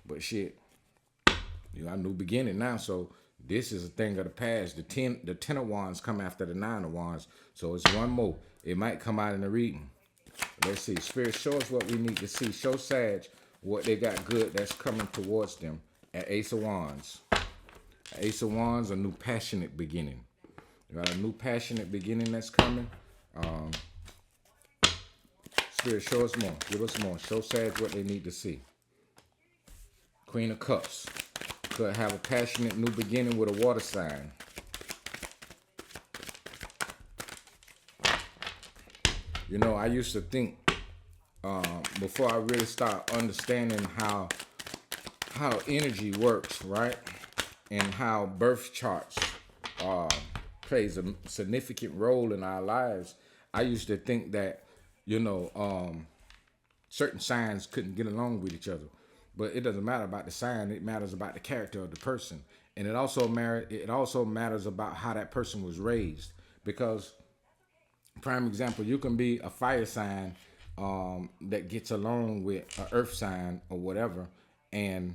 A: But shit, you got a new beginning now. So this is a thing of the past. The 10 of wands come after the 9 of wands. So it's one more. It might come out in the reading. Let's see. Spirit, show us what we need to see. Show Sag what they got good that's coming towards them at Ace of Wands. Ace of Wands, a new passionate beginning. You got a new passionate beginning that's coming. Spirit, show us more. Give us more. Show Sag what they need to see. Queen of Cups. Could have a passionate new beginning with a water sign. You know, I used to think before I really start understanding how energy works, right? And how birth charts plays a significant role in our lives. I used to think that, you know, certain signs couldn't get along with each other. But it doesn't matter about the sign. It matters about the character of the person. And it also matters about how that person was raised. Because, prime example, you can be a fire sign that gets along with an earth sign or whatever. And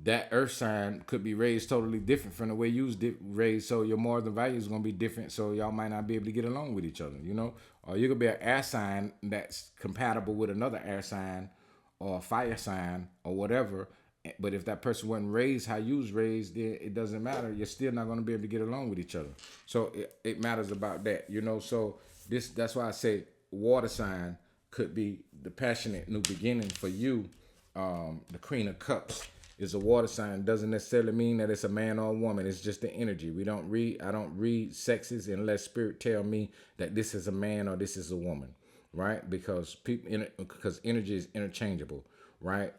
A: that earth sign could be raised totally different from the way you was raised. So your moral values is going to be different. So y'all might not be able to get along with each other, you know. Or you could be an air sign that's compatible with another air sign or a fire sign or whatever. But if that person wasn't raised how you was raised, then it doesn't matter. You're still not going to be able to get along with each other. So it matters about that, you know. So that's why I say water sign could be the passionate new beginning for you. The Queen of Cups is a water sign. Doesn't necessarily mean that it's a man or a woman. It's just the energy. I don't read sexes unless spirit tell me that this is a man or this is a woman, right? Because energy is interchangeable, right?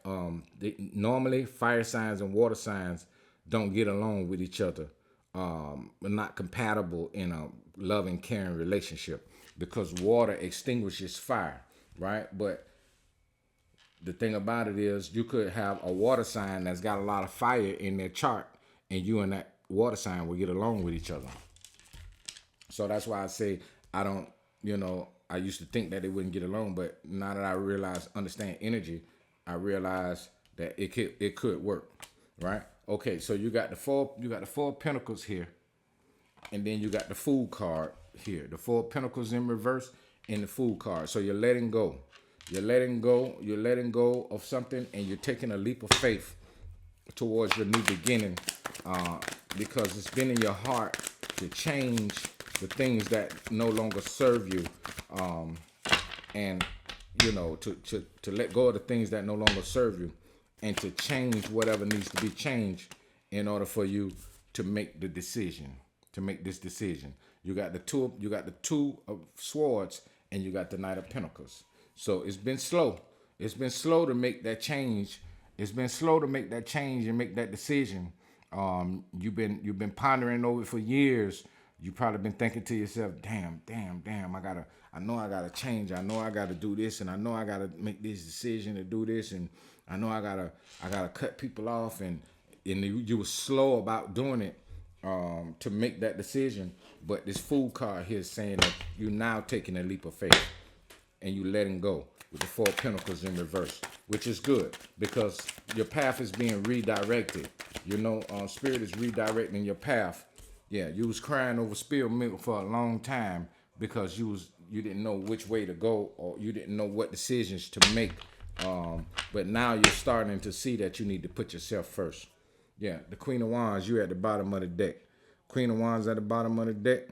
A: Normally fire signs and water signs don't get along with each other. Not compatible in a loving, caring relationship because water extinguishes fire, right? But the thing about it is you could have a water sign that's got a lot of fire in their chart and you and that water sign will get along with each other. So that's why I say I used to think that they wouldn't get along, but now that I understand energy, I realize that it could work, right? Okay, so you got the four of Pentacles here, and then you got the Fool card here. The Four of Pentacles in reverse and the Fool card. So you're letting go. You're letting go of something, and you're taking a leap of faith towards your new beginning because it's been in your heart to change the things that no longer serve you, and you know, to let go of the things that no longer serve you, and to change whatever needs to be changed in order for you to make the decision, to make this decision. You got the two of Swords, and you got the Knight of Pentacles. So it's been slow. It's been slow to make that change. It's been slow to make that change and make that decision. You've been pondering over it for years. You probably been thinking to yourself, damn. I know I gotta change. I know I gotta do this, and I know I gotta make this decision to do this, and I know I gotta cut people off, and you were slow about doing it to make that decision. But this Fool card here is saying that you're now taking a leap of faith. And you letting go with the Four of Pentacles in reverse, which is good because your path is being redirected. You know, Spirit is redirecting your path. Yeah, you was crying over spilled milk for a long time because you didn't know which way to go or you didn't know what decisions to make. But now you're starting to see that you need to put yourself first. Yeah, the Queen of Wands, you're at the bottom of the deck. Queen of Wands at the bottom of the deck.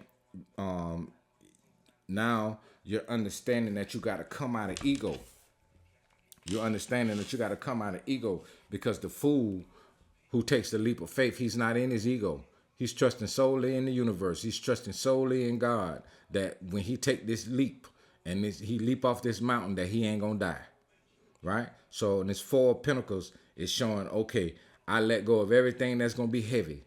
A: Now you're understanding that you got to come out of ego. You're understanding that you got to come out of ego because the Fool who takes the leap of faith, he's not in his ego. He's trusting solely in the universe. He's trusting solely in God that when he take this leap and he leap off this mountain that he ain't going to die. Right? So in this Four of Pentacles is showing, okay, I let go of everything that's going to be heavy.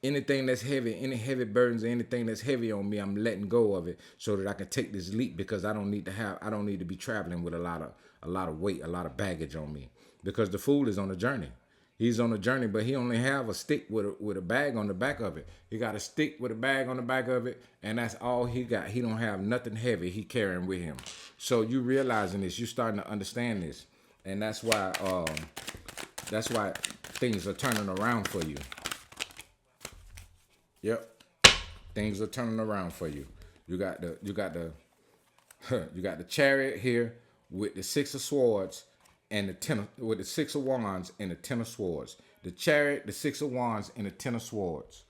A: Anything that's heavy, any heavy burdens, anything that's heavy on me, I'm letting go of it so that I can take this leap, because I don't need to be traveling with a lot of weight, a lot of baggage on me, because the fool is on a journey. He's on a journey, but he only have a stick with a bag on the back of it. He got a stick with a bag on the back of it, and that's all he got. He don't have nothing heavy he carrying with him. So you realizing this, you starting to understand this, and that's why things are turning around for you. Yep, things are turning around for you. You got the Chariot here with the Six of Swords and the with the Six of Wands and the Ten of Swords. The Chariot, the Six of Wands, and the Ten of Swords.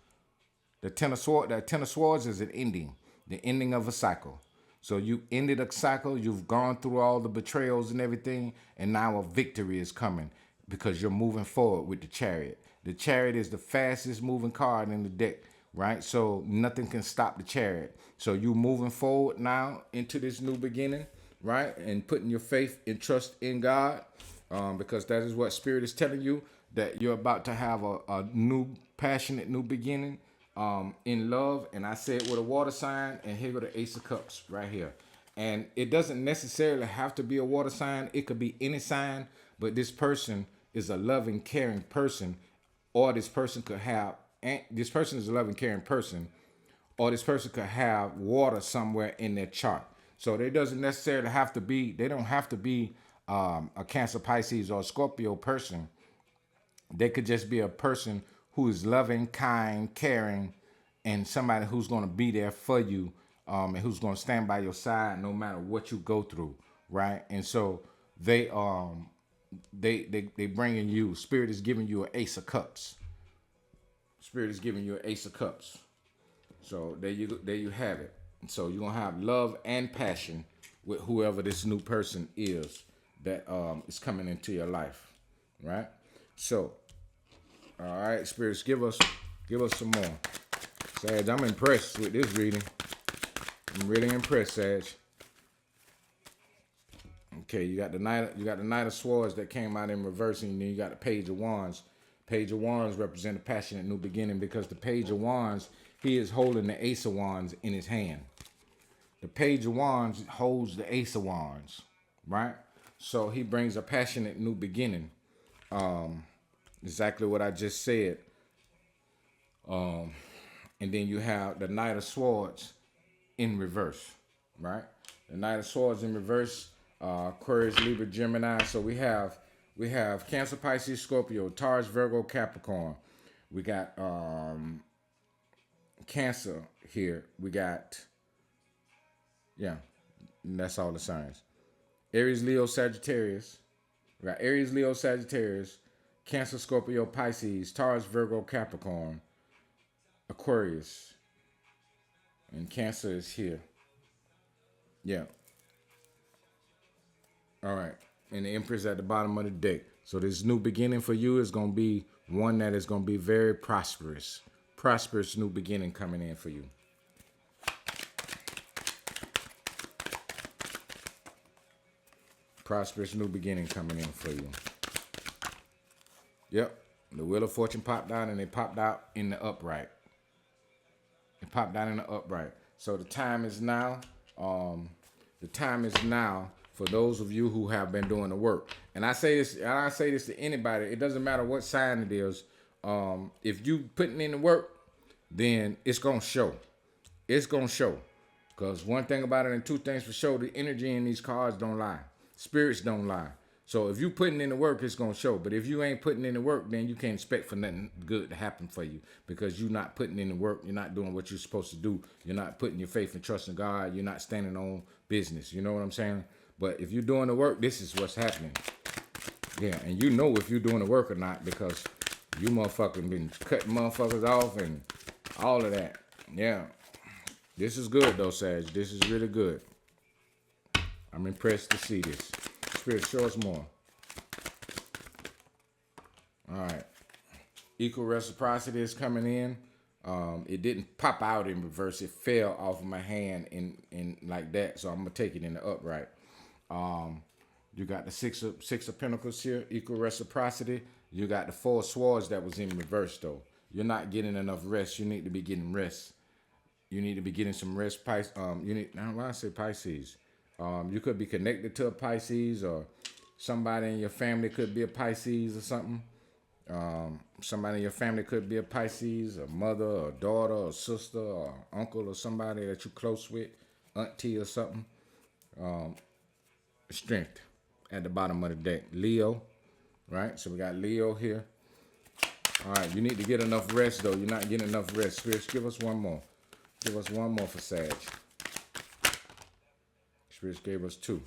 A: The Ten of Swords is an ending, the ending of a cycle. So you ended a cycle. You've gone through all the betrayals and everything, and now a victory is coming because you're moving forward with the Chariot. The Chariot is the fastest moving card in the deck, right? So nothing can stop the Chariot. So you moving forward now into this new beginning, right? And putting your faith and trust in God, because that is what Spirit is telling you, that you're about to have a new, passionate new beginning in love. And I said with a water sign, and here go the Ace of Cups right here. And it doesn't necessarily have to be a water sign. It could be any sign, but this person is a loving, caring person, or this person is a loving, caring person, or this person could have water somewhere in their chart. So they doesn't necessarily have to be, they don't have to be a Cancer, Pisces, or Scorpio person. They could just be a person who is loving, kind, caring, and somebody who's going to be there for you, and who's going to stand by your side no matter what you go through, right? And so they bringing you, Spirit is giving you an Ace of Cups. Spirit is giving you an Ace of Cups. So there you have it. So you're going to have love and passion with whoever this new person is that is coming into your life, right? So, all right, spirits, give us some more. Sag, I'm impressed with this reading. I'm really impressed, Sag. Okay, you got the Knight of Swords that came out in reverse, and then you got the Page of Wands. Page of Wands represent a passionate new beginning, because the Page of Wands, he is holding the Ace of Wands in his hand. The Page of Wands holds the Ace of Wands, right? So he brings a passionate new beginning. Exactly what I just said. And then you have the Knight of Swords in reverse, right? The Knight of Swords in reverse, Aquarius, Libra, Gemini. So we have Cancer, Pisces, Scorpio, Taurus, Virgo, Capricorn. We got Cancer here. We got, and that's all the signs. Aries, Leo, Sagittarius. We got Aries, Leo, Sagittarius, Cancer, Scorpio, Pisces, Taurus, Virgo, Capricorn, Aquarius. And Cancer is here. Yeah. All right. And the Empress at the bottom of the deck. So this new beginning for you is going to be one that is going to be very prosperous. Prosperous new beginning coming in for you. Prosperous new beginning coming in for you. Yep. The Wheel of Fortune popped out, and they popped out in the upright. It popped out in the upright. So the time is now. The time is now for those of you who have been doing the work. And I say this to anybody. It doesn't matter what sign it is. If you putting in the work, then it's gonna show. It's gonna show. Because one thing about it, and two things for sure, the energy in these cards don't lie. Spirits don't lie. So if you putting in the work, it's going to show. But if you ain't putting in the work, then you can't expect for nothing good to happen for you, because you're not putting in the work. You're not doing what you're supposed to do. You're not putting your faith and trust in God. You're not standing on business. You know what I'm saying? But if you're doing the work, this is what's happening. Yeah, and you know if you're doing the work or not, because you motherfucking been cutting motherfuckers off and all of that. Yeah. This is good, though, Sag. This is really good. I'm impressed to see this. Spirit, show us more. All right. Equal reciprocity is coming in. It didn't pop out in reverse. It fell off of my hand in like that. So I'm going to take it in the upright. You got the six of Pentacles here, equal reciprocity. You got the Four of Swords that was in reverse, though. You're not getting enough rest. You need to be getting rest. You need to be getting some rest. You need, now why I say Pisces? You could be connected to a Pisces, or somebody in your family could be a Pisces or something. Somebody in your family could be a Pisces, a mother, or daughter, or sister, or uncle, or somebody that you're close with, auntie or something. Strength at the bottom of the deck. Leo, right? So we got Leo here. All right, you need to get enough rest, though. You're not getting enough rest. Spirits, give us one more. Give us one more for Sag. Spirits gave us two.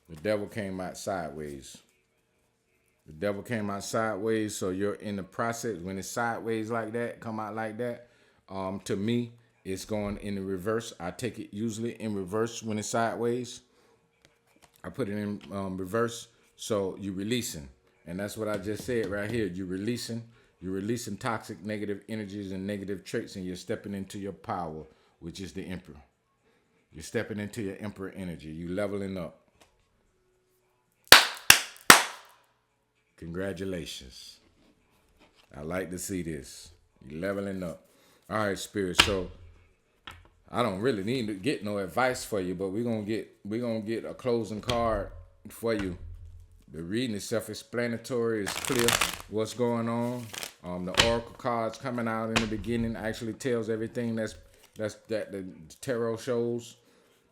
A: The devil came out sideways. The devil came out sideways, so you're in the process. When it's sideways like that, come out like that, to me, it's going in the reverse. I take it usually in reverse when it's sideways. I put it in reverse, so you're releasing. And that's what I just said right here. You're releasing toxic negative energies and negative traits, and you're stepping into your power, which is the Emperor. You're stepping into your Emperor energy. You're leveling up. Congratulations. I like to see this. You're leveling up. All right, Spirit. So I don't really need to get no advice for you, but we're gonna get a closing card for you. The reading is self-explanatory. It's clear what's going on. The oracle cards coming out in the beginning actually tells everything that the tarot shows.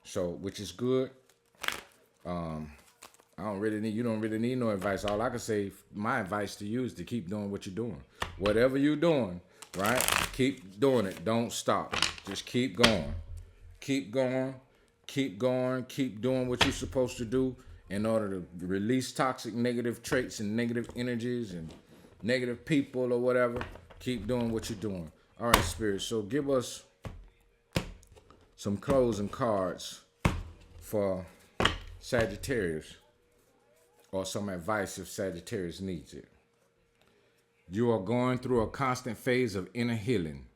A: So, which is good. You don't really need no advice. All I can say, my advice to you is to keep doing what you're doing. Whatever you're doing, right? Keep doing it. Don't stop. Just keep going. Keep going. Keep going. Keep doing what you're supposed to do in order to release toxic negative traits and negative energies and negative people or whatever. Keep doing what you're doing. All right, Spirit. So give us some closing cards for Sagittarius, or some advice if Sagittarius needs it. You are going through a constant phase of inner healing.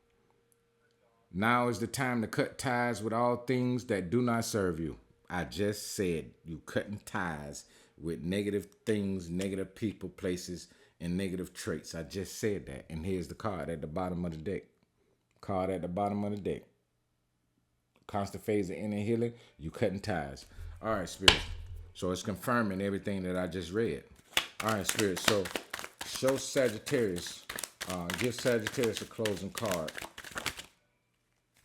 A: Now is the time to cut ties with all things that do not serve you. I just said you cutting ties with negative things, negative people, places, and negative traits. I just said that. And here's the card at the bottom of the deck. Card at the bottom of the deck. Constant phase of inner healing. You cutting ties. All right, Spirit. So it's confirming everything that I just read. All right, Spirit. So show Sagittarius. Give Sagittarius a closing card.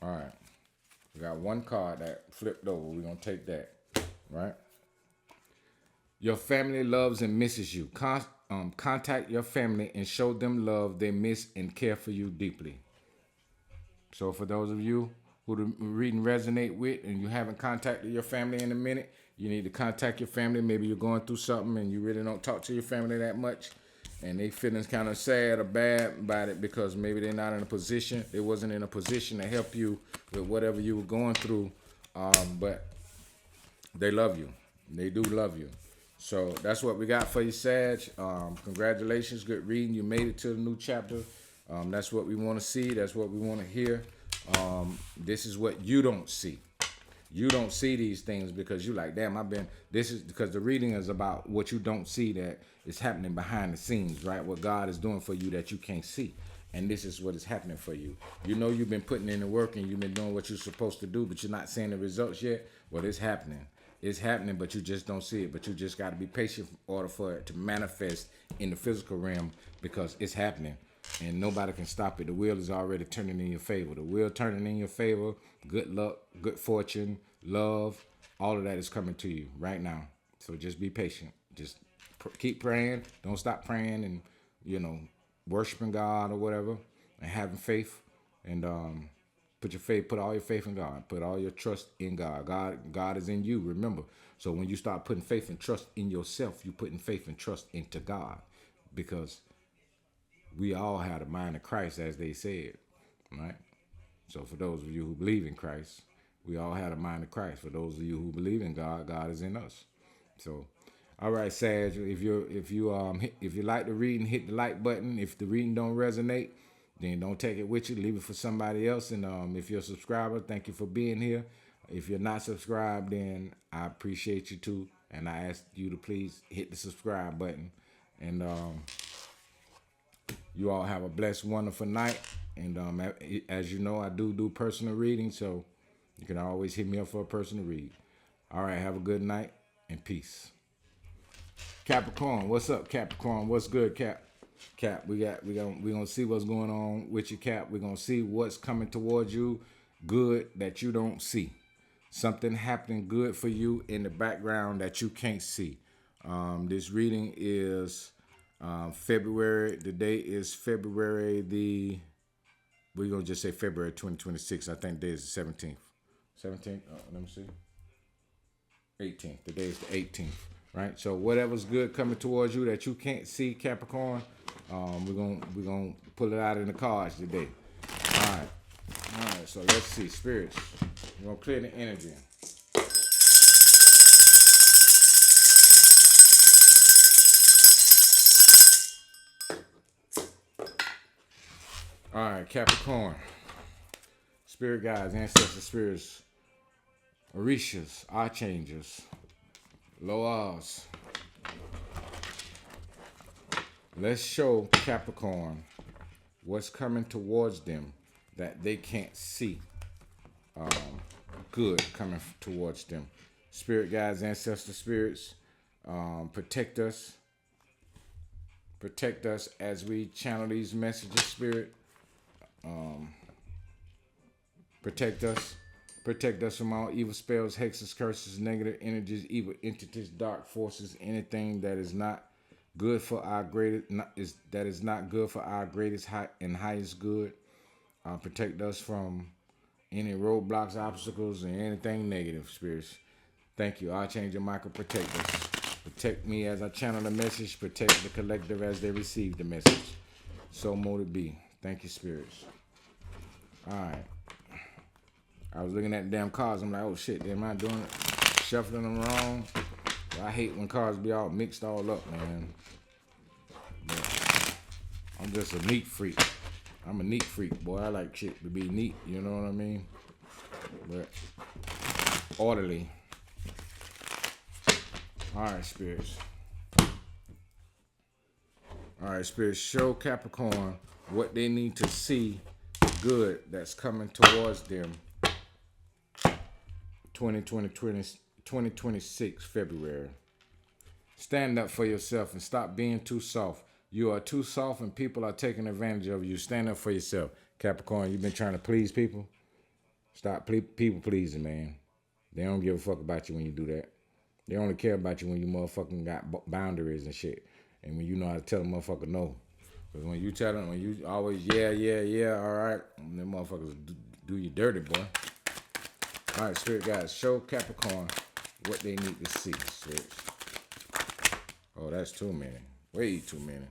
A: All right. We got one card that flipped over. We're going to take that. Right? Your family loves and misses you. Contact your family and show them love they miss and care for you deeply. So for those of you who the reading resonate with and you haven't contacted your family in a minute, you need to contact your family. Maybe you're going through something and you really don't talk to your family that much, and they feeling kind of sad or bad about it because maybe they're not in a position. They wasn't in a position to help you with whatever you were going through. But they love you. They do love you. So that's what we got for you, Sag. Congratulations. Good reading. You made it to the new chapter. That's what we want to see. That's what we want to hear. This is what you don't see. You don't see these things because you like, damn, this is because the reading is about what you don't see that is happening behind the scenes, right? What God is doing for you that you can't see. And this is what is happening for you. You know you've been putting in the work and you've been doing what you're supposed to do, but you're not seeing the results yet. Well, it's happening. It's happening, but you just don't see it. But you just got to be patient in order for it to manifest in the physical realm because it's happening. And nobody can stop it. The wheel is already turning in your favor. The wheel turning in your favor. Good luck, good fortune, love, all of that is coming to you right now. So just be patient. Just keep praying. Don't stop praying and, worshiping God or whatever and having faith. And put all your faith in God. Put all your trust in God. God is in you, remember. So when you start putting faith and trust in yourself, you're putting faith and trust into God. Because we all have the mind of Christ, as they said, right? So for those of you who believe in Christ, we all have the mind of Christ. For those of you who believe in God, God is in us. So, all right, Sag, if you like the reading, hit the like button. If the reading don't resonate, then don't take it with you. Leave it for somebody else. And if you're a subscriber, thank you for being here. If you're not subscribed, then I appreciate you too. And I ask you to please hit the subscribe button. And you all have a blessed, wonderful night. And as you know, I do personal reading, so you can always hit me up for a personal read. All right, have a good night and peace. Capricorn, what's up, Capricorn? What's good, Cap? Cap, we gonna see what's going on with you, Cap. We're gonna see what's coming towards you, good that you don't see. Something happening good for you in the background that you can't see. This reading is February. The date is February we're going to just say February 2026. I think the day is the 17th. 17th? Oh, let me see. 18th. The day is the 18th. Right? So whatever's good coming towards you that you can't see, Capricorn, we're gonna pull it out in the cards today. All right. So let's see. Spirits. We're going to clear the energy. All right, Capricorn. Spirit guides, ancestor spirits, Orishas, Archangels, Loas. Let's show Capricorn what's coming towards them that they can't see. Good coming towards them. Spirit guides, ancestor spirits, protect us. Protect us as we channel these messages, Spirit. Protect us. Protect us from all evil spells, hexes, curses, negative energies, evil entities, dark forces, anything that is not good for our greatest, that is not good for our greatest and highest good. Protect us from any roadblocks, obstacles, and anything negative, spirits. Thank you, Archangel Michael. Protect us. Protect me as I channel the message. Protect the collective as they receive the message. So mote it be. Thank you, spirits. All right. I was looking at the damn cards. I'm like, oh shit, am I doing it? Shuffling them wrong? I hate when cards be all mixed all up, man. But I'm just a neat freak. I'm a neat freak, boy. I like shit to be neat, you know what I mean? But orderly. All right, spirits. All right, spirits, show Capricorn what they need to see good that's coming towards them 2026 February. Stand up for yourself and stop being too soft. You are too soft and people are taking advantage of you. Stand up for yourself. Capricorn, you've been trying to please people. Stop people pleasing, man. They don't give a fuck about you when you do that. They only care about you when you motherfucking got boundaries and shit. And when you know how to tell a motherfucker no. Because when you tell them, when you always, yeah, all right, them motherfuckers do you dirty, boy. All right, spirit guys, show Capricorn what they need to see, spirits. Oh, that's too many. Way too many.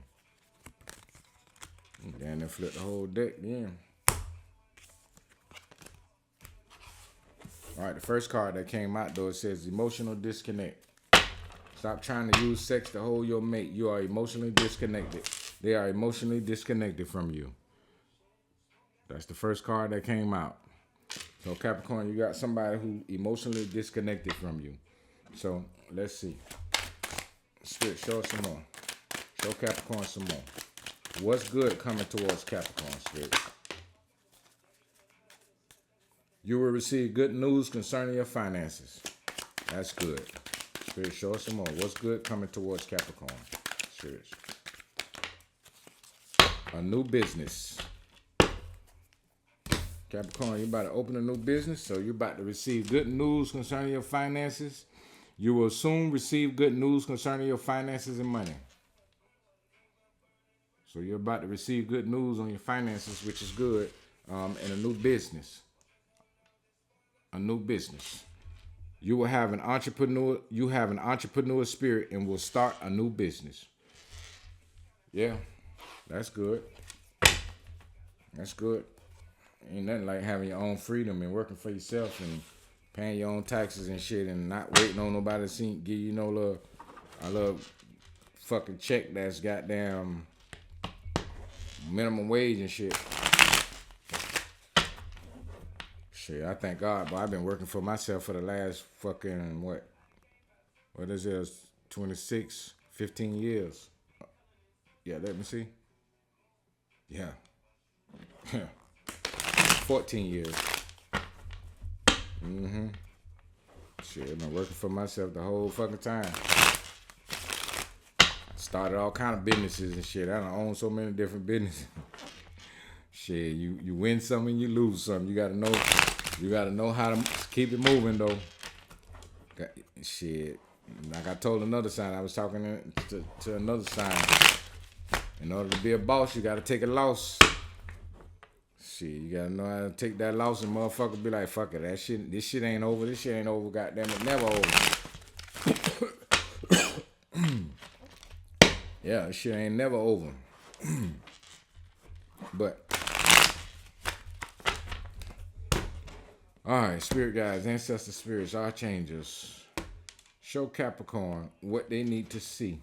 A: Damn, they flipped the whole deck, yeah. All right, the first card that came out, though, it says emotional disconnect. Stop trying to use sex to hold your mate. You are emotionally disconnected. They are emotionally disconnected from you. That's the first card that came out. So, Capricorn, you got somebody who emotionally disconnected from you. So, let's see. Spirit, show us some more. Show Capricorn some more. What's good coming towards Capricorn, Spirit? You will receive good news concerning your finances. That's good. Spirit, show us some more. What's good coming towards Capricorn, Spirit? A new business. Capricorn, you're about to open a new business, so you're about to receive good news concerning your finances. You will soon receive good news concerning your finances and money. So you're about to receive good news on your finances, which is good, and a new business. A new business. You will have an entrepreneur. You have an entrepreneur spirit and will start a new business. Yeah, that's good. That's good. Ain't nothing like having your own freedom and working for yourself and paying your own taxes and shit and not waiting on nobody to give you no little fucking check that's goddamn minimum wage and shit. Shit, I thank God, but I've been working for myself for the last fucking, what is this, 15 years. Yeah, let me see. Yeah. 14 years. Shit, I've been working for myself the whole fucking time. Started all kind of businesses and shit. I done own so many different businesses. Shit, you win some and you lose some. You gotta know how to keep it moving though. Shit, like I told another sign, I was talking to another sign. In order to be a boss, you gotta take a loss. Shit, you gotta know how to take that loss and motherfucker be like, fuck it, this shit ain't over. This shit ain't over. Goddamn it, never over. Yeah, this shit ain't never over. But all right, spirit guides, ancestor spirits, archangels, show Capricorn what they need to see.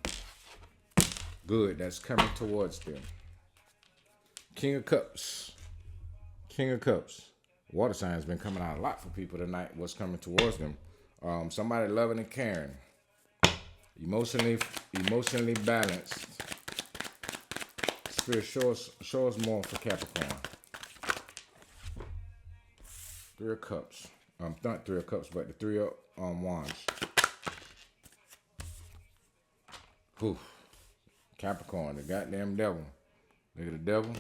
A: Good, that's coming towards them. King of Cups. King of Cups. Water sign has been coming out a lot for people tonight. What's coming towards them? Somebody loving and caring. Emotionally balanced. Spirit, show us more for Capricorn. Three of Cups. Not Three of Cups, but the Three of Wands. Whew. Capricorn, the goddamn devil. Look at the devil.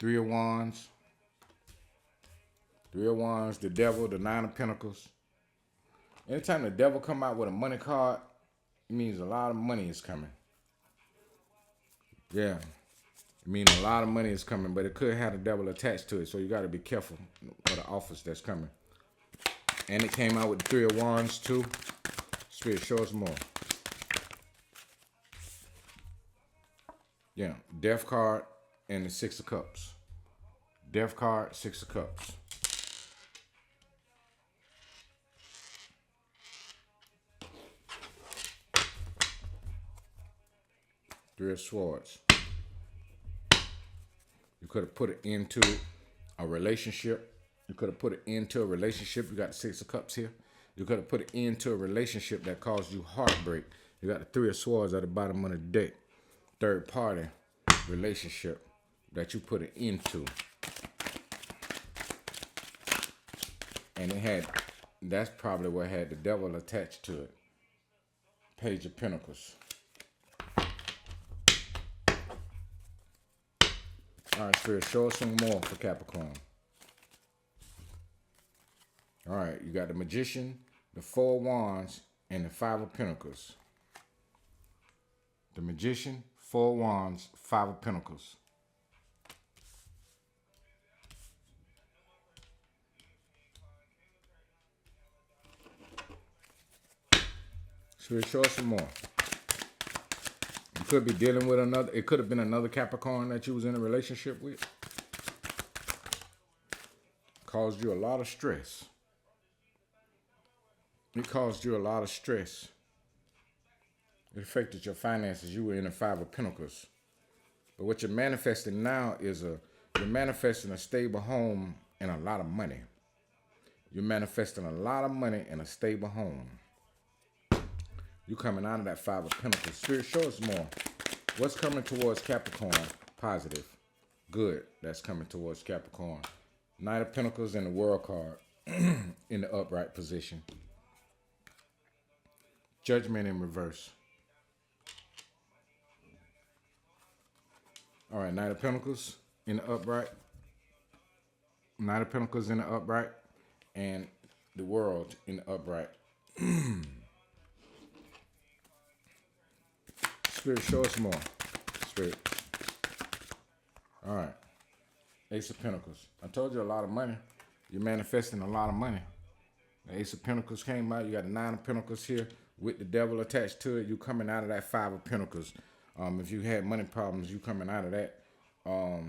A: Three of Wands. Three of Wands, the devil, the Nine of Pentacles. Anytime the devil come out with a money card, it means a lot of money is coming. Yeah. It means a lot of money is coming, but it could have the devil attached to it, so you got to be careful for the offers that's coming. And it came out with the Three of Wands, too. Spirit, show us more. Yeah, Death card and the Six of Cups. Death card, Six of Cups. Three of Swords. You could have put it into a relationship. You could have put it into a relationship. You got the Six of Cups here. You could have put it into a relationship that caused you heartbreak. You got the Three of Swords at the bottom of the deck. Third party relationship that you put it into. And that's probably what had the devil attached to it. Page of Pentacles. All right, Spirit, show us some more for Capricorn. All right, you got the Magician, the Four of Wands, and the Five of Pentacles. The Magician, Four of Wands, Five of Pentacles. Spirit, show us some more. You could be dealing with another, it could have been another Capricorn that you was in a relationship with. Caused you a lot of stress. It caused you a lot of stress. It affected your finances. You were in the Five of Pentacles. But what you're manifesting now is you're manifesting a stable home and a lot of money. You're manifesting a lot of money and a stable home. You coming out of that Five of Pentacles. Spirit, show us more. What's coming towards Capricorn? Positive. Good. That's coming towards Capricorn. Knight of Pentacles and the World card in the upright position. Judgment in reverse. All right, Knight of Pentacles in the upright. Knight of Pentacles in the upright. And the World in the upright. Spirit, show us more. Spirit. All right. Ace of Pentacles. I told you a lot of money. You're manifesting a lot of money. The Ace of Pentacles came out. You got the Nine of Pentacles here with the devil attached to it. You coming out of that Five of Pentacles. If you had money problems, you coming out of that. All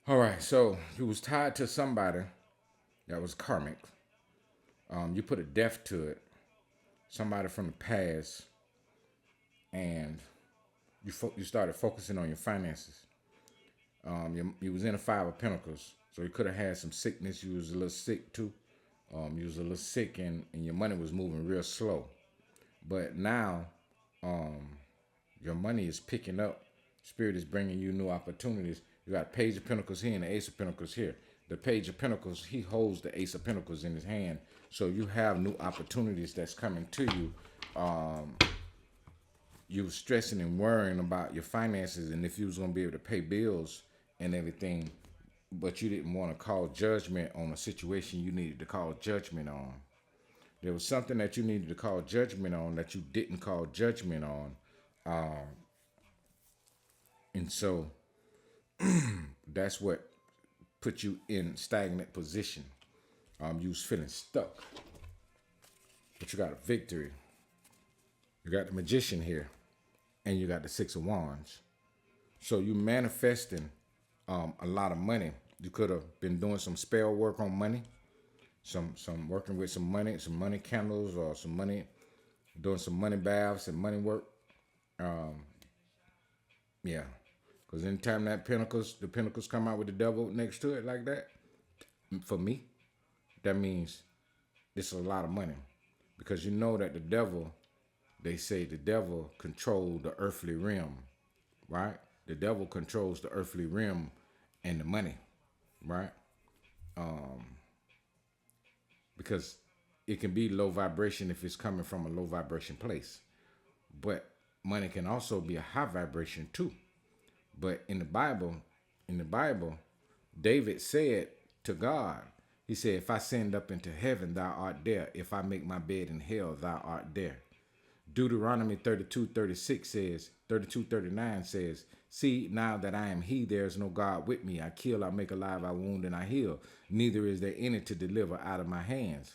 A: right. So you was tied to somebody that was karmic. You put a death to it. Somebody from the past. And you started focusing on your finances. You was in a Five of Pentacles, so you could have had some sickness. You was a little sick too. You was a little sick, and your money was moving real slow. But now, your money is picking up. Spirit is bringing you new opportunities. You got Page of Pentacles here and the Ace of Pentacles here. The Page of Pentacles, he holds the Ace of Pentacles in his hand. So you have new opportunities that's coming to you. You was stressing and worrying about your finances and if you was going to be able to pay bills and everything, but you didn't want to call judgment on a situation you needed to call judgment on. There was something that you needed to call judgment on that you didn't call judgment on. And so that's what put you in stagnant position. You was feeling stuck. But you got a victory. You got the Magician here. And you got the Six of Wands. So you manifesting a lot of money. You could have been doing some spell work on money. Some working with some money candles, or some money, doing some money baths and money work. Yeah. Because anytime the pentacles come out with the devil next to it like that, for me, that means it's a lot of money. Because you know that the devil, they say the devil controls the earthly realm, right? The devil controls the earthly realm and the money, right? Because it can be low vibration if it's coming from a low vibration place. But money can also be a high vibration too. But in the Bible, David said to God, he said, if I ascend up into heaven, thou art there. If I make my bed in hell, thou art there. Deuteronomy 32:39 says, see, now that I am he, there is no God with me. I kill, I make alive, I wound, and I heal. Neither is there any to deliver out of my hands.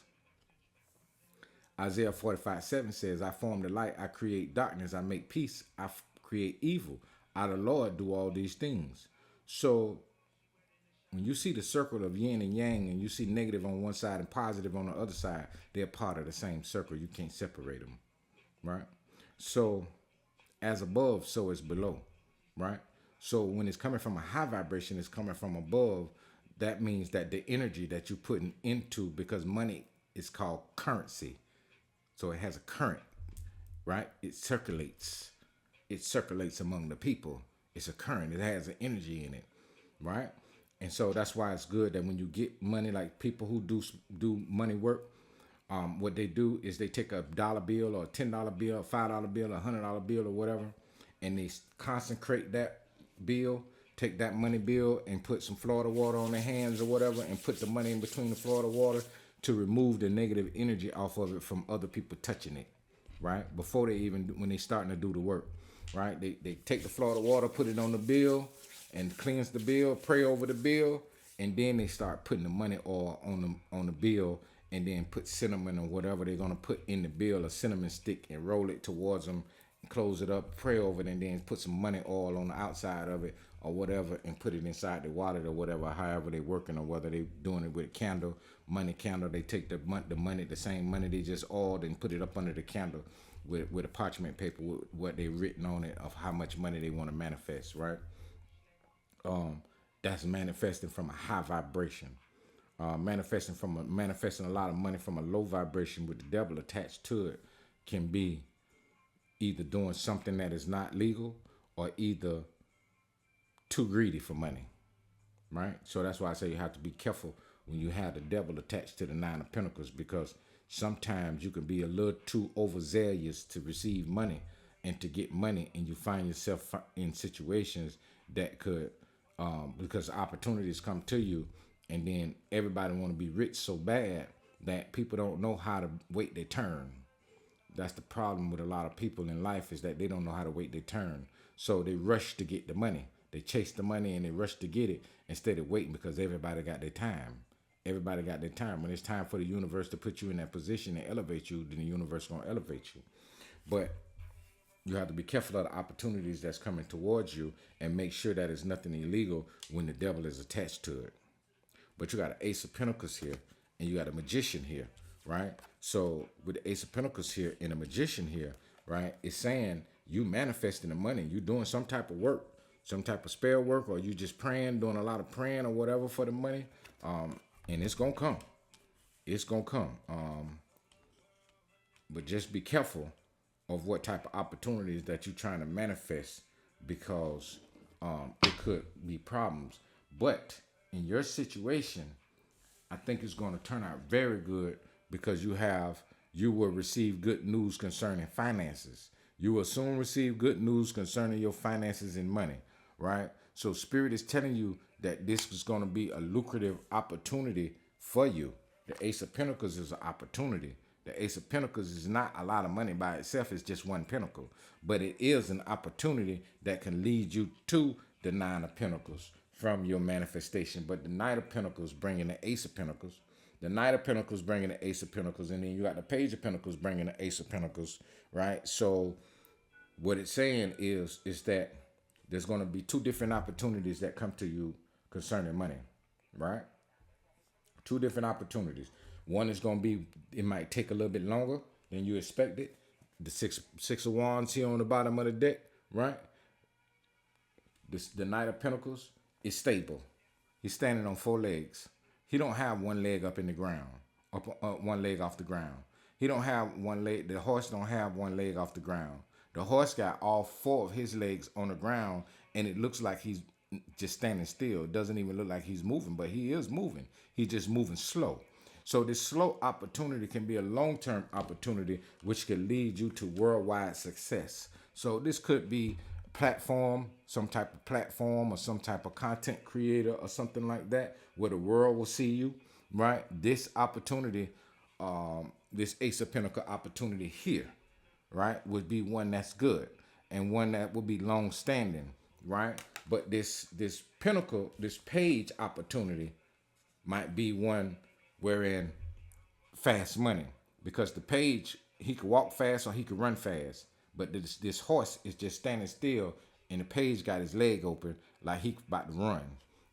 A: Isaiah 45:7 says, I form the light, I create darkness, I make peace, I create evil. I, the Lord, do all these things. So when you see the circle of yin and yang and you see negative on one side and positive on the other side, they're part of the same circle. You can't separate them, right? So as above, so is below, right? So when it's coming from a high vibration, it's coming from above. That means that the energy that you're putting into, because money is called currency. So it has a current, right? It circulates among the people. It's a current. It has an energy in it, right? And so that's why it's good that when you get money, like people who do money work, what they do is they take a dollar bill or a $10 bill, a $5 bill, a $100 bill or whatever, and they consecrate that bill, take that money bill and put some Florida water on their hands or whatever, and put the money in between the Florida water to remove the negative energy off of it from other people touching it, right? Before they even, when they starting to do the work, right? They take the Florida water, put it on the bill and cleanse the bill, pray over the bill, and then they start putting the money oil on the bill, and then put cinnamon or whatever they're going to put in the bill, a cinnamon stick, and roll it towards them, and close it up, pray over it, and then put some money oil on the outside of it or whatever, and put it inside the wallet or whatever, however they working, or whether they doing it with a candle, money candle. They take the money, the same money they just oiled, and put it up under the candle with a parchment paper with what they written on it of how much money they want to manifest, right? That's manifesting from a high vibration. Manifesting a lot of money from a low vibration with the devil attached to it can be either doing something that is not legal or either too greedy for money, right? So that's why I say you have to be careful when you have the devil attached to the Nine of Pentacles, because sometimes you can be a little too overzealous to receive money and to get money, and you find yourself in situations that could, because opportunities come to you, and then everybody want to be rich so bad that people don't know how to wait their turn. That's the problem with a lot of people in life, is that they don't know how to wait their turn. So they rush to get the money. They chase the money and they rush to get it instead of waiting, because everybody got their time. Everybody got their time. When it's time for the universe to put you in that position and elevate you, then the universe going to elevate you. But you have to be careful of the opportunities that's coming towards you, and make sure that it's nothing illegal when the devil is attached to it. But you got an Ace of Pentacles here, and you got a Magician here, right? So with the Ace of Pentacles here and a Magician here, right, it's saying you manifesting the money. You doing some type of work, some type of spell work, or you just praying, doing a lot of praying or whatever for the money. And it's going to come. It's going to come. But just be careful of what type of opportunities that you're trying to manifest, because it could be problems. But in your situation, I think it's going to turn out very good because you will receive good news concerning finances. You will soon receive good news concerning your finances and money, right? So Spirit is telling you that this is going to be a lucrative opportunity for you. The Ace of Pentacles is an opportunity. The Ace of Pentacles is not a lot of money by itself. It's just one pentacle. But it is an opportunity that can lead you to the Nine of Pentacles from your manifestation. But the Knight of Pentacles bringing the Ace of Pentacles. The Knight of Pentacles bringing the Ace of Pentacles. And then you got the Page of Pentacles bringing the Ace of Pentacles, right? So what it's saying is that there's going to be two different opportunities that come to you concerning money, right? Two different opportunities. One is going to be, it might take a little bit longer than you expected. The six of Wands here on the bottom of the deck, right? The Knight of Pentacles is stable. He's standing on four legs. He don't have one leg up in the ground, one leg off the ground. He don't have one leg. The horse don't have one leg off the ground. The horse got all four of his legs on the ground, and it looks like he's just standing still. It doesn't even look like he's moving, but he is moving. He's just moving slow. So this slow opportunity can be a long-term opportunity, which could lead you to worldwide success. So this could be a platform, some type of platform or some type of content creator or something like that, where the world will see you, right? This opportunity, this Ace of Pentacles opportunity here, right, would be one that's good and one that would be long-standing, right? But this Pentacle, this Page opportunity might be one wherein fast money, because the Page, he could walk fast or he could run fast, but this horse is just standing still, and the Page got his leg open like he about to run.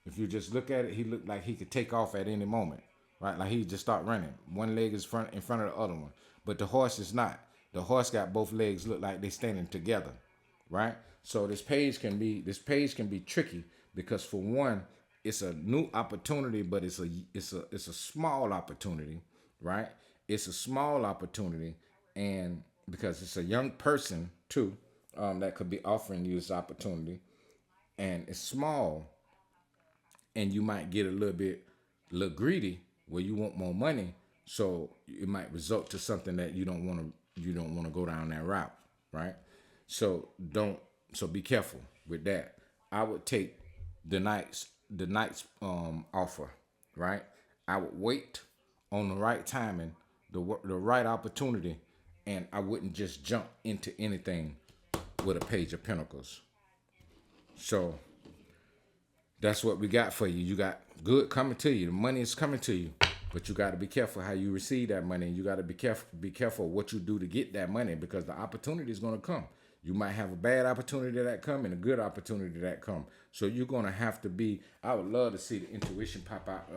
A: If you just look at it, he looked like he could take off at any moment, right? Like he just start running. One leg is in front of the other one, but the horse is not. The horse got both legs look like they standing together, right? So this page can be tricky because, for one, it's a new opportunity, but it's a small opportunity, right? It's a small opportunity, and because it's a young person too, that could be offering you this opportunity, and it's small, and you might get a little greedy where you want more money, so it might result to something that you don't want to go down that route, right? So be careful with that. I would take the knight's offer, right? I would wait on the right timing, the right opportunity, and I wouldn't just jump into anything with a Page of Pentacles. So that's what we got for you. You got good coming to you. The money is coming to you, but you got to be careful how you receive that money. You got to be careful what you do to get that money, because the opportunity is going to come. You might have a bad opportunity that come and a good opportunity that come. So you're going to have to be. I would love to see the intuition pop out,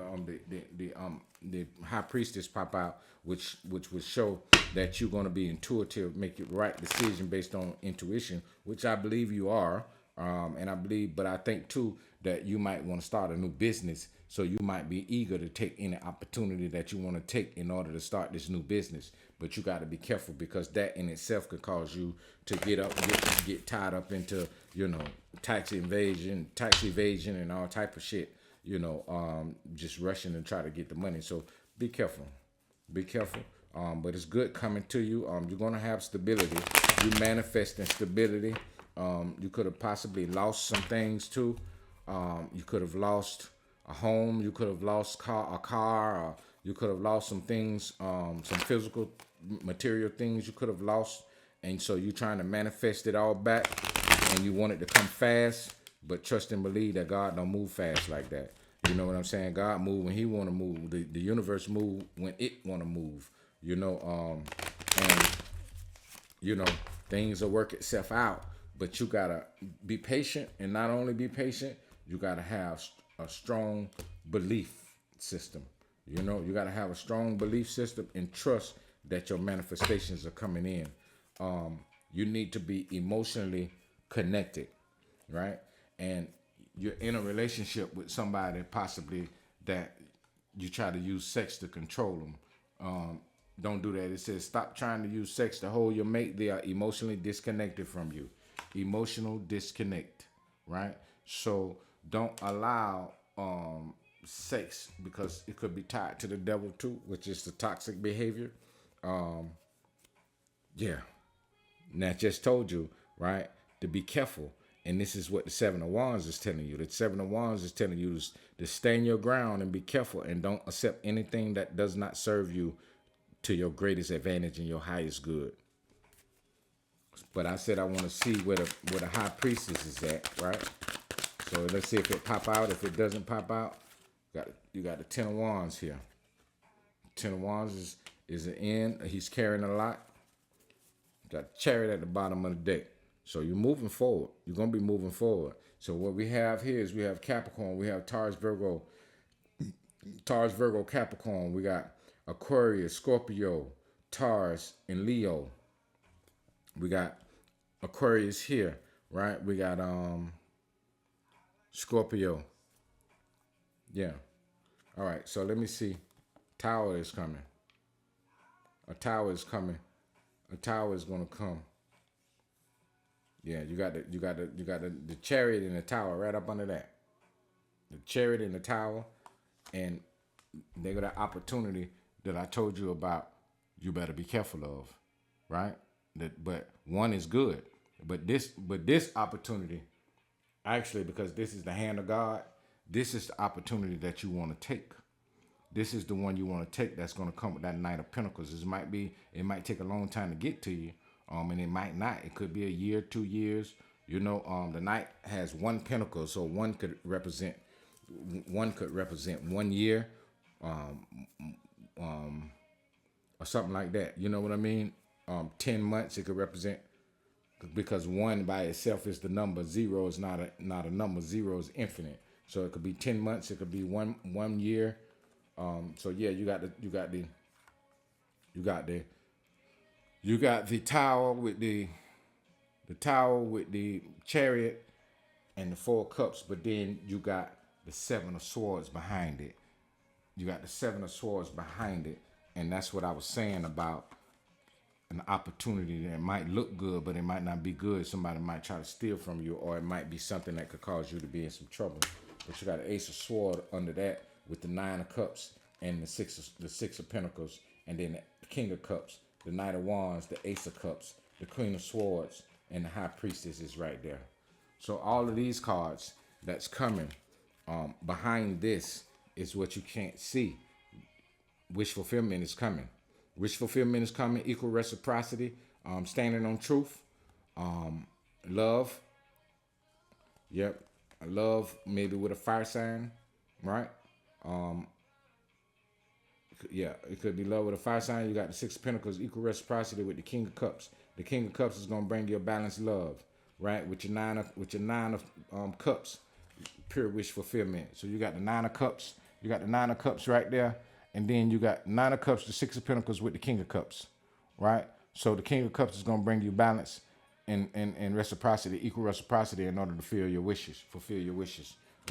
A: the High Priestess pop out, which would show that you're going to be intuitive, make the right decision based on intuition, which I believe you are. But I think too that you might want to start a new business. So you might be eager to take any opportunity that you want to take in order to start this new business. But you got to be careful, because that in itself could cause you to get tied up into, tax evasion, and all type of shit, just rushing to try to get the money. So be careful. Be careful. But it's good coming to you. You're going to have stability. You manifesting stability. You could have possibly lost some things too. You could have lost a home. You could have lost a car, or you could have lost some things, some physical, material things you could have lost. And so you're trying to manifest it all back, and you want it to come fast, but trust and believe that God don't move fast like that. You know what I'm saying? God move when he want to move. The universe move when it want to move. Things will work itself out. But you gotta be patient, and not only be patient, you gotta have a strong belief system. You gotta have a strong belief system and trust that your manifestations are coming in. You need to be emotionally connected, right? And you're in a relationship with somebody possibly that you try to use sex to control them. Don't do that. It says stop trying to use sex to hold your mate. They are emotionally disconnected from you. Emotional disconnect, right? So don't allow sex, because it could be tied to the devil too, which is the toxic behavior. Yeah. Now I just told you, right, to be careful. And this is what the Seven of Wands is telling you. The Seven of Wands is telling you to stand your ground and be careful and don't accept anything that does not serve you to your greatest advantage and your highest good. But I said I want to see where the High Priestess is at, right? So let's see if it pop out. If it doesn't pop out, you got the Ten of Wands here. Ten of Wands is an end. He's carrying a lot. Got the Chariot at the bottom of the deck. So you're moving forward. You're going to be moving forward. So what we have here is we have Capricorn. We have Taurus, Virgo, Capricorn. We got Aquarius, Scorpio, Taurus, and Leo. We got Aquarius here, right? We got Scorpio. Yeah. All right. So let me see. Tower is coming. A tower is coming. A tower is gonna come. Yeah, you got the Chariot and the tower right up under that. The Chariot and the tower, and they got an opportunity that I told you about. You better be careful of, right? But one is good, but this opportunity, actually, because this is the hand of God, this is the opportunity that you want to take. This is the one you want to take that's going to come with that Knight of Pentacles. It might take a long time to get to you, and it might not. It could be a year, 2 years. You know, the Knight has one pentacle, so one could represent 1 year, or something like that. You know what I mean? 10 months it could represent, because 1 by itself is the number. 0 is not a number. 0 is infinite. So it could be 10 months. It could be one year. So yeah, you got the tower with the Chariot and the 4 of Cups, but then you got the 7 of Swords behind it. You got the 7 of Swords behind it, and that's what I was saying about an opportunity that might look good, but it might not be good. Somebody might try to steal from you, or it might be something that could cause you to be in some trouble. But you got an Ace of Swords under that, with the 9 of Cups and the six of Pentacles, and then the King of Cups, the Knight of Wands, the Ace of Cups, the Queen of Swords, and the High Priestess is right there. So all of these cards that's coming behind this is what you can't see. Wish fulfillment is coming. Wish fulfillment is coming. Equal reciprocity. Standing on truth. Love. Yep. Love, maybe with a fire sign, right? Yeah, it could be love with a fire sign. You got the 6 of Pentacles, equal reciprocity with the King of Cups. The King of Cups is gonna bring you a balanced love, right? With your nine of Cups, pure wish fulfillment. So you got the 9 of Cups. You got the 9 of Cups right there, and then you got 9 of Cups, the 6 of Pentacles with the King of Cups, right? So the King of Cups is gonna bring you balance and reciprocity, equal reciprocity, in order to fulfill your wishes,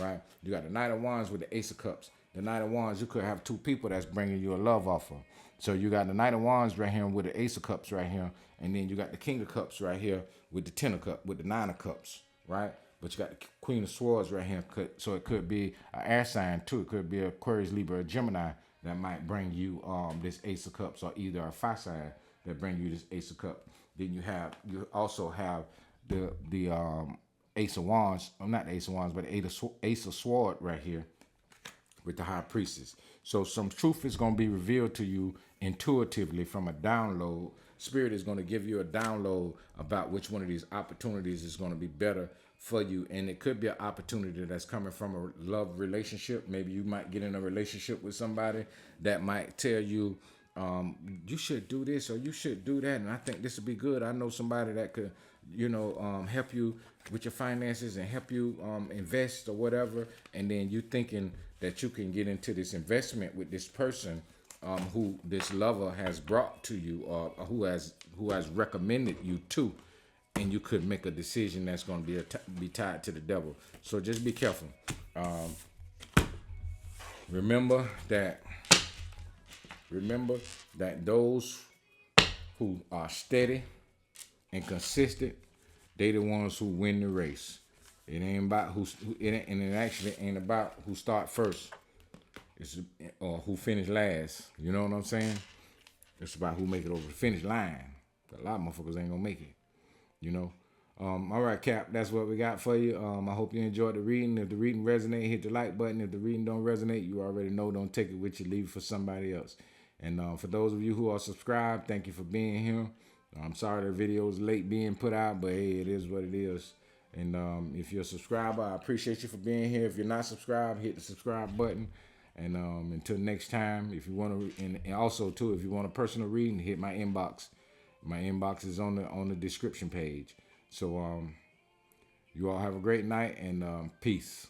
A: right? You got the Knight of Wands with the Ace of Cups. The Knight of Wands, you could have 2 people that's bringing you a love offer. So you got the Knight of Wands right here with the Ace of Cups right here, and then you got the King of Cups right here with the 10 of Cups, with the 9 of Cups, right? But you got the Queen of Swords right here, so it could be an air sign too. It could be a Aquarius, Libra, or Gemini that might bring you this Ace of Cups, or either a fire sign that bring you this Ace of Cups. Then you also have the Ace of Wands, or not the Ace of Wands, but the Ace of Sword right here with the High Priestess. So some truth is going to be revealed to you intuitively from a download. Spirit is going to give you a download about which one of these opportunities is going to be better for you. And it could be an opportunity that's coming from a love relationship. Maybe you might get in a relationship with somebody that might tell you, you should do this or you should do that, and I think this would be good. I know somebody that could, help you with your finances and help you invest or whatever. And then you thinking that you can get into this investment with this person who this lover has brought to you, or who has recommended you to, and you could make a decision that's going to be tied to the devil. So just be careful. Remember that those who are steady and consistent, they the ones who win the race. It ain't about it actually ain't about who start first. It's or who finished last. You know what I'm saying? It's about who make it over the finish line. A lot of motherfuckers ain't gonna make it. You know. All right, Cap. That's what we got for you. I hope you enjoyed the reading. If the reading resonate, hit the like button. If the reading don't resonate, you already know. Don't take it with you. Leave it for somebody else. And for those of you who are subscribed, thank you for being here. I'm sorry the video is late being put out, but hey, it is what it is. And if you're a subscriber, I appreciate you for being here. If you're not subscribed, hit the subscribe button. And until next time, if you want to, and also too, if you want a personal reading, hit my inbox. My inbox is on the description page. So you all have a great night and peace.